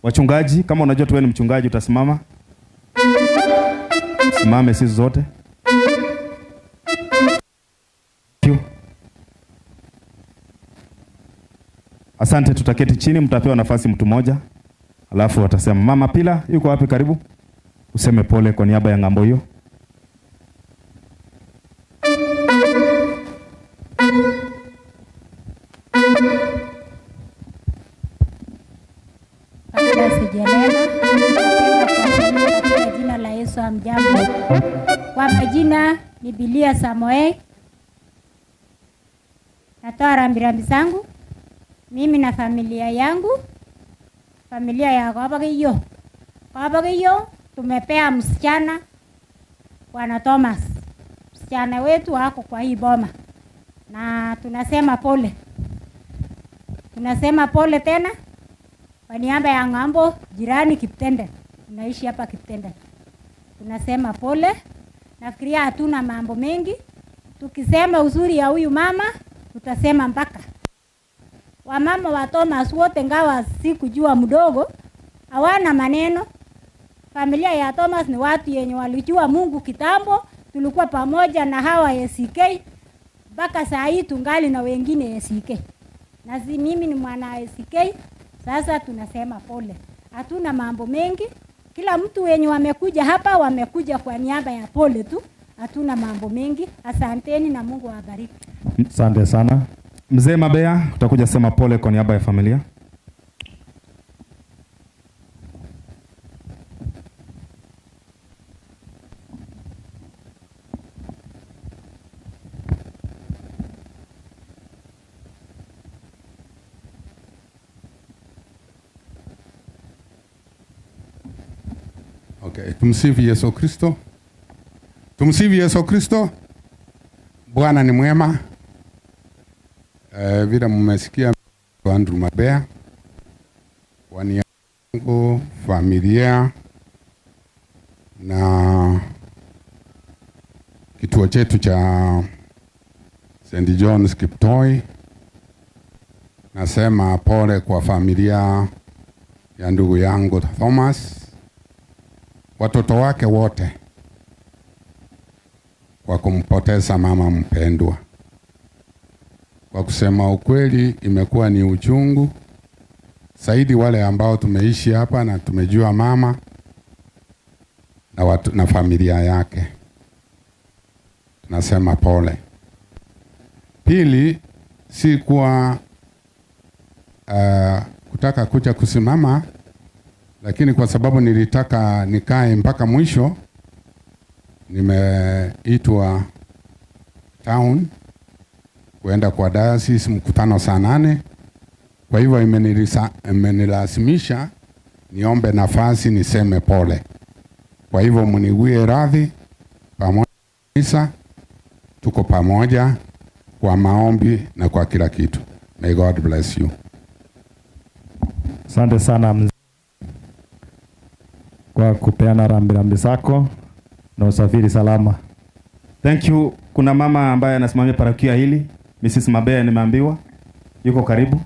Wachungaji, kama unajua tu wewe ni mchungaji utasimama. Simame sisi zote. Asante, tutaketi chini, mtapewa nafasi mtu mmoja. Alafu watasema mama Pila yuko wapi karibu? Useme pole kwa niaba ya ngambo hiyo. Kabla sijaendelea, kwa jina la Yesu amjambo. Kwa majina ni Bilia Samoei. Natoa rambirambi zangu mimi na familia yangu, familia ya Kabagiyo. Kabagiyo tumepea msichana Bwana Thomas. Msichana wetu wako kwa hii boma. na tunasema pole. Tunasema pole tena kwa niaba ya ng'ambo jirani Kiptende. Tunaishi hapa Kiptende. Tunasema pole. Nafikiria hatuna mambo mengi. Tukisema uzuri ya huyu mama, tutasema mpaka. Wamama wa Thomas wote ngawa sikujua mdogo, hawana maneno. Familia ya Thomas ni watu yenye walijua Mungu kitambo. Tulikuwa pamoja na hawa ACK mpaka saa hii tungali na wengine ACK. Na mimi ni mwana ACK. Sasa tunasema pole. Hatuna mambo mengi. Kila mtu wenye wamekuja hapa wamekuja kwa niaba ya pole tu. Hatuna mambo mengi. Asanteni na Mungu awabariki. Asante sana. Mzee Mabea, utakuja sema pole kwa niaba ya familia. Okay, tumsifu Yesu Kristo. Tumsifu Yesu Kristo. Bwana ni mwema. Vile mmesikia Andrew Mabea, kwa niaba yangu, familia na kituo chetu cha St. John's Kiptoi, nasema pole kwa familia ya ndugu yangu Thomas, watoto wake wote, kwa kumpoteza mama mpendwa. Kwa kusema ukweli, imekuwa ni uchungu zaidi wale ambao tumeishi hapa na tumejua mama na watu na familia yake. Nasema pole. Pili, si kwa kutaka kuja kusimama, lakini kwa sababu nilitaka nikae mpaka mwisho, nimeitwa town kuenda kwa diocese mkutano saa 8. Kwa hivyo imenilazimisha niombe nafasi niseme pole. Kwa hivyo mniwie radhi, pamoja kanisa tuko pamoja kwa maombi na kwa kila kitu. May God bless you. Asante sana mzee kwa kupeana rambirambi zako na usafiri salama. Thank you. Kuna mama ambaye anasimamia parokia hili, Mrs. Mabea, nimeambiwa yuko karibu.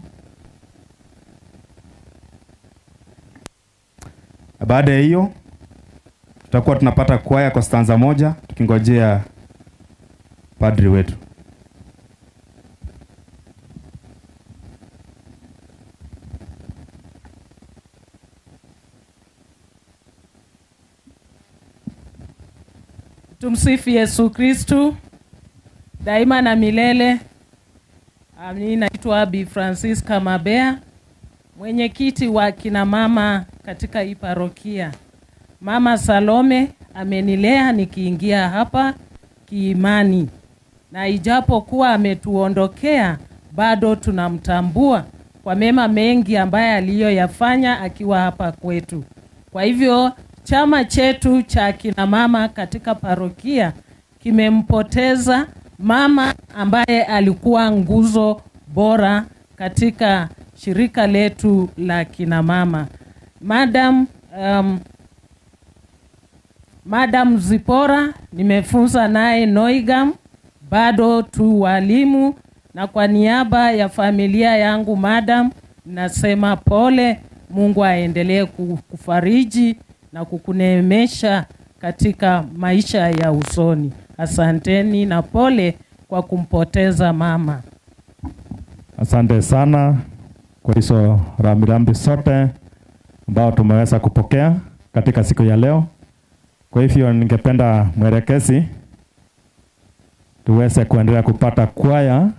Baada ya hiyo tutakuwa tunapata kwaya kwa stanza moja tukingojea padri wetu. Tumsifu Yesu Kristu daima na milele. Mimi naitwa Bi Francisca Mabea, mwenyekiti wa kina mama katika hii parokia. Mama Salome amenilea nikiingia hapa kiimani, na ijapo kuwa ametuondokea, bado tunamtambua kwa mema mengi ambaye aliyoyafanya akiwa hapa kwetu. Kwa hivyo chama chetu cha kina mama katika parokia kimempoteza mama ambaye alikuwa nguzo bora katika shirika letu la kina mama. Madam Zipora nimefunza naye Noigam, bado tu walimu, na kwa niaba ya familia yangu madam nasema pole. Mungu aendelee kufariji na kukuneemesha katika maisha ya usoni. Asanteni na pole kwa kumpoteza mama. Asante sana kwa hizo rambirambi sote ambao tumeweza kupokea katika siku ya leo. Kwa hivyo ningependa mwelekezi tuweze kuendelea kupata kwaya.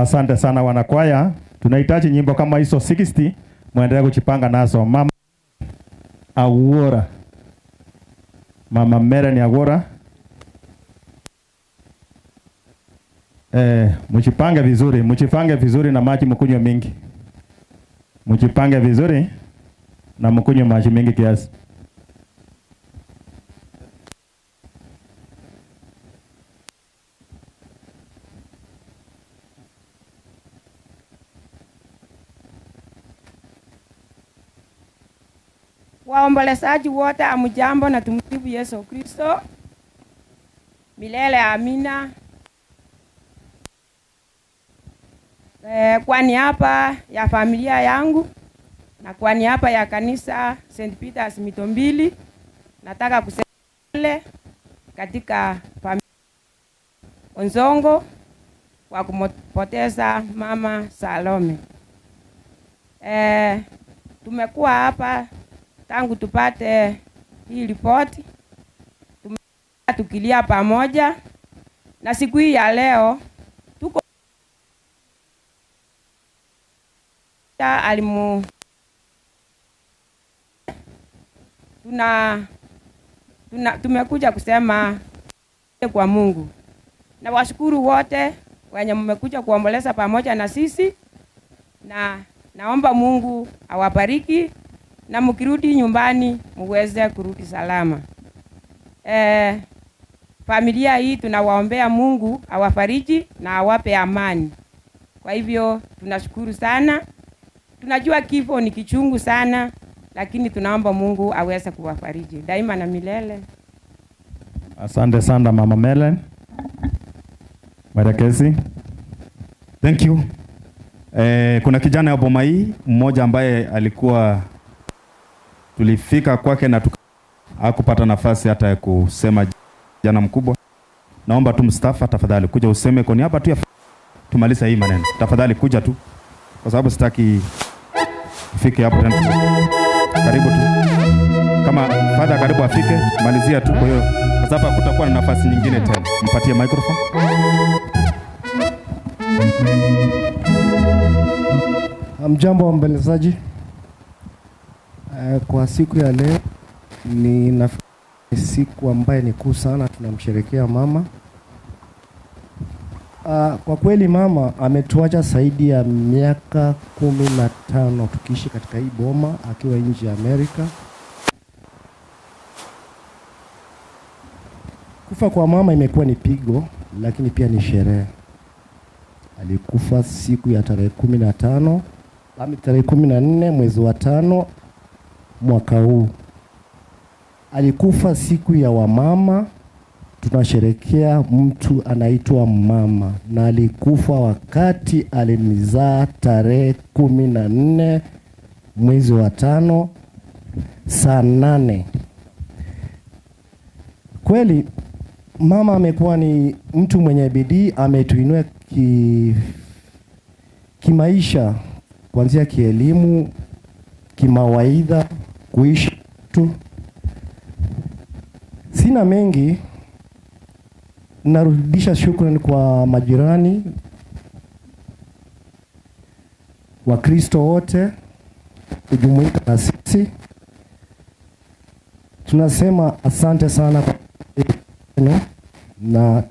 Asante sana wanakwaya. Tunahitaji nyimbo kama hizo 60 muendelee kuchipanga nazo. Mama Agora. Mama Mera ni Agora. Mchipange vizuri na maji mkunywe mingi. Mchipange vizuri na mkunywe maji mingi kiasi. Waombolezaji wote amujambo na tumsifu Yesu Kristo. Milele amina. Kwa niaba ya familia yangu na kwa niaba ya kanisa St. Peter's Mitombili nataka kusema katika familia Onsongo kwa kumpoteza mama Salome. Tumekuwa hapa tangu tupate hii ripoti, tukilia pamoja, na siku hii ya leo tuko alimu tumekuja kusema kwa Mungu, na washukuru wote wenye mmekuja kuomboleza pamoja na sisi, na naomba Mungu awabariki na mkirudi nyumbani muweze kurudi salama. Familia hii tunawaombea Mungu awafariji na awape amani. Kwa hivyo tunashukuru sana. Tunajua kifo ni kichungu sana, lakini tunaomba Mungu aweze kuwafariji daima na milele. Asante sana Mama Melen. Marakesi. Thank you. Kuna kijana ya boma hii mmoja ambaye alikuwa tulifika kwake na hakupata nafasi hata ya kusema jana mkubwa. Naomba tu Mustafa tafadhali kuja useme kwa niaba tu ya tumaliza hii maneno. Tafadhali kuja tu kwa sababu sitaki ufike hapo tena. Karibu tu. Kama father karibu afike, malizia tu kwa hiyo kwa sababu kutakuwa na nafasi nyingine tena. Mpatie microphone. Mjambo waombolezaji. Kwa siku ya leo ni siku ambaye ni kuu sana, tunamsherehekea mama. Kwa kweli mama ametuacha zaidi ya miaka 15 tukiishi katika hii boma akiwa nje ya Amerika. Kufa kwa mama imekuwa ni pigo, lakini pia ni sherehe. Alikufa siku ya tarehe 15 tarehe 14 mwezi wa 5 mwaka huu. Alikufa siku ya wamama. Tunasherehekea mtu anaitwa mama, na alikufa wakati alinizaa tarehe 14 mwezi wa 5 saa 8. Kweli mama amekuwa ni mtu mwenye bidii, ametuinua kimaisha, kuanzia kielimu, kimawaidha, kuishi tu. Sina mengi, narudisha shukrani kwa majirani, Wakristo wote kujumuika na sisi. Tunasema asante sana na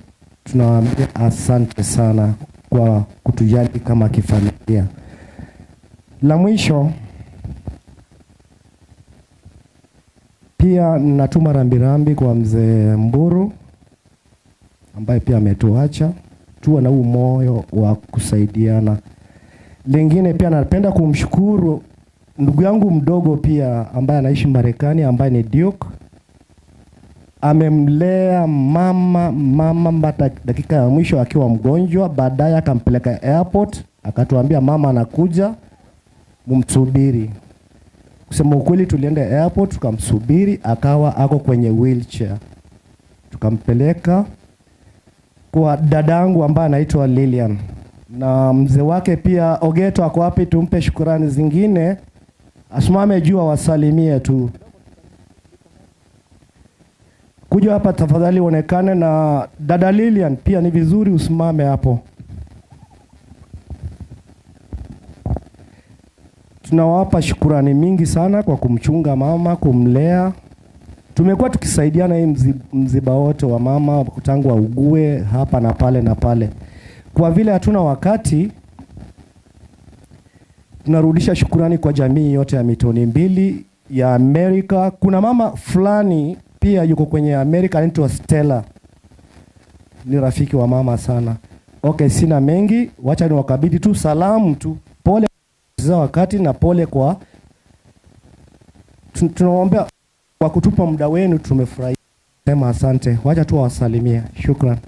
tunawaambia asante sana kwa kutujali kama kifamilia. La mwisho pia natuma rambirambi kwa mzee Mburu ambaye pia ametuacha. Tuwe na huu moyo wa kusaidiana. Lingine pia napenda kumshukuru ndugu yangu mdogo pia ambaye anaishi Marekani ambaye ni Duke. Amemlea mama mpaka dakika ya mwisho akiwa mgonjwa, baadaye akampeleka airport, akatuambia mama anakuja, mumsubiri. Kusema ukweli tulienda airport tukamsubiri, akawa ako kwenye wheelchair. Tukampeleka kwa dadangu ambaye anaitwa Lilian. Na mzee wake pia Ogeto ako wapi, tumpe shukrani zingine. Asimame jua wasalimie tu. Kuja hapa tafadhali uonekane, na dada Lilian pia ni vizuri usimame hapo. tunawapa shukurani mingi sana kwa kumchunga mama, kumlea. Tumekuwa tukisaidiana hii mziba wote wa mama tangu augue hapa na pale na pale. Kwa vile hatuna wakati, tunarudisha shukurani kwa jamii yote ya Mitoni Mbili ya Amerika. Kuna mama fulani pia yuko kwenye Amerika anaitwa Stella. Ni rafiki wa mama sana. Okay, sina mengi, wacha niwakabidhi tu salamu tu. Pole za wakati na pole kwa tunawaombea kwa kutupa muda wenu, tumefurahi. Sema asante. Wacha tu wasalimia. Shukran.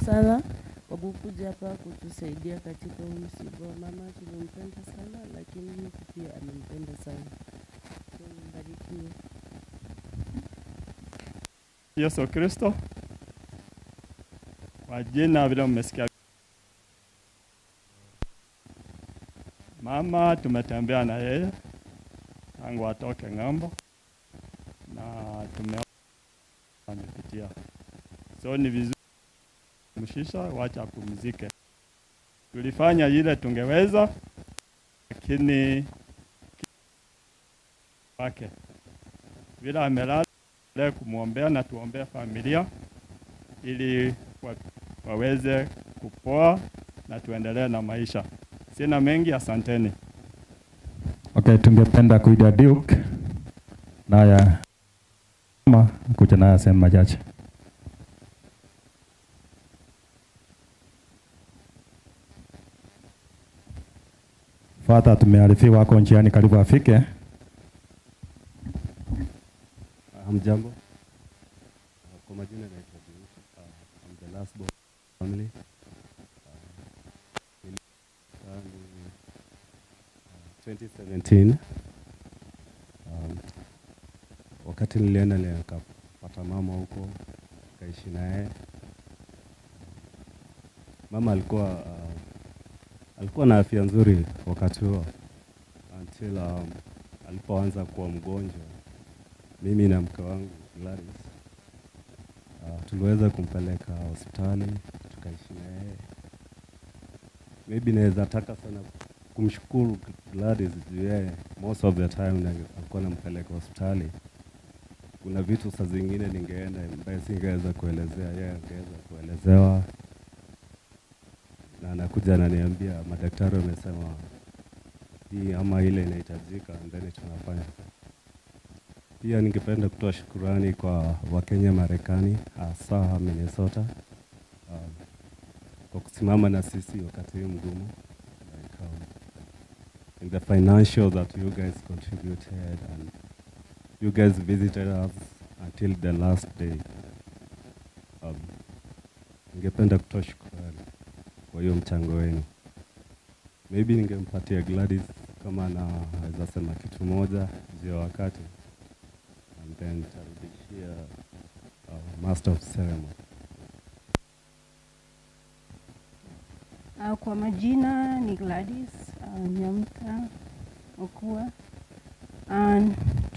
Sana kwa kukuja hapa kutusaidia katika msiba wa mama. Tulimpenda sana, lakini Mungu pia amempenda sana. Mbarikiwe. Yesu Kristo, kwa jina vile mmesikia mama, tumetembea na yeye tangu atoke ng'ambo na tumepitia, so ni vizuri mshisha, wacha apumzike. Tulifanya ile tungeweza, lakini wake bila amelala kumwombea na tuombea familia ili waweze kupoa na tuendelee na maisha. Sina mengi, asanteni. Okay, tungependa kuida Duke na mama kuja na sema machache. Father, tumearifiwa wako njiani, karibu afike. Hamjambo. Kwa majina naitwa Gusii. I'm the last born family. In 2017 wakati nilienda nikapata mama huko, kaishi naye. Mama alikuwa na afya nzuri wakati huo until alipoanza kuwa mgonjwa. Mimi na mke wangu Gladys tuliweza kumpeleka hospitali, tukaishi naye. Maybe naweza taka sana kumshukuru Gladys juu yeye most of the time alikuwa anampeleka hospitali. Kuna vitu saa zingine ningeenda ambaye singeweza kuelezea, yeye angeweza kuelezewa. Na anakuja ananiambia madaktari wamesema hii ama ile inahitajika, ndani tunafanya. Pia ningependa kutoa shukrani kwa Wakenya Marekani, hasa Minnesota, kwa kusimama na sisi wakati mgumu. In the financial that you guys contributed and you guys visited us until the last day. Ningependa kutoa shukrani kwa hiyo mchango wenu. Maybe ningempatia Gladys kama anaweza sema kitu moja juu wakati, and then tarudishia master of ceremony. Kwa majina ni Gladys Nyamira Counties.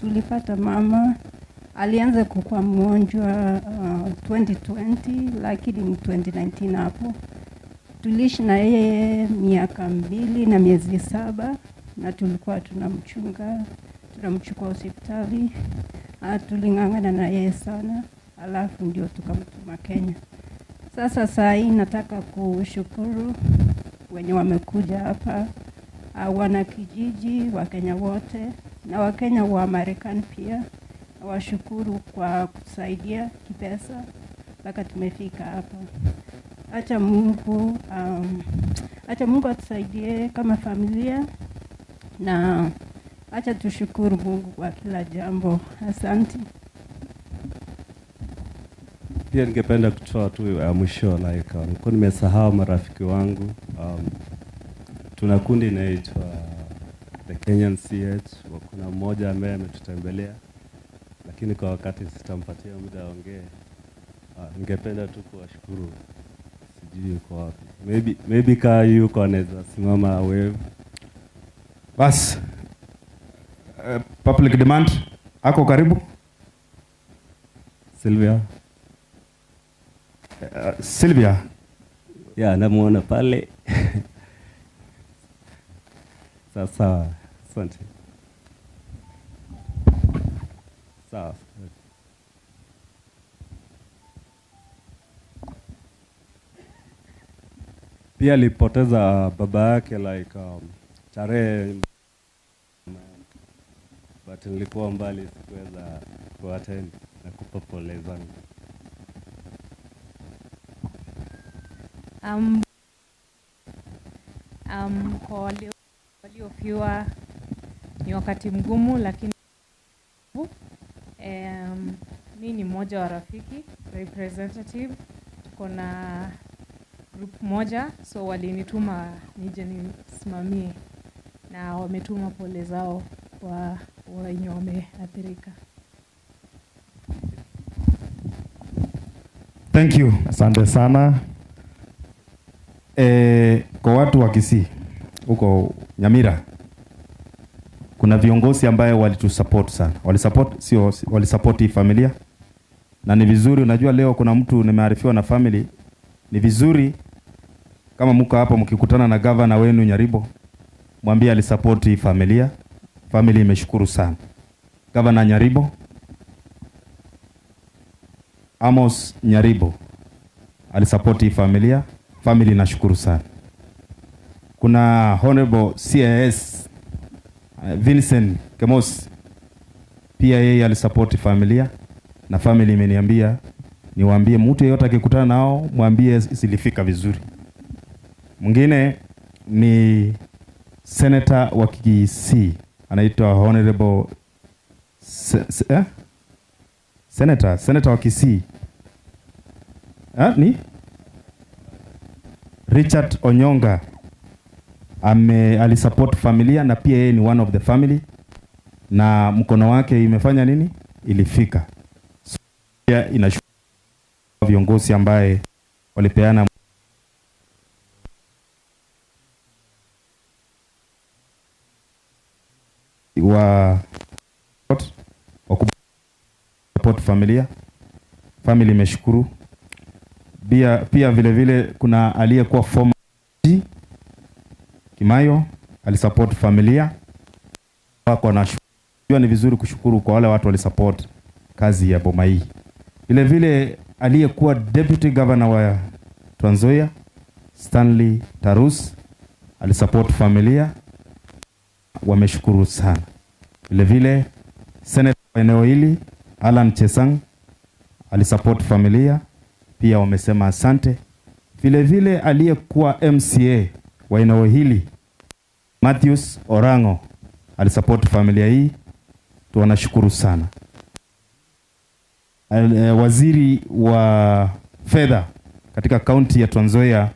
Tulipata mama alianza kukua mgonjwa 2020, lakini 2019 hapo tuliishi na yeye miaka 2 na miezi 7, na tulikuwa tunamchukua hospitali. Tuling'ang'ana na yeye sana, alafu ndio tukamtuma Kenya. Sasa saa hii nataka kushukuru wenye wamekuja hapa, wana kijiji, Wakenya wote na Wakenya wa Marekani pia. Washukuru kwa kusaidia kipesa mpaka tumefika hapa. Acha Mungu atusaidie kama familia, na acha tushukuru Mungu kwa kila jambo. Asante. Pia ningependa kutoa tu mwisho nilikuwa nimesahau marafiki wangu. Tuna kundi inaitwa The Kenyan CH. Kuna mmoja ambaye ametutembelea, lakini kwa wakati sitampatia muda aongee. Ningependa tu kuwashukuru. Sijui yuko wapi. Maybe kaa yuko anaweza simama wewe. Bas. Public demand ako karibu. Sylvia. Sylvia, Ya, namuona pale. Sawa, asante. Sawa. Pia alipoteza baba yake like tarehe, but nilikuwa mbali, sikuweza kuattend na kupa pole zangu. Kwa waliofiwa ni wakati mgumu, lakini mi ni mmoja wa rafiki representative, tuko na group moja, so walinituma nije nisimamie, na wametuma pole zao kwa wenye wameathirika. Thank you. Asante sana. Kwa watu wa Kisii huko Nyamira, kuna viongozi ambaye walitusupport sana. Walisupport hii familia. Na ni vizuri, unajua leo kuna mtu nimearifiwa na family. Ni vizuri kama mko hapa mkikutana na governor wenu Nyaribo, mwambie alisupport hii familia. Family imeshukuru sana. Governor Nyaribo, Amos Nyaribo alisupport hii familia. Family inashukuru sana. Kuna Honorable CIS Vincent Kemos, pia yeye alisupport familia, na family imeniambia niwaambie mtu yeyote akikutana nao mwambie silifika vizuri. Mwingine ni Senator wa Kisii, anaitwa Honorable Senator wa Kisii. Ni Richard Onyonga, alisupport familia, na pia yeye ni one of the family, na mkono wake imefanya nini? Ilifika. So, pia inashukuru viongozi ambaye walipeana wa support familia. Family imeshukuru. Pia vile vile kuna aliyekuwa former Kimayo alisupport familia. Wako na ni vizuri kushukuru kwa wale watu walisupport kazi ya boma hii. Vile vile aliyekuwa deputy governor wa Trans Nzoia Stanley Tarus alisupport familia. Wameshukuru sana. Vile vile senator wa eneo hili Alan Chesang alisupport familia, pia wamesema asante. Vile vile aliyekuwa MCA wa eneo hili Matthews Orango alisupport familia hii, tunashukuru sana. Waziri wa fedha katika kaunti ya Trans Nzoia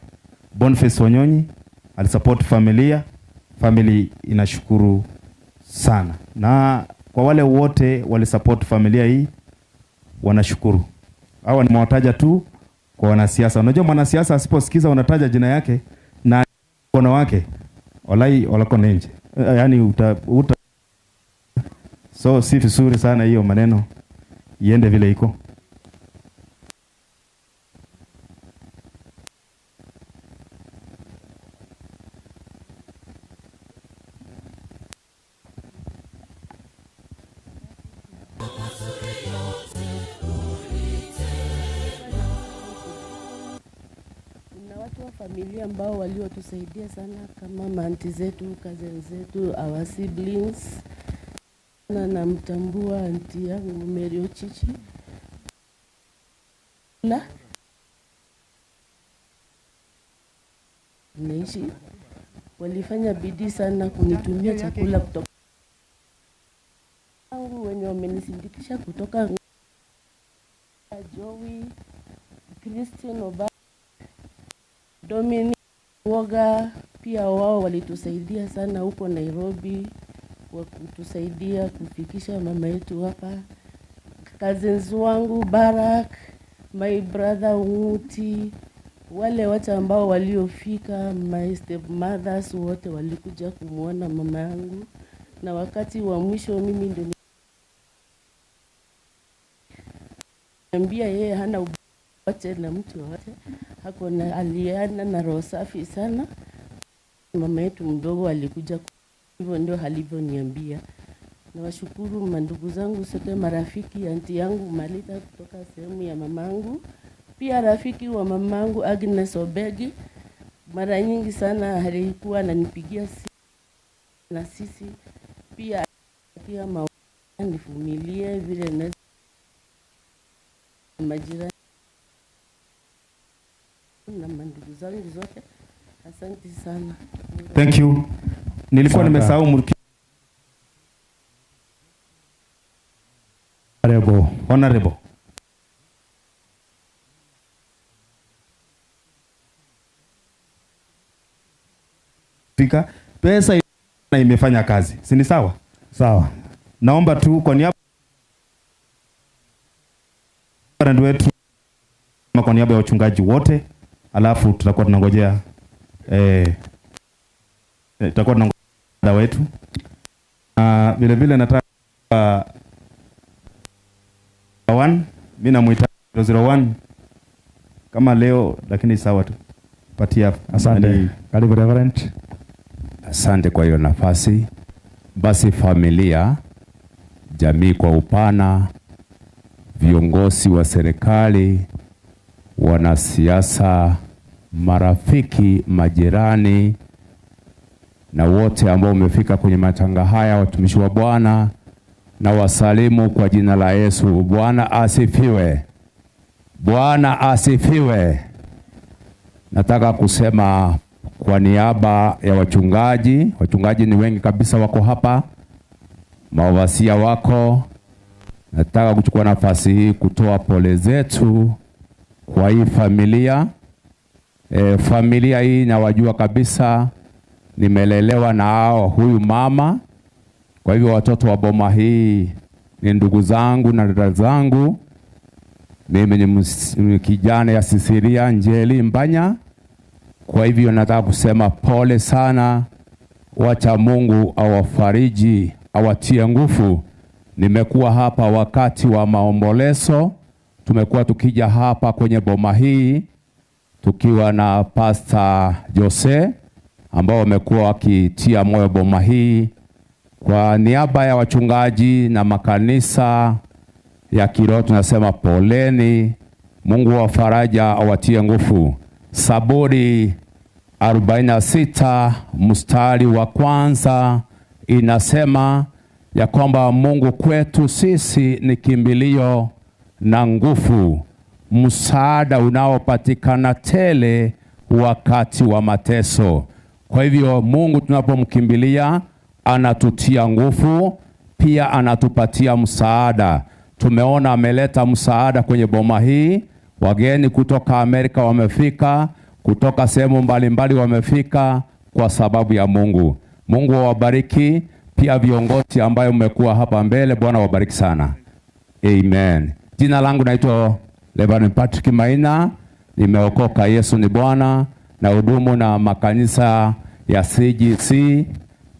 Boniface Wanyonyi alisupport familia. Family inashukuru sana. Na kwa wale wote walisupport familia hii wanashukuru. Hawa nimewataja tu kwa wanasiasa. Unajua mwanasiasa asiposikiza unataja jina yake na mkono wake, walai walako nje. Yaani so si vizuri sana hiyo maneno iende vile iko. Familia ambao waliotusaidia sana kama maanti zetu, cousins zetu, our siblings. Na mtambua aunti yangu Mary Ochichi. Naishi walifanya bidii sana kunitumia chakula kutoka wangu wenye wamenisindikisha kutoka Joey, Christian Oba, Dominic Woga, pia wao walitusaidia sana huko Nairobi kwa kutusaidia kufikisha mama yetu hapa. Cousins wangu Barak, my brother Umuti, wale wote ambao waliofika, my stepmothers wote walikuja kumuona mama yangu, na wakati wa mwisho mimi ndio niambia yeye hana wote na mtu wote, aliana na roho safi sana. Mama yetu mdogo alikuja, hivyo ndio alivyoniambia. Nawashukuru mandugu zangu sote, marafiki, anti yangu Malita kutoka sehemu ya mamangu, pia rafiki wa mamangu Agnes Obegi. Mara nyingi sana alikuwa ananipigia simu na sisi pia nivumilie vile na majirani na mandugu zangu zote. Asante sana. Thank you. Nilikuwa nimesahau Honorable. Fika pesa na imefanya kazi. Si ni sawa? Sawa. Naomba tu kwa niaba wetu, kwa niaba ya wachungaji wote, alafu tutakuwa tunangojea tutakuwa tunangojea wetu. Vile vile nataka mimi namuita 001 kama leo, lakini sawa tu. Patia. Asante. Karibu Reverend. Asante kwa hiyo nafasi. Basi familia, jamii kwa upana, viongozi wa serikali, wanasiasa, marafiki, majirani na wote ambao umefika kwenye matanga haya, watumishi wa Bwana, na wasalimu kwa jina la Yesu. Bwana asifiwe. Bwana asifiwe. Nataka kusema kwa niaba ya wachungaji ni wengi kabisa wako hapa, mawasia wako. Nataka kuchukua nafasi hii kutoa pole zetu kwa hii familia. Familia hii nawajua kabisa, nimelelewa na hao, huyu mama. Kwa hivyo watoto wa boma hii ni ndugu zangu na dada zangu. Mimi ni kijana ya Sisiria Njeli Mbanya. Kwa hivyo nataka kusema pole sana. Wacha Mungu awafariji, awatie nguvu. Nimekuwa hapa wakati wa maombolezo. Tumekuwa tukija hapa kwenye boma hii tukiwa na Pastor Jose ambao wamekuwa wakitia moyo boma hii. Kwa niaba ya wachungaji na makanisa ya kiroho tunasema poleni. Mungu wa faraja awatie nguvu. Zaburi 46 mstari wa kwanza inasema ya kwamba Mungu kwetu sisi ni kimbilio na nguvu, msaada unaopatikana tele wakati wa mateso. Kwa hivyo Mungu tunapomkimbilia anatutia nguvu, pia anatupatia msaada. Tumeona ameleta msaada kwenye boma hii. Wageni kutoka Amerika wamefika, kutoka sehemu mbalimbali wamefika kwa sababu ya Mungu. Mungu awabariki, pia viongozi ambayo mmekuwa hapa mbele, Bwana wabariki sana. Amen. Jina langu naitwa Reverend Patrick Maina, nimeokoka, Yesu ni Bwana, na hudumu na makanisa ya CGC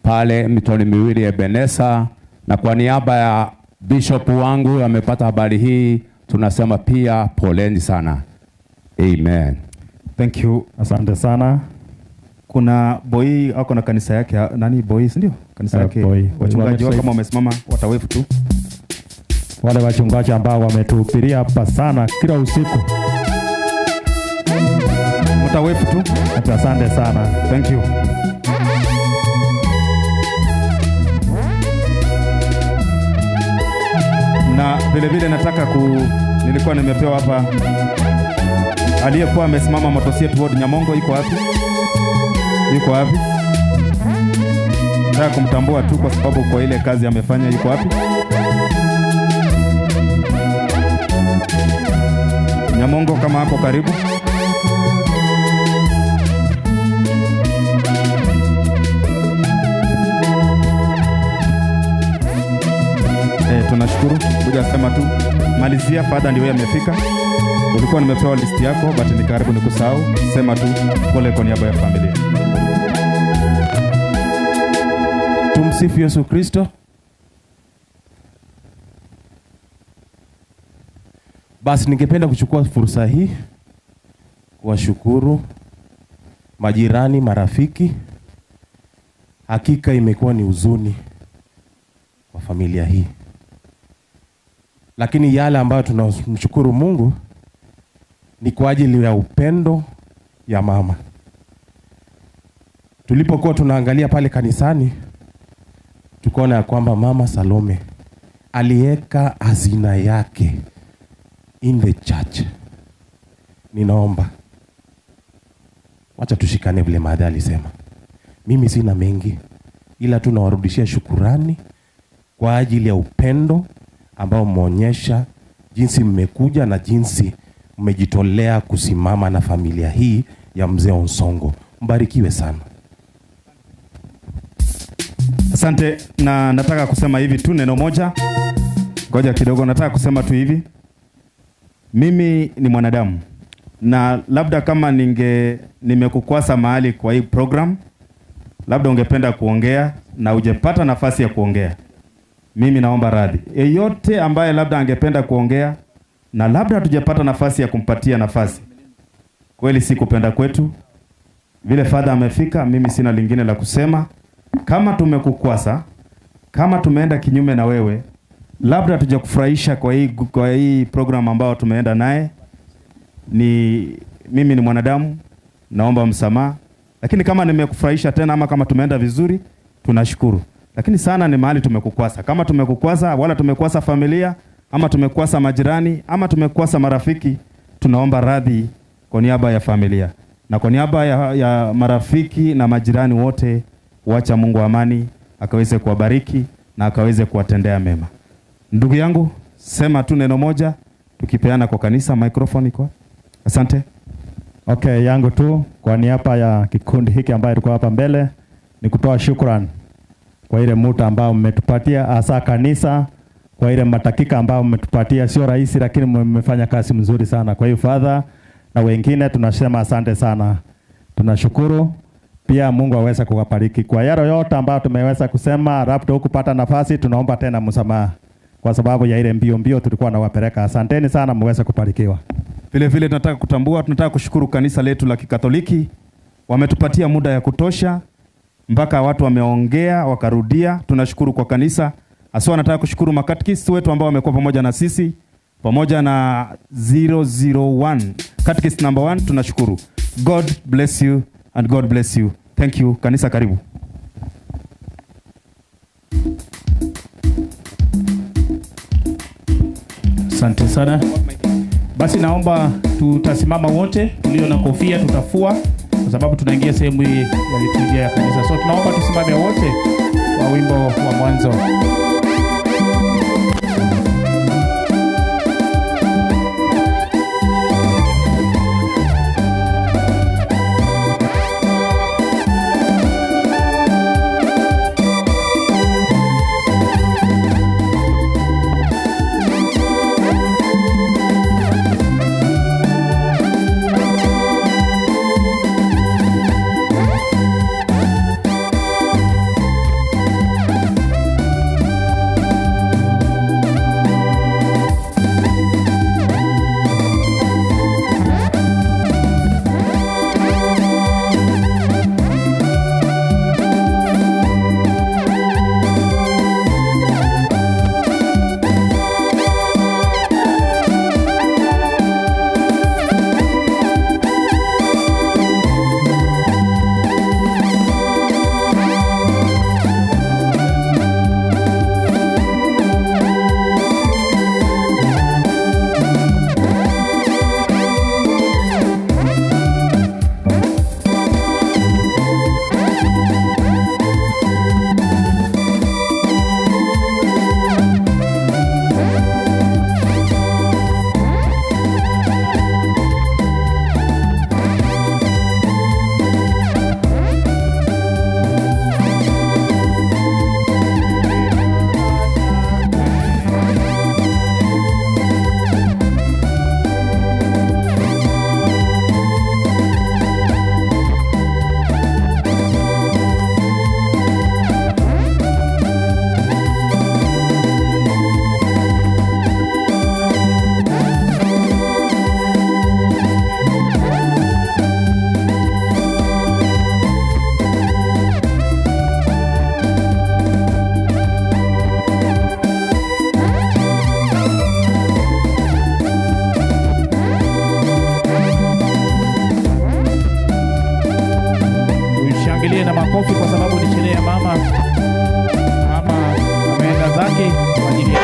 pale Mitoni Miwili Ebeneza, na kwa niaba ya bishop wangu amepata habari hii, tunasema pia poleni sana. Amen. Thank you. Asante sana. Kuna boy ako na kanisa yake, nani boy, ndio? Kanisa yake. Wachungaji kama wamesimama watawefu tu. Wale wachungaji ambao wametuhubiria hapa sana kila usiku, mtawefu tu. Asante sana. Thank you. Na vile vile nataka nilikuwa nimepewa hapa aliyekuwa amesimama Motosiet Ward Nyamongo. Yuko wapi? Yuko wapi? Nataka kumtambua tu kwa sababu kwa ile kazi amefanya. Yuko wapi? Nyamongo kama hapo karibu. Tunashukuru. Kuja sema tu malizia, Father ndio yeye amefika. Ulikuwa nimepewa list yako but ni karibu nikusahau. Sema tu pole kwa niaba ya familia. Tumsifu Yesu Kristo. Basi ningependa kuchukua fursa hii kuwashukuru majirani, marafiki. Hakika imekuwa ni huzuni kwa familia hii, lakini yale ambayo tunamshukuru Mungu ni kwa ajili ya upendo ya mama. Tulipokuwa tunaangalia pale kanisani, tukaona ya kwamba mama Salome aliweka hazina yake in the church. Ninaomba wacha tushikane vile Madha alisema. Mimi sina mengi, ila tunawarudishia shukurani kwa ajili ya upendo ambao mmeonyesha, jinsi mmekuja na jinsi mmejitolea kusimama na familia hii ya mzee Onsongo. Mbarikiwe sana. Asante. Na nataka kusema hivi tu neno moja. Ngoja kidogo, nataka kusema tu hivi. Mimi ni mwanadamu, na labda kama nimekukwasa mahali kwa hii program, labda ungependa kuongea na hujapata nafasi ya kuongea, mimi naomba radhi. Yeyote ambaye labda angependa kuongea na labda hatujapata nafasi ya kumpatia nafasi, kweli si kupenda kwetu. Vile Father amefika, mimi sina lingine la kusema. Kama tumekukwasa, kama tumeenda kinyume na wewe, labda hatujakufurahisha kwa hii program ambao tumeenda naye, mimi ni mwanadamu, naomba msamaha. Lakini kama nimekufurahisha tena ama kama tumeenda vizuri, tunashukuru. Lakini sana ni mahali tumekukwasa. Kama tumekukwasa, wala tumekwasa familia, ama tumekwasa majirani, ama tumekwasa marafiki, tunaomba radhi kwa niaba ya familia. Na kwa niaba ya marafiki na majirani wote, wacha Mungu wa amani akaweze kuwabariki na akaweze kuwatendea mema. Ndugu yangu, sema tu neno moja tukipeana kwa kanisa. Microphone iko. Asante. Okay, yangu tu kwa niaba ya kikundi hiki ambayo tulikuwa hapa mbele ni kutoa shukrani kwa ile muda ambao mmetupatia, hasa kanisa, kwa ile matakika ambao mmetupatia. Sio rahisi, lakini mmefanya kazi mzuri sana. Kwa hiyo Father na wengine tunasema asante sana. Tunashukuru. Pia Mungu aweze kuwabariki kwa yale yote ambayo tumeweza kusema. Labda hukupata nafasi, tunaomba tena msamaha kwa sababu ya ile mbio tulikuwa nawapeleka. Asanteni sana, muweze kubarikiwa. Vile vile tunataka kushukuru kanisa letu la Kikatoliki. Wametupatia muda ya kutosha mpaka watu wameongea wakarudia. Tunashukuru kwa kanisa. Aswa nataka kushukuru makatekist wetu ambao wamekuwa pamoja na sisi, pamoja na 001 Catechist number 1. Tunashukuru. God bless you and God bless you. Thank you. Kanisa karibu. Asante sana. Basi naomba tutasimama wote, tulio na kofia tutafua kwa sababu tunaingia sehemu hii ya liturujia ya kanisa. So tunaomba tusimame wote kwa wimbo wa mwanzo. makofi kwa sababu ni sherehe ya mama. Mama ameenda zake kwa ajili ya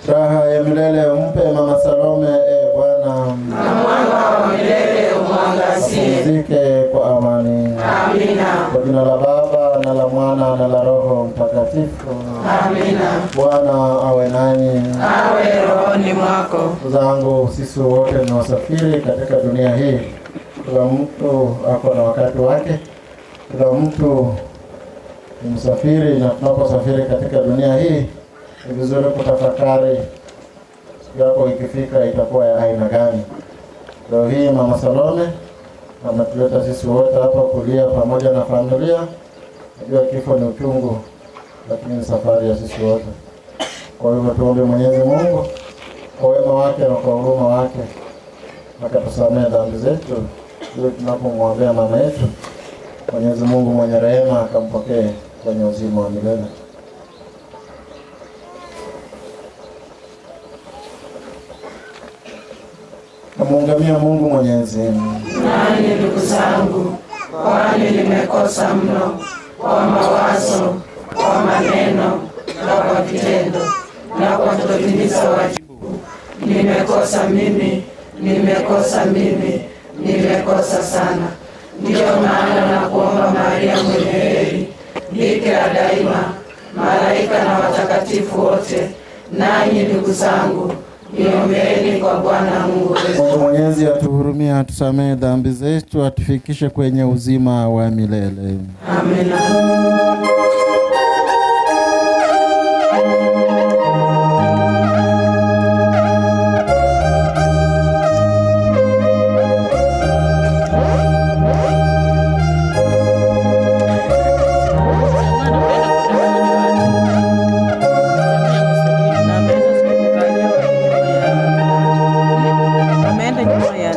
Raha ya milele umpe Mama Salome, Bwana. Na mwanga wa milele umwangazie. Apumzike kwa amani. Amina. Kwa jina la Baba na la Mwana na la Roho Mtakatifu. Amina. Bwana awe nanyi. Awe rohoni mwako. Ndugu zangu, sisi wote ni wasafiri katika dunia hii. Kila mtu ako na wakati wake. Kila mtu ni msafiri, na tunaposafiri katika dunia hii ni vizuri kutafakari siku yako ikifika itakuwa ya aina gani. Leo hii Mama Salome ametuleta sisi wote hapa kulia pamoja na familia. Najua kifo ni uchungu, lakini ni safari ya sisi wote. Kwa hivyo tuombe Mwenyezi Mungu kwa wema wake na kwa huruma wake akatusamehe dhambi zetu, ili tunapomwombea mama yetu Mwenyezi Mungu mwenye rehema akampokee kwenye uzima wa milele. Namuungamia Mungu Mwenyezi. Nani ndugu zangu, kwani nimekosa mno kwa mawazo, kwa maneno na kwa vitendo na kwa kutotimiza wajibu. Nimekosa mimi, nimekosa mimi, nimekosa sana. Ndiyo maana na kuomba Maria mwenye heri, bikira daima, malaika na watakatifu wote, nanyi ndugu zangu, niombeeni kwa Bwana Mungu wetu. Mungu Mwenyezi atuhurumie, atusamehe dhambi zetu, atufikishe kwenye uzima wa milele. Amina. Ameenda nyuma ya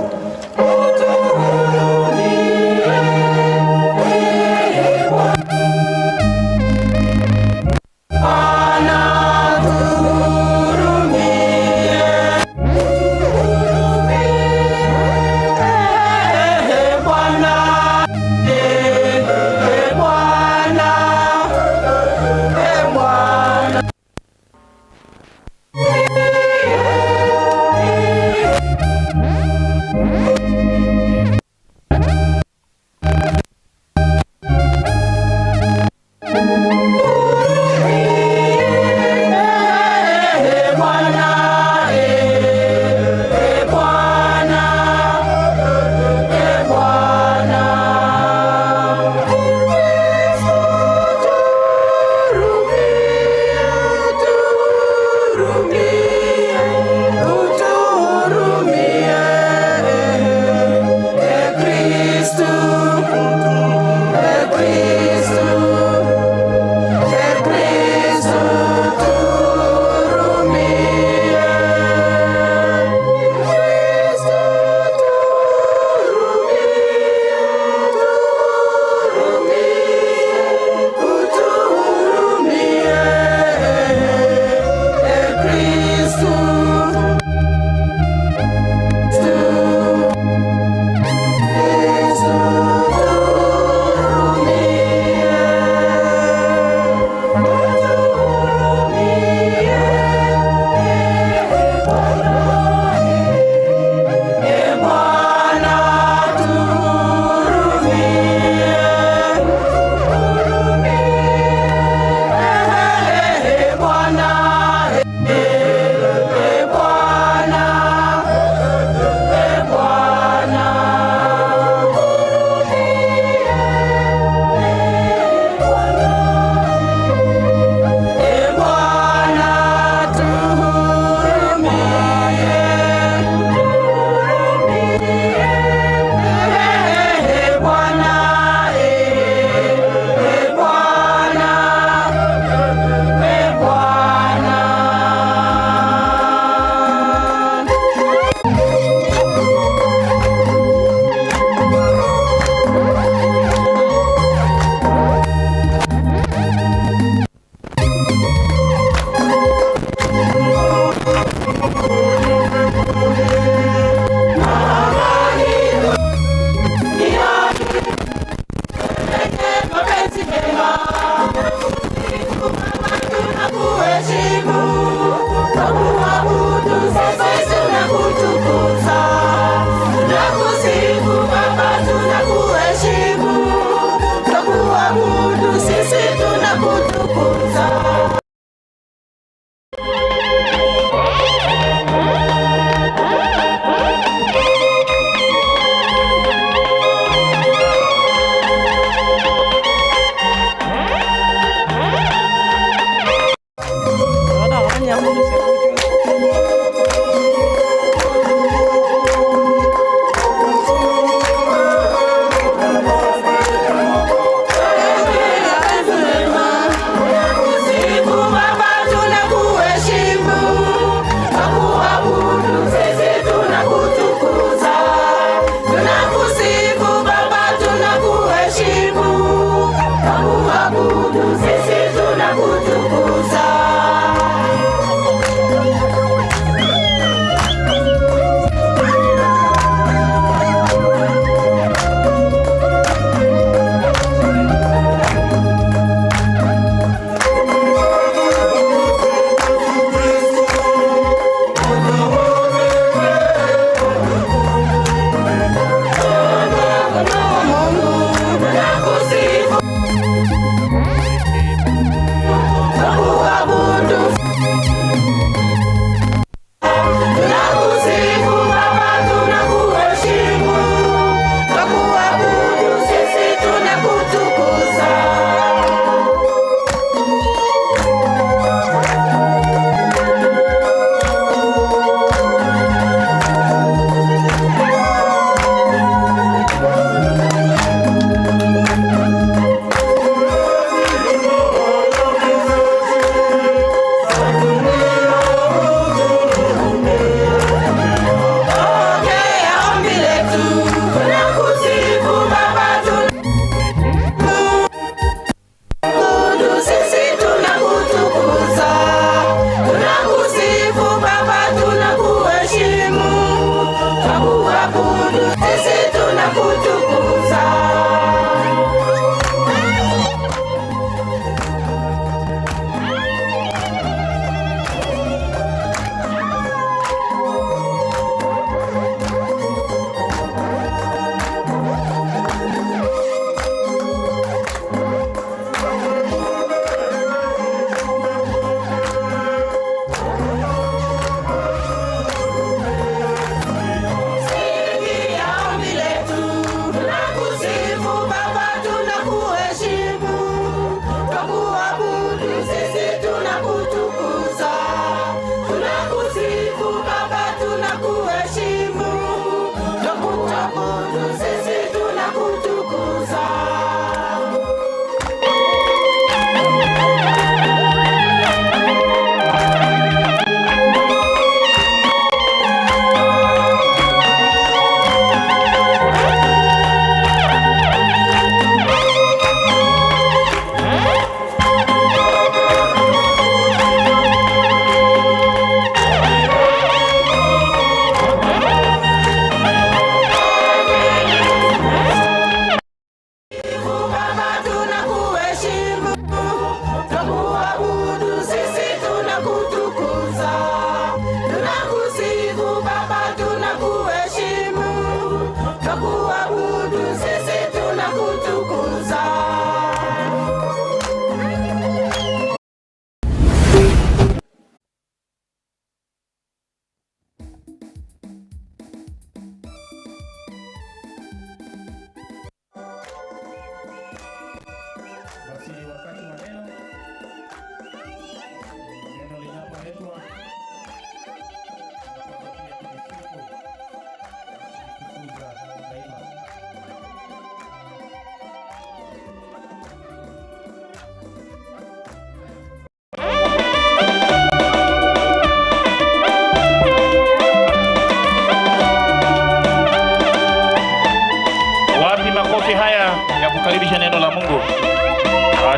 ya kukaribisha neno la Mungu.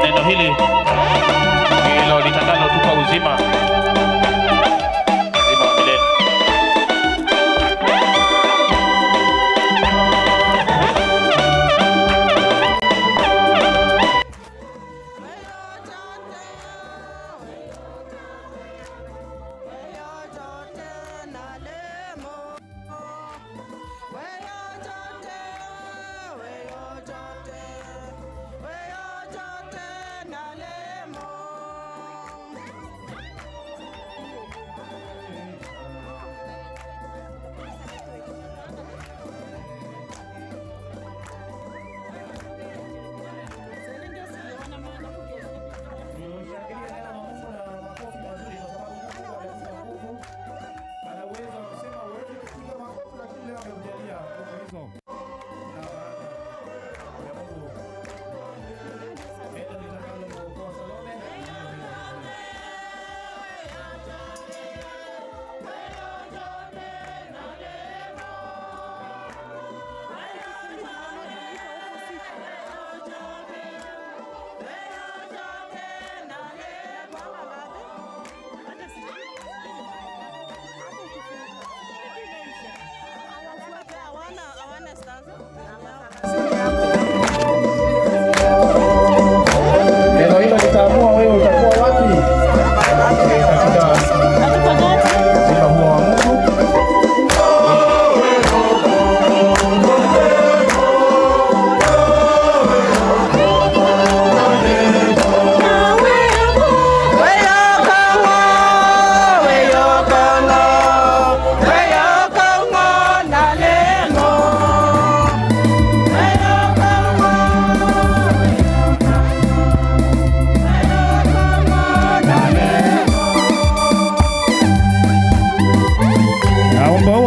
Neno hili ndilo litakalotupa uzima wa milele. Neno hilo litaamua wewe utakuwa wapi katika uzima huo wa Mungu.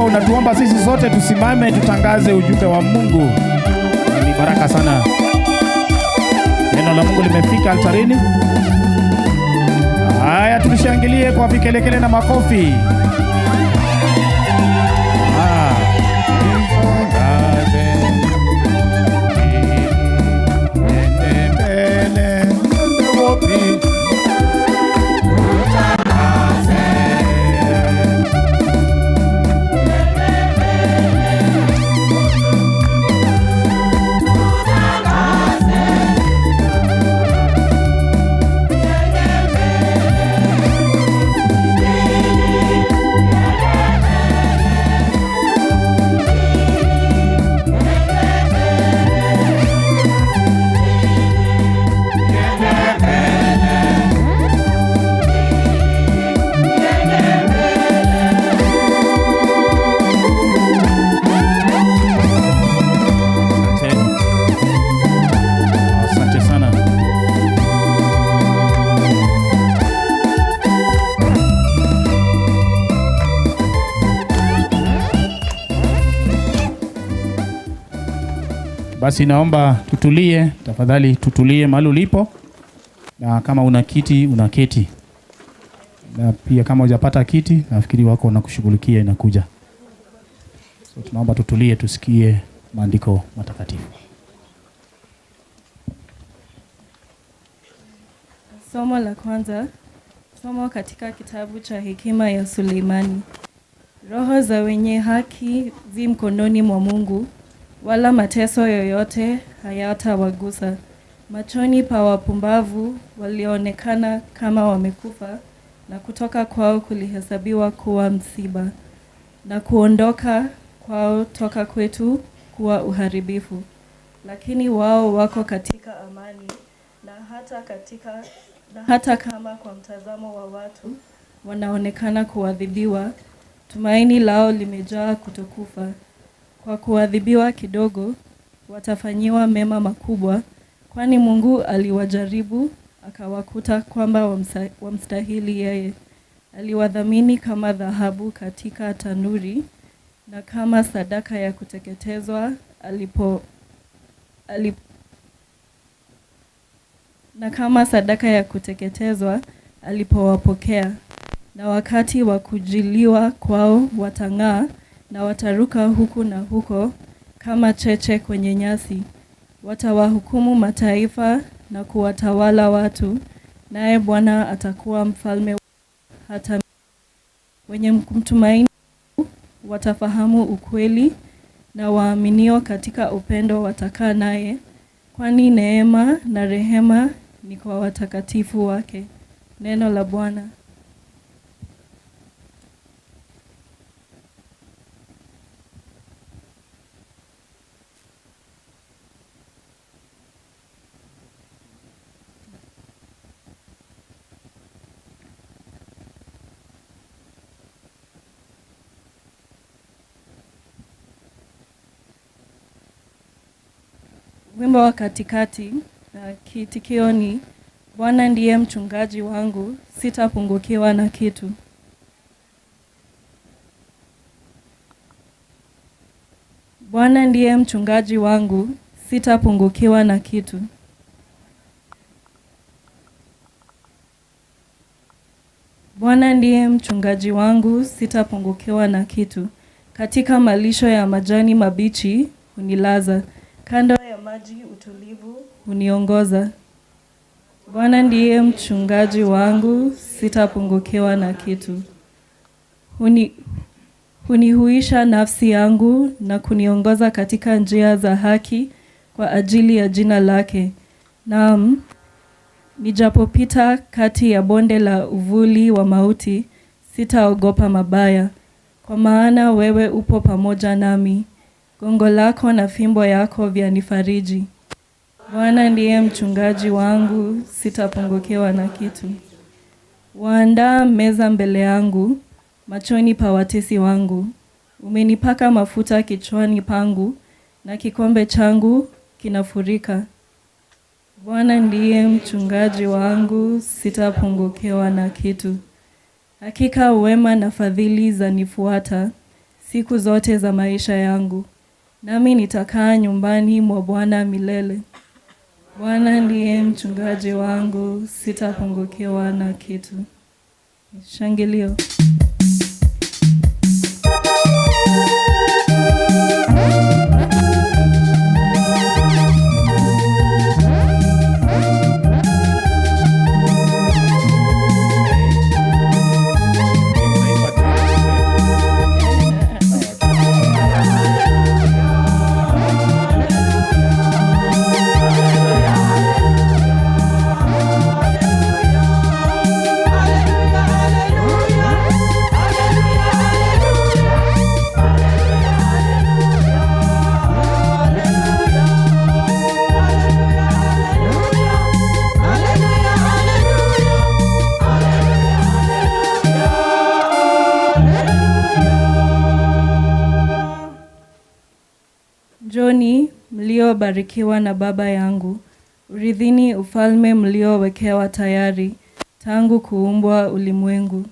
Unatuomba sisi sote tusimame tutangaze ujumbe wa Mungu. Ni baraka sana. Neno la Mungu limefika altarini. Haya, tulishangilie kwa vikelekele na makofi. Basi naomba tutulie, tafadhali tutulie mahali ulipo. Na kama una kiti, unaketi. Na pia kama hujapata kiti, nafikiri wako wanakushughulikia inakuja. So tunaomba tutulie tusikie maandiko matakatifu. Somo la kwanza, somo katika kitabu cha hekima ya Suleimani. Roho za wenye haki zi mkononi mwa Mungu, wala mateso yoyote hayatawagusa. Machoni pa wapumbavu walionekana kama wamekufa, na kutoka kwao kulihesabiwa kuwa msiba, na kuondoka kwao toka kwetu kuwa uharibifu. Lakini wao wako katika amani, na hata kama kwa mtazamo wa watu wanaonekana kuadhibiwa, tumaini lao limejaa kutokufa. Kwa kuadhibiwa kidogo, watafanyiwa mema makubwa, kwani Mungu aliwajaribu, akawakuta kwamba wamstahili yeye. Aliwadhamini kama dhahabu katika tanuri, na kama sadaka ya kuteketezwa alipowapokea. Na wakati wa kujiliwa kwao watang'aa, na wataruka huku na huko kama cheche kwenye nyasi. Watawahukumu mataifa na kuwatawala watu, naye Bwana atakuwa mfalme hata wenye kumtumaini watafahamu ukweli, na waaminio katika upendo watakaa naye, kwani neema na rehema ni kwa watakatifu wake. Neno la Bwana. Wimbo wa katikati, kiitikio ni Bwana ndiye mchungaji wangu, sitapungukiwa na kitu. Bwana ndiye mchungaji wangu, sitapungukiwa na kitu. Bwana ndiye mchungaji wangu, sitapungukiwa na kitu. Katika malisho ya majani mabichi hunilaza, kando ya maji utulivu huniongoza. Bwana ndiye mchungaji wangu, sitapungukiwa na kitu. Hunihuisha nafsi yangu na kuniongoza katika njia za haki kwa ajili ya jina lake. Naam, nijapopita kati ya bonde la uvuli wa mauti, sitaogopa mabaya, kwa maana wewe upo pamoja nami. Gongo lako na fimbo yako vyanifariji. Bwana ndiye mchungaji wangu, sitapungukiwa na kitu. Waandaa meza mbele yangu, machoni pa watesi wangu. Umenipaka mafuta kichwani pangu, na kikombe changu kinafurika. Bwana ndiye mchungaji wangu, sitapungukiwa na kitu. Hakika wema na fadhili zanifuata siku zote za maisha yangu, nami nitakaa nyumbani mwa Bwana milele. Bwana ndiye mchungaji wangu, sitapungukiwa na kitu. Shangilio. Njoni mliobarikiwa na Baba yangu, urithini ufalme mliowekewa tayari tangu kuumbwa ulimwengu.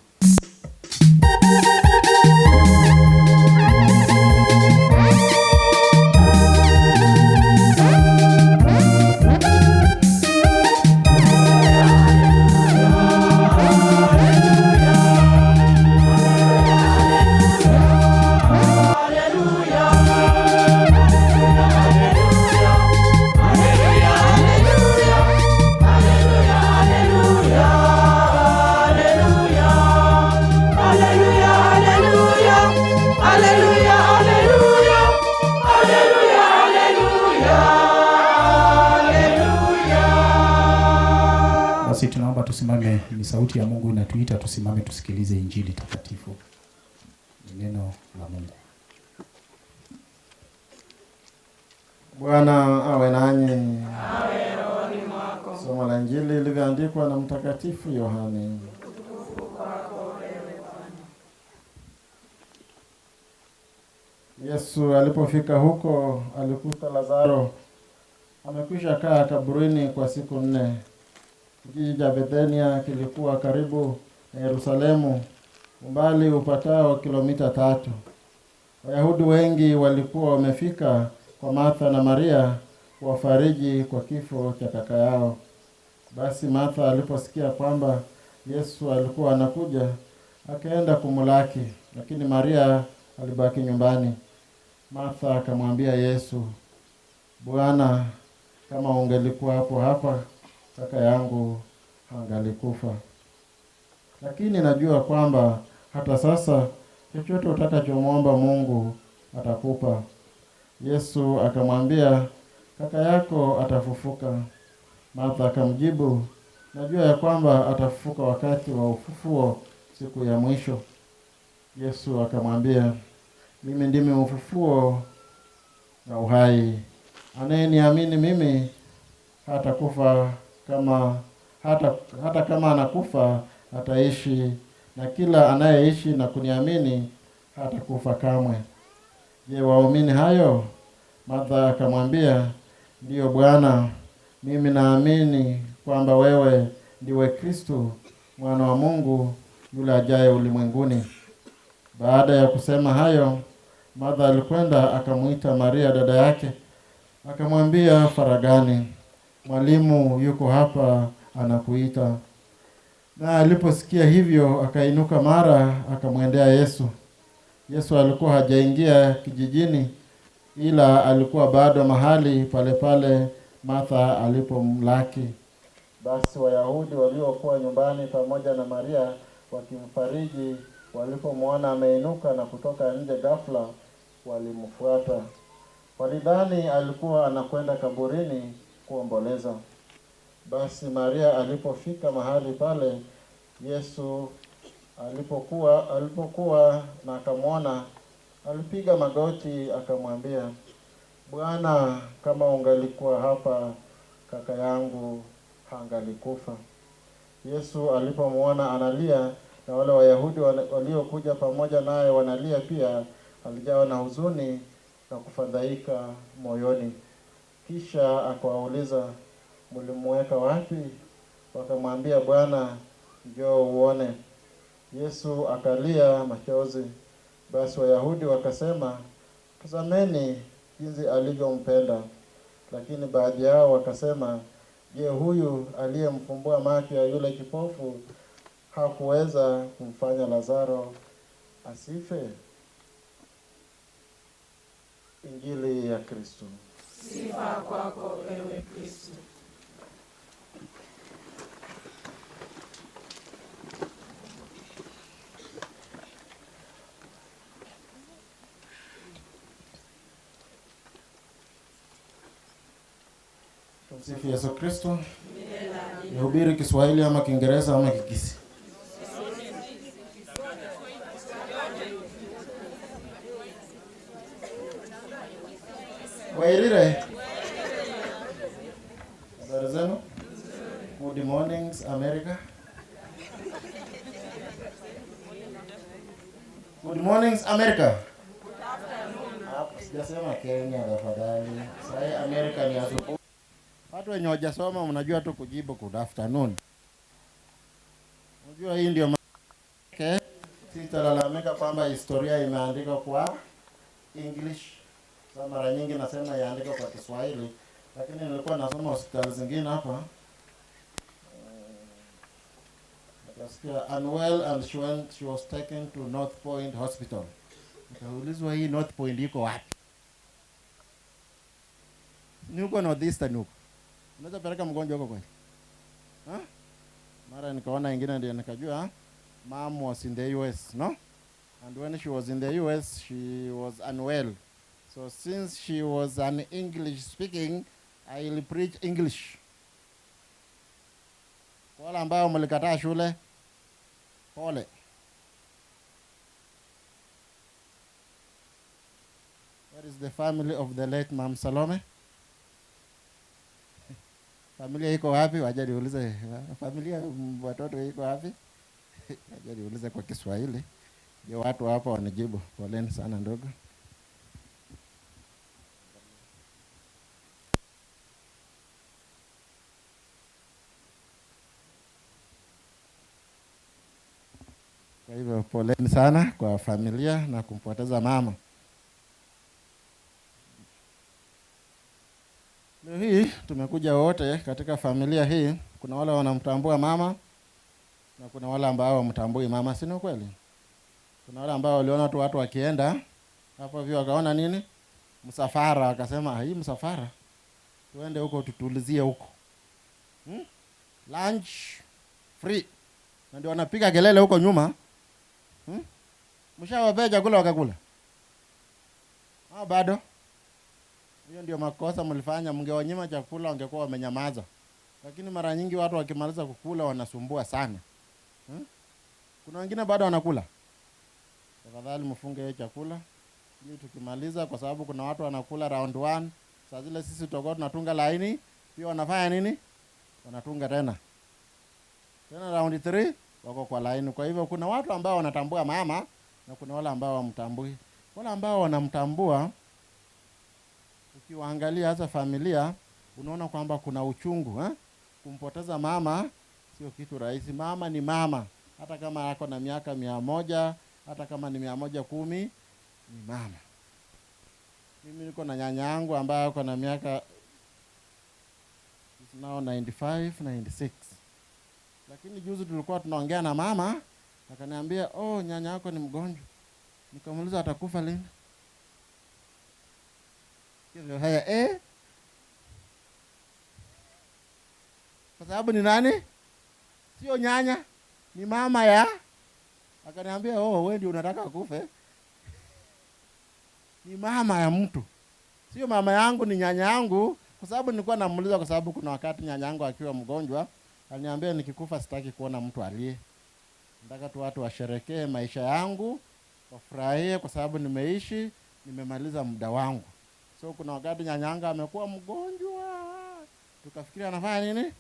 Basi tunaomba tusimame, ni sauti ya Mungu inatuita tusimame tusikilize injili takatifu. Ni neno la Mungu. Bwana awe nanyi. Awe rohoni mwako. Somo la injili lilivyoandikwa na Mtakatifu Yohane. Utukufu kwako wewe Bwana. Yesu alipofika huko alikuta Lazaro amekwisha kaa kaburini kwa siku 4. Kijiji cha Bethania kilikuwa karibu na Yerusalemu, umbali upatao kilomita 3. Wayahudi wengi walikuwa wamefika kwa Martha na Maria kuwafariji kwa kifo cha kaka yao. Basi Martha aliposikia kwamba Yesu alikuwa anakuja, akaenda kumlaki, lakini Maria alibaki nyumbani. Martha akamwambia Yesu, Bwana, kama ungelikuwa hapo hapa, kaka yangu hangalikufa. Lakini najua kwamba hata sasa chochote utakachomwomba Mungu atakupa. Yesu akamwambia, kaka yako atafufuka. Martha akamjibu, najua ya kwamba atafufuka wakati wa ufufuo siku ya mwisho. Yesu akamwambia, mimi ndimi ufufuo na uhai. Anayeniamini mimi hatakufa hata kama anakufa ataishi, na kila anayeishi na kuniamini hatakufa kamwe. Je, waamini hayo? Martha akamwambia, ndiyo Bwana, mimi naamini kwamba wewe ndiwe Kristo, mwana wa Mungu, yule ajaye ulimwenguni. Baada ya kusema hayo, Martha alikwenda akamuita Maria dada yake, akamwambia faragani, mwalimu yuko hapa anakuita. Na aliposikia hivyo akainuka mara akamwendea Yesu. Yesu alikuwa hajaingia kijijini, ila alikuwa bado mahali pale pale Martha alipomlaki. Basi Wayahudi waliokuwa nyumbani pamoja na Maria wakimfariji, walipomwona ameinuka na kutoka nje ghafla, walimfuata. Walidhani alikuwa anakwenda kaburini kuomboleza. Basi Maria alipofika mahali pale Yesu alipokuwa na akamwona, alipiga magoti akamwambia, Bwana, kama ungalikuwa hapa kaka yangu hangalikufa. Yesu alipomwona analia na wale Wayahudi waliokuja pamoja naye wanalia pia, alijawa na huzuni na kufadhaika moyoni. Kisha akawauliza, mlimweka wapi? Wakamwambia, Bwana, njoo uone. Yesu akalia machozi. Basi Wayahudi wakasema, tazameni jinsi alivyompenda. Lakini baadhi yao wakasema, je, huyu aliyemfumbua macho ya yule kipofu hakuweza kumfanya Lazaro asife? Injili ya Kristo. Sifa kwako ewe Kristo. Tumsifu Yesu Kristo. Nihubiri Kiswahili ama Kiingereza ama Kikisi? Wairire. Habari zenu? Good mornings America. Good mornings America. Hapo sijasema Kenya tafadhali. Sasa America ni asubuhi. Watu wenye hawajasoma mnajua tu kujibu good afternoon. Unajua hii ndio okay. Sitalalamika kwamba historia imeandikwa kwa English. Sasa mara nyingi nasema iandikwe kwa Kiswahili, lakini nilikuwa nasoma hospitali zingine hapa. Nikasikia unwell and she was taken to North Point Hospital. Nikaulizwa hii North Point iko wapi? Ni huko Northeastern huko. Unaweza peleka mgonjwa huko kweli? Mara nikaona ingine ndio nikajua mom was in the US, no? And when she was in the US, she was unwell. So since she was an English speaking, I will preach English. Wala ambao mlikataa shule, pole. Where is the family of the late Mom Salome? Familia iko wapi? Waje niulize. Familia watoto iko wapi? Waje niulize kwa Kiswahili. Ndio watu hapa wanajibu. Poleni sana ndogo. Kwa hivyo poleni sana kwa familia na kumpoteza mama. Leo hii tumekuja wote katika familia hii. Kuna wale wanamtambua mama na kuna wale ambao hawamtambui mama, si ni kweli? Kuna wale ambao waliona tu watu wakienda hapo vile wakaona nini? Msafara, wakasema hii msafara. tuende huko tutulizie huko. Lunch free. Na ndio wanapiga kelele huko nyuma. Mshawapea chakula wakakula? Bado. Hiyo ndio makosa mlifanya, mngewanyima chakula wangekuwa wamenyamaza. Lakini mara nyingi watu wakimaliza kukula wanasumbua sana. Kuna wengine bado wanakula. Tafadhali mfunge hiyo chakula ili tukimaliza, kwa sababu kuna watu wanakula round 1. Saa zile sisi tutakuwa tunatunga laini, pia wanafanya nini? Wanatunga tena round 3 wako kwa laini. Kwa hivyo kuna watu ambao wanatambua mama na kuna wale ambao wamtambui. Wale ambao wanamtambua, ukiwaangalia hasa familia, unaona kwamba kuna uchungu. Kumpoteza mama sio kitu rahisi. Mama ni mama, hata kama yako na miaka 100, hata kama ni 110, ni mama. Mimi niko na nyanya yangu ambaye yako na miaka now 95, 96. Lakini juzi tulikuwa tunaongea na mama, akaniambia, nyanya yako ni mgonjwa. Nikamuuliza atakufa lini? Hivyo haya kwa sababu ni nani? Sio nyanya, ni mama ya. Akaniambia, wewe ndio unataka akufe? Ni mama ya mtu. Sio mama yangu, ni nyanya yangu. Kwa sababu nilikuwa namuuliza, kwa sababu kuna wakati nyanya yangu akiwa mgonjwa, aliniambia nikikufa sitaki kuona mtu alie. Nataka tu watu washerekee maisha yangu, wafurahie kwa sababu nimeishi, nimemaliza muda wangu. So kuna wakati nyanya yangu amekuwa mgonjwa, tukafikiria anafanya nini?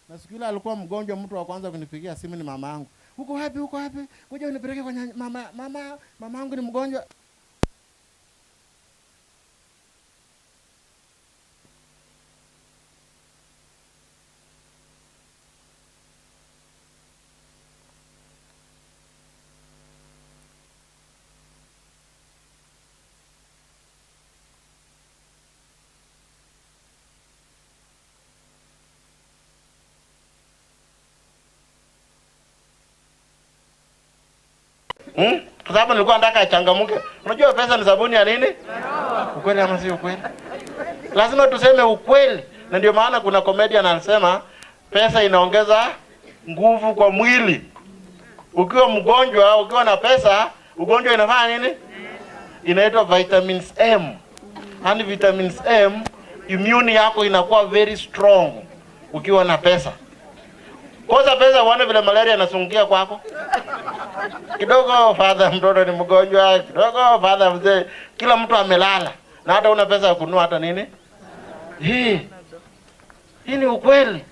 Na siku ile alikuwa mgonjwa, mtu wa kwanza kunipigia simu ni mama yangu. Uko wapi? Uko wapi? Ngoja unipeleke kwa mama yangu ni mgonjwa. Kwa sababu nilikuwa nataka achangamuke. Unajua pesa ni sabuni ya nini? Ukweli ama si ukweli? Lazima tuseme ukweli. Na ndio maana kuna comedian anasema pesa inaongeza nguvu kwa mwili. Ukiwa mgonjwa, ukiwa na pesa, ugonjwa inafanya nini? Inaitwa vitamins M. And vitamins M, immune yako inakuwa very strong ukiwa na pesa. Kosa pesa uone vile malaria inasungukia kwako. Kidogo father mtoto ni mgonjwa, kidogo father mzee, kila mtu amelala. Na hata una pesa ya kununua hata nini? Hii ni ukweli.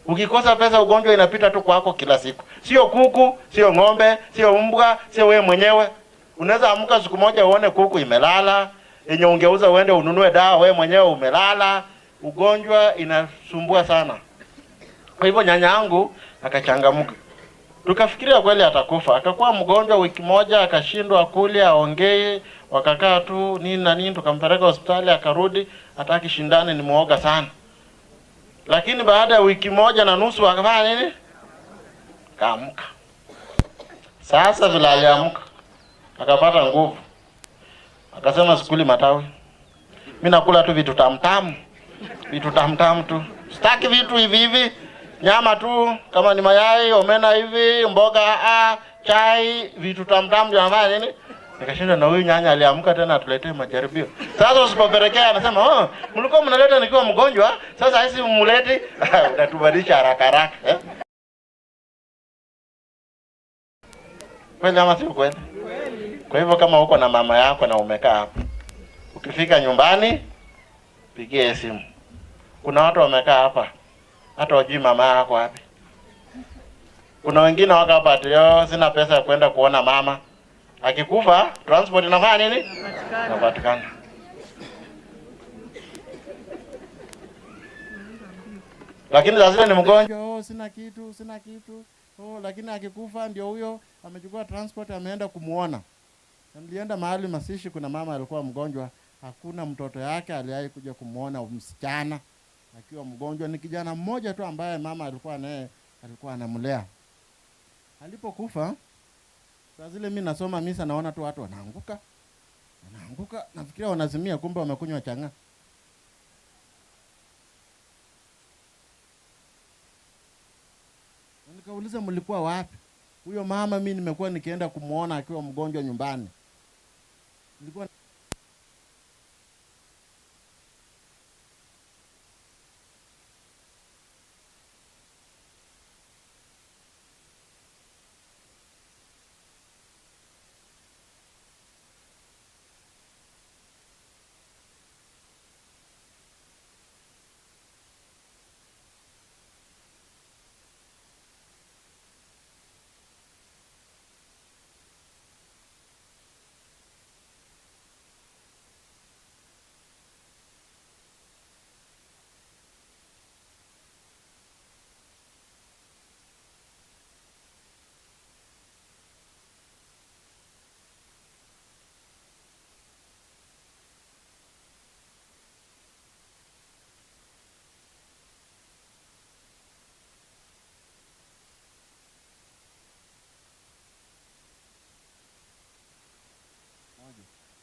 Ukikosa pesa ugonjwa inapita tu kwako kila siku. Sio kuku, sio ng'ombe, sio mbwa, sio wewe mwenyewe. Unaweza amka siku moja uone kuku imelala, yenye ungeuza uende ununue dawa, wewe mwenyewe umelala. Ugonjwa inasumbua sana. Kwa hivyo nyanya yangu akachangamuka. Tukafikiria kweli atakufa. Akakuwa mgonjwa wiki moja, akashindwa kule, aongee, wakakaa tu nini na nini, tukampeleka hospitali, akarudi, hataki shindane, ni muoga sana. Lakini baada ya wiki moja na nusu akafanya nini? Kaamka. Sasa vile aliamka, akapata nguvu. Akasema sikuli matawi. Mimi nakula tu vitu tamtamu. Vitu tamtamu tu. Sitaki vitu hivi hivi. Nyama tu, kama ni mayai, omena hivi, mboga, chai, vitu tamtamu ndio anafanya nini? Nikashinda na huyu nyanya aliamka tena atuletee majaribio. Sasa usipopelekea anasema, mlikuwa mnaleta nikiwa mgonjwa, sasa hizi mmuleti, utatubadilisha haraka haraka. Kweli ama si kweli? Kwa hivyo kama uko na mama yako na umekaa hapa, ukifika nyumbani, pigie simu. Kuna watu wamekaa hapa, hata wajui mama yako wapi. Kuna wengine wako hapa ati sina pesa ya kwenda kuona mama. Akikufa, transport inafanya nini? Inapatikana. Lakini sasa ni mgonjwa, sina kitu. Lakini akikufa ndio huyo amechukua transport ameenda kumuona. Nilienda mahali masishi, kuna mama alikuwa mgonjwa, hakuna mtoto yake aliwahi kuja kumuona msichana akiwa mgonjwa. Ni kijana mmoja tu ambaye mama alikuwa naye alikuwa anamlea. Alipokufa, saa zile mimi nasoma misa naona tu watu wanaanguka. Nafikiria wanazimia, kumbe wamekunywa chang'aa. Nikauliza mlikuwa wapi? Huyo mama mimi nimekuwa nikienda kumuona akiwa mgonjwa nyumbani. Nilikuwa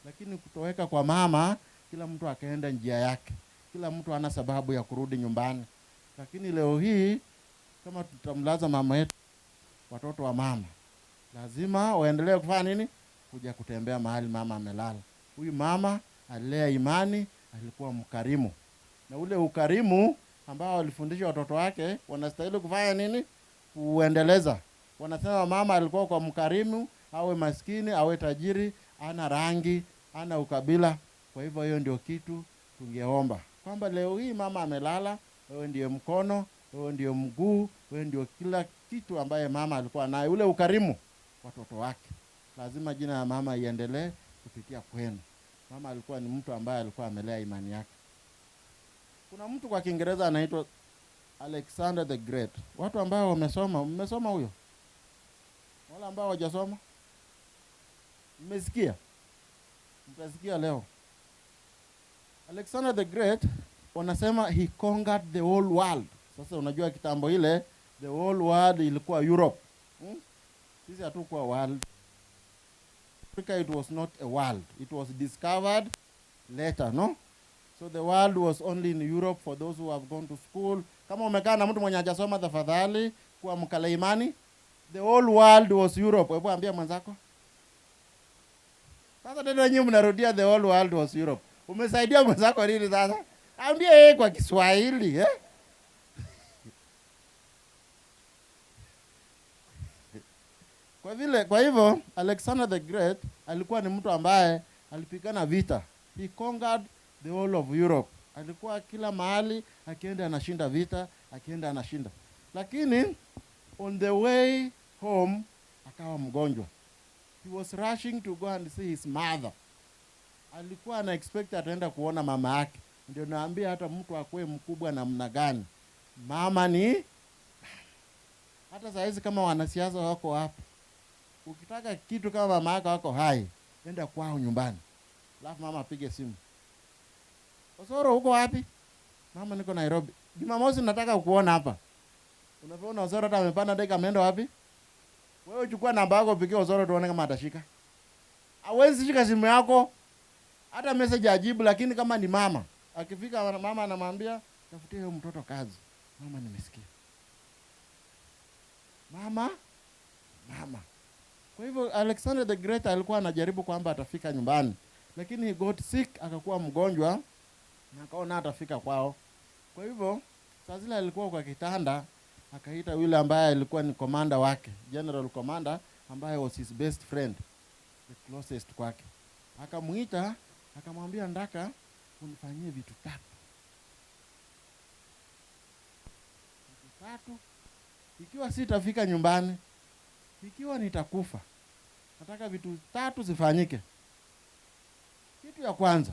lakini kutoweka kwa mama, kila mtu akaenda njia yake. Kila mtu ana sababu ya kurudi nyumbani. Lakini leo hii kama tutamlaza mama yetu, watoto wa mama lazima waendelee kufanya nini? Kuja kutembea mahali mama amelala. Huyu mama alilea imani, alikuwa mkarimu. Na ule ukarimu ambao walifundisha watoto wake, wanastahili kufanya nini? Kuendeleza. Wanasema mama alikuwa kwa mkarimu, awe maskini, awe tajiri, ana rangi, ana ukabila. Kwa hivyo hiyo ndio kitu tungeomba. Kwamba leo hii mama amelala, wewe ndiye mkono, wewe ndiye mguu, wewe ndio kila kitu ambaye mama alikuwa naye. Ule ukarimu watoto wake. Lazima jina ya mama iendelee kupitia kwenu. Mama alikuwa ni mtu ambaye alikuwa amelea imani yake. Kuna mtu kwa Kiingereza anaitwa Alexander the Great. Watu ambao wamesoma, mmesoma huyo? Wale ambao hawajasoma? Mmesikia? Mtasikia leo. Alexander the Great wanasema he conquered the whole world. Sasa unajua kitambo ile the whole world ilikuwa Europe. Sisi hatukuwa world. Africa, it was not a world. It was discovered later, no? So the world was only in Europe for those who have gone to school. Kama umekaa na mtu mwenye hajasoma tafadhali kuwa mkala imani. The whole world was Europe. Hebu ambia mwenzako. Sasa tena nyinyi mnarudia the whole world was Europe. Umesaidia mwenzako nini sasa? Ambia yeye kwa Kiswahili, eh? Kwa hivyo Alexander the Great alikuwa ni mtu ambaye alipigana vita. He conquered the whole of Europe. Alikuwa kila mahali akienda anashinda vita, akienda anashinda. Lakini on the way home akawa mgonjwa. He was rushing to go and see his mother. Alikuwa ana expect ataenda kuona mama yake. Ndio naambia hata mtu akue mkubwa namna gani, mama ni hata saa hizi kama wanasiasa wako hapa. Ukitaka kitu kama mama yako wako hai, enda kwao nyumbani. Alafu mama apige simu. Osoro uko wapi? Mama niko Nairobi. Jumamosi nataka kuona hapa. Unapoona Osoro hata amepanda ndege ameenda wapi? Wewe chukua namba yako upigie Osoro tuone kama atashika. Hawezi shika simu yako. Hata message ajibu, lakini kama ni mama, akifika mama anamwambia tafutie huyo mtoto kazi. Mama nimesikia. Mama. Kwa hivyo Alexander the Great alikuwa anajaribu kwamba atafika nyumbani, lakini he got sick, akakuwa mgonjwa na akaona atafika kwao. Kwa hivyo saa zile alikuwa kwa kitanda, akaita yule ambaye alikuwa ni commander wake, general commander, ambaye was his best friend, the closest kwake. Akamuita, akamwambia ndaka unifanyie vitu tatu. Ikiwa sitafika nyumbani, ikiwa nitakufa, nataka vitu 3 zifanyike. Kitu ya kwanza,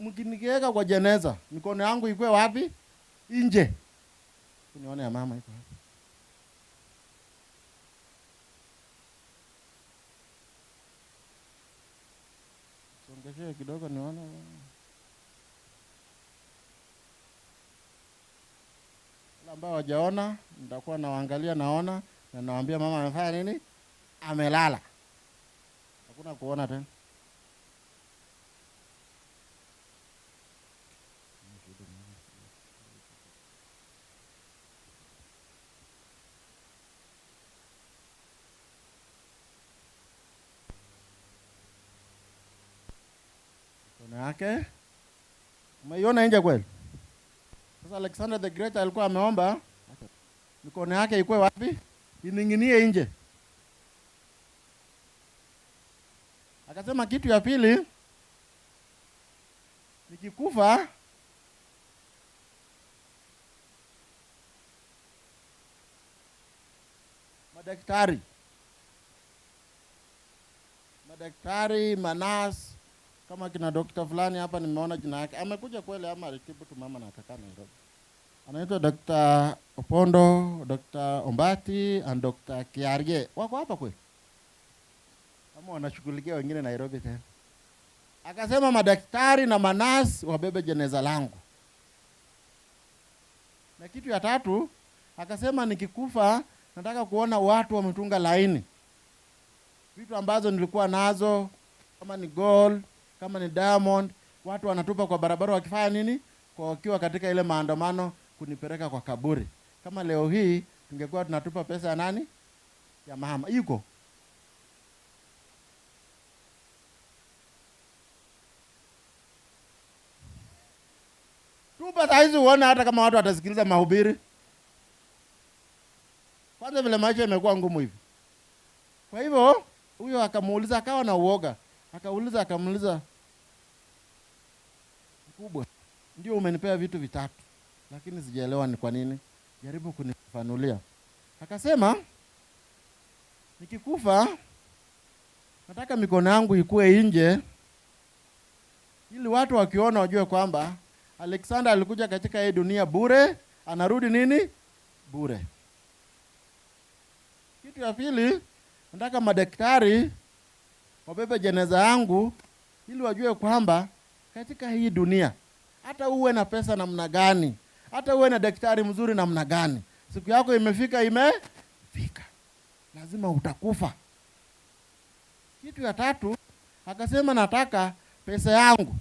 mkiniweka kwa jeneza, mikono yangu ikue wapi? Nje. Nione ya mama iko wapi? Songeshe kidogo nione. Wale ambao hawajaona nitakuwa nawaangalia, naona na nawaambia mama amefanya nini? Amelala. Hakuna kuona tena. Manake umeiona nje kweli? Sasa Alexander the Great alikuwa ameomba mikono yake ikuwe wapi? Ining'inie nje. Akasema kitu ya pili, nikikufa madaktari manas kama kina dokta fulani hapa nimeona jina yake. Amekuja kweli ama alitibu tu mama na akakaa Nairobi. Anaitwa Dr. Opondo, Dr. Ombati and Dr. Kiarie. Wako hapa kweli? Kama wanashughulikia wengine Nairobi tena. Akasema madaktari na manas wabebe jeneza langu. Na kitu ya tatu, akasema nikikufa nataka kuona watu wametunga laini. Vitu ambazo nilikuwa nazo, kama ni gold, kama ni diamond, watu wanatupa kwa barabara wakifanya nini? Kwa wakiwa katika ile maandamano kunipeleka kwa kaburi. Kama leo hii tungekuwa tunatupa pesa ya nani? Ya mama. Yuko. Tupa saizi uone hata kama watu watasikiliza mahubiri. Kwanza vile maisha imekuwa ngumu hivi. Kwa hivyo huyo akamuuliza, akawa na uoga. Akamuuliza mkubwa, ndio umenipea vitu vitatu, lakini sijaelewa ni kwa nini. Jaribu kunifafanulia. Akasema nikikufa nataka mikono yangu ikue nje ili watu wakiona wajue kwamba Alexander alikuja katika hii dunia bure, anarudi nini? Bure. Kitu ya pili, nataka madaktari wabebe jeneza yangu ili wajue kwamba katika hii dunia hata uwe na pesa namna gani, hata uwe na daktari mzuri namna gani, siku yako imefika. Lazima utakufa. Kitu ya tatu, akasema nataka pesa yangu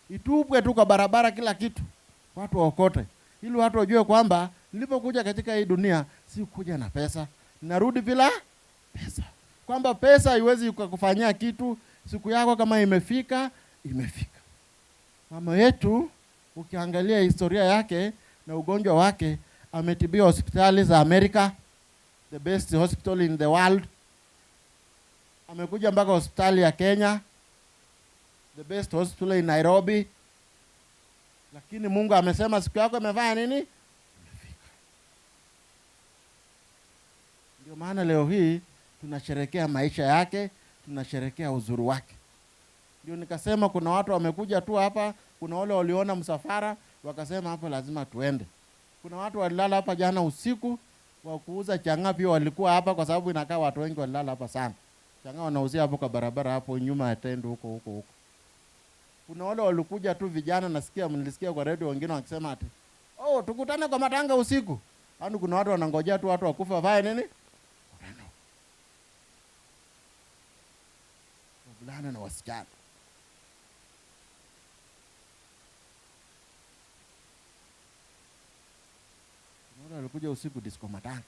itupwe tu kwa barabara kila kitu. Watu waokote. Ili watu wajue kwamba nilipokuja katika hii dunia si kuja na pesa, narudi bila pesa. Kwamba pesa haiwezi kukufanyia kitu, siku yako kama imefika. Mama yetu ukiangalia historia yake na ugonjwa wake, ametibiwa hospitali za Amerika, the best hospital in the world. Amekuja mpaka hospitali ya Kenya, the best hospital in Nairobi. Lakini Mungu amesema siku yako imefanya nini? Imefika. Ndio maana leo hii tunasherehekea maisha yake, tunasherehekea uzuri wake. Ndio nikasema kuna watu wamekuja tu hapa, kuna wale waliona msafara wakasema hapo lazima tuende. Kuna watu walilala hapa jana usiku wa kuuza chang'aa pia walikuwa hapa kwa sababu inakaa watu wengi walilala hapa sana. Chang'aa wanauzia hapo kwa barabara hapo nyuma ya tendo huko. Kuna wale walikuja tu vijana, nilisikia kwa radio wengine wakisema ati tukutane kwa matanga usiku. Yaani kuna watu wanangojea tu watu wakufa vae nini? Wavulana na wasichana. Kuna wale walikuja usiku disco matanga.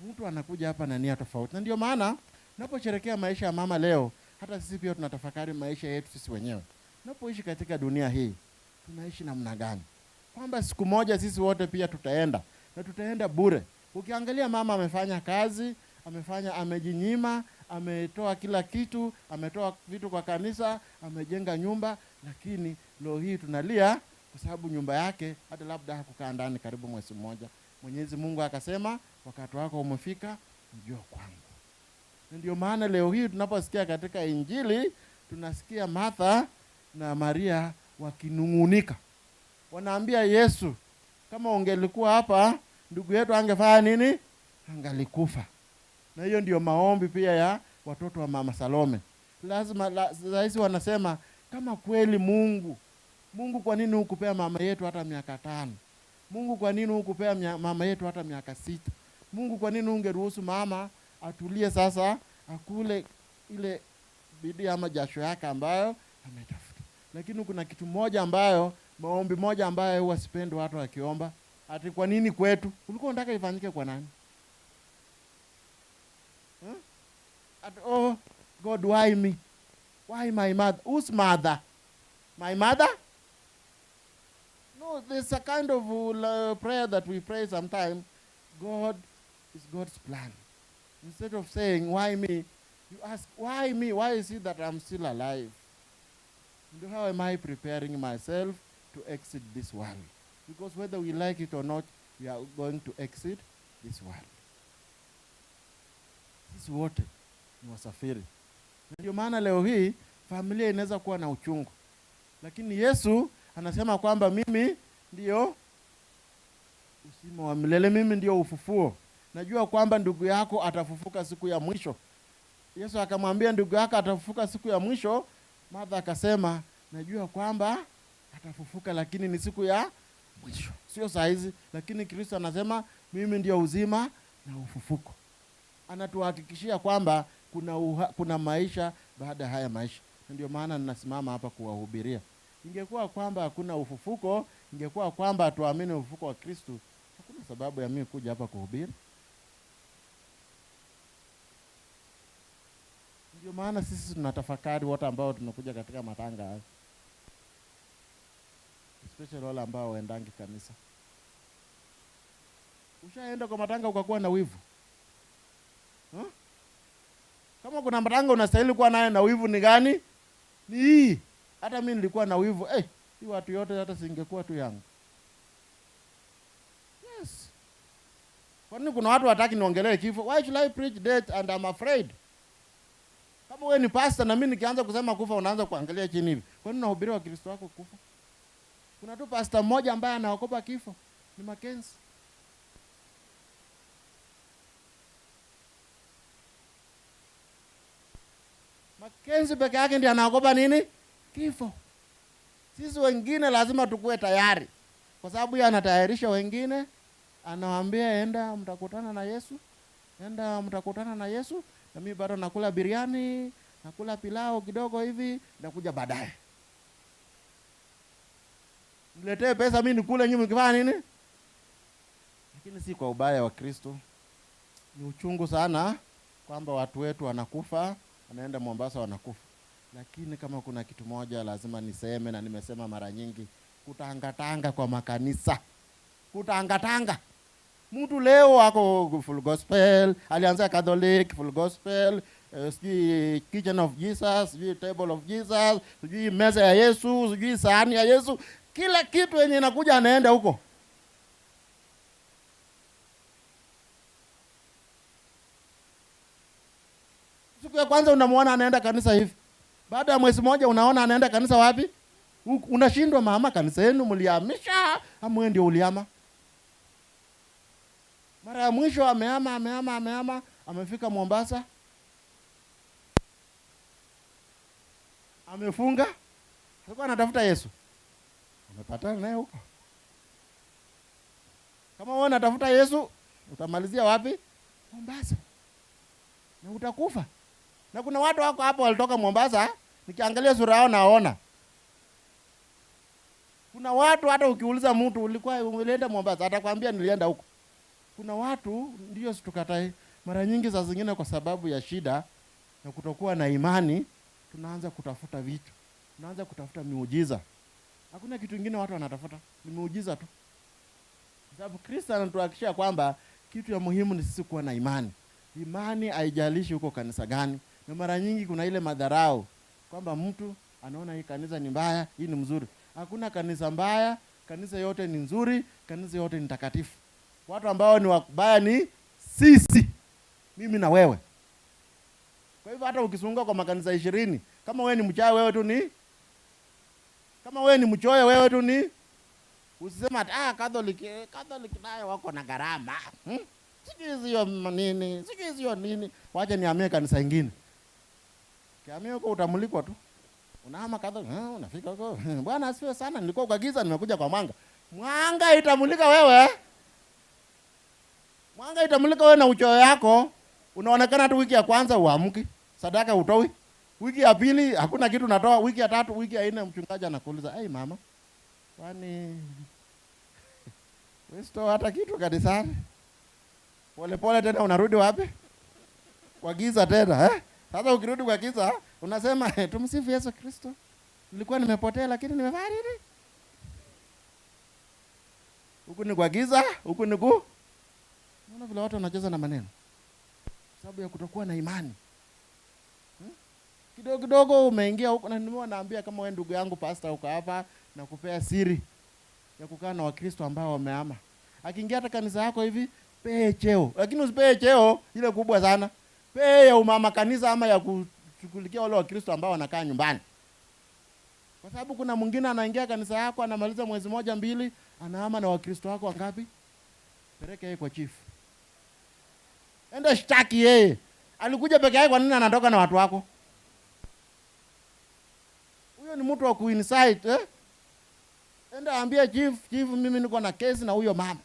Mtu anakuja hapa na nia tofauti. Na ndio maana tunaposherehekea maisha ya mama leo, hata sisi pia tunatafakari maisha yetu sisi wenyewe. Tunapoishi katika dunia hii, tunaishi namna gani? Kwamba siku moja sisi wote pia tutaenda, na tutaenda bure. Ukiangalia mama amefanya kazi, amejinyima, ametoa kila kitu, ametoa vitu kwa kanisa, amejenga nyumba, lakini leo hii tunalia kwa sababu nyumba yake hata labda hakukaa ndani karibu mwezi mmoja. Mwenyezi Mungu akasema wakati wako umefika, njoo kwangu. Ndio maana leo hii tunaposikia katika Injili, tunasikia Martha na Maria wakinungunika. Wanaambia Yesu, kama ungelikuwa hapa, ndugu yetu angefanya nini? Angalikufa. Na hiyo ndio maombi pia ya watoto wa mama Salome. Lazima wanasema kama kweli Mungu kwa nini hukupea mama yetu hata miaka 5? Mungu kwa nini hukupea mama yetu hata miaka 6? Mungu kwa nini ungeruhusu mama atulie sasa akule ile bidii ama jasho yake ambayo ametafuta? Lakini kuna kitu moja ambayo, maombi moja ambayo huwa sipendi watu wakiomba, ati kwa nini kwetu? Ulikuwa unataka ifanyike kwa nani? God why me? Why my mother? Whose mother? My mother? No, there's a kind of prayer that we pray sometimes. God is God's plan. Instead of saying, why me? You ask, why me? Why is it that I'm still alive? And how am I preparing myself to exit this world? Because whether we like it or not, we are going to exit this world. Sisi wote ni wasafiri. Ndio maana leo hii familia inaweza kuwa na uchungu. Lakini Yesu anasema kwamba mimi ndio uzima wa milele, mimi ndio ufufuo. Najua kwamba ndugu yako atafufuka siku ya mwisho. Yesu akamwambia ndugu yako atafufuka siku ya mwisho. Martha akasema najua kwamba atafufuka lakini ni siku ya mwisho. Sio saa hizi, lakini Kristo anasema mimi ndio uzima na ufufuko. Anatuhakikishia kwamba kuna maisha baada haya maisha. Ndio maana ninasimama hapa kuwahubiria. Ingekuwa kwamba hakuna ufufuko, ingekuwa kwamba tuamini ufufuko wa Kristo, hakuna sababu ya mimi kuja hapa kuhubiri. Ndio maana sisi tunatafakari wote ambao tunakuja katika matanga haya. Especially wale ambao waendangi kanisa. Ushaenda kwa matanga ukakuwa na wivu? Kama kuna matanga unastahili kuwa naye na wivu ni gani? Ni hii. Hata mimi nilikuwa na wivu. Hii watu yote hata singekuwa tu yangu. Yes. Kwani kuna watu wataki niongelee kifo? Why should I preach death and I'm afraid? Kama wewe ni pastor na mimi nikianza kusema kufa unaanza kuangalia chini hivi. Kwani unahubiri wa Kristo wako kufa? Kuna tu pastor mmoja ambaye anaogopa kifo. Ni Mackenzie. Mackenzie peke yake ndiye anaogopa nini? Kifo. Sisi wengine lazima tukue tayari. Kwa sababu yeye anatayarisha wengine, anawaambia enda mtakutana na Yesu. Enda mtakutana na Yesu. Na mimi bado nakula biriani, nakula pilau kidogo hivi, nakuja baadaye. Niletee pesa mimi nikule nyinyi mkifanya nini? Lakini si kwa ubaya wa Kristo. Ni uchungu sana kwamba watu wetu wanakufa, wanaenda Mombasa wanakufa. Lakini kama kuna kitu moja lazima niseme na nimesema mara nyingi, kutangatanga kwa makanisa. Kutangatanga. Mtu leo wako full gospel, alianza Catholic, full gospel, sijui kitchen of Jesus, sijui table of Jesus, sijui meza ya Yesu, sijui sahani ya Yesu. Kila kitu yenye inakuja anaenda huko. Siku ya kwanza unamuona anaenda kanisa hivi. Baada ya mwezi mmoja unaona anaenda kanisa wapi? Unashindwa mama, kanisa yenu mliamisha ama wewe ndio uliama? Mara ya mwisho amehama, amefika Mombasa. Amefunga. Alikuwa anatafuta Yesu. Amepatana naye huko. Kama wewe unatafuta Yesu, utamalizia wapi? Mombasa. Na utakufa. Na kuna watu wako hapo walitoka Mombasa, nikiangalia sura yao naona. Kuna watu hata ukiuliza mtu ulikuwa ulienda Mombasa, atakwambia nilienda huko. Kuna watu ndio situkatai. Mara nyingi za zingine kwa sababu ya shida na kutokuwa na imani, tunaanza kutafuta vitu. Tunaanza kutafuta miujiza. Hakuna kitu kingine watu wanatafuta, ni miujiza tu. Kwa sababu Kristo anatuhakikishia kwamba kitu ya muhimu ni sisi kuwa na imani. Imani haijalishi huko kanisa gani. Na mara nyingi kuna ile madharau kwamba mtu anaona hii kanisa ni mbaya, hii ni mzuri. Hakuna kanisa mbaya, kanisa yote ni nzuri, kanisa yote ni takatifu. Watu ambao ni wabaya ni sisi, mimi na wewe. Kwa hivyo hata ukizunguka kwa makanisa 20, kama wewe ni mchawi wewe tu ni, kama wewe ni mchoyo wewe tu ni, usisema Catholic nayo wako na gharama. Sijui hiyo nini. Wacha nihamie kanisa ingine. Kihamia huko utamulikwa tu. Unahama Catholic, unafika huko. Bwana asifiwe sana, nilikuwa kwa giza nimekuja kwa mwanga. Mwanga itamulika wewe. Mwanga itamulika wewe na uchoyo yako. Unaonekana tu wiki ya kwanza uamki, sadaka utoi. Wiki ya pili hakuna kitu natoa, wiki ya tatu, wiki ya 4 mchungaji anakuuliza, mama, kwani wewe hata kitu kanisani?" Pole pole tena unarudi wapi? Kwa giza tena, Sasa ukirudi kwa giza, Unasema tumsifu Yesu Kristo. Nilikuwa nimepotea lakini nimefanya nini? Huku ni kwa giza, huku ni ku. Unaona vile watu wanacheza na maneno. Sababu ya kutokuwa na imani. Kidogo kidogo umeingia huko, na naambia kama wewe ndugu yangu pastor uko hapa na kupea siri ya kukaa na Wakristo ambao wameama. Akiingia hata kanisa yako hivi, pee cheo. Lakini usipee cheo ile kubwa sana. Pee ya umama kanisa ama ya kushughulikia wale Wakristo ambao wanakaa nyumbani. Kwa sababu kuna mwingine anaingia kanisa yako, anamaliza mwezi moja mbili, anaama na Wakristo wako wangapi? Peleke yeye kwa chief. Enda shtaki yeye. Alikuja peke yake, kwa nini anatoka na watu wako? Huyo ni mtu wa kuinsight, Enda ambia chief, mimi niko na kesi na huyo mama.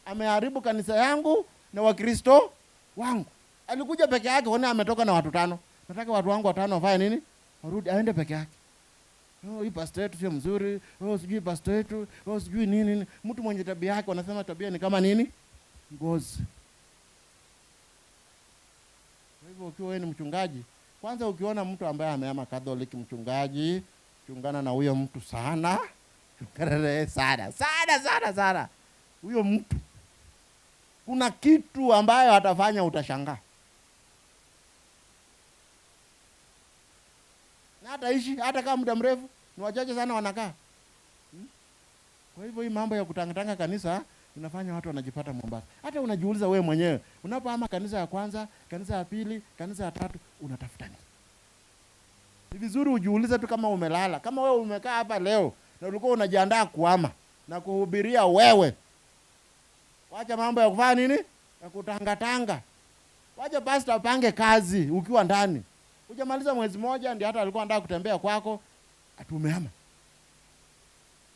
Ameharibu kanisa yangu na Wakristo wangu. Alikuja peke yake, kwani ametoka na watu 5. Nataka watu wangu 5 wafanye nini? Warudi, aende peke yake. Hii pastor yetu sio mzuri. Sijui pastor yetu, sijui nini. Mtu mwenye tabia yake, wanasema tabia ni kama nini? Ngozi. Kwa hivyo ukiwa wewe ni mchungaji, kwanza ukiona mtu ambaye ameama Catholic mchungaji, chungana na huyo mtu sana. Sana. Huyo mtu kuna kitu ambayo atafanya utashangaa. Na hataishi hata kama muda mrefu, ni wachache sana wanakaa. Kwa hivyo hii mambo ya kutangatanga kanisa inafanya watu wanajipata Mombasa. Hata unajiuliza wewe mwenyewe, unapohama kanisa ya kwanza, kanisa ya pili, kanisa ya tatu, unatafuta nini? Ni vizuri ujiulize tu kama umelala. Kama wewe umekaa hapa leo na ulikuwa unajiandaa kuhama na kuhubiria wewe, wacha mambo ya kufanya nini? Ya kutangatanga. Wacha pastor apange kazi ukiwa ndani. Hujamaliza mwezi moja ndio hata alikuwa anataka kutembea kwako, atumehama.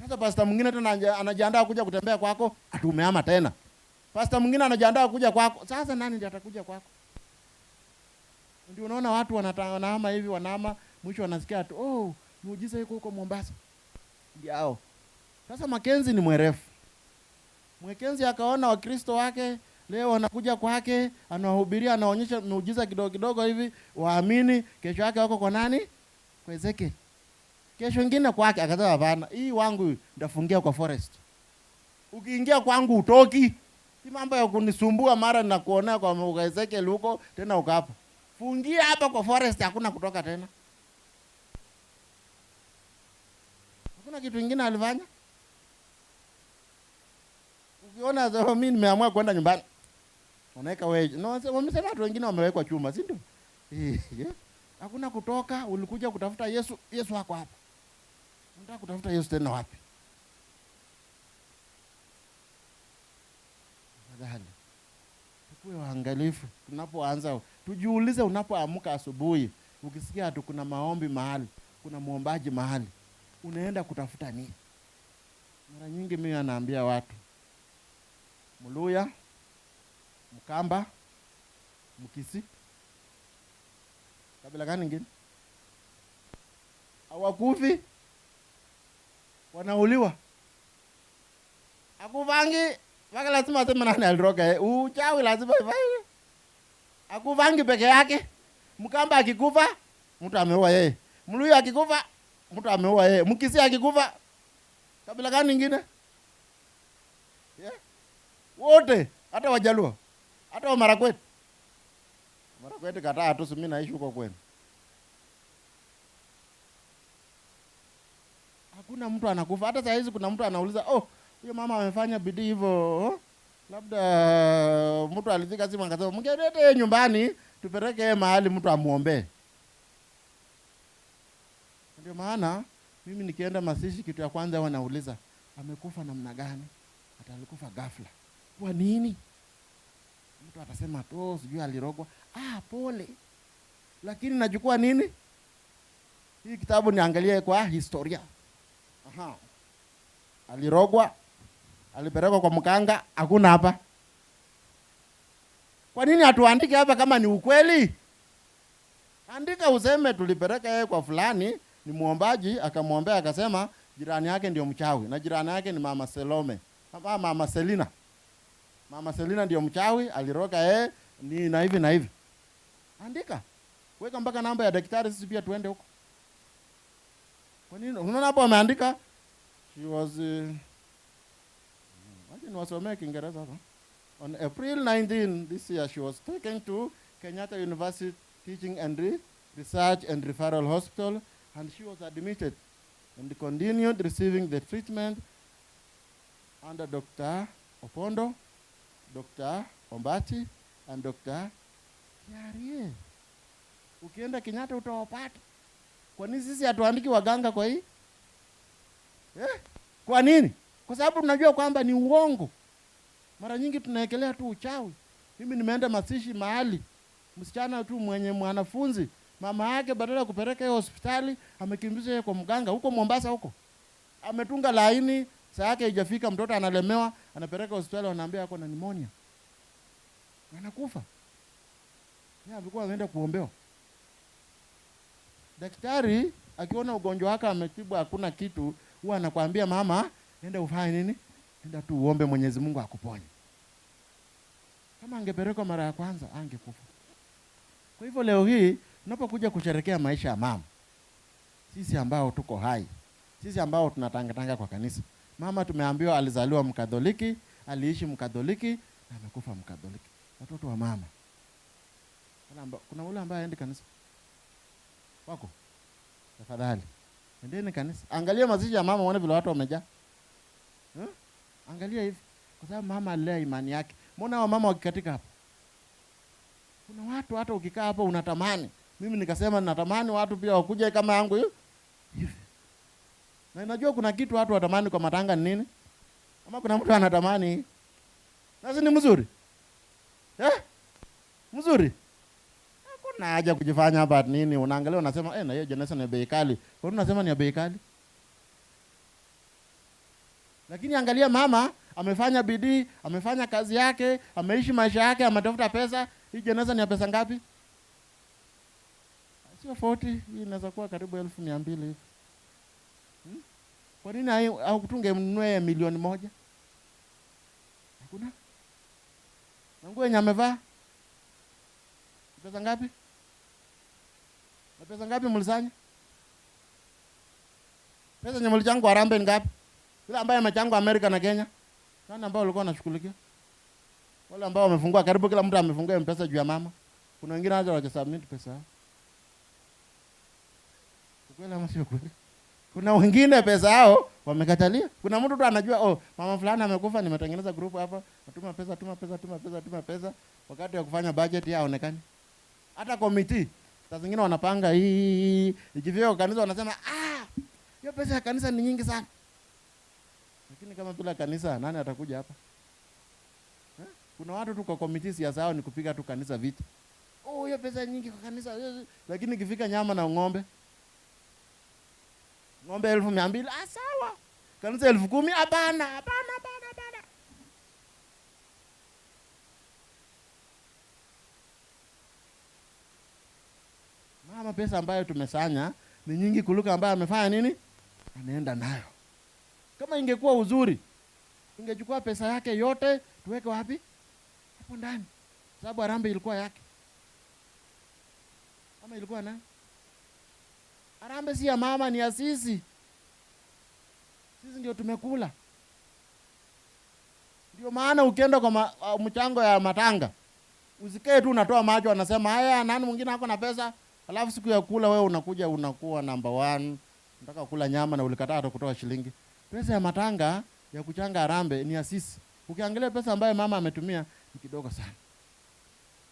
Sasa pastor mwingine tena anajiandaa kuja kutembea kwako, atumehama tena. Pastor mwingine anajiandaa kuja kwako. Sasa nani ndiye atakuja kwako? Ndio unaona watu wanahama hivi, wanahama, mwisho wanasikia tu, muujiza yuko huko Mombasa. Ndio. Sasa Makenzi ni mwerefu. Mwekenzi akaona Wakristo wake leo wanakuja kwake, anawahubiria, anaonyesha muujiza kidogo kidogo hivi, waamini. Kesho yake wako kwa nani? Kwa Ezekiel. Kesho nyingine kwake akasema hapana, hii wangu ndafungia kwa forest. Ukiingia kwangu utoki. Si mambo ya kunisumbua mara na kuonea kwa Ezekiel huko tena ukapo. Fungia hapa kwa forest, hakuna kutoka tena. Hakuna kitu kingine alifanya. Ukiona mimi nimeamua kwenda nyumbani, unaweka wewe. No, wamesema watu wengine wamewekwa chuma, si ndio? Hakuna kutoka, ulikuja kutafuta Yesu, Yesu wako hapa. Unataka kutafuta Yesu tena wapi? Afadhali tuwe waangalifu tunapoanza. Tujiulize unapoamka asubuhi, ukisikia tu kuna maombi mahali, kuna muombaji mahali, unaenda kutafuta nini? Mara nyingi mimi anaambia watu, Mluya, Mkamba, Mkisii, kabila gani nyingine? Hawakufi, wanauliwa. Akuvangi, waka lazima asema nani aliroga. Uchawi lazima ifanye. Akuvangi peke yake. Mkamba akikufa, mtu ameua yeye. Mluya akikufa, mtu ameua yeye. Mkisii akikufa, kabila gani nyingine? Wote, hata Wajaluo, hata Wamarakwet. Marakwet kataa tu, mimi naishi huko kwenu. Hakuna mtu anakufa. Hata saa hizi kuna mtu anauliza, huyo mama amefanya bidii hivyo, labda mtu alizika simu akasema mngelete nyumbani tupeleke mahali mtu amuombe. Ndio maana mimi nikienda mazishi, kitu ya kwanza wanauliza amekufa namna gani? Hata alikufa ghafla. Kwa nini? Mtu atasema tu sijui alirogwa. Pole. Lakini nachukua nini? Hii kitabu niangalie kwa historia. Alirogwa, alipelekwa kwa mkanga, hakuna hapa. Kwa nini hatuandike hapa kama ni ukweli? Andika useme tulipeleka yeye kwa fulani, ni muombaji, akamwombea akasema jirani yake ndio mchawi na jirani yake ni mama Salome. Mama Selina. Mama Selina ndio mchawi, aliroga yeye ni na hivi na hivi. Andika. Weka mpaka namba ya daktari, sisi pia tuende huko. Kwa nini? Unaona hapo ameandika she was wacha niwasomee Kiingereza hapa. On April 19 this year, she was taken to Kenyatta University Teaching and Research and Referral Hospital, and she was admitted and continued receiving the treatment under Dr. Opondo, Dr. Ombati, and Dr. Kiarie. Ukienda Kenyatta utawapata. Kwa nini sisi hatuandiki waganga kwa hii? Kwa nini? Kwa sababu tunajua kwamba ni uongo. Mara nyingi tunaekelea tu uchawi. Mimi nimeenda masishi mahali, msichana tu mwenye mwanafunzi, mama yake badala ya kupeleka yeye hospitali, amekimbiza yeye kwa mganga huko Mombasa huko. Ametunga laini, saa yake haijafika, mtoto analemewa, anapeleka hospitali, wanaambia yako na pneumonia. Anakufa. Yeye alikuwa ameenda kuombewa. Daktari akiona ugonjwa wake ametibu hakuna kitu, huwa anakuambia mama, nenda ufanye nini? Nenda tu uombe Mwenyezi Mungu akuponye. Kama angepelekwa mara ya kwanza angekufa. Kwa hivyo leo hii tunapokuja kusherehekea maisha ya mama, sisi ambao tuko hai, sisi ambao tunatangatanga kwa kanisa, mama tumeambiwa alizaliwa Mkatoliki, aliishi Mkatoliki na amekufa Mkatoliki. Watoto wa mama, kuna ule ambaye aende kanisa wako, tafadhali endeni kanisa. Angalia mazishi ya mama, uone vile watu wamejaa. Angalia hivi, kwa sababu mama alilea imani yake. Mbona wa mama wakikatika hapo? Kuna watu hata ukikaa hapo unatamani. Mimi nikasema ninatamani watu pia wakuje kama yangu hivi. Na najua kuna kitu watu watamani kwa matanga ni nini? Ama kuna mtu anatamani nasi ni mzuri? Mzuri? Hakuna haja kujifanya hapa nini, unaangalia unasema na hiyo jeneza ni bei kali. Kwa nini unasema ni bei kali? Lakini angalia mama amefanya bidii, amefanya kazi yake, ameishi maisha yake, ametafuta pesa. Hii jeneza ni ya pesa ngapi? Sio 40, hii inaweza kuwa karibu 1200 hivi. Kwa nini haukutunge mnunue milioni 1? Hakuna. Na nguo yenye amevaa pesa ngapi? Na pesa ngapi mlisanya? Pesa yenye mlichango Harambee ni ngapi? Yule ambaye amechango Amerika na Kenya. Nani ambao walikuwa wanashughulikia? Wale ambao wamefungua, karibu kila mtu amefungua M-Pesa juu ya mama. Kuna wengine hata hawajasubmit pesa. Kweli ama sio kweli? Kuna wengine pesa yao wamekatalia. Kuna mtu tu anajua mama fulani amekufa, nimetengeneza group hapa, natuma pesa, wakati wa kufanya budget haonekani. Hata committee saa zingine wanapanga hii, ikifika kanisa wanasema hiyo pesa ya kanisa ni nyingi sana. Lakini kama bila kanisa nani atakuja hapa? Kuna watu tu kwa committee siasa yao ni kupiga tu kanisa vita. Hiyo pesa nyingi kwa kanisa, lakini ikifika nyama na ng'ombe 1200, sawa. Kanisa 10,000, hapana. Mama, pesa ambayo tumesanya ni nyingi kuliko ambayo amefanya nini? Anaenda nayo. Kama ingekuwa uzuri, ingechukua pesa yake yote tuweke wapi? Hapo ndani. Sababu Harambee ilikuwa yake. Kama ilikuwa nani? Harambee si ya mama, ni ya sisi. Sisi ndio tumekula. Ndio maana ukienda kwa mchango ya matanga, usikae tu unatoa macho anasema haya nani mwingine hako na pesa, alafu siku ya kula wewe unakuja unakuwa number 1, unataka kula nyama na ulikataa hata kutoa shilingi. Pesa ya matanga ya kuchanga Harambee ni ya sisi. Ukiangalia pesa ambayo mama ametumia ni kidogo sana.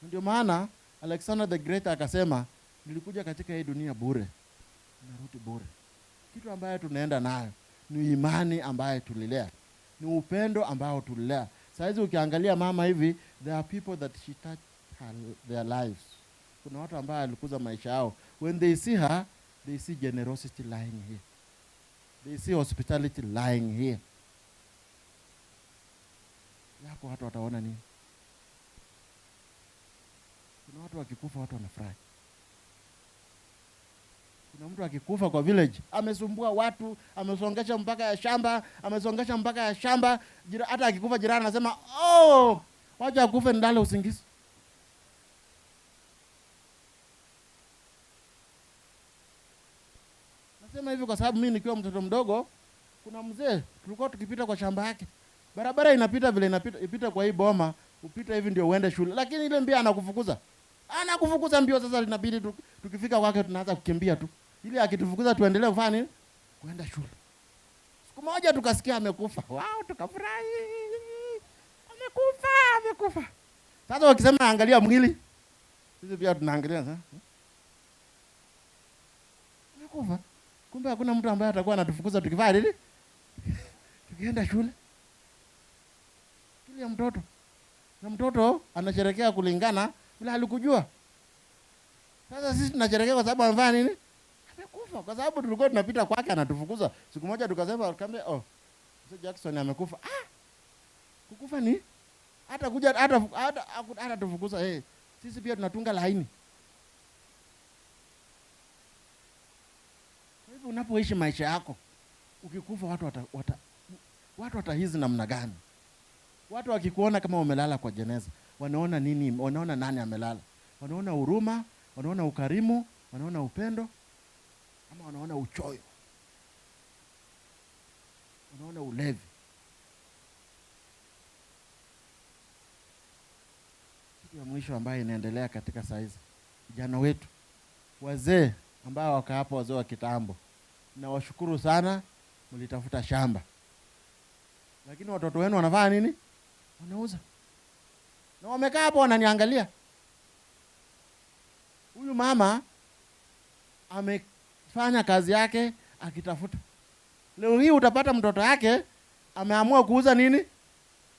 Ndio maana Alexander the Great akasema nilikuja katika hii dunia bure, narudi bure. Kitu ambayo tunaenda nayo ni imani ambayo tulilea, ni upendo ambao tulilea. Saizi ukiangalia mama hivi, there are people that she touched their lives. Kuna watu ambao alikuza maisha yao. When they see her, they see generosity lying here. They see hospitality lying here. Yako watu wataona nini? Kuna watu wakikufa watu wanafurahi. Kuna mtu akikufa kwa village, amesumbua watu, amesongesha mpaka ya shamba, hata akikufa jirani anasema, wacha akufe ndale usingizi. hivi kwa sababu mimi nikiwa mtoto mdogo, kuna mzee tulikuwa tukipita kwa shamba yake. Barabara inapita vile ipita kwa hii boma, upita hivi ndio uende shule. Lakini ile mbio anakufukuza. Anakufukuza mbio, sasa inabidi tukifika kwake tunaanza kukimbia tu. Ili akitufukuza tuendelee kufanya nini? Kuenda shule. Siku moja tukasikia amekufa. Wow, tukafurahi. Amekufa. Sasa wakisema angalia mwili, sisi pia tunaangalia sasa. Amekufa. Kumbe hakuna mtu ambaye atakuwa anatufukuza tukifanya nini? Tukienda shule. Kile mtoto. Na mtoto anasherehekea kulingana bila alikujua. Sasa sisi tunasherehekea kwa sababu amefanya nini? Amekufa. Kwa sababu tulikuwa tunapita kwake anatufukuza. Siku moja tukasema akamwambia, "Oh, Mzee Jackson amekufa." Kukufa ni hata kuja hata tufukuza sisi pia tunatunga laini. Kwa hivyo unapoishi maisha yako, ukikufa watu watahisi namna gani? Watu wakikuona kama umelala kwa jeneza, wanaona nini? Wanaona nani amelala? Wanaona huruma, wanaona ukarimu, wanaona upendo, ama wanaona uchoyo? Wanaona ulevi? Kitu ya mwisho ambayo inaendelea katika saizi, vijana wetu, wazee ambao waka hapo, wazee wa kitambo, nawashukuru sana, mlitafuta shamba. Lakini watoto wenu wanafanya nini? Wanauza. Na wamekaa hapo wananiangalia. Huyu mama amefanya kazi yake akitafuta. Leo hii utapata mtoto yake ameamua kuuza nini?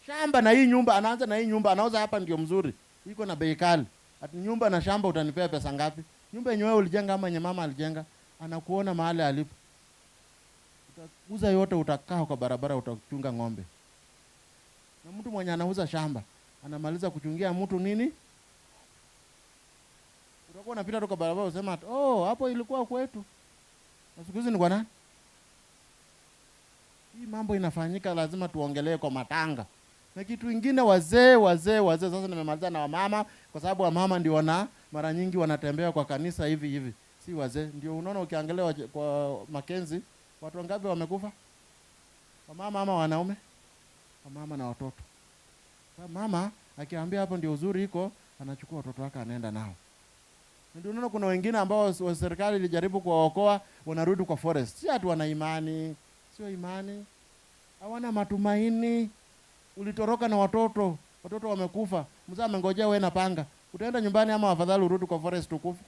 Shamba na hii nyumba. Anaanza na hii nyumba, anauza hapa ndio mzuri. Iko na bei kali. Ati nyumba na shamba utanipea pesa ngapi? Nyumba yenyewe ulijenga ama yenye mama alijenga? Anakuona mahali alipo. Utauza yote, utakaa kwa barabara, utachunga ng'ombe. Na mtu mwenye anauza shamba anamaliza kuchungia mtu nini? Utakuwa unapita toka barabara usema, "Oh, hapo ilikuwa kwetu." Na siku hizi ni kwa nani? Hii mambo inafanyika, lazima tuongelee kwa matanga. Na kitu kingine, wazee. Sasa nimemaliza na wamama, kwa sababu wamama ndio mara nyingi wanatembea kwa kanisa hivi. Si wazee. Ndio unaona ukiangalia kwa Makenzi, watu wangapi wamekufa? Wamama ama wanaume? Wamama na watoto. Mama akiambia hapo ndio uzuri iko, anachukua watoto wake anaenda nao. Ndio unaona kuna wengine ambao serikali ilijaribu kuwaokoa, wanarudi kwa forest. Si watu wana imani, sio imani. Hawana matumaini. Ulitoroka na watoto wamekufa. Mzee amengojea wewe na panga. Utaenda nyumbani ama afadhali urudi kwa forest ukufe?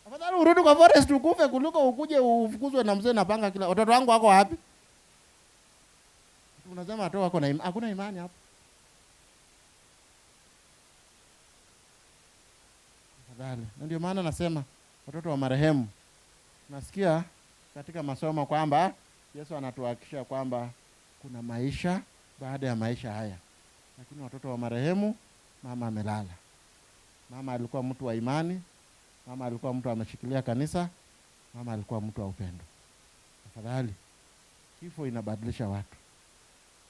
Afadhali urudi kwa forest ukufe kuliko ukuje ufukuzwe na mzee na panga kila. Watoto wangu wako wapi? Unasema watu wako na hakuna imani hapo. Afadhali. Na ndio maana nasema watoto wa marehemu, nasikia katika masomo kwamba Yesu anatuhakikishia kwamba kuna maisha baada ya maisha haya. Lakini watoto wa marehemu, mama amelala. Mama alikuwa mtu wa imani. Mama alikuwa mtu ameshikilia kanisa. Mama alikuwa mtu wa upendo. Tafadhali, kifo inabadilisha watu.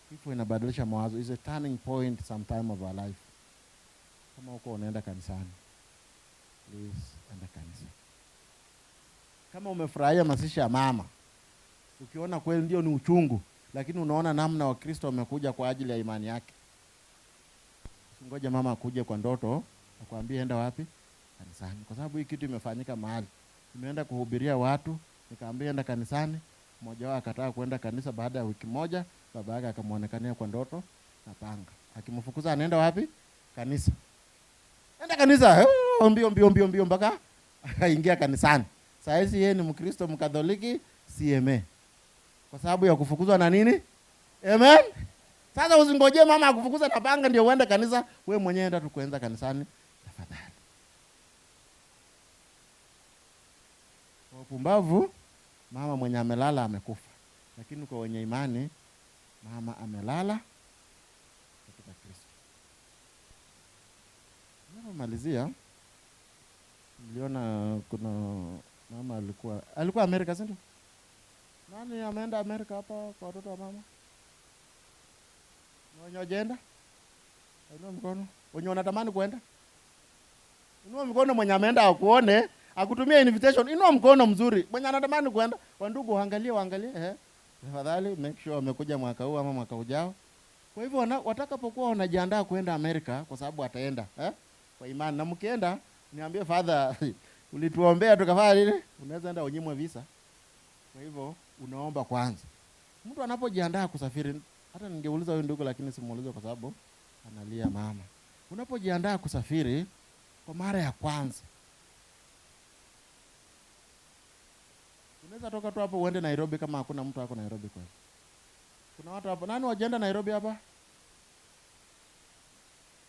Kifo inabadilisha mawazo. Is a turning point sometime of our life. Kama uko unaenda kanisani, please enda kanisa. Kama umefurahia mazishi ya mama, ukiona kweli ndio ni uchungu, lakini unaona namna Wakristo wamekuja kwa ajili ya imani yake, ngoja mama akuje kwa ndoto akwambie enda wapi? Kanisani. Kwa sababu hii kitu imefanyika mahali. Nimeenda kuhubiria watu, nikaambia enda kanisani. Mmoja wao akataka kwenda kanisa, baada ya wiki moja baba yake akamuonekania kwa ndoto na panga. Akimfukuza anaenda wapi? Kanisa. Enda kanisa. Mbio mpaka akaingia kanisani. Sasa yeye ni Mkristo Mkatoliki CMA. Kwa sababu ya kufukuzwa na nini? Amen. Sasa usingojee mama akufukuza na panga ndio uende kanisa, wewe mwenyewe enda tu kuanza kanisani tafadhali. Wapumbavu, mama mwenye amelala amekufa. Lakini kwa wenye imani, mama amelala katika Kristo. Malizia, niliona kuna mama alikuwa Amerika, si ndio? Nani ameenda Amerika hapa kwa watoto wa mama? Wenye wajaenda? Inua mkono. Wenye wanatamani kuenda? Inua mkono mwenye ameenda akuone, akutumia invitation, inua mkono mzuri. Mwenye anatamani kwenda, wandugu waangalie, tafadhali make sure wamekuja mwaka huu ama mwaka ujao. Kwa hivyo watakapokuwa wanajiandaa kwenda Amerika, kwa sababu wataenda kwa imani, na mkienda niambie father ulituombea tukafanya nini, unaweza enda unyimwe visa. Kwa hivyo unaomba kwanza. Mtu anapojiandaa kusafiri, hata ningeuliza huyu ndugu lakini simuulize kwa sababu analia mama. Unapojiandaa kusafiri kwa mara ya kwanza, unaweza toka tu hapo uende Nairobi kama hakuna mtu hako Nairobi kweli. Kuna watu hapo, nani wajienda Nairobi hapa?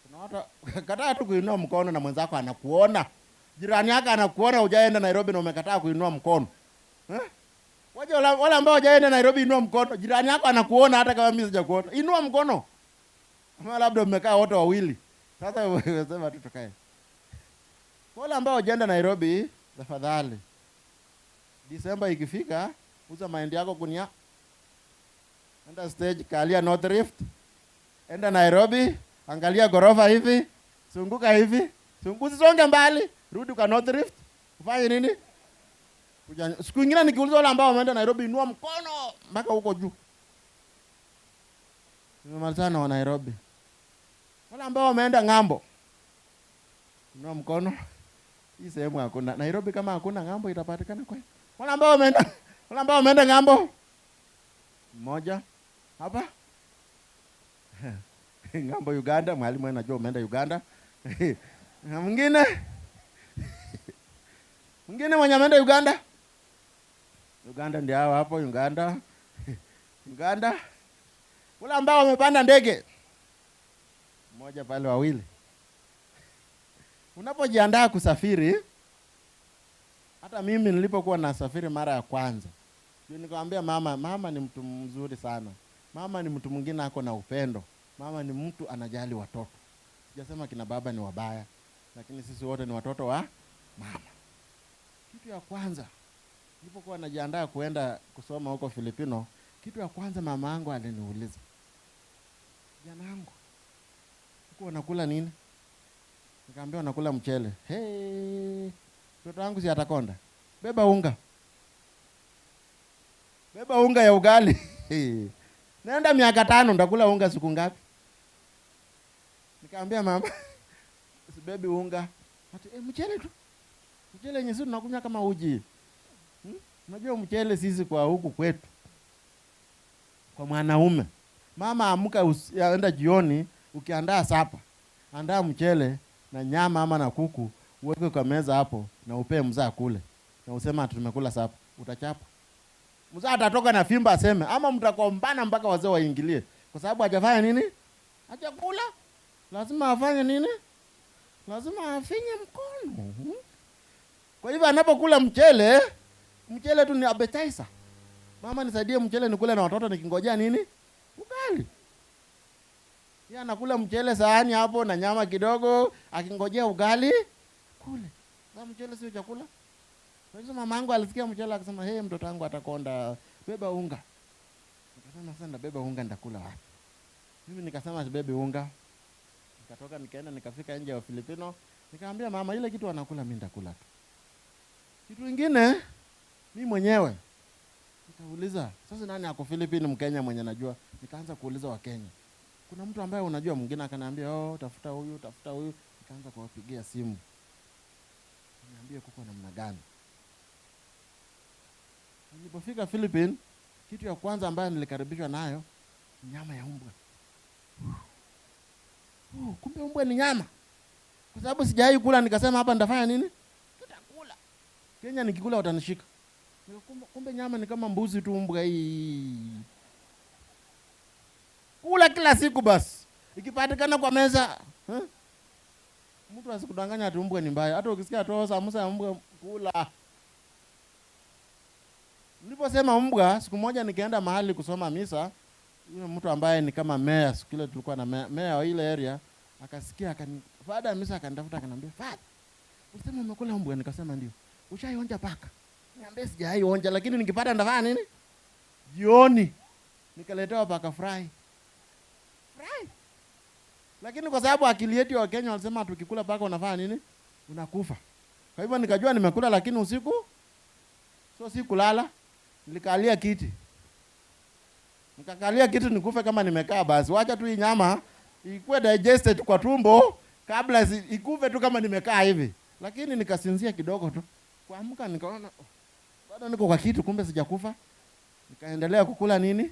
Kuna watu kataa tu kuinua mkono na mwenzako anakuona. Jirani yako anakuona hujaenda Nairobi na umekataa kuinua mkono. Wale ambao hujaenda Nairobi inua mkono. Jirani yako anakuona hata kama mimi sijakuona. Inua mkono. Ama labda mmekaa wote wawili. Sasa unasema tu tukae. Wale ambao hujaenda Nairobi, tafadhali. Disemba ikifika, uza mahindi yako kunia. Enda stage kalia North Rift. Enda Nairobi, angalia gorofa hivi, zunguka hivi. Usisonge mbali, rudi kwa North Rift. Ufanye nini? Siku nyingine nikiuliza wale ambao wameenda Nairobi, inua mkono mpaka huko juu. Nimemalizana wa Nairobi. Wale ambao wameenda ng'ambo, inua mkono. Hii sehemu hakuna. Nairobi kama hakuna ng'ambo itapatikana kweli. Wale ambao wameenda ng'ambo. Mmoja hapa. Ng'ambo Uganda, mwalimu anajua umeenda Uganda. Na mwingine mwenye ameenda Uganda. Uganda ndio hao hapo Uganda. Wale ambao wamepanda ndege. Mmoja pale wawili. Unapojiandaa kusafiri, hata mimi nilipokuwa nasafiri mara ya kwanza, nikamwambia mama ni mtu mzuri sana. Mama ni mtu mwingine ako na upendo. Mama ni mtu anajali watoto. Sijasema kina baba ni wabaya, lakini sisi wote ni watoto wa mama. Kitu ya kwanza nilipokuwa najiandaa kuenda kusoma huko Filipino, kitu ya kwanza mama yangu aliniuliza, "Jana yangu, uko unakula nini?" Nikamwambia unakula mchele. Mtoto wangu si atakonda. Beba unga ya ugali. Naenda miaka 5 ndakula unga siku ngapi? Nikamwambia mama, usibebi unga. Mchele tu. Mchele yenyewe sisi tunakunywa kama uji. Unajua mchele sisi kwa huku kwetu, kwa mwanaume, mama amka aenda jioni, ukiandaa sapa, andaa mchele na nyama ama na kuku, uweke kwa meza hapo na upe mzaa kule. Na usema tumekula sapa, utachapa. Mzaa atatoka na fimba aseme, ama mtakombana mpaka wazee waingilie. Kwa sababu hajafanya nini? Hajakula. Lazima afanye nini? Lazima afinye mkono. Kwa hivyo anapokula mchele tu ni appetizer. Mama nisaidie mchele nikule na watoto nikingojea nini? Ugali. Yeye anakula mchele sahani hapo na nyama kidogo, akingojea ugali kule. Na mchele sio chakula. Kwa hivyo mamangu alisikia mchele akasema, "Hey, mtoto wangu atakonda, beba unga." Nikasema sasa beba unga ndakula wapi? Mimi nikasema sibebe unga. Nikatoka nikaenda nikafika nje ya Filipino, nikamwambia mama ile kitu anakula mimi ndakula tu. Kitu kingine mimi mwenyewe nikauliza, sasa nani ako Filipino Mkenya mwenye najua? Nikaanza kuuliza wa Kenya. Kuna mtu ambaye unajua? Mwingine akaniambia, tafuta huyu. Nikaanza kuwapigia simu. Niambie kuko namna gani? Nilipofika Philippines, kitu ya kwanza ambayo nilikaribishwa nayo ni nyama ya mbwa. Kumbe mbwa ni nyama. Kwa sababu sijawahi kula, nikasema hapa nitafanya nini? Nitakula. Kenya nikikula watanishika. Kumbe nyama ni kama mbuzi tu, mbwa hii. Kula kila siku basi. Ikipatikana kwa meza, mtu asikudanganya ati mbwa ni mbaya. Hata ukisikia toa samusa ya mbwa, kula. Niliposema mbwa, siku moja nikaenda mahali kusoma misa, yule mtu ambaye ni kama mayor, siku ile tulikuwa na mayor wa ile area, akasikia baada ya misa akanitafuta akaniambia, "Father, unasema umekula mbwa?" Nikasema ndio. "Ushaionja paka?" Niambia sijaionja, lakini nikipata ndafanya nini? Jioni nikaletewa paka fry. Lakini kwa sababu akili yetu ya Kenya wanasema tukikula paka unafanya nini? Unakufa. Kwa hivyo nikajua nimekula, lakini usiku sio si kulala, nilikalia kiti. Nikakalia kiti nikufe kama nimekaa, basi wacha tu hii nyama ikuwe digested kwa tumbo kabla ikufe tu kama nimekaa hivi. Lakini nikasinzia kidogo tu. Kuamka nikaona bado niko kwa kitu, kumbe sijakufa. Nikaendelea kukula nini?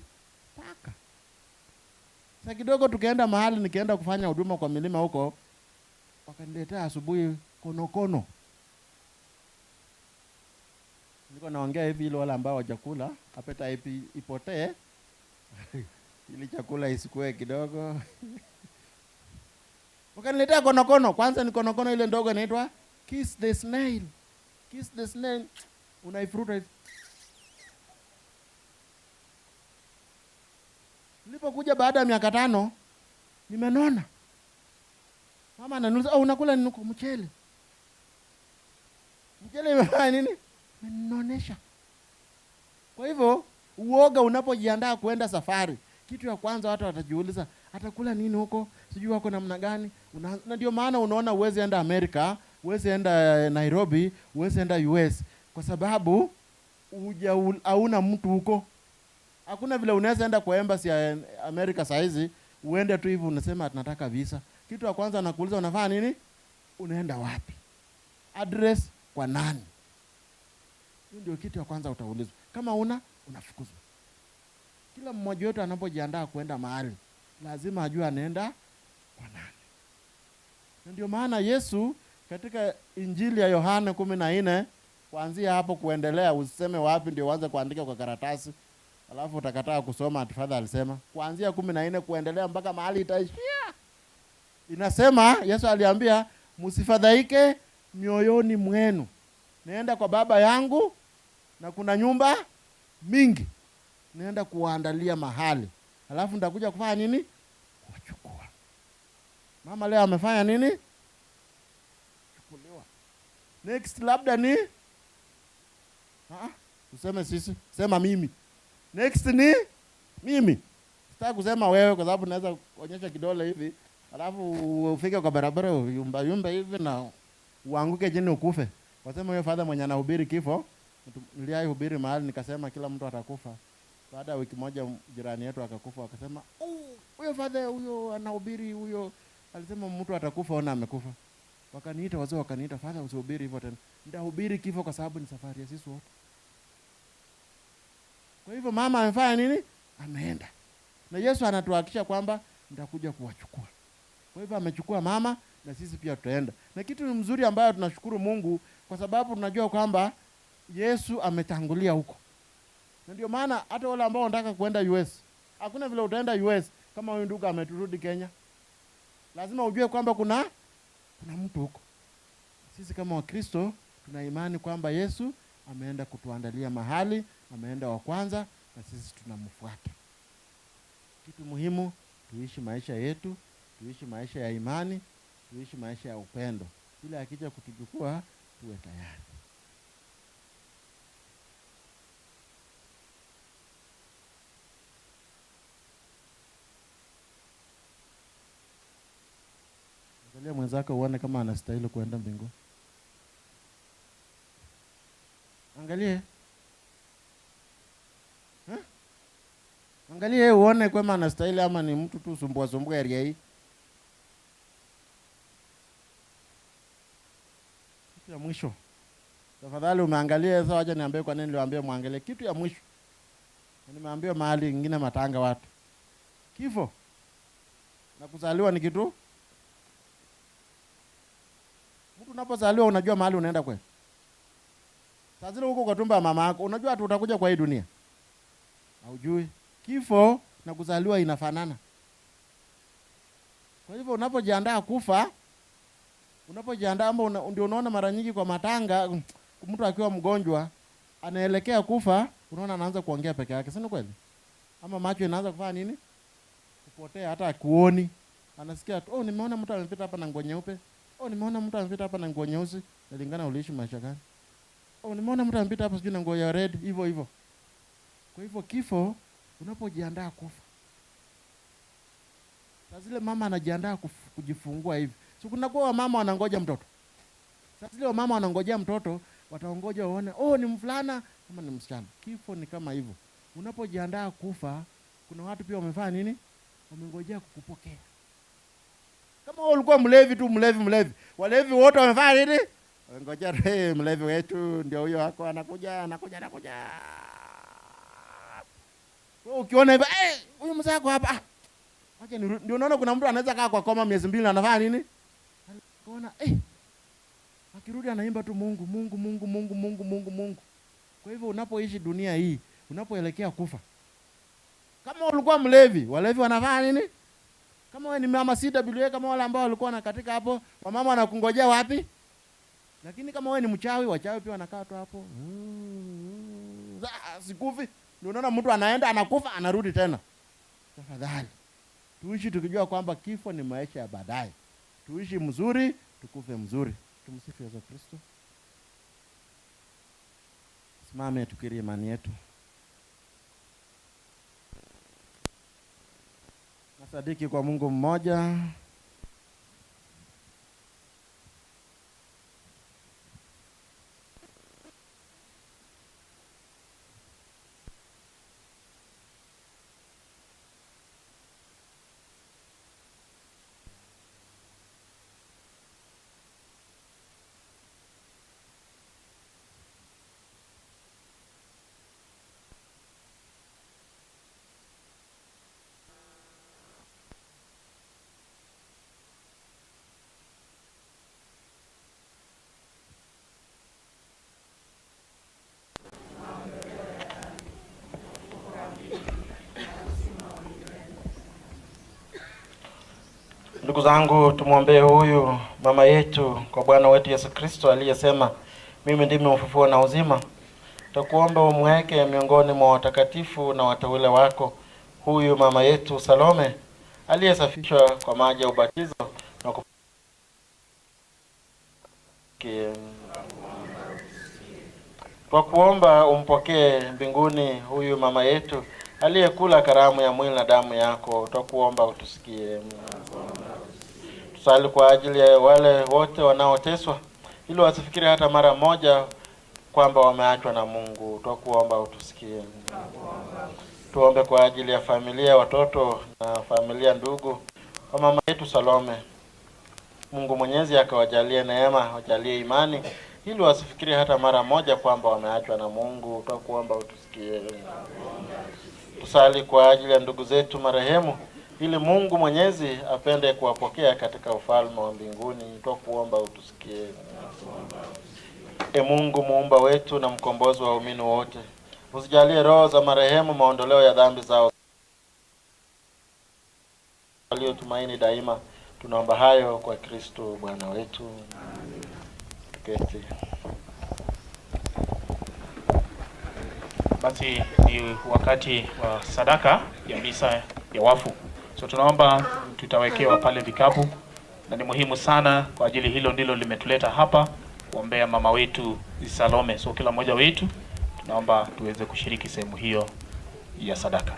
Paka. Sasa kidogo tukaenda mahali, nikaenda kufanya huduma kwa milima huko. Wakaniletea asubuhi konokono. Niko naongea hivi ile wale ambao hawajakula, appetite ipotee. Ili chakula isikue kidogo. Wakaniletea konokono. Kwanza ni konokono ile ndogo inaitwa kiss the snail. Kiss the snail. Unaifuruta. Nilipokuja baada ya miaka 5 nimenona. Mama ananiuliza, unakula nini huko? Mchele. Mchele imefanya nini? Meninonesha. Kwa hivyo uoga unapojiandaa kuenda safari, kitu ya kwanza watu watajiuliza, atakula nini huko? Sijui wako namna gani? Na ndio maana unaona uwezi enda Amerika, uwezi enda Nairobi, uwezi enda US, kwa sababu hauna mtu huko. Hakuna vile unaweza enda kwa embassy ya Amerika saizi, uende tu hivi unasema tunataka visa. Kitu ya kwanza anakuuliza unafanya nini? Unaenda wapi? Address kwa nani? Hiyo ndio kitu ya kwanza utaulizwa. Kama unafukuzwa. Kila mmoja wetu anapojiandaa kwenda mahali, lazima ajue anaenda kwa nani. Na ndio maana Yesu katika Injili ya Yohana 14 kuanzia hapo kuendelea, usiseme wapi ndio uanze kuandika kwa karatasi, alafu utakataa kusoma. Tafadhali alisema kuanzia 14 kuendelea mpaka mahali itaishia. Inasema Yesu aliambia, msifadhaike mioyoni mwenu. Naenda kwa Baba yangu na kuna nyumba mingi. Naenda kuwaandalia mahali. Alafu nitakuja kufanya nini? Kuwachukua. Mama leo amefanya nini? Chukuliwa. Next labda ni useme sisi, sema mimi. Next ni mimi. Sitaki kusema wewe kwa sababu naweza kuonyesha kidole hivi, alafu ufike kwa barabara yumba hivi na uanguke chini ukufe. Wasema huyo father mwenye anahubiri kifo, nilihubiri mahali nikasema kila mtu atakufa. Baada ya wiki moja jirani yetu akakufa, akasema huyo father huyo anahubiri huyo alisema mtu atakufa, ona amekufa. Wakaniita wazee, wakaniita, father usihubiri hivyo tena. Nitahubiri kifo kwa sababu ni safari ya sisi wote. Kwa hivyo mama amefanya nini? Ameenda. Na Yesu anatuhakikisha kwamba nitakuja kuwachukua. Kwa hivyo amechukua mama na sisi pia tutaenda. Na kitu ni mzuri ambayo tunashukuru Mungu kwa sababu tunajua kwamba Yesu ametangulia huko. Na ndio maana hata wale ambao wanataka kwenda US, hakuna vile utaenda US kama huyu ndugu ameturudi Kenya. Lazima ujue kwamba kuna mtu huko. Sisi kama Wakristo tuna imani kwamba Yesu ameenda kutuandalia mahali, ameenda wa kwanza na sisi tunamfuata. Kitu muhimu, tuishi maisha yetu, tuishi maisha ya imani, tuishi maisha ya upendo. Ili akija kutuchukua tuwe tayari. Angalia mwenzako uone kama anastahili kuenda mbinguni. Angalie. Angalie uone kama anastahili ama ni mtu tu sumbua area hii. Kitu ya mwisho. Tafadhali umeangalia sasa, acha niambie kwa nini niliwaambia muangalie kitu ya mwisho. Nimeambiwa mahali nyingine matanga watu. Kifo na kuzaliwa ni kitu. Mtu unapozaliwa unajua mahali unaenda kwenda. Sasa zile huko kwa tumbo ya mama yako, unajua tu utakuja kwa hii dunia. Haujui. Kifo na kuzaliwa inafanana. Kwa hivyo unapojiandaa kufa, unapojiandaa ndio unaona mara nyingi kwa matanga mtu akiwa mgonjwa anaelekea kufa, unaona anaanza kuongea peke yake, si kweli? Ama macho inaanza kufanya nini? Kupotea, hata kuoni. Anasikia tu, nimeona mtu amepita hapa na nguo nyeupe. Nimeona mtu amepita hapa na nguo nyeusi. Inalingana uliishi maisha gani. Nimeona mtu amepita hapa sijui na nguo ya red, hivyo. Kwa hivyo kifo unapojiandaa kufa. Sasa zile mama anajiandaa kujifungua hivi. So kuna kwa mama wanangoja mtoto. Sasa leo mama wanangojea mtoto, wataongoja waone, oh ni mvulana kama ni msichana. Kifo ni kama hivyo. Unapojiandaa kufa, kuna watu pia wamefanya nini? Wamengojea kukupokea. Kama wewe ulikuwa mlevi tu, mlevi. Walevi wote wamefanya nini? Wamengojea, hey, mlevi wetu ndio huyo wako anakuja. Wewe ukiona hivyo, huyu mzee wako hapa. Acha ndio unaona kuna mtu anaweza kaa kwa koma miezi 2 na anafanya nini? Unaona, akirudi anaimba tu Mungu. Kwa hivyo unapoishi dunia hii, unapoelekea kufa, kama ulikuwa mlevi, walevi wanafanya nini? Kama wewe ni mama CWA, kama wale ambao walikuwa na katika hapo, wamama wanakungojea wapi? Lakini kama wewe ni mchawi, wachawi pia wanakaa tu hapo. Sikufi. Ndio unaona mtu anaenda anakufa anarudi tena. Tafadhali tuishi tukijua kwamba kifo ni maisha ya baadaye. Tuishi mzuri, tukufe mzuri. Tumsifu Yesu Kristo. Simame tukiri imani yetu. Nasadiki kwa Mungu mmoja, ndugu zangu, tumwombee huyu mama yetu kwa Bwana wetu Yesu Kristo aliyesema, mimi ndimi ufufuo na uzima. Tutakuomba umweke miongoni mwa watakatifu na wateule wako huyu mama yetu Salome aliyesafishwa kwa maji ya ubatizo na kwa kuomba umpokee mbinguni huyu mama yetu aliyekula karamu ya mwili na damu yako. Tutakuomba utusikie. Tusali kwa ajili ya wale wote wanaoteswa ili wasifikiri hata mara moja kwamba wameachwa na Mungu. Tutakuomba utusikie. Tuombe kwa ajili ya familia, watoto na familia ndugu kwa mama yetu Salome. Mungu Mwenyezi akawajalie neema, wajalie imani ili wasifikiri hata mara moja kwamba wameachwa na Mungu. Tutakuomba utusikie. Tusali kwa ajili ya ndugu zetu marehemu ili Mungu Mwenyezi apende kuwapokea katika ufalme wa mbinguni. Tutakuomba utusikie. Mungu muumba wetu na mkombozi wa waumini wote, usijalie roho za marehemu maondoleo ya dhambi zao waliotumaini daima. Tunaomba hayo kwa Kristo Bwana wetu. Tuketi. Basi ni wakati wa sadaka ya misa ya wafu. So tunaomba tutawekewa pale vikapu, na ni muhimu sana kwa ajili hilo ndilo limetuleta hapa kuombea mama wetu Salome. So kila mmoja wetu tunaomba tuweze kushiriki sehemu hiyo ya sadaka.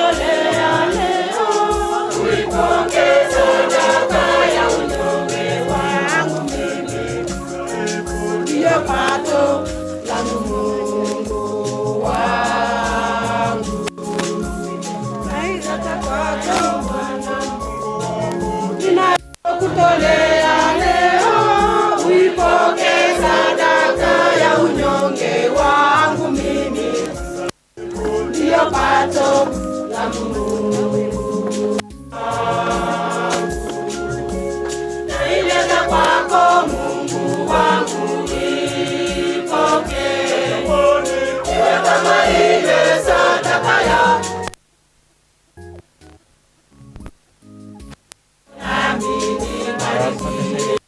kutolea leo, uipokee sadaka ya unyonge wangu mimi, ndiyo pato langu Mungu wangu. Naileta kwako Bwana, ninakutolea leo, uipokee sadaka ya unyonge wangu mimi, ndiyo pato langu Mungu. Naileta kwako Mungu wangu, ipokee, iwe kama ile sadaka ya nami nibarikiwe.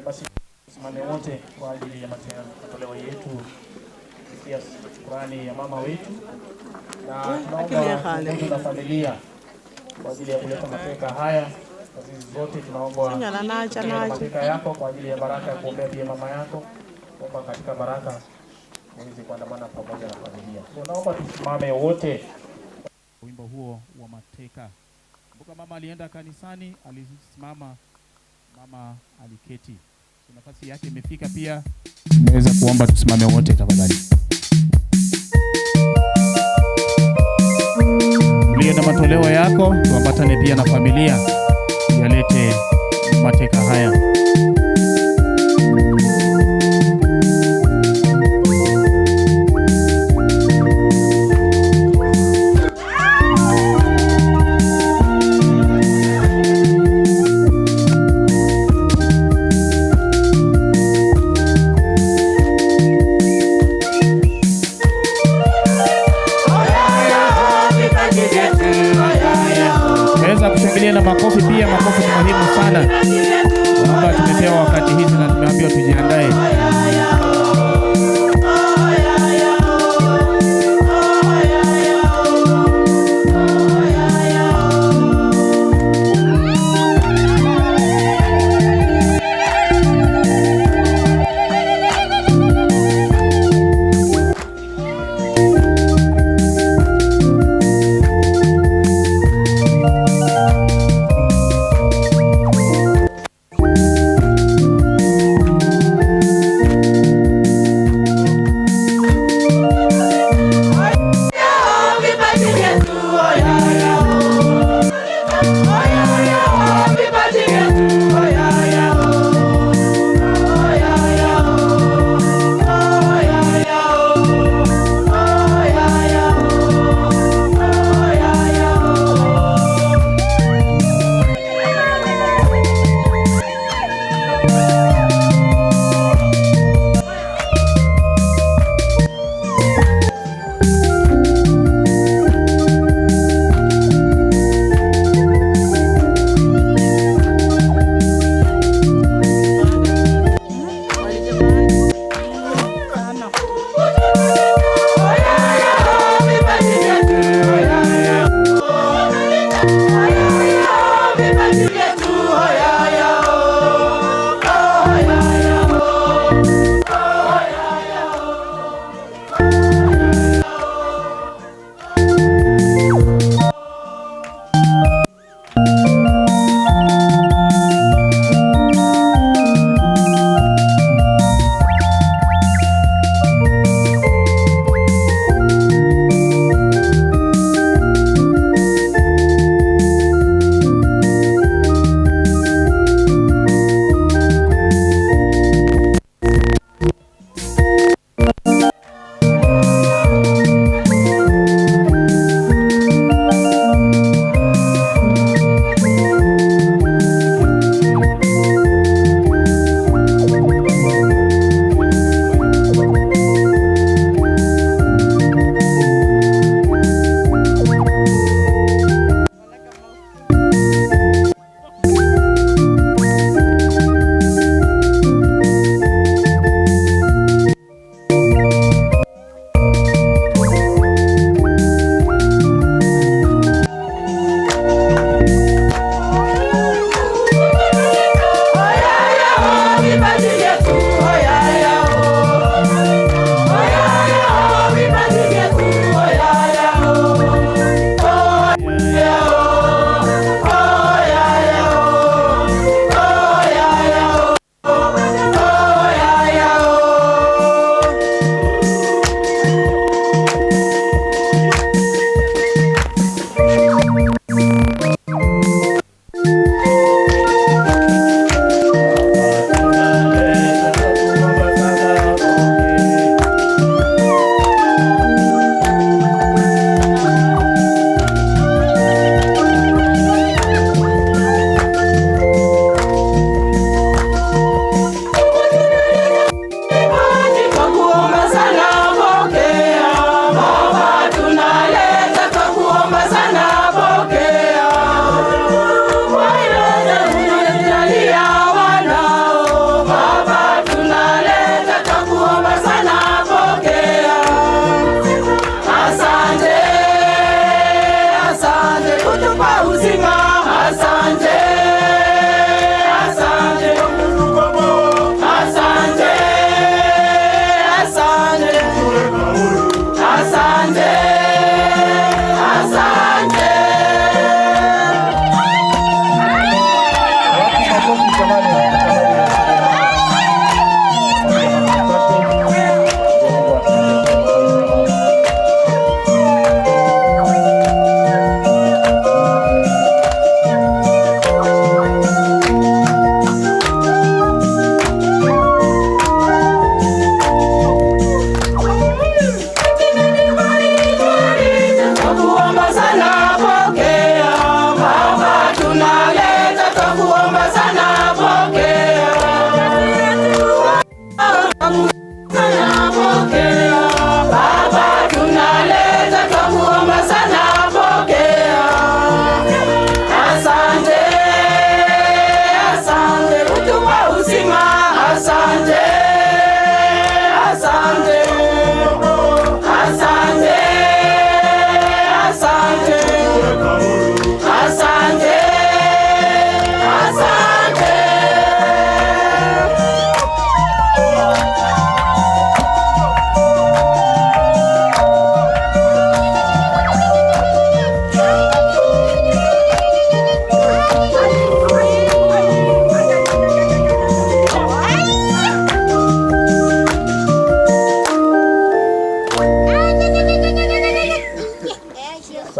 Basi tusimame wote kwa ajili ya matoleo yetu ya shukrani ya mama wetu, na tunaomba na familia kwa ajili ya kuleta mateka haya. Sisi zote tunaomba mateka yako kwa ajili ya baraka ya kuombea pia mama yako, kuomba katika baraka uweze kuandamana pamoja na familia. Tunaomba tusimame wote wimbo huo wa mateka. Kumbuka mama alienda kanisani, alisimama, mama aliketi. So nafasi yake imefika pia. Tunaweza kuomba tusimame wote tafadhali. Uliye na matoleo yako, tuambatane pia na familia yalete mateka haya. Na makofi pia, makofi ni muhimu sana. Kwamba tumepewa wakati hizi na tumeambiwa tujiandae.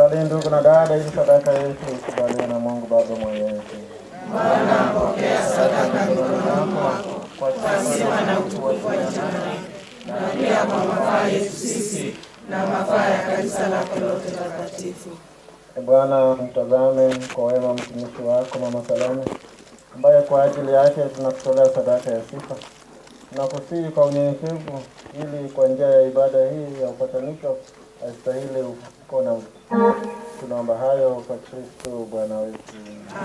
Tuwasalie ndugu na dada, ili sadaka yetu ikubaliwe na Mungu Baba Mwenyezi. Bwana, pokea sadaka mikononi mwako kwa sifa na utukufu wa jina lako, na pia kwa mafaa yetu sisi na mafaa ya kanisa lako lote takatifu. Bwana, mtazame kwa wema mtumishi wako Mama Salome, ambaye kwa ajili yake tunakutolea sadaka ya sifa. Tunakusihi kwa unyenyekevu, ili kwa njia ya ibada hii ya upatanisho astahili ufufuko na tunaomba hayo kwa Kristo Bwana wetu.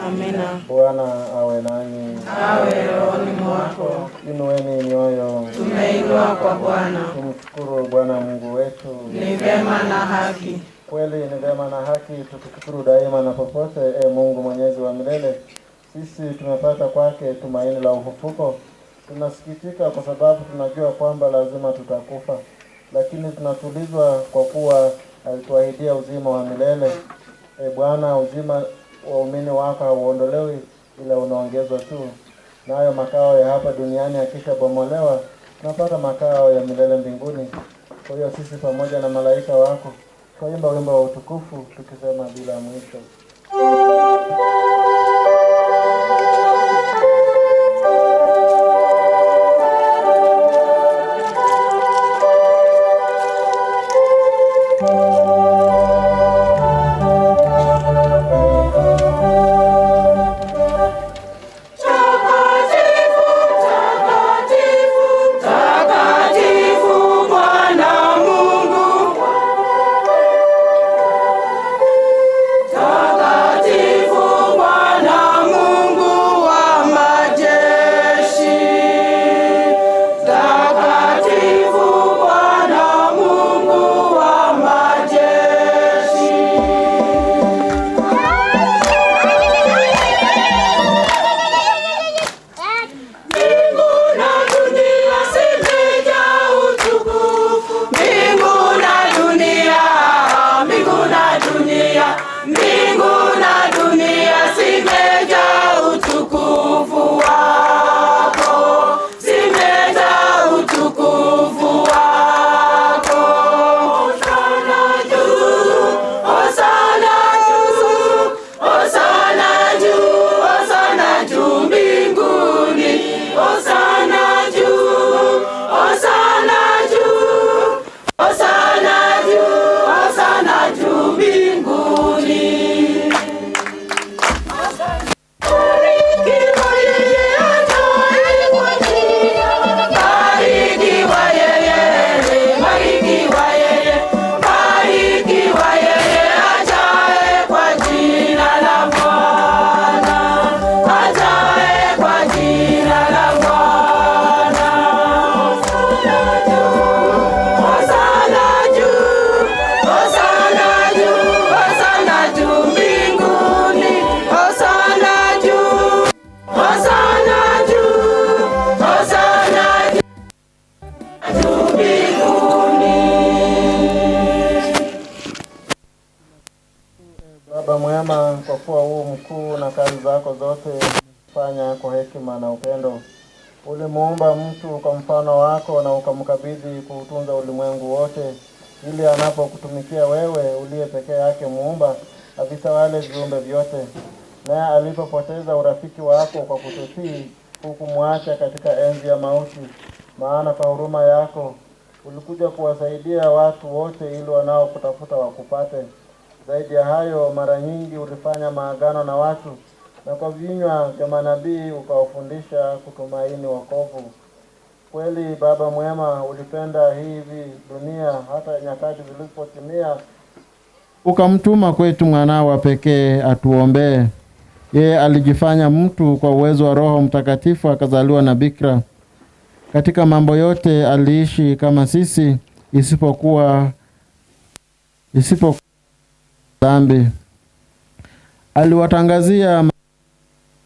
Amina. Bwana awe nani. Awe rohoni mwako. Inueni mioyo. Tumeinua kwa Bwana. Tumshukuru Bwana Mungu wetu. Ni vema na haki. Kweli ni vema na haki tukishukuru daima na popote. Mungu Mwenyezi wa milele, sisi tumepata kwake tumaini la ufufuko. Tunasikitika kwa sababu tunajua kwamba lazima tutakufa, lakini tunatulizwa kwa kuwa alituahidia uzima wa milele. Bwana, uzima wa umini wako hauondolewi, ila unaongezwa tu. Nayo makao ya hapa duniani yakisha bomolewa, tunapata makao ya milele mbinguni. Kwa hiyo sisi pamoja na malaika wako twaimba wimbo wa utukufu tukisema bila mwisho. Baba mwema, kwa kuwa huu mkuu na kazi zako zote fanya kwa hekima na upendo. Ulimuumba mtu kwa mfano wako na ukamkabidhi kuutunza ulimwengu wote, ili anapokutumikia wewe uliye pekee yake muumba avitawale viumbe vyote. Naye alipopoteza urafiki wako kwa kututii, hukumwacha katika enzi ya mauti, maana kwa huruma yako ulikuja kuwasaidia watu wote ili wanaokutafuta wakupate. Zaidi ya hayo, mara nyingi ulifanya maagano na watu, na kwa vinywa vya manabii ukawafundisha kutumaini wokovu. Kweli Baba mwema, ulipenda hivi dunia hata nyakati zilipotimia, ukamtuma kwetu mwanao wa pekee atuombee. Yeye alijifanya mtu kwa uwezo wa Roho Mtakatifu, akazaliwa na bikira. Katika mambo yote aliishi kama sisi, isipokuwa dhambi. Aliwatangazia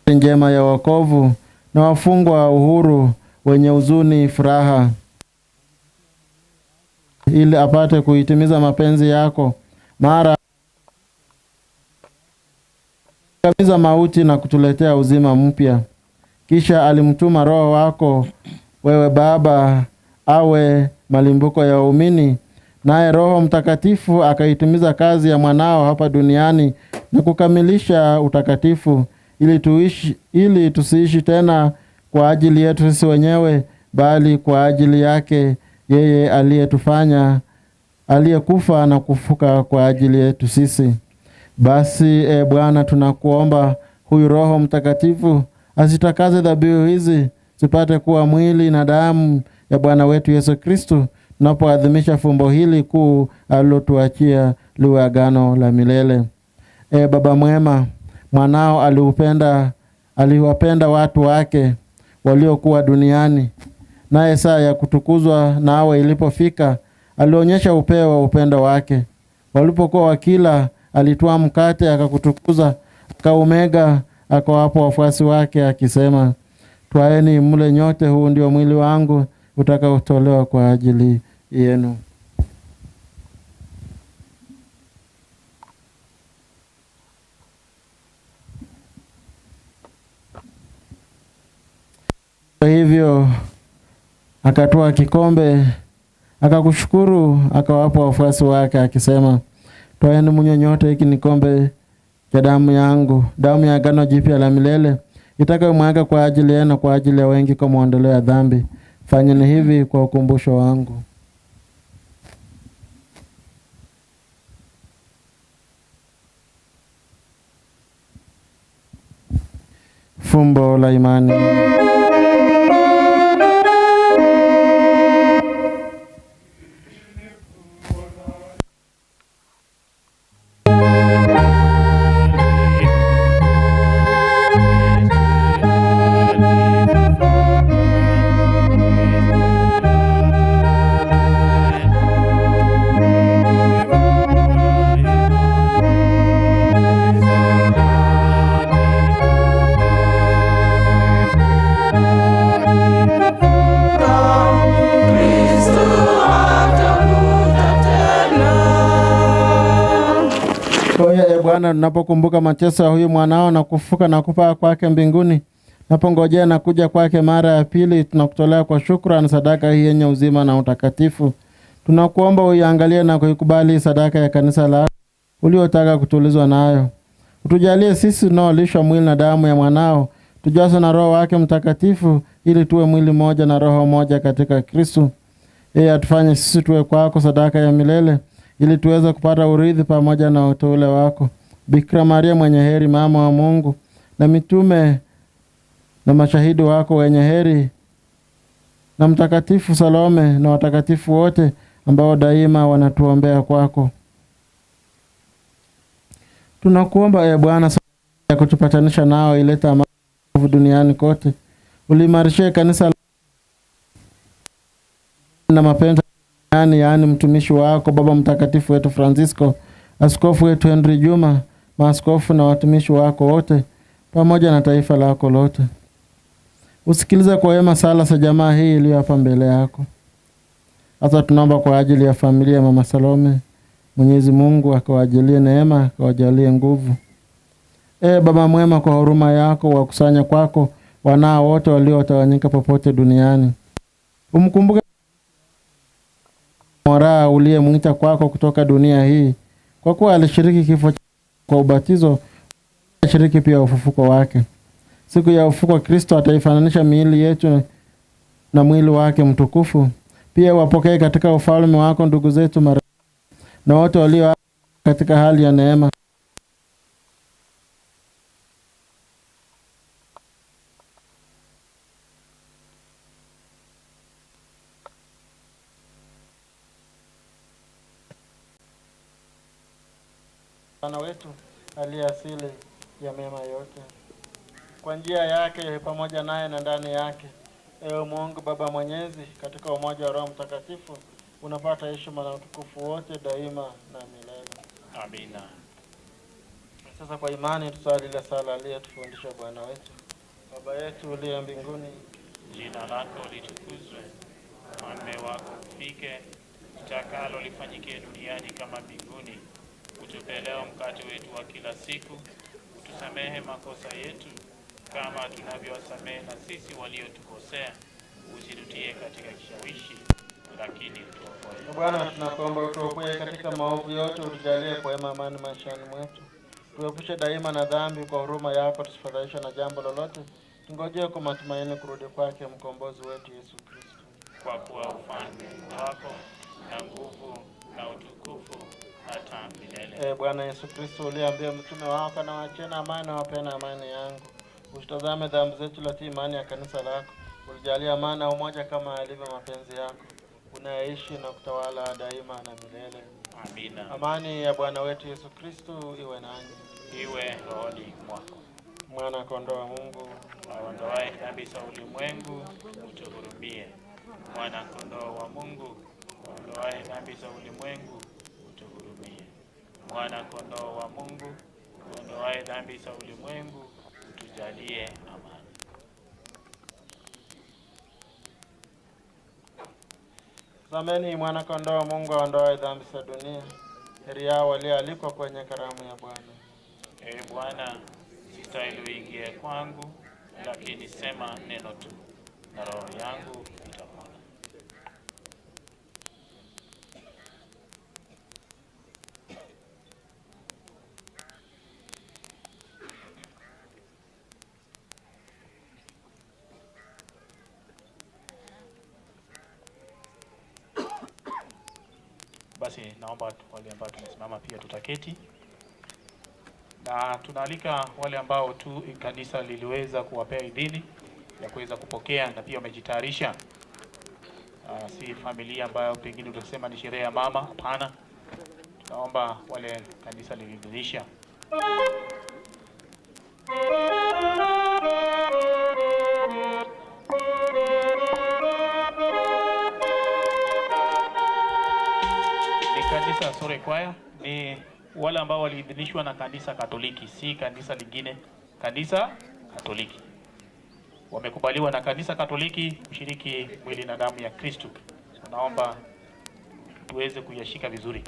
njema ya wokovu, na wafungwa uhuru, wenye huzuni furaha, ili apate kuitimiza mapenzi yako. Mara kamiza mauti na kutuletea uzima mpya. Kisha alimtuma Roho wako, wewe Baba, awe malimbuko ya waumini naye Roho Mtakatifu akaitimiza kazi ya mwanao hapa duniani na kukamilisha utakatifu, ili tusiishi tena kwa ajili yetu sisi wenyewe, bali kwa ajili yake yeye aliyetufanya, aliyekufa na kufuka kwa ajili yetu sisi. Basi Bwana, tunakuomba huyu Roho Mtakatifu asitakaze dhabihu hizi zipate kuwa mwili na damu ya Bwana wetu Yesu Kristo, tunapoadhimisha fumbo hili kuu alilotuachia liwe agano la milele. Baba mwema, mwanao aliwapenda watu wake waliokuwa duniani, naye saa ya kutukuzwa nawe ilipofika, alionyesha upeo wa upendo wake. Walipokuwa wakila, alitwaa mkate akakutukuza, akaumega, akawapa wafuasi wake akisema, twaeni mle nyote, huu ndio mwili wangu utakaotolewa kwa ajili yenu. Hivyo akatoa kikombe, akakushukuru, akawapa wafuasi wake akisema, twaeni mnywe nyote, hiki ni kikombe cha damu yangu, damu ya agano jipya la milele, itakayomwagwa kwa ajili yenu na kwa ajili ya wengi kwa maondoleo ya dhambi. Fanyeni hivi kwa ukumbusho wangu. Fumbo la imani. Bwana, tunapokumbuka mateso ya huyu mwanao na kufuka na kupaa kwake mbinguni, napongojea na kuja kwake mara ya pili, tunakutolea kwa shukrani sadaka hii yenye uzima na utakatifu. Tunakuomba uiangalie na kuikubali sadaka ya kanisa lako uliotaka kutulizwa nayo. Utujalie sisi tunaolishwa mwili na damu ya mwanao, tujazwe na Roho wake Mtakatifu, ili tuwe mwili moja na roho moja katika Kristo. Yeye atufanye sisi tuwe kwako sadaka ya milele, ili tuweze kupata urithi pamoja na uteule wako. Bikira Maria mwenye heri, mama wa Mungu, na mitume na mashahidi wako wenye heri, na Mtakatifu Salome na watakatifu wote ambao daima wanatuombea kwako. Tunakuomba Bwana, ya kutupatanisha nao ileta amani duniani kote. Uliimarishie kanisa na mapenzi yaani mtumishi wako Baba Mtakatifu wetu Francisco, askofu wetu Henry Juma, maaskofu na watumishi wako wote, pamoja na taifa lako lote. Usikilize kwa wema sala za jamaa hii iliyo hapa mbele yako. Hata tunaomba kwa ajili ya familia ya Mama Salome, Mwenyezi Mungu akawajalie neema, akawajalie nguvu. Baba mwema, kwa huruma yako wakusanya kwako wanao wote waliotawanyika popote duniani. Umkumbuke Moraa uliyemwita kwako kutoka dunia hii, kwa kuwa alishiriki kifo kwa ubatizo, alishiriki pia ufufuko wake. Siku ya ufufuko Kristo ataifananisha miili yetu na mwili wake mtukufu. Pia wapokee katika ufalme wako ndugu zetu na wote walio katika hali ya neema. Bwana wetu aliye asili ya mema yote, kwa njia yake pamoja naye na ndani yake, ewe Mungu Baba Mwenyezi, katika umoja wa Roho Mtakatifu, unapata heshima na utukufu wote daima na milele. Amina. Sasa kwa imani tusali ile sala aliyotufundisha Bwana wetu. Baba yetu uliye mbinguni, jina lako litukuzwe, ufalme wako ufike, utakalo lifanyike duniani kama mbinguni. Utupe leo mkate wetu wa kila siku, utusamehe makosa yetu kama tunavyowasamehe na sisi waliotukosea, usitutie katika kishawishi, lakini utuokoe. Bwana, tunakuomba utuokoe katika maovu yote, utujalie kwa wema amani maishani mwetu. Tuepushe daima na dhambi, kwa huruma yako tusifadhaishwe na jambo lolote. Tungojee kwa matumaini kurudi kwake mkombozi wetu Yesu Kristo. Kwa kuwa ufalme wako na nguvu na utukufu hata milele. Bwana Yesu Kristo, uliambia mtume wako, na waacheni amani na wapeni amani yangu. Usitazame dhambi zetu, lati imani ya kanisa lako. Ulijalia amani na umoja kama alivyo mapenzi yako, unaishi na kutawala daima na milele. Amina. Amani ya Bwana wetu Yesu Kristo iwe nanyi. Iwe rohoni mwako. Mwana kondoo wa Mungu, aondoaye dhambi za ulimwengu, utuhurumie. Mwana kondoo wa Mungu, aondoaye dhambi za ulimwengu, utuhurumie. Mwana kondoo wa Mungu, aondoaye dhambi za ulimwengu, utujalie amani. Zameni mwana kondoo wa Mungu aondoaye dhambi za dunia. Heri yao walioalikwa kwenye karamu ya Bwana. Bwana, sistahili uingie kwangu, lakini sema neno tu na roho yangu itapona. Basi naomba wale ambao tumesimama pia tutaketi, na tunaalika wale ambao tu kanisa liliweza kuwapea idhini ya kuweza kupokea na pia wamejitayarisha. Si familia ambayo pengine utasema ni sherehe ya mama, hapana. Tunaomba wale kanisa liliidhinisha. Kanisa Sore Kwaya ni wale ambao waliidhinishwa na kanisa Katoliki, si kanisa lingine. Kanisa Katoliki wamekubaliwa na kanisa Katoliki kushiriki mwili na damu ya Kristo. Naomba tuweze kuyashika vizuri.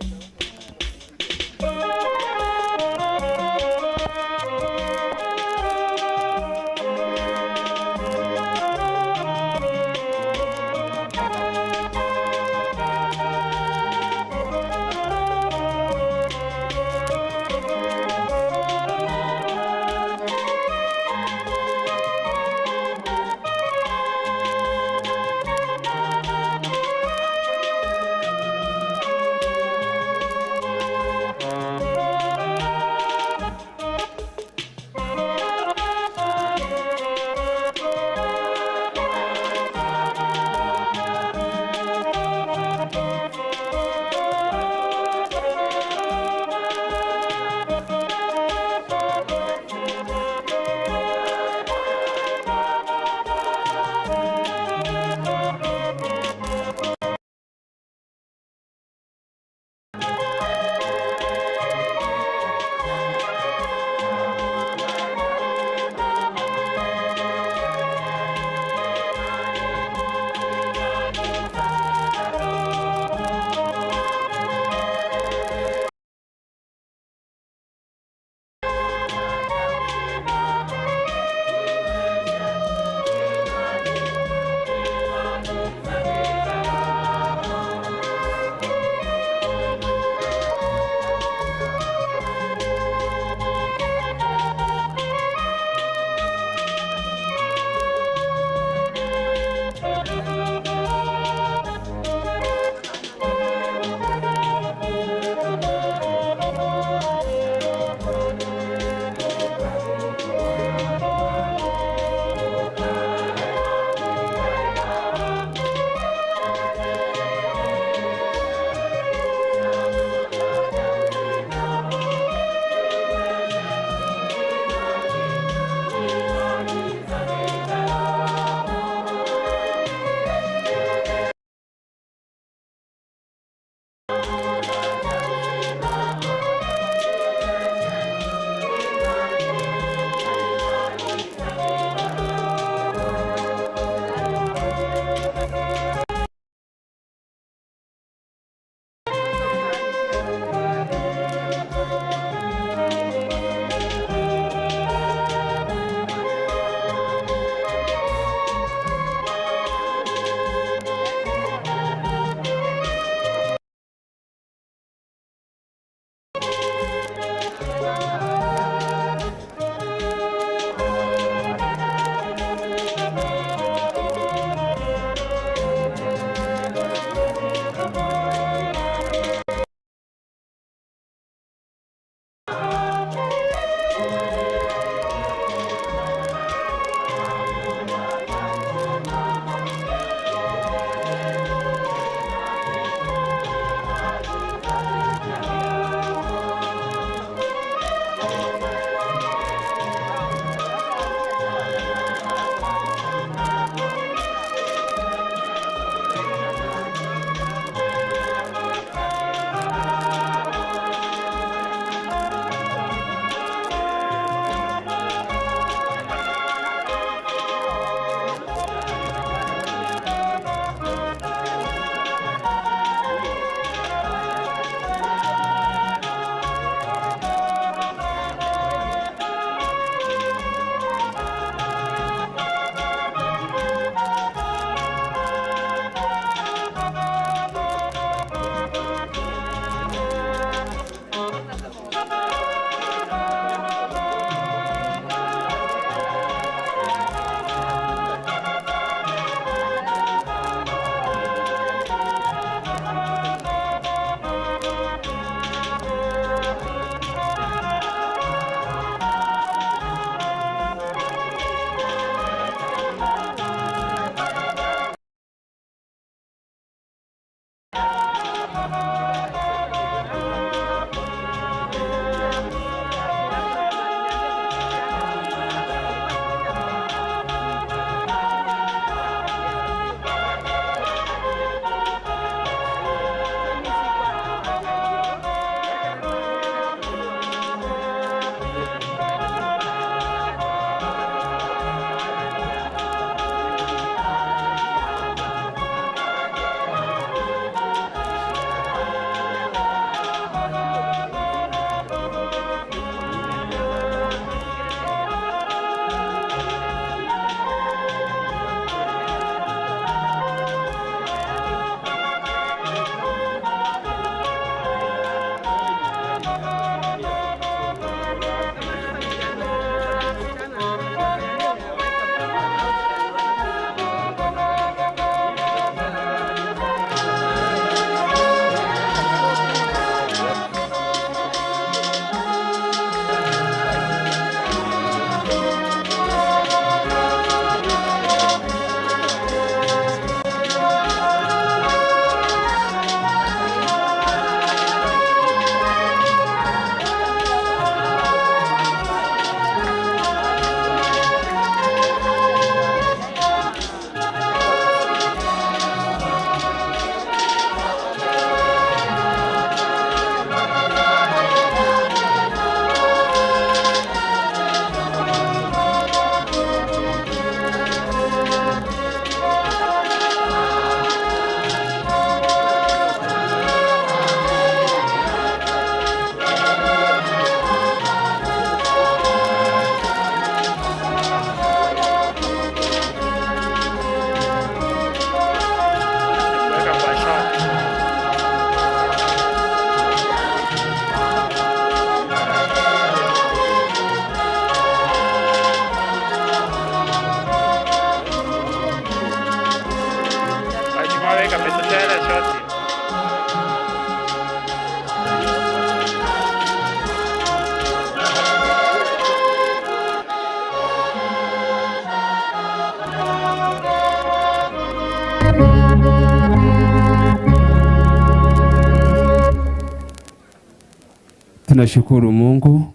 Tunashukuru Mungu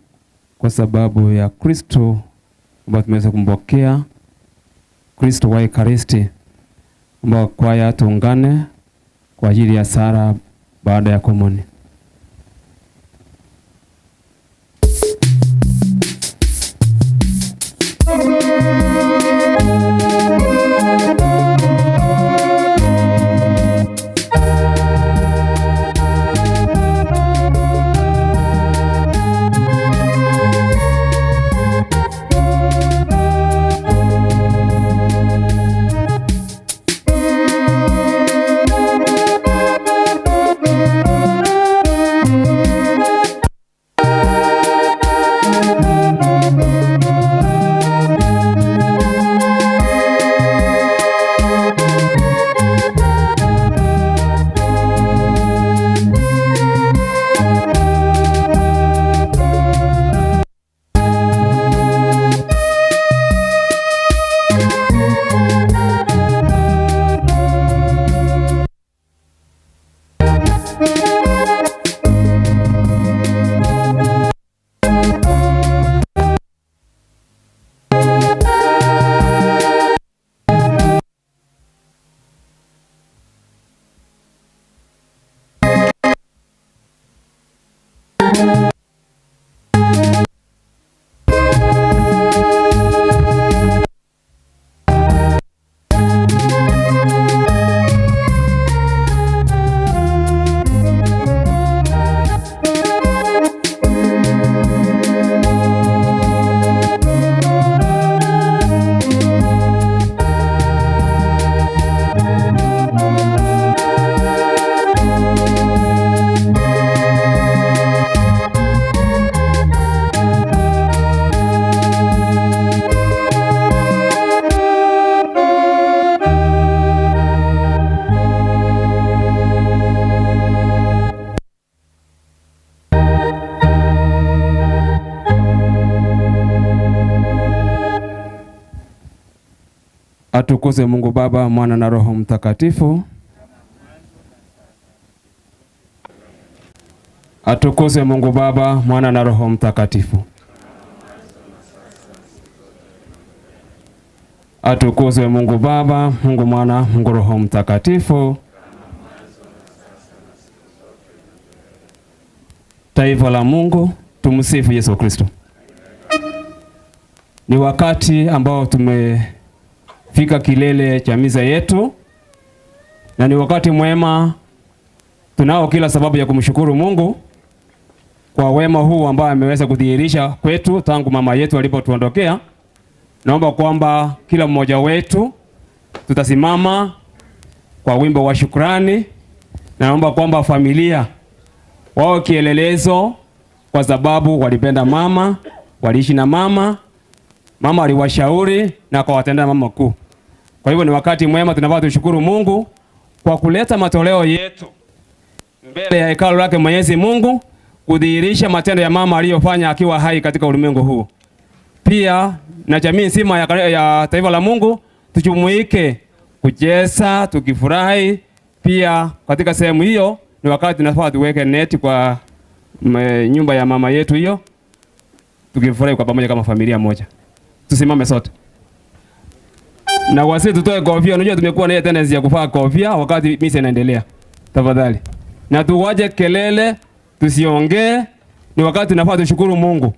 kwa sababu ya Kristo ambao tumeweza kumpokea, Kristo wa Ekaristi, ambao kwaya tuungane kwa ajili ya sala baada ya komuni. Atukuzwe Mungu Baba, Mwana na Roho Mtakatifu. Atukuzwe Mungu Baba, Mwana na Roho Mtakatifu. Atukuzwe Mungu Baba, Mungu Mwana, Mungu Roho Mtakatifu. Taifa la Mungu, tumsifu Yesu Kristo. Ni wakati ambao tumefika kilele cha misa yetu, na ni wakati mwema. Tunao kila sababu ya kumshukuru Mungu kwa wema huu ambao ameweza kudhihirisha kwetu tangu mama yetu alipotuondokea. Naomba kwamba kila mmoja wetu tutasimama kwa wimbo wa shukrani. Naomba kwamba familia wao kielelezo, kwa sababu walipenda mama, waliishi na mama, mama aliwashauri na akawatendea mama kuu. Kwa hivyo ni wakati mwema tunafaa tushukuru Mungu kwa kuleta matoleo yetu mbele ya hekalu lake Mwenyezi Mungu, kudhihirisha matendo ya mama aliyofanya akiwa hai katika ulimwengu huu. Pia na jamii nzima ya taifa la Mungu tujumuike kucheza tukifurahi. Pia katika sehemu hiyo ni wakati tunafaa tuweke neti kwa nyumba ya mama yetu hiyo, tukifurahi kwa pamoja kama familia moja. Tusimame sote. Na wasi tutoe kofia. Unajua tumekuwa na ile tendency ya kuvaa kofia wakati misa inaendelea. Tafadhali. Na tuwaje kelele, tusiongee. Ni wakati tunafaa tushukuru Mungu.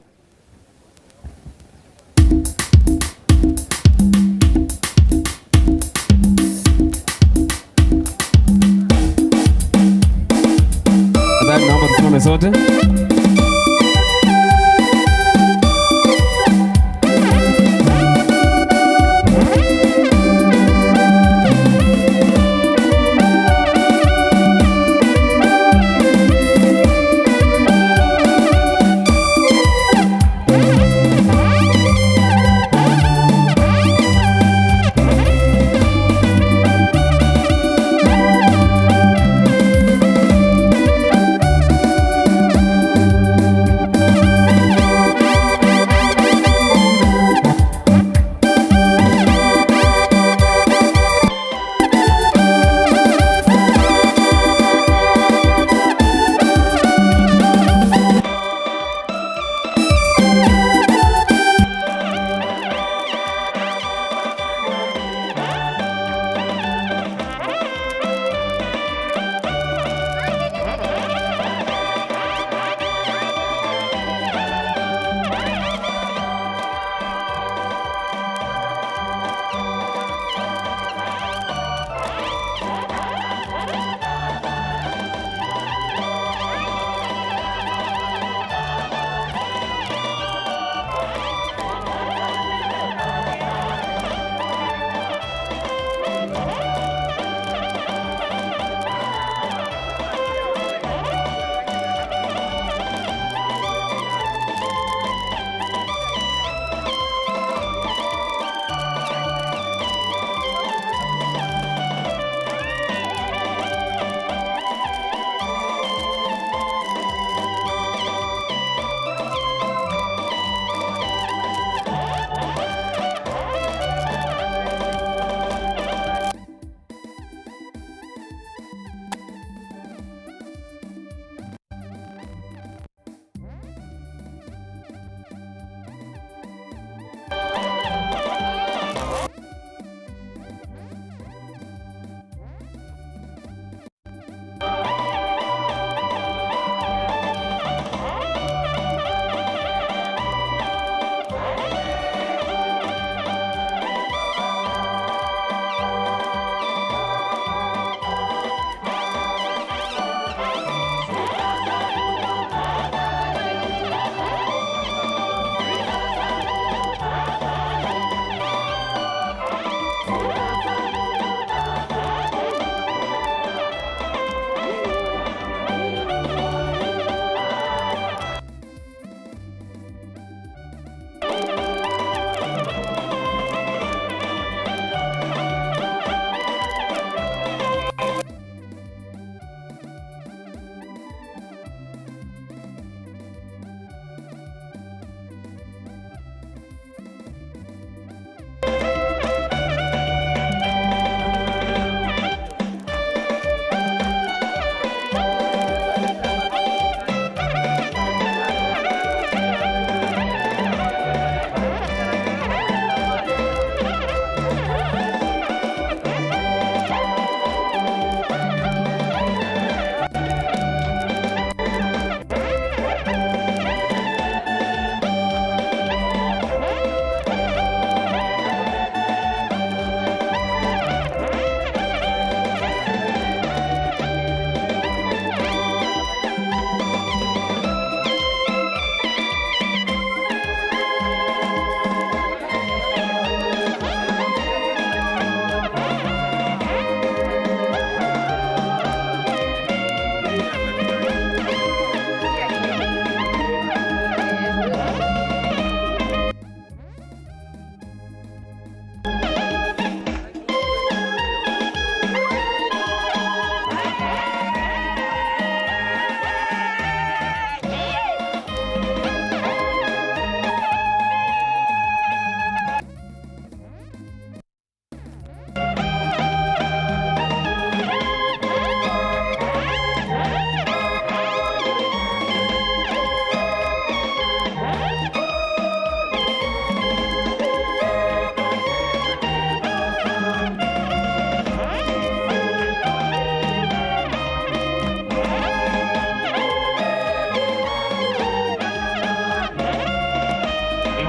Tafadhali naomba tusimame sote.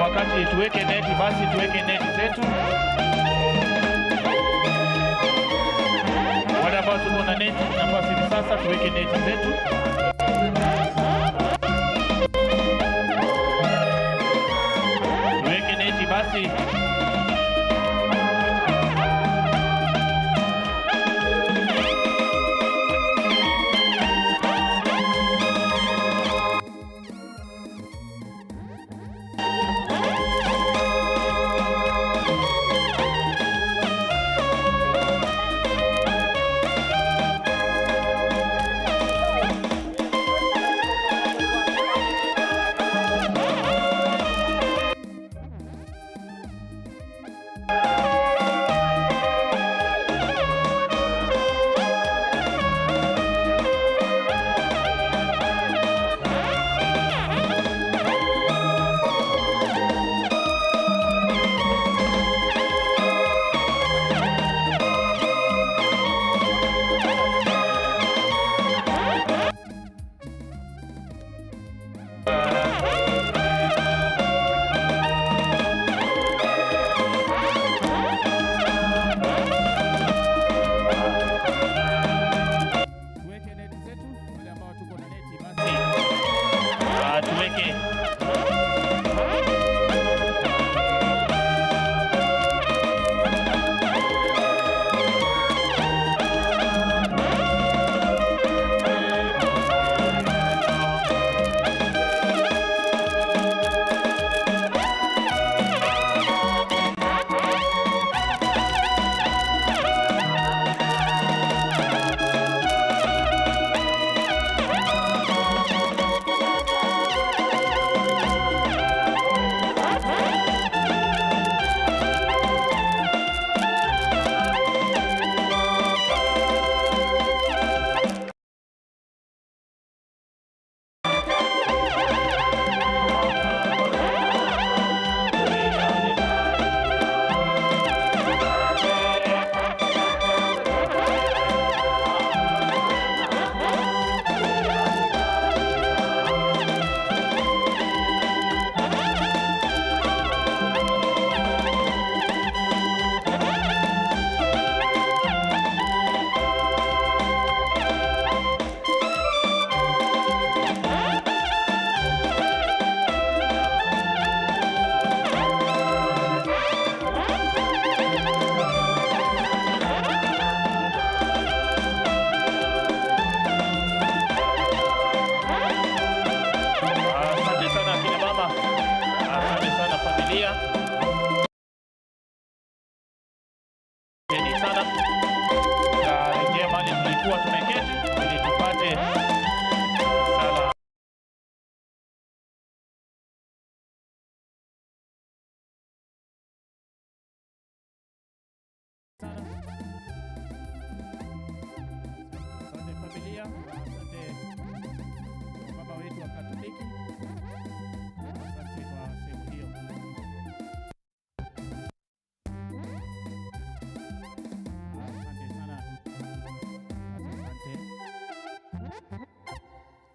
wakati tuweke neti, basi tuweke neti zetu. Wale ambao tuko na neti, nafasi ni sasa tuweke neti zetu. Tuweke neti basi.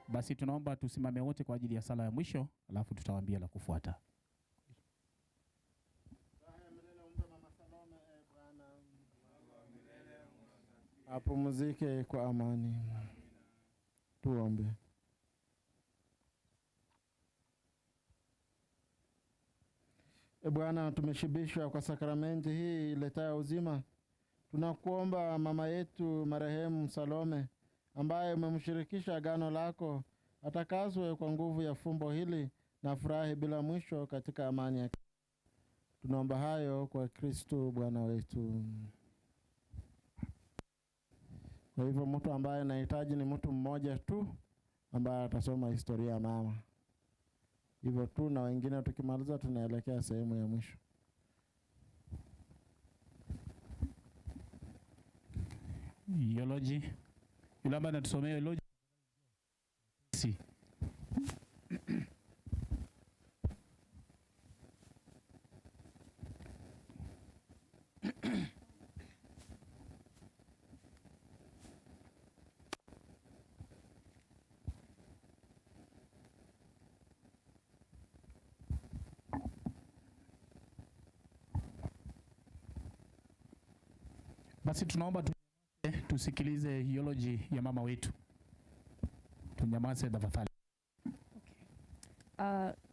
Basi tunaomba tusimame wote kwa ajili ya sala ya mwisho, alafu tutawaambia la kufuata. Apumzike kwa amani. Tuombe. Bwana, tumeshibishwa kwa sakramenti hii iletayo uzima. Tunakuomba mama yetu marehemu Salome, ambaye umemshirikisha agano lako, atakazwe kwa nguvu ya fumbo hili na furahi bila mwisho katika amani yake. Tunaomba hayo kwa Kristo Bwana wetu. Kwa hivyo mtu ambaye anahitaji ni mtu mmoja tu ambaye atasoma historia ya mama. Hivyo tu, na wengine tukimaliza tunaelekea sehemu ya mwisho. Eulogy. Yule ambaye anatusomea eulogy. Basi tunaomba tusikilize eulogy ya mama wetu. Tunyamaze tafadhali.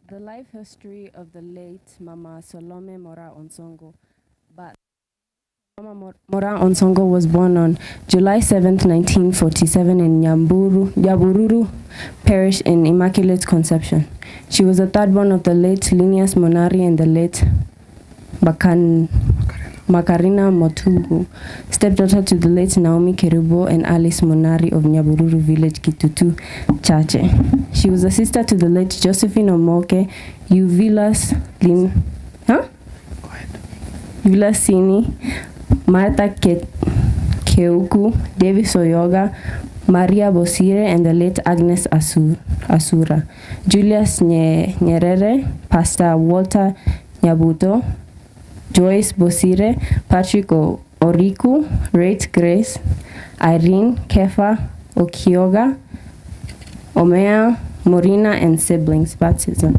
The life history of the late Mama Salome Moraa Onsongo. But Mama Moraa Onsongo was born on July 7th, 1947 in Nyabururu Parish in Immaculate Conception. She was the third born of the late Linus Monari and the late Makarina Motugu, stepdaughter to the late Naomi Kerubo and Alice Monari of Nyabururu Village, Kitutu, Chache. She was a sister to the late Josephine Omoke, Yuvilasini, Martha Keuku, Davis Oyoga, Maria Bosire, and the late Agnes Asura. Julius Nyerere, Pastor Walter Nyabuto, Joyce Bosire, Patrick Oriku, Rate Grace, Irene Kefa Okioga, Omea Morina, and siblings. Baptism.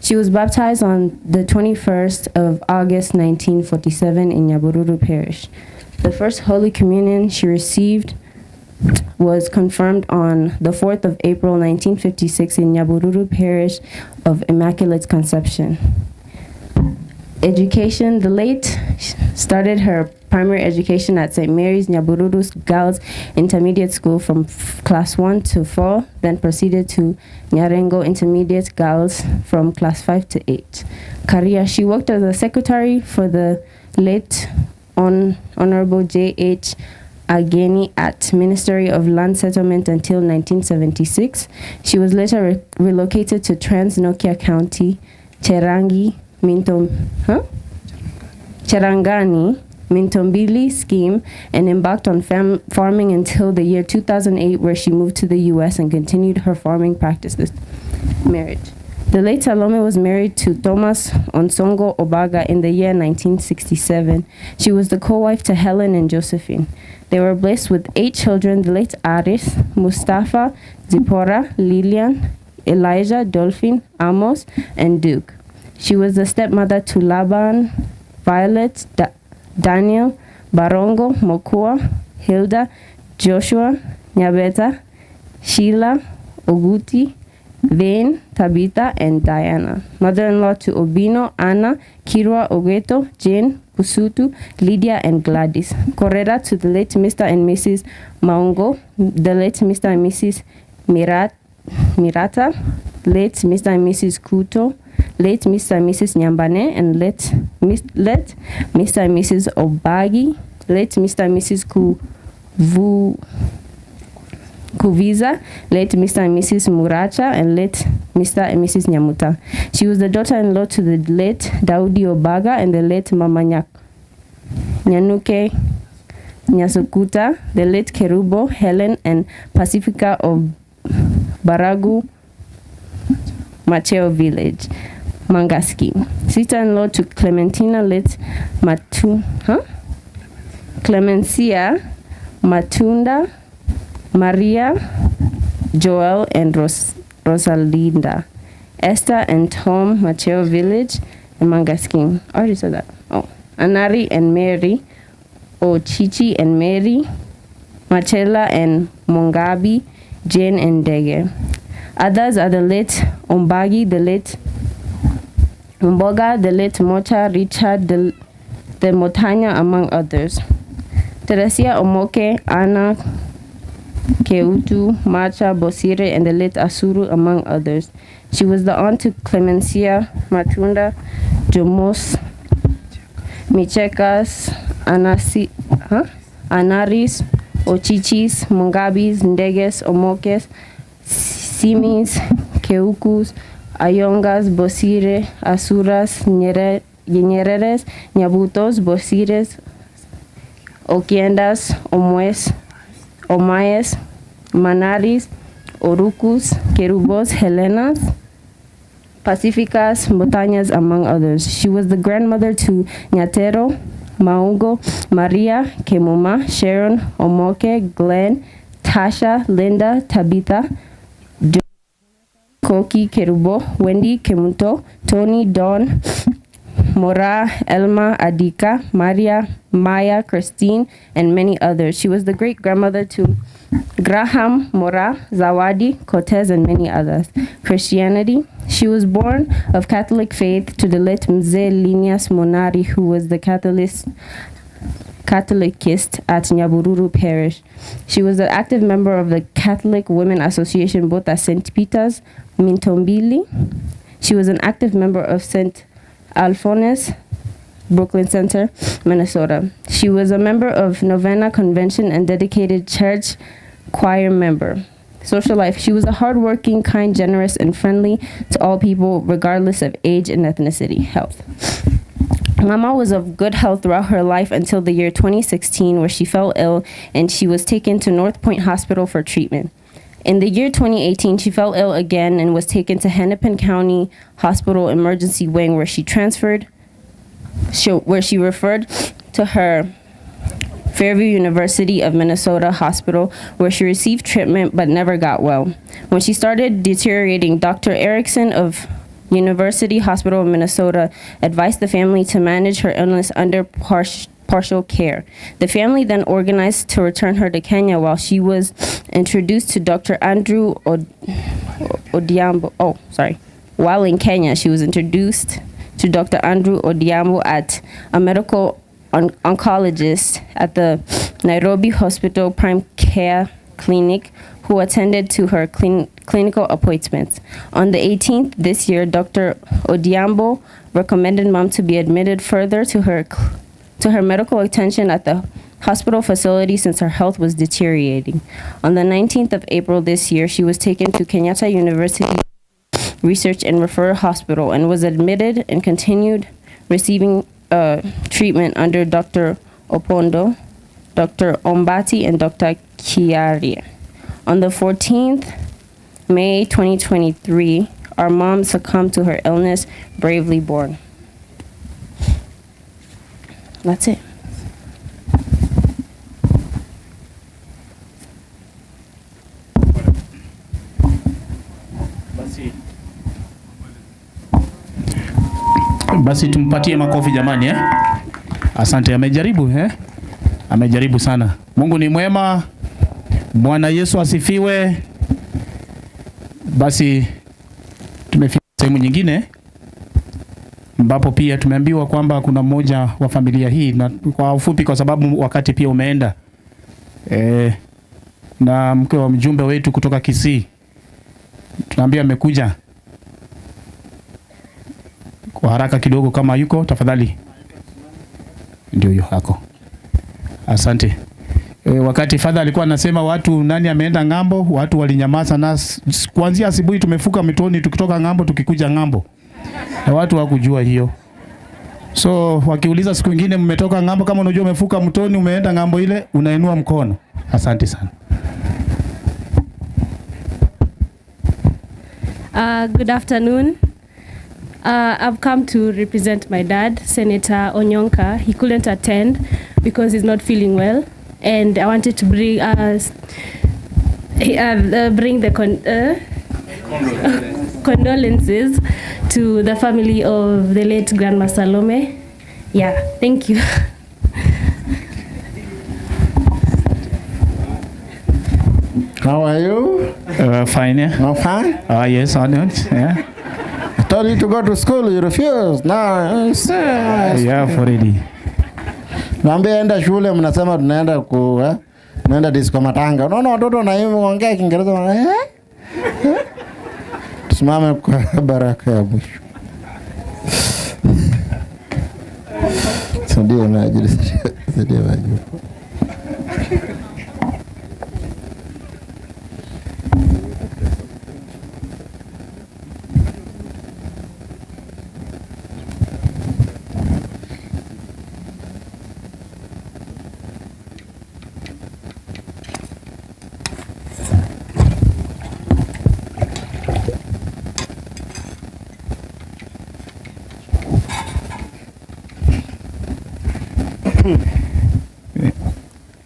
She was baptized on the 21st of August 1947 in Nyabururu Parish. The first Holy Communion she received was confirmed on the 4th of April 1956 in Nyabururu Parish of Immaculate Conception. Education. The late started her primary education at St. Mary's Nyabururu's Girls Intermediate School from class 1 to 4, then proceeded to Nyarengo Intermediate Girls from class 5 to 8. Career. She worked as a secretary for the late Honorable J.H. Ageni at Ministry of Land Settlement until 1976. She was later relocated to Trans-Nokia County, Cherangani, Mintombili scheme, and embarked on farming until the year 2008, where she moved to the U.S. and continued her farming practices. Marriage. The late Salome was married to Thomas Onsongo Obaga in the year 1967. She was the co-wife to Helen and Josephine. They were blessed with 8 children: the late Aris, Mustafa, Zipporah, Lillian, Elijah, Dolphin, Amos, and Duke. She was the stepmother to Laban, Violet, Daniel, Barongo, Mokua, Hilda, Joshua, Nyabeta, Sheila, Oguti, Vane, Tabitha, and Diana. Mother-in-law to Obino, Anna, Kirwa, Ogeto, Jane, Pusutu, Lydia, and Gladys. Correra to the late Mr. and Mrs. Maungo, the late Mr. and Mrs. Mirata, late Mr. and Mrs. Kuto, late Mr. and Mrs. Nyambane, and late Mr. and Mrs. Obagi, late Mr. and Mrs. Kuviza, late Mr. and Mrs. Muracha, and late Mr. and Mrs. Nyamuta. She was the daughter-in-law to the late Daudi Obaga and the late Mama Nyanuke Nyasukuta, the late Kerubo, Helen, and Pacifica of Baragu Macheo Village, Mangaski. Sister-in-law to Clementina, late Clemencia Matunda, Maria, Joel, and Rosalinda. Esther and Tom, Macheo Village, and Mangaskin. I already said that. Oh. Anari and Mary, Chichi and Mary, Machela and Mongabi, Jane and Dege. Others are the late Ombagi, the late Mboga, the late Mocha, Richard, the Motanya, among others. Teresia Omoke, Anna Keutu, Macha, Bosire, and the late Asuru, among others. She was the aunt to Clemencia, Matunda, Jomos, Michekas, Anaris, Ochichis, Mongabis, Ndeges, Omokes, Simis, Keukus, Ayongas, Bosire, Asuras, Nyereres, Nyabutos, Bosires, Okiendas, Omayes, Manaris, Orukus, Kerubos, Helenas, Pacificas, Botanias, among others. She was the grandmother to Nyatero, Maungo, Maria, Kemuma, Sharon, Omoke, Glenn, Tasha, Linda, Tabitha, Koki, Kerubo, Wendy, Kemuto, Tony, Don, Moraa, Elma, Adika, Maria, Maya, Christine, and many others. She was the great-grandmother to Graham, Moraa, Zawadi, Cortez, and many others. Christianity. She was born of Catholic faith to the late Mzee Linus Monari, who was the Catholicist at Nyabururu Parish. She was an active member of the Catholic Women Association both at St. Peter's, Mintombili. She was an active member of St. Alphonsus, Brooklyn Center, Minnesota. She was a member of Novena Convention and dedicated church choir member. Social life. She was a hardworking, kind, generous, and friendly to all people, regardless of age and ethnicity. Health. Mama was of good health throughout her life until the year 2016, where she fell ill and she was taken to North Point Hospital for treatment. In the year 2018, she fell ill again and was taken to Hennepin County Hospital Emergency Wing, where she referred to her Fairview University of Minnesota Hospital, where she received treatment but never got well. When she started deteriorating, Dr. Erickson of University Hospital of Minnesota advised the family to manage her illness under partial care. The family then organized to return her to Kenya, while she was introduced to Dr. Andrew Odiambo. While in Kenya, she was introduced to Dr. Andrew Odiambo, a medical oncologist at the Nairobi Hospital Prime Care Clinic, who attended to her clinical appointments. On the 18th this year, Dr. Odiambo recommended Mom to be admitted further to her medical attention at the hospital facility since her health was deteriorating. On the 19th of April this year, she was taken to Kenyatta University Research and Referral Hospital and was admitted and continued receiving treatment under Dr. Opondo, Dr. Ombati, and Dr. Kiaria. On the 14th May 2023, our mom succumbed to her illness, bravely born. That's it. Basi tumpatie makofi jamani Asante, amejaribu Amejaribu sana. Mungu ni mwema. Bwana Yesu asifiwe. Basi tumefika sehemu nyingine ambapo pia tumeambiwa kwamba kuna mmoja wa familia hii, na kwa ufupi kwa sababu wakati pia umeenda, na mke wa mjumbe wetu kutoka Kisii tunaambia amekuja kwa haraka kidogo, kama yuko tafadhali. Ndio hiyo hako. Asante. Wakati father alikuwa anasema watu nani ameenda ngambo, watu walinyamaza, na kuanzia asubuhi tumefuka mitoni tukitoka ngambo tukikuja ngambo, na watu hawakujua hiyo. So wakiuliza siku nyingine mmetoka ngambo, kama unajua umefuka mtoni umeenda ngambo ile, unainua mkono. Asante sana. Good afternoon. I've come to represent my dad, Senator Onyonka. He couldn't attend because he's not feeling well, and I wanted to bring the condolences to the family of the late Grandma Salome. Yeah, thank you. How are you? Fine. Yeah. Fine? Yes, I know. Yeah. I told you to go to school, you refused. Now, yeah, already. Naambia enda shule, mnasema tunaenda tunaenda disco matanga. Unaona watoto na hivi waongea Kiingereza tusimame kwa baraka ya mwisho. Ndio maji.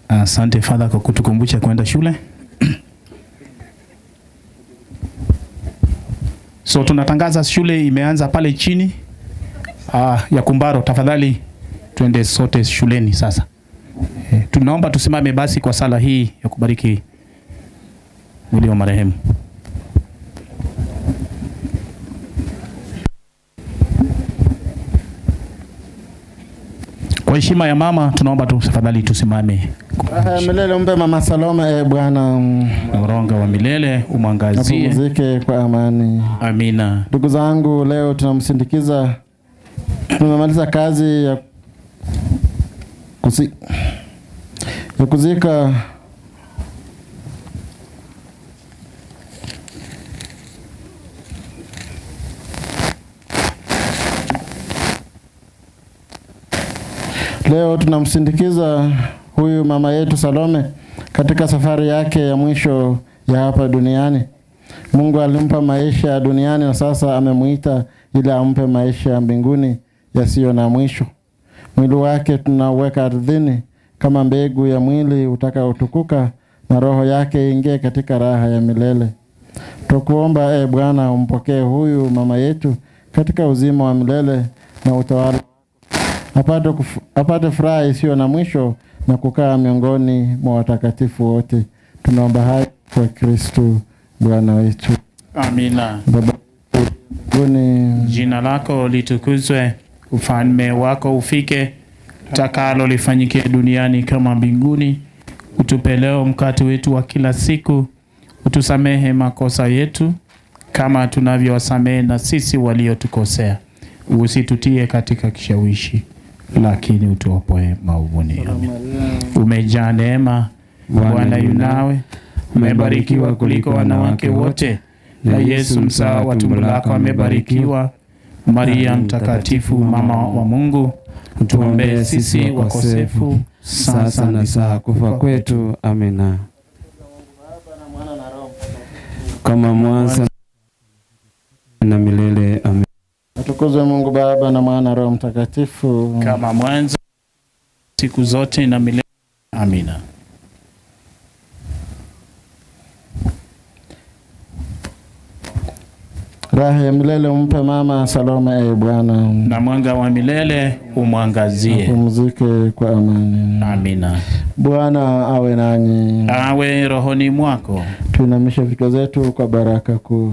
Asante Father kwa kutukumbusha kwenda shule. So tunatangaza shule imeanza pale chini ya Kumbaro, tafadhali twende sote shuleni sasa. Tunaomba tusimame basi kwa sala hii ya kubariki mwili wa marehemu. Kwa heshima ya mama tunaomba tafadhali tusimame. Milele umpe mama Salome Bwana. Mwanga wa milele umwangazie. Apumzike kwa amani. Amina. Ndugu zangu, leo tunamsindikiza, tumemaliza kazi ya kuzika leo tunamsindikiza huyu mama yetu Salome katika safari yake ya mwisho ya hapa duniani. Mungu alimpa maisha ya duniani na sasa amemuita ili ampe maisha ya mbinguni yasiyo na mwisho. Mwili wake tunaweka ardhini kama mbegu ya mwili utakaotukuka, na roho yake ingie katika raha ya milele. Tukuomba Bwana umpokee huyu mama yetu katika uzima wa milele na utawala, apate furaha isiyo na mwisho na kukaa miongoni mwa watakatifu wote. Tunaomba haya kwa Kristo Bwana wetu. Amina. Baba, jina lako litukuzwe, ufalme wako ufike, takalo lifanyike duniani kama mbinguni. Utupe leo mkate wetu wa kila siku, utusamehe makosa yetu kama tunavyowasamehe na sisi waliotukosea, usitutie katika kishawishi, lakini utuopoe maovuni. Amen. Umejaa neema, Bwana yu nawe, umebarikiwa kuliko wanawake wote, na Yesu mzao wa tumbo lako amebarikiwa. Maria mtakatifu, mama wa Mungu, utuombee sisi wakosefu, sasa na saa kufa kwetu. Amina. Kama mwanzo na milele. Amen. Atukuzwe Mungu Baba na Mwana na Roho Mtakatifu, kama mwanzo siku zote na milele. Amina. Raha ya milele umpe mama Salome Bwana, na mwanga wa milele umwangazie. Apumzike kwa amani. Amina. Bwana awe nanyi. Awe rohoni mwako. Tuinamishe vichwa zetu kwa baraka kuu.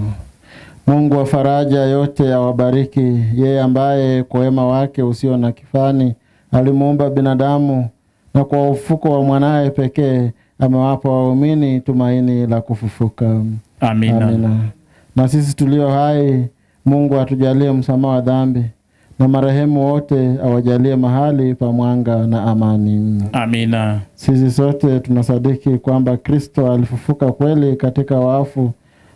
Mungu wa faraja yote awabariki, yeye ambaye kwa wema wake usio na kifani alimuumba binadamu, na kwa ufuko wa mwanae pekee amewapa waumini tumaini la kufufuka. Amina. Amina. Na sisi tulio hai, Mungu atujalie msamaha wa dhambi, na marehemu wote awajalie mahali pa mwanga na amani. Amina. Sisi sote tunasadiki kwamba Kristo alifufuka kweli katika wafu.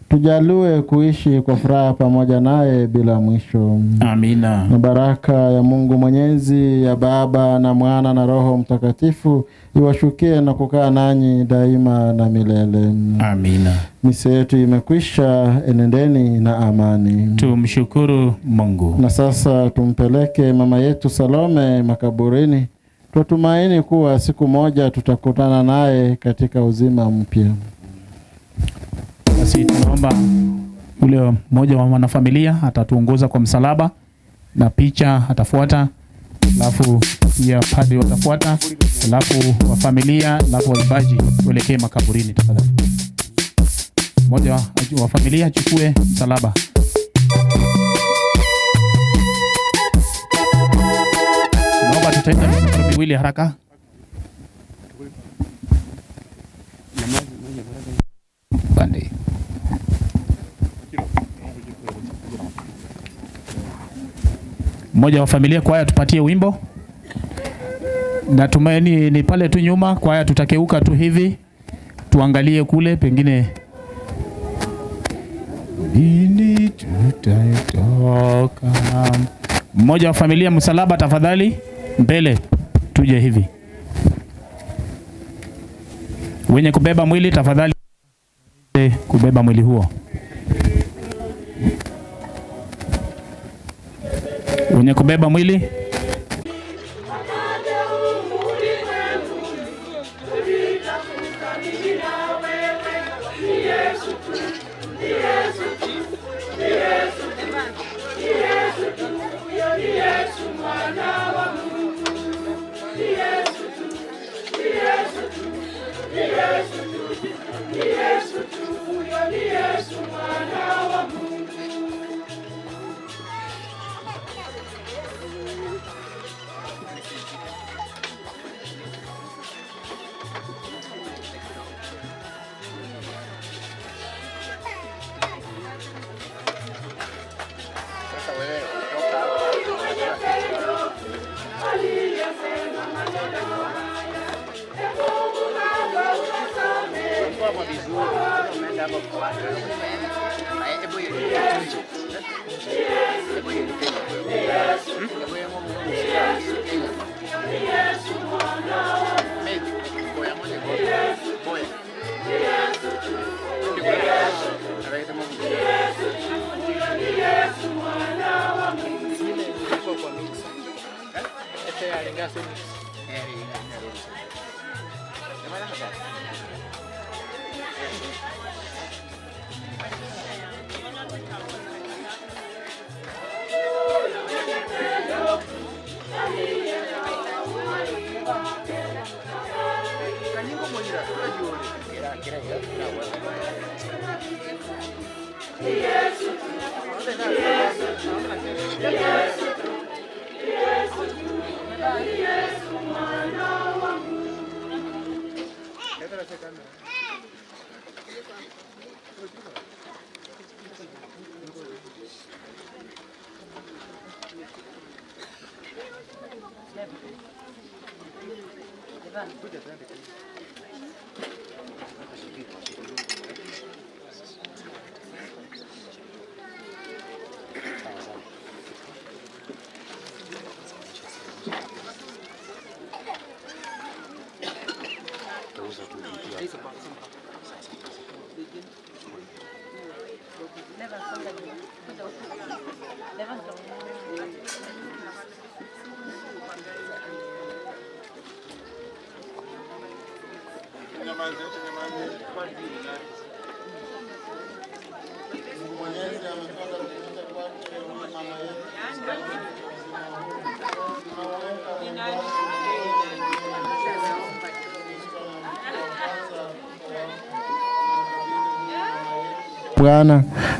Tujaliwe kuishi kwa furaha pamoja naye bila mwisho. Amina. Na baraka ya Mungu Mwenyezi, ya Baba na Mwana na Roho Mtakatifu iwashukie na kukaa nanyi daima na milele. Amina. Misa yetu imekwisha, enendeni na amani. Tumshukuru Mungu. Na sasa tumpeleke mama yetu Salome makaburini. Tutumaini kuwa siku moja tutakutana naye katika uzima mpya. Basi tunaomba ule mmoja wa wanafamilia atatuongoza kwa msalaba na picha atafuata, alafu pia padri watafuata, alafu wa familia, alafu waimbaji tuelekee makaburini tafadhali. Mmoja wa familia achukue msalaba. Naomba tutende mikono miwili haraka. Bande. Mmoja wa familia, kwaya tupatie wimbo. Natumaini ni pale tu nyuma, kwaya tutakeuka tu hivi. Tuangalie kule pengine nini tutatoka. Mmoja wa familia, msalaba tafadhali mbele, tuje hivi. Wenye kubeba mwili tafadhali kubeba mwili huo. Wenye kubeba mwili Yes.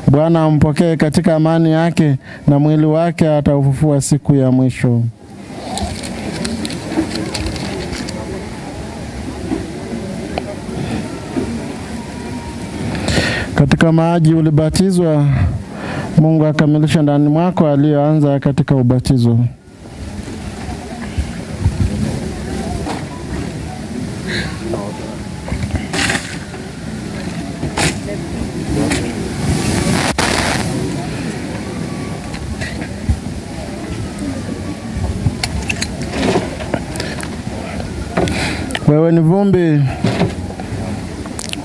Bwana ampokee katika amani yake na mwili wake ataufufua siku ya mwisho. Katika maji ulibatizwa, Mungu akamilisha ndani mwako aliyoanza katika ubatizo. Wewe ni vumbi,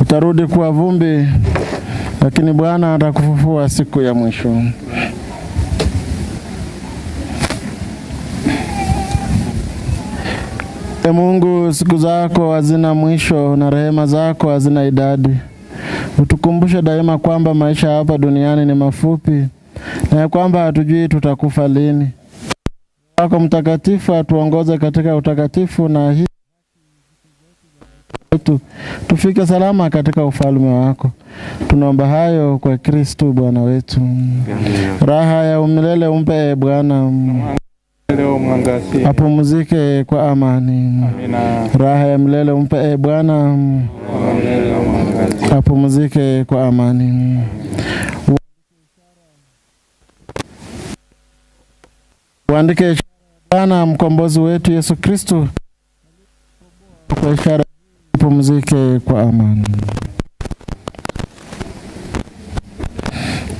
utarudi kuwa vumbi, lakini Bwana atakufufua siku ya mwisho. Ee Mungu, siku zako hazina mwisho na rehema zako hazina idadi. Utukumbushe daima kwamba maisha hapa duniani ni mafupi na kwamba hatujui tutakufa lini. Wako mtakatifu atuongoze katika utakatifu na hii tufike salama katika ufalme wako. Tunaomba hayo kwa Kristo Bwana wetu. Raha ya umilele umpe Bwana, apumzike kwa amani. Raha ya milele umpe Bwana, apumzike kwa amani. Uandike Bwana mkombozi wetu Yesu Kristo kwa ishara, apumzike kwa amani.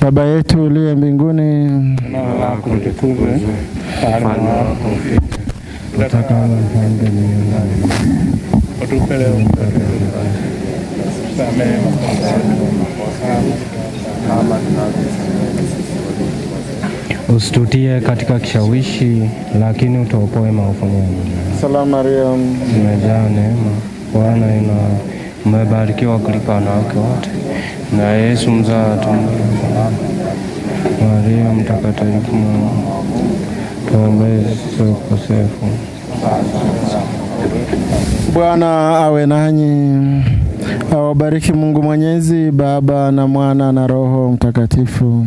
Baba yetu uliye mbinguni, jina lako litukuzwe, ufalme wako ufike, utakalo lifanyike duniani. utupe leo mkate wetu, tusamehe makosa yetu kama tunavyosamehe sisi. Usitutie katika kishawishi, lakini utuopoe maovuni. Salamu Maria, umejaa neema, Bwana yu nawe, umebarikiwa kuliko wanawake wote, na Yesu mzao wa tumbo lako. Maria mtakatifu, tuombee sisi wakosefu. Bwana awe nanyi. Awabariki Mungu Mwenyezi, Baba na Mwana na Roho Mtakatifu.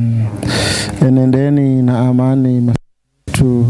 Enendeni na amani tu.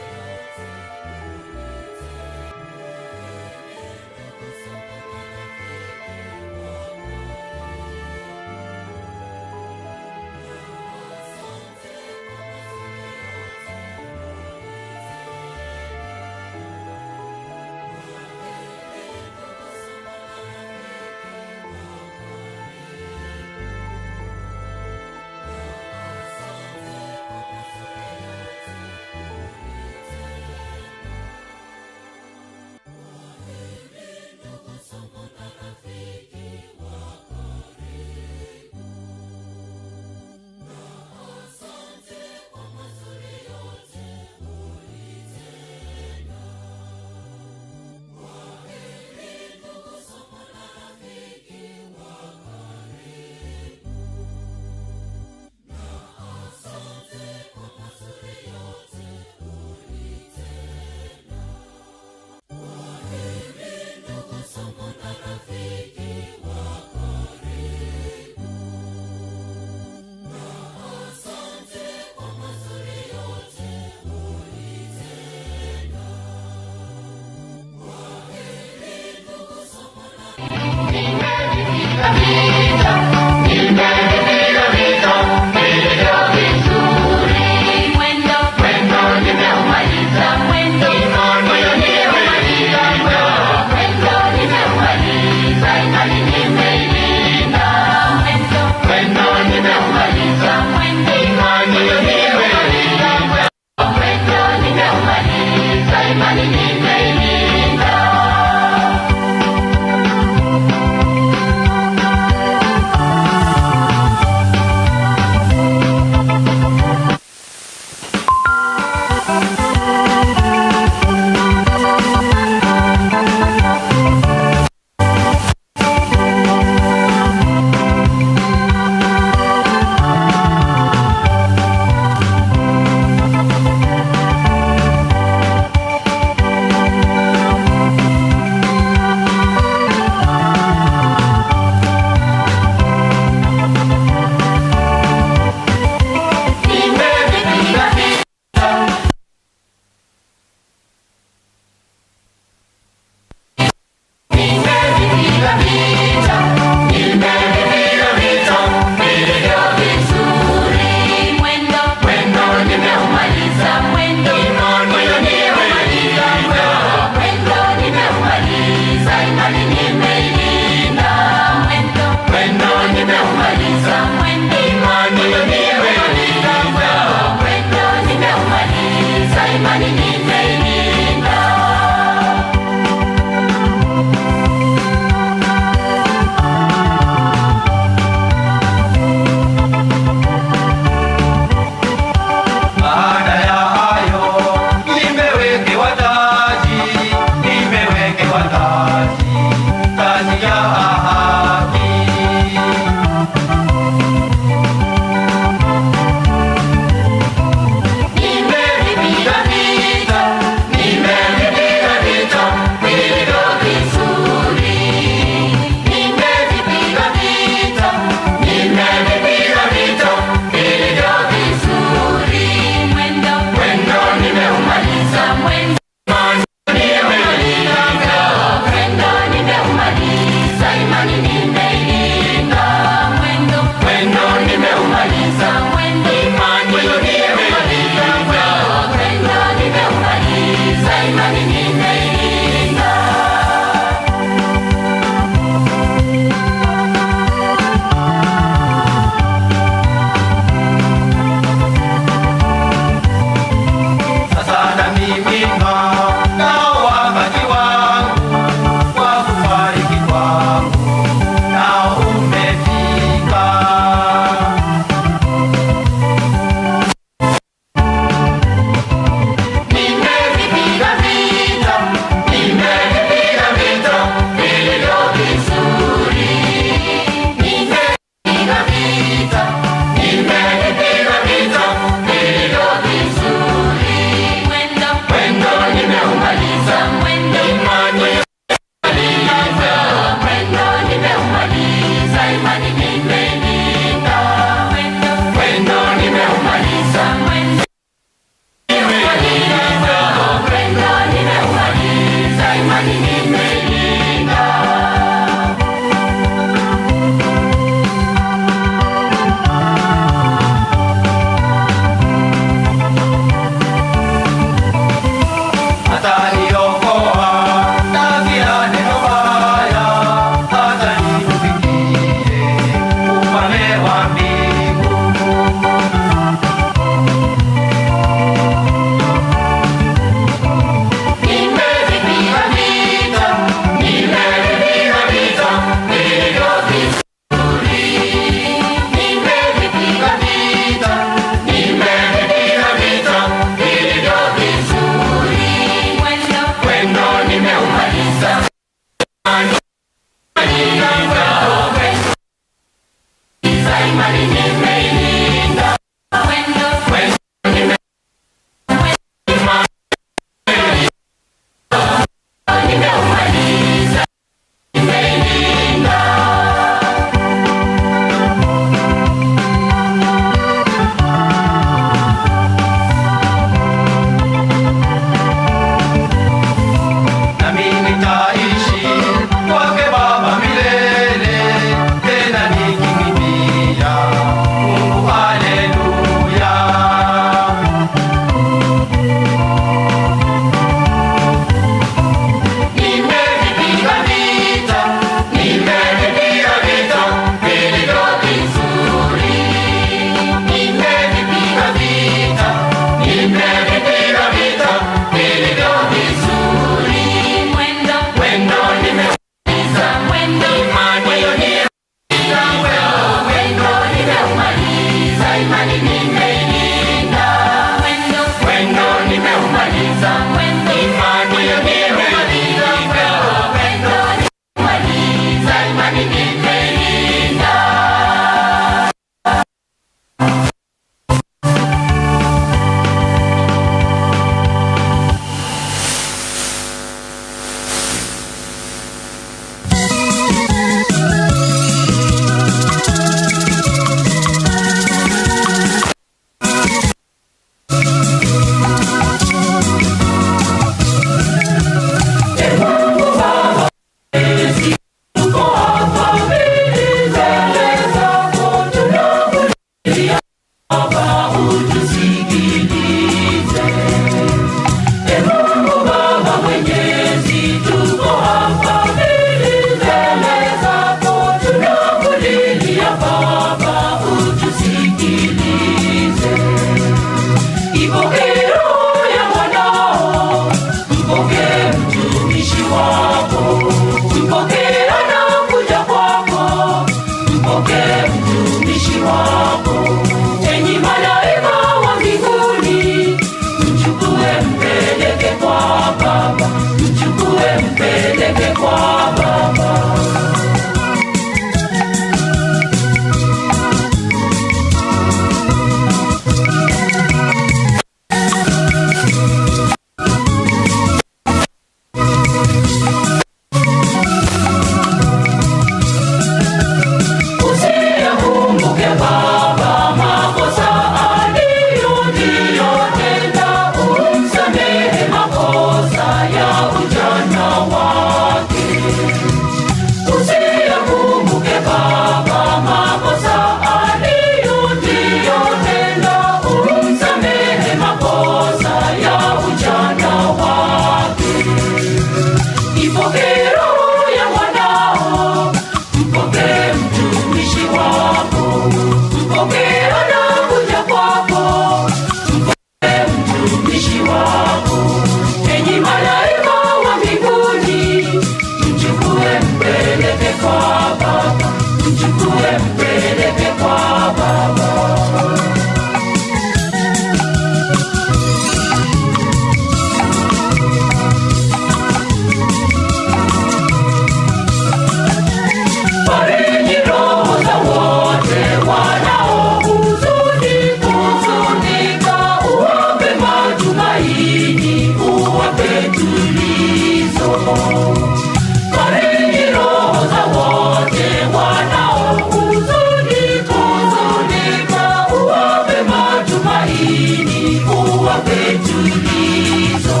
tulizo.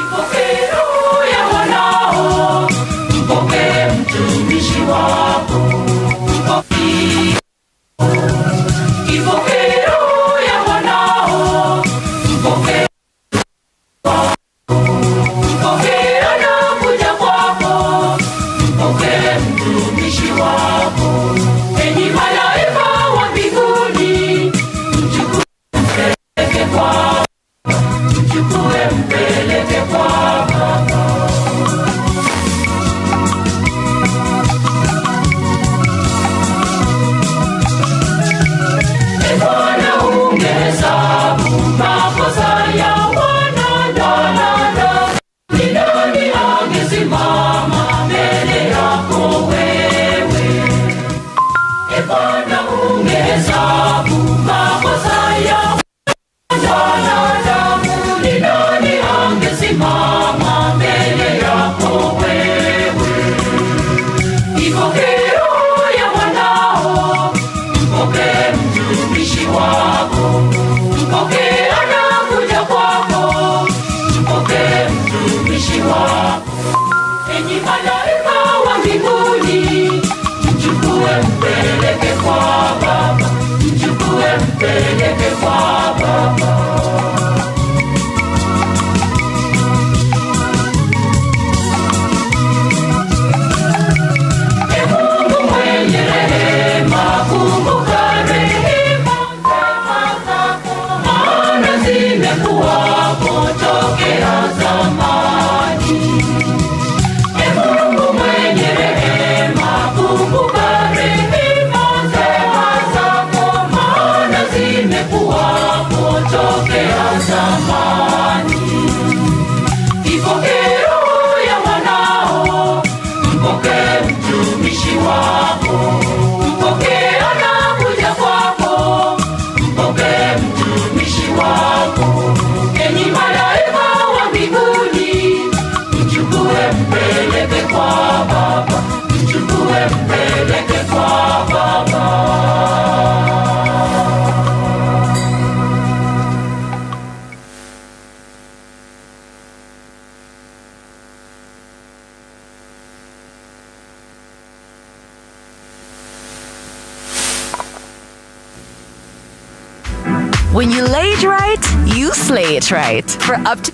Ipokee roho ya wanao, mpokee mtumishi wako. Ipokee roho ya wanao, mpokee mpokee anakuja kwako, mpokee mtumishi wako. Enyi malaika wa mbinguni, mchukue mpeleke kwa mchukue mpeleke kwa Baba. Bwana ungehesabu makosa ya wanadamu, ni nani angesimama mbele yako wewe? Bwana ungehesabu makosa ya wanadamu, ni nani angesimama mbele yako wewe? Ipokee roho ya wanao, mpokee mtumishi wako, mpokee anakuja kwako, mpokee mtumishi wako. Enyi malaika wa mbinguni, mchukue mpeleke kwa Baba, mchukue mpeleke kwa Baba. Mungu mwenye rehema, kumbuka rehema zako, maana zimekuwapo tokea zamani. Mungu mwenye rehema, kumbuka rehema zako, maana zimekuwapo tokea zamani. Ipokee roho ya wanao, mpokee mtumishi wako, mpokee anakuja kwako, mpokee mtumishi wako. Enyi malaika wa mbinguni, mchukue mpeleke kwa Baba, mchukue mpeleke kwa Baba. When you lay it right, you slay it right. For up to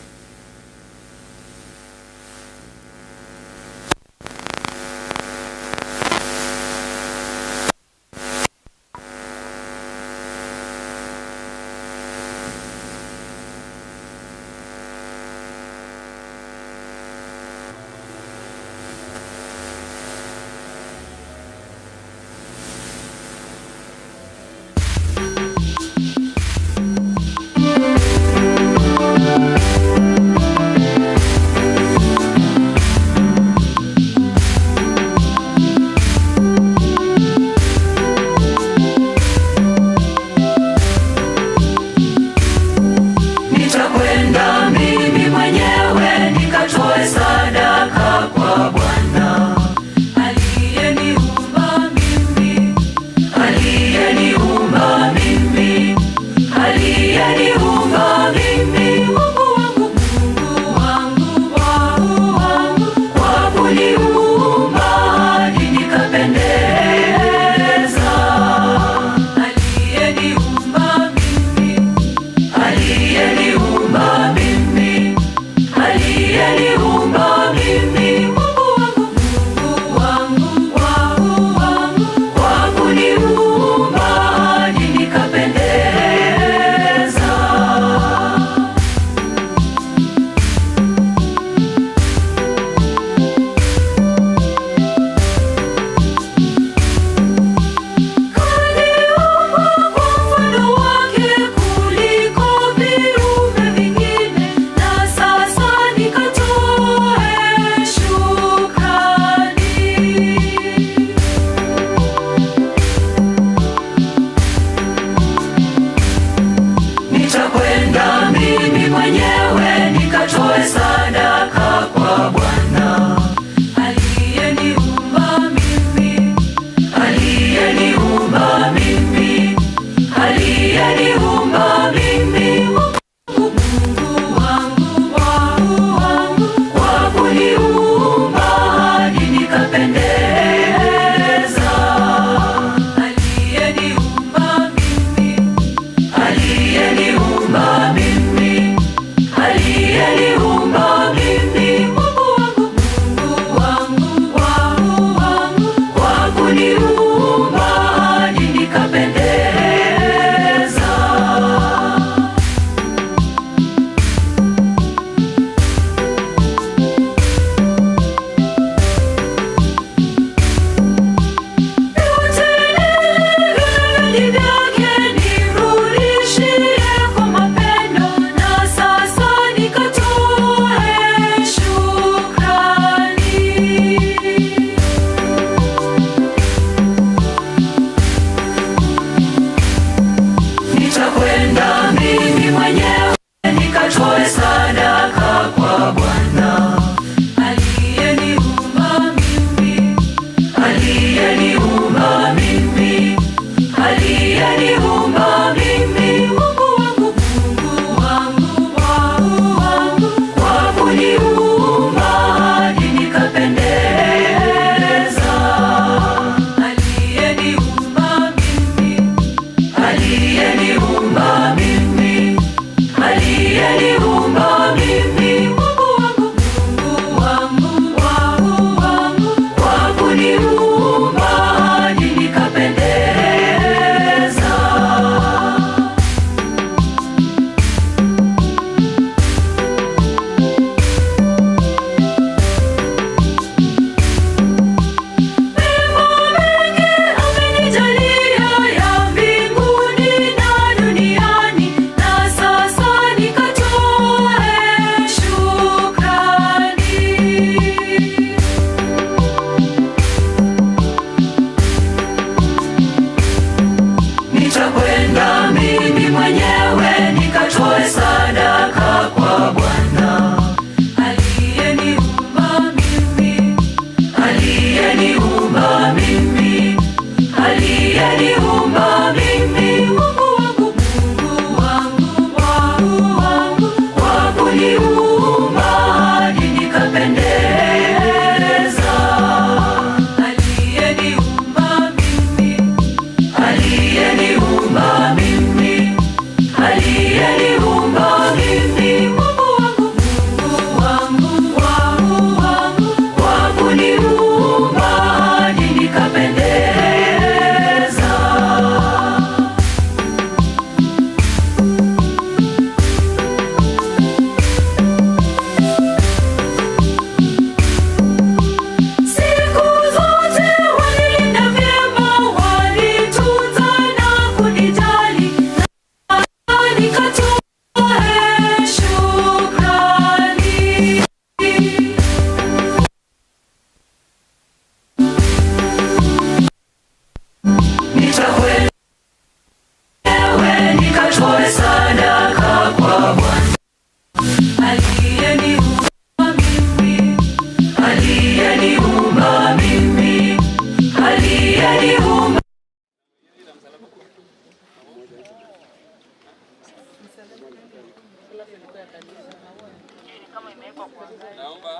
Naomba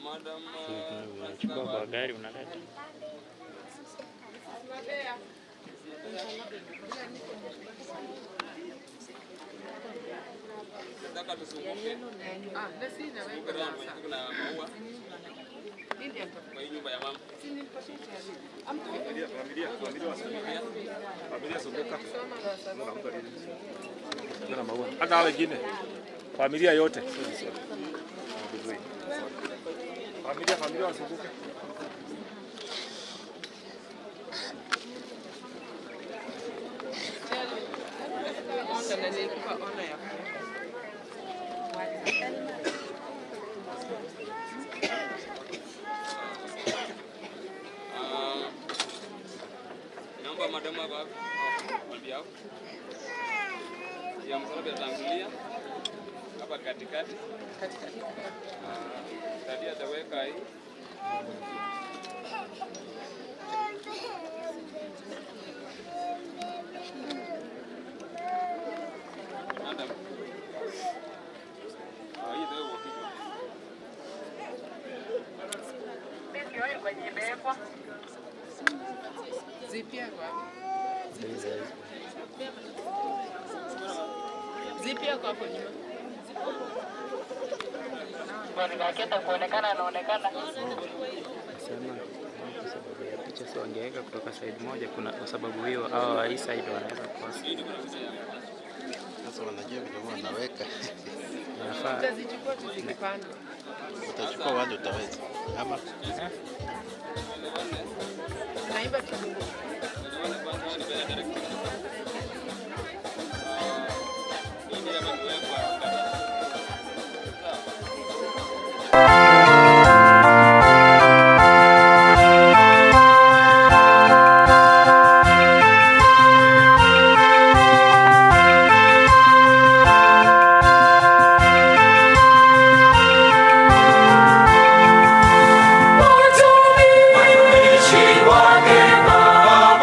madam Chukua kwa gari unaleta. nataka tuzunguke. Tuzunguke round kuna maua. Kwa hii nyumba ya mama. Familia zunguka. Kuna maua. Hata wengine. Familia yote. Familia wazunguke. Naomba madam hapa waambia ya msalaba tangulia hapa katikati. Tadia taweka hii. Madam. Hii ndio wakati. Ndio ile kwenye beko. Zipia kwa. Zipia kwa hapo nyuma. Bwana akienda kuonekana anaonekana. Sema kwa sababu ya picha sio angeweka kutoka side moja, kuna kwa sababu hiyo hao hii side wanaweza kukosa. Sasa wanajua vile wanaweka. Inafaa Utazichukua tuzikipanda. Utachukua wale utaweza. Ama naimba kidogo. Watumishi wake Baba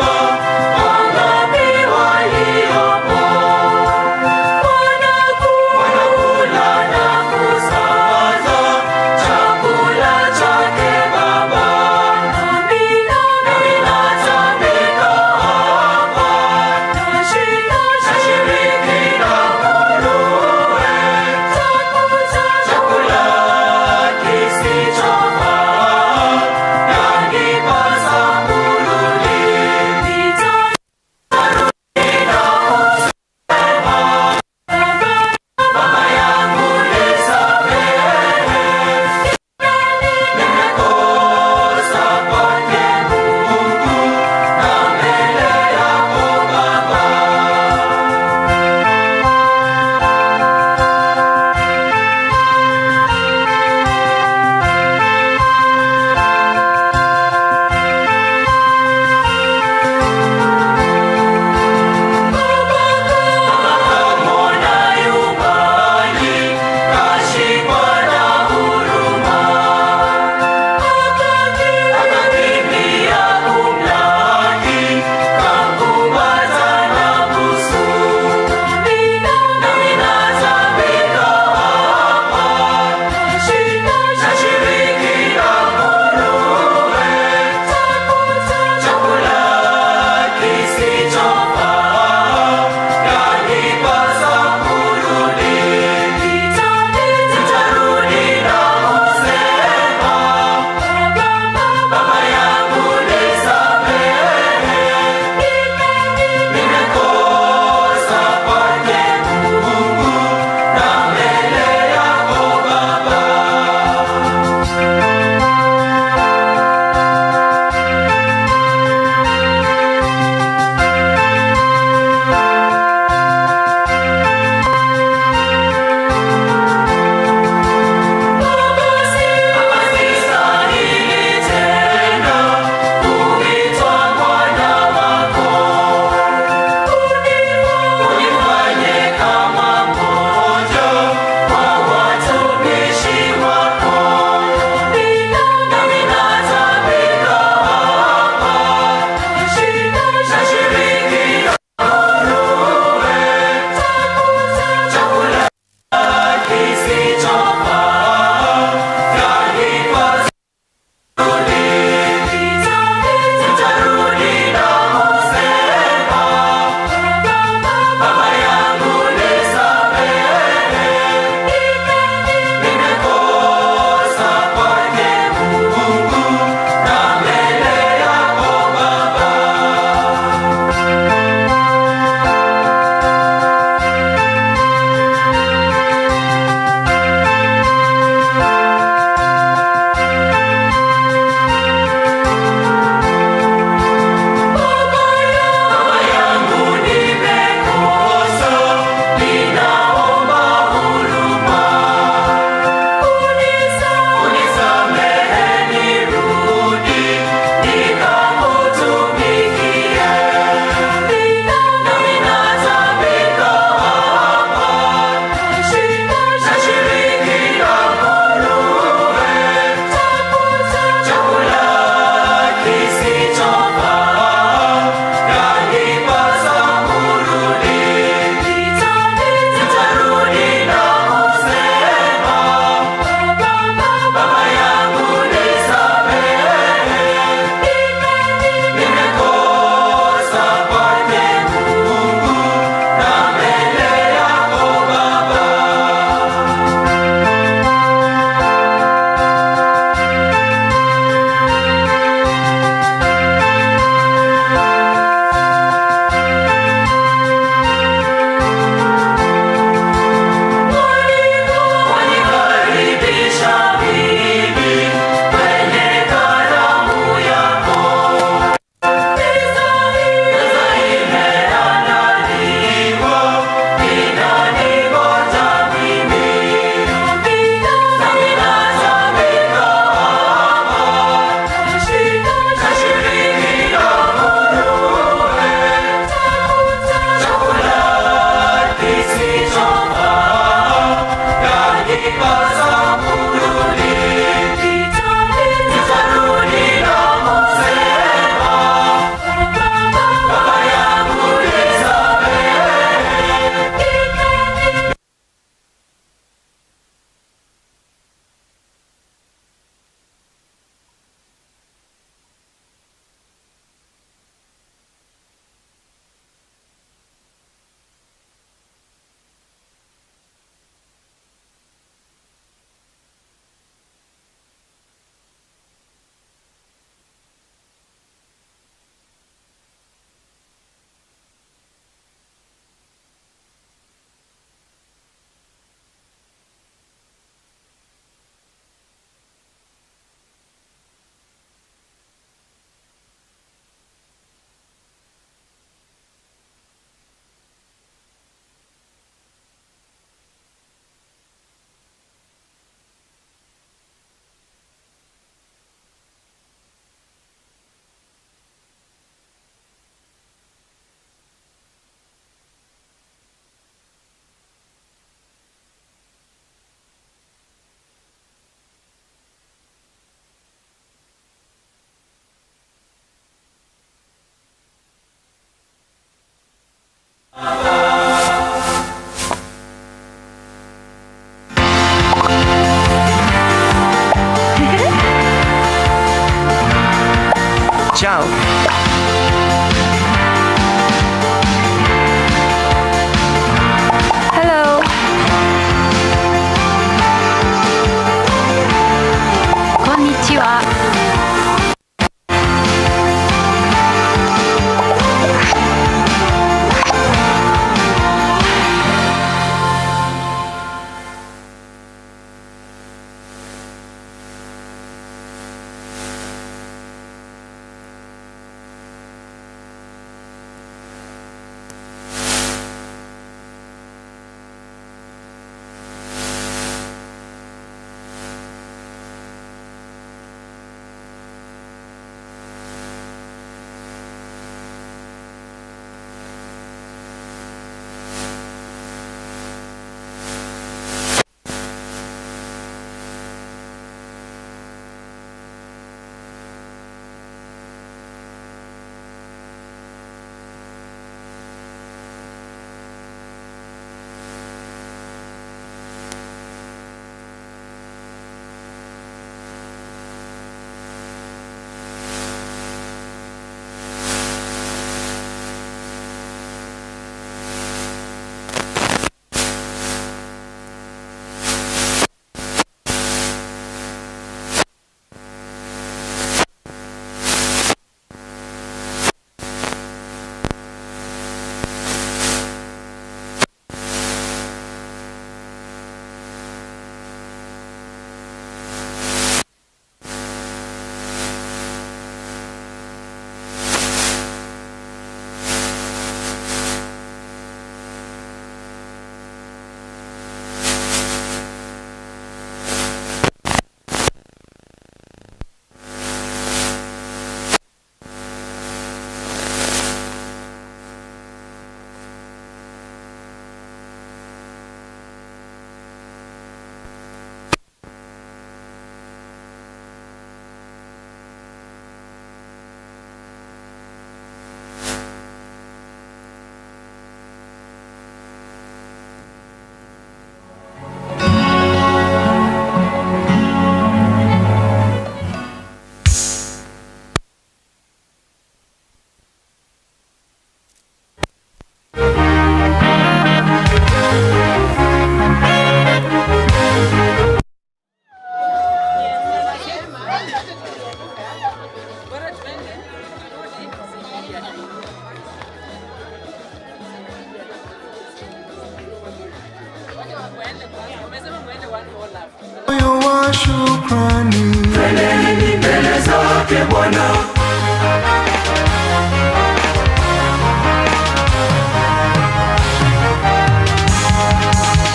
Moyo wa shukrani, twendeni mbele zake Bwana.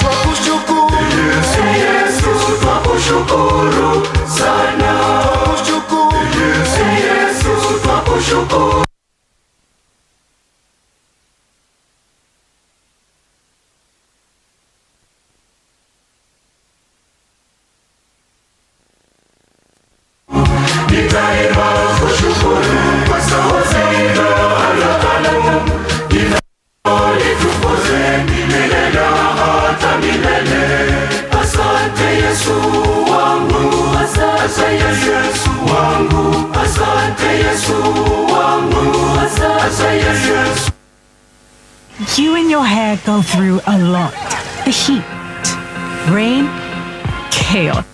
Twakushukuru Yesu, Yesu, twakushukuru sana. Twakushukuru Yesu, Yesu, twakushukuru. Nitaimba kushukuru kwa sauti aliyokalamu, nitukuze milele na hata milele. Asante Yesu wangu, asante Yesu wangu, asante Yesu wangu, asante Yesu. You and your hair go through a lot. The heat, rain, chaos.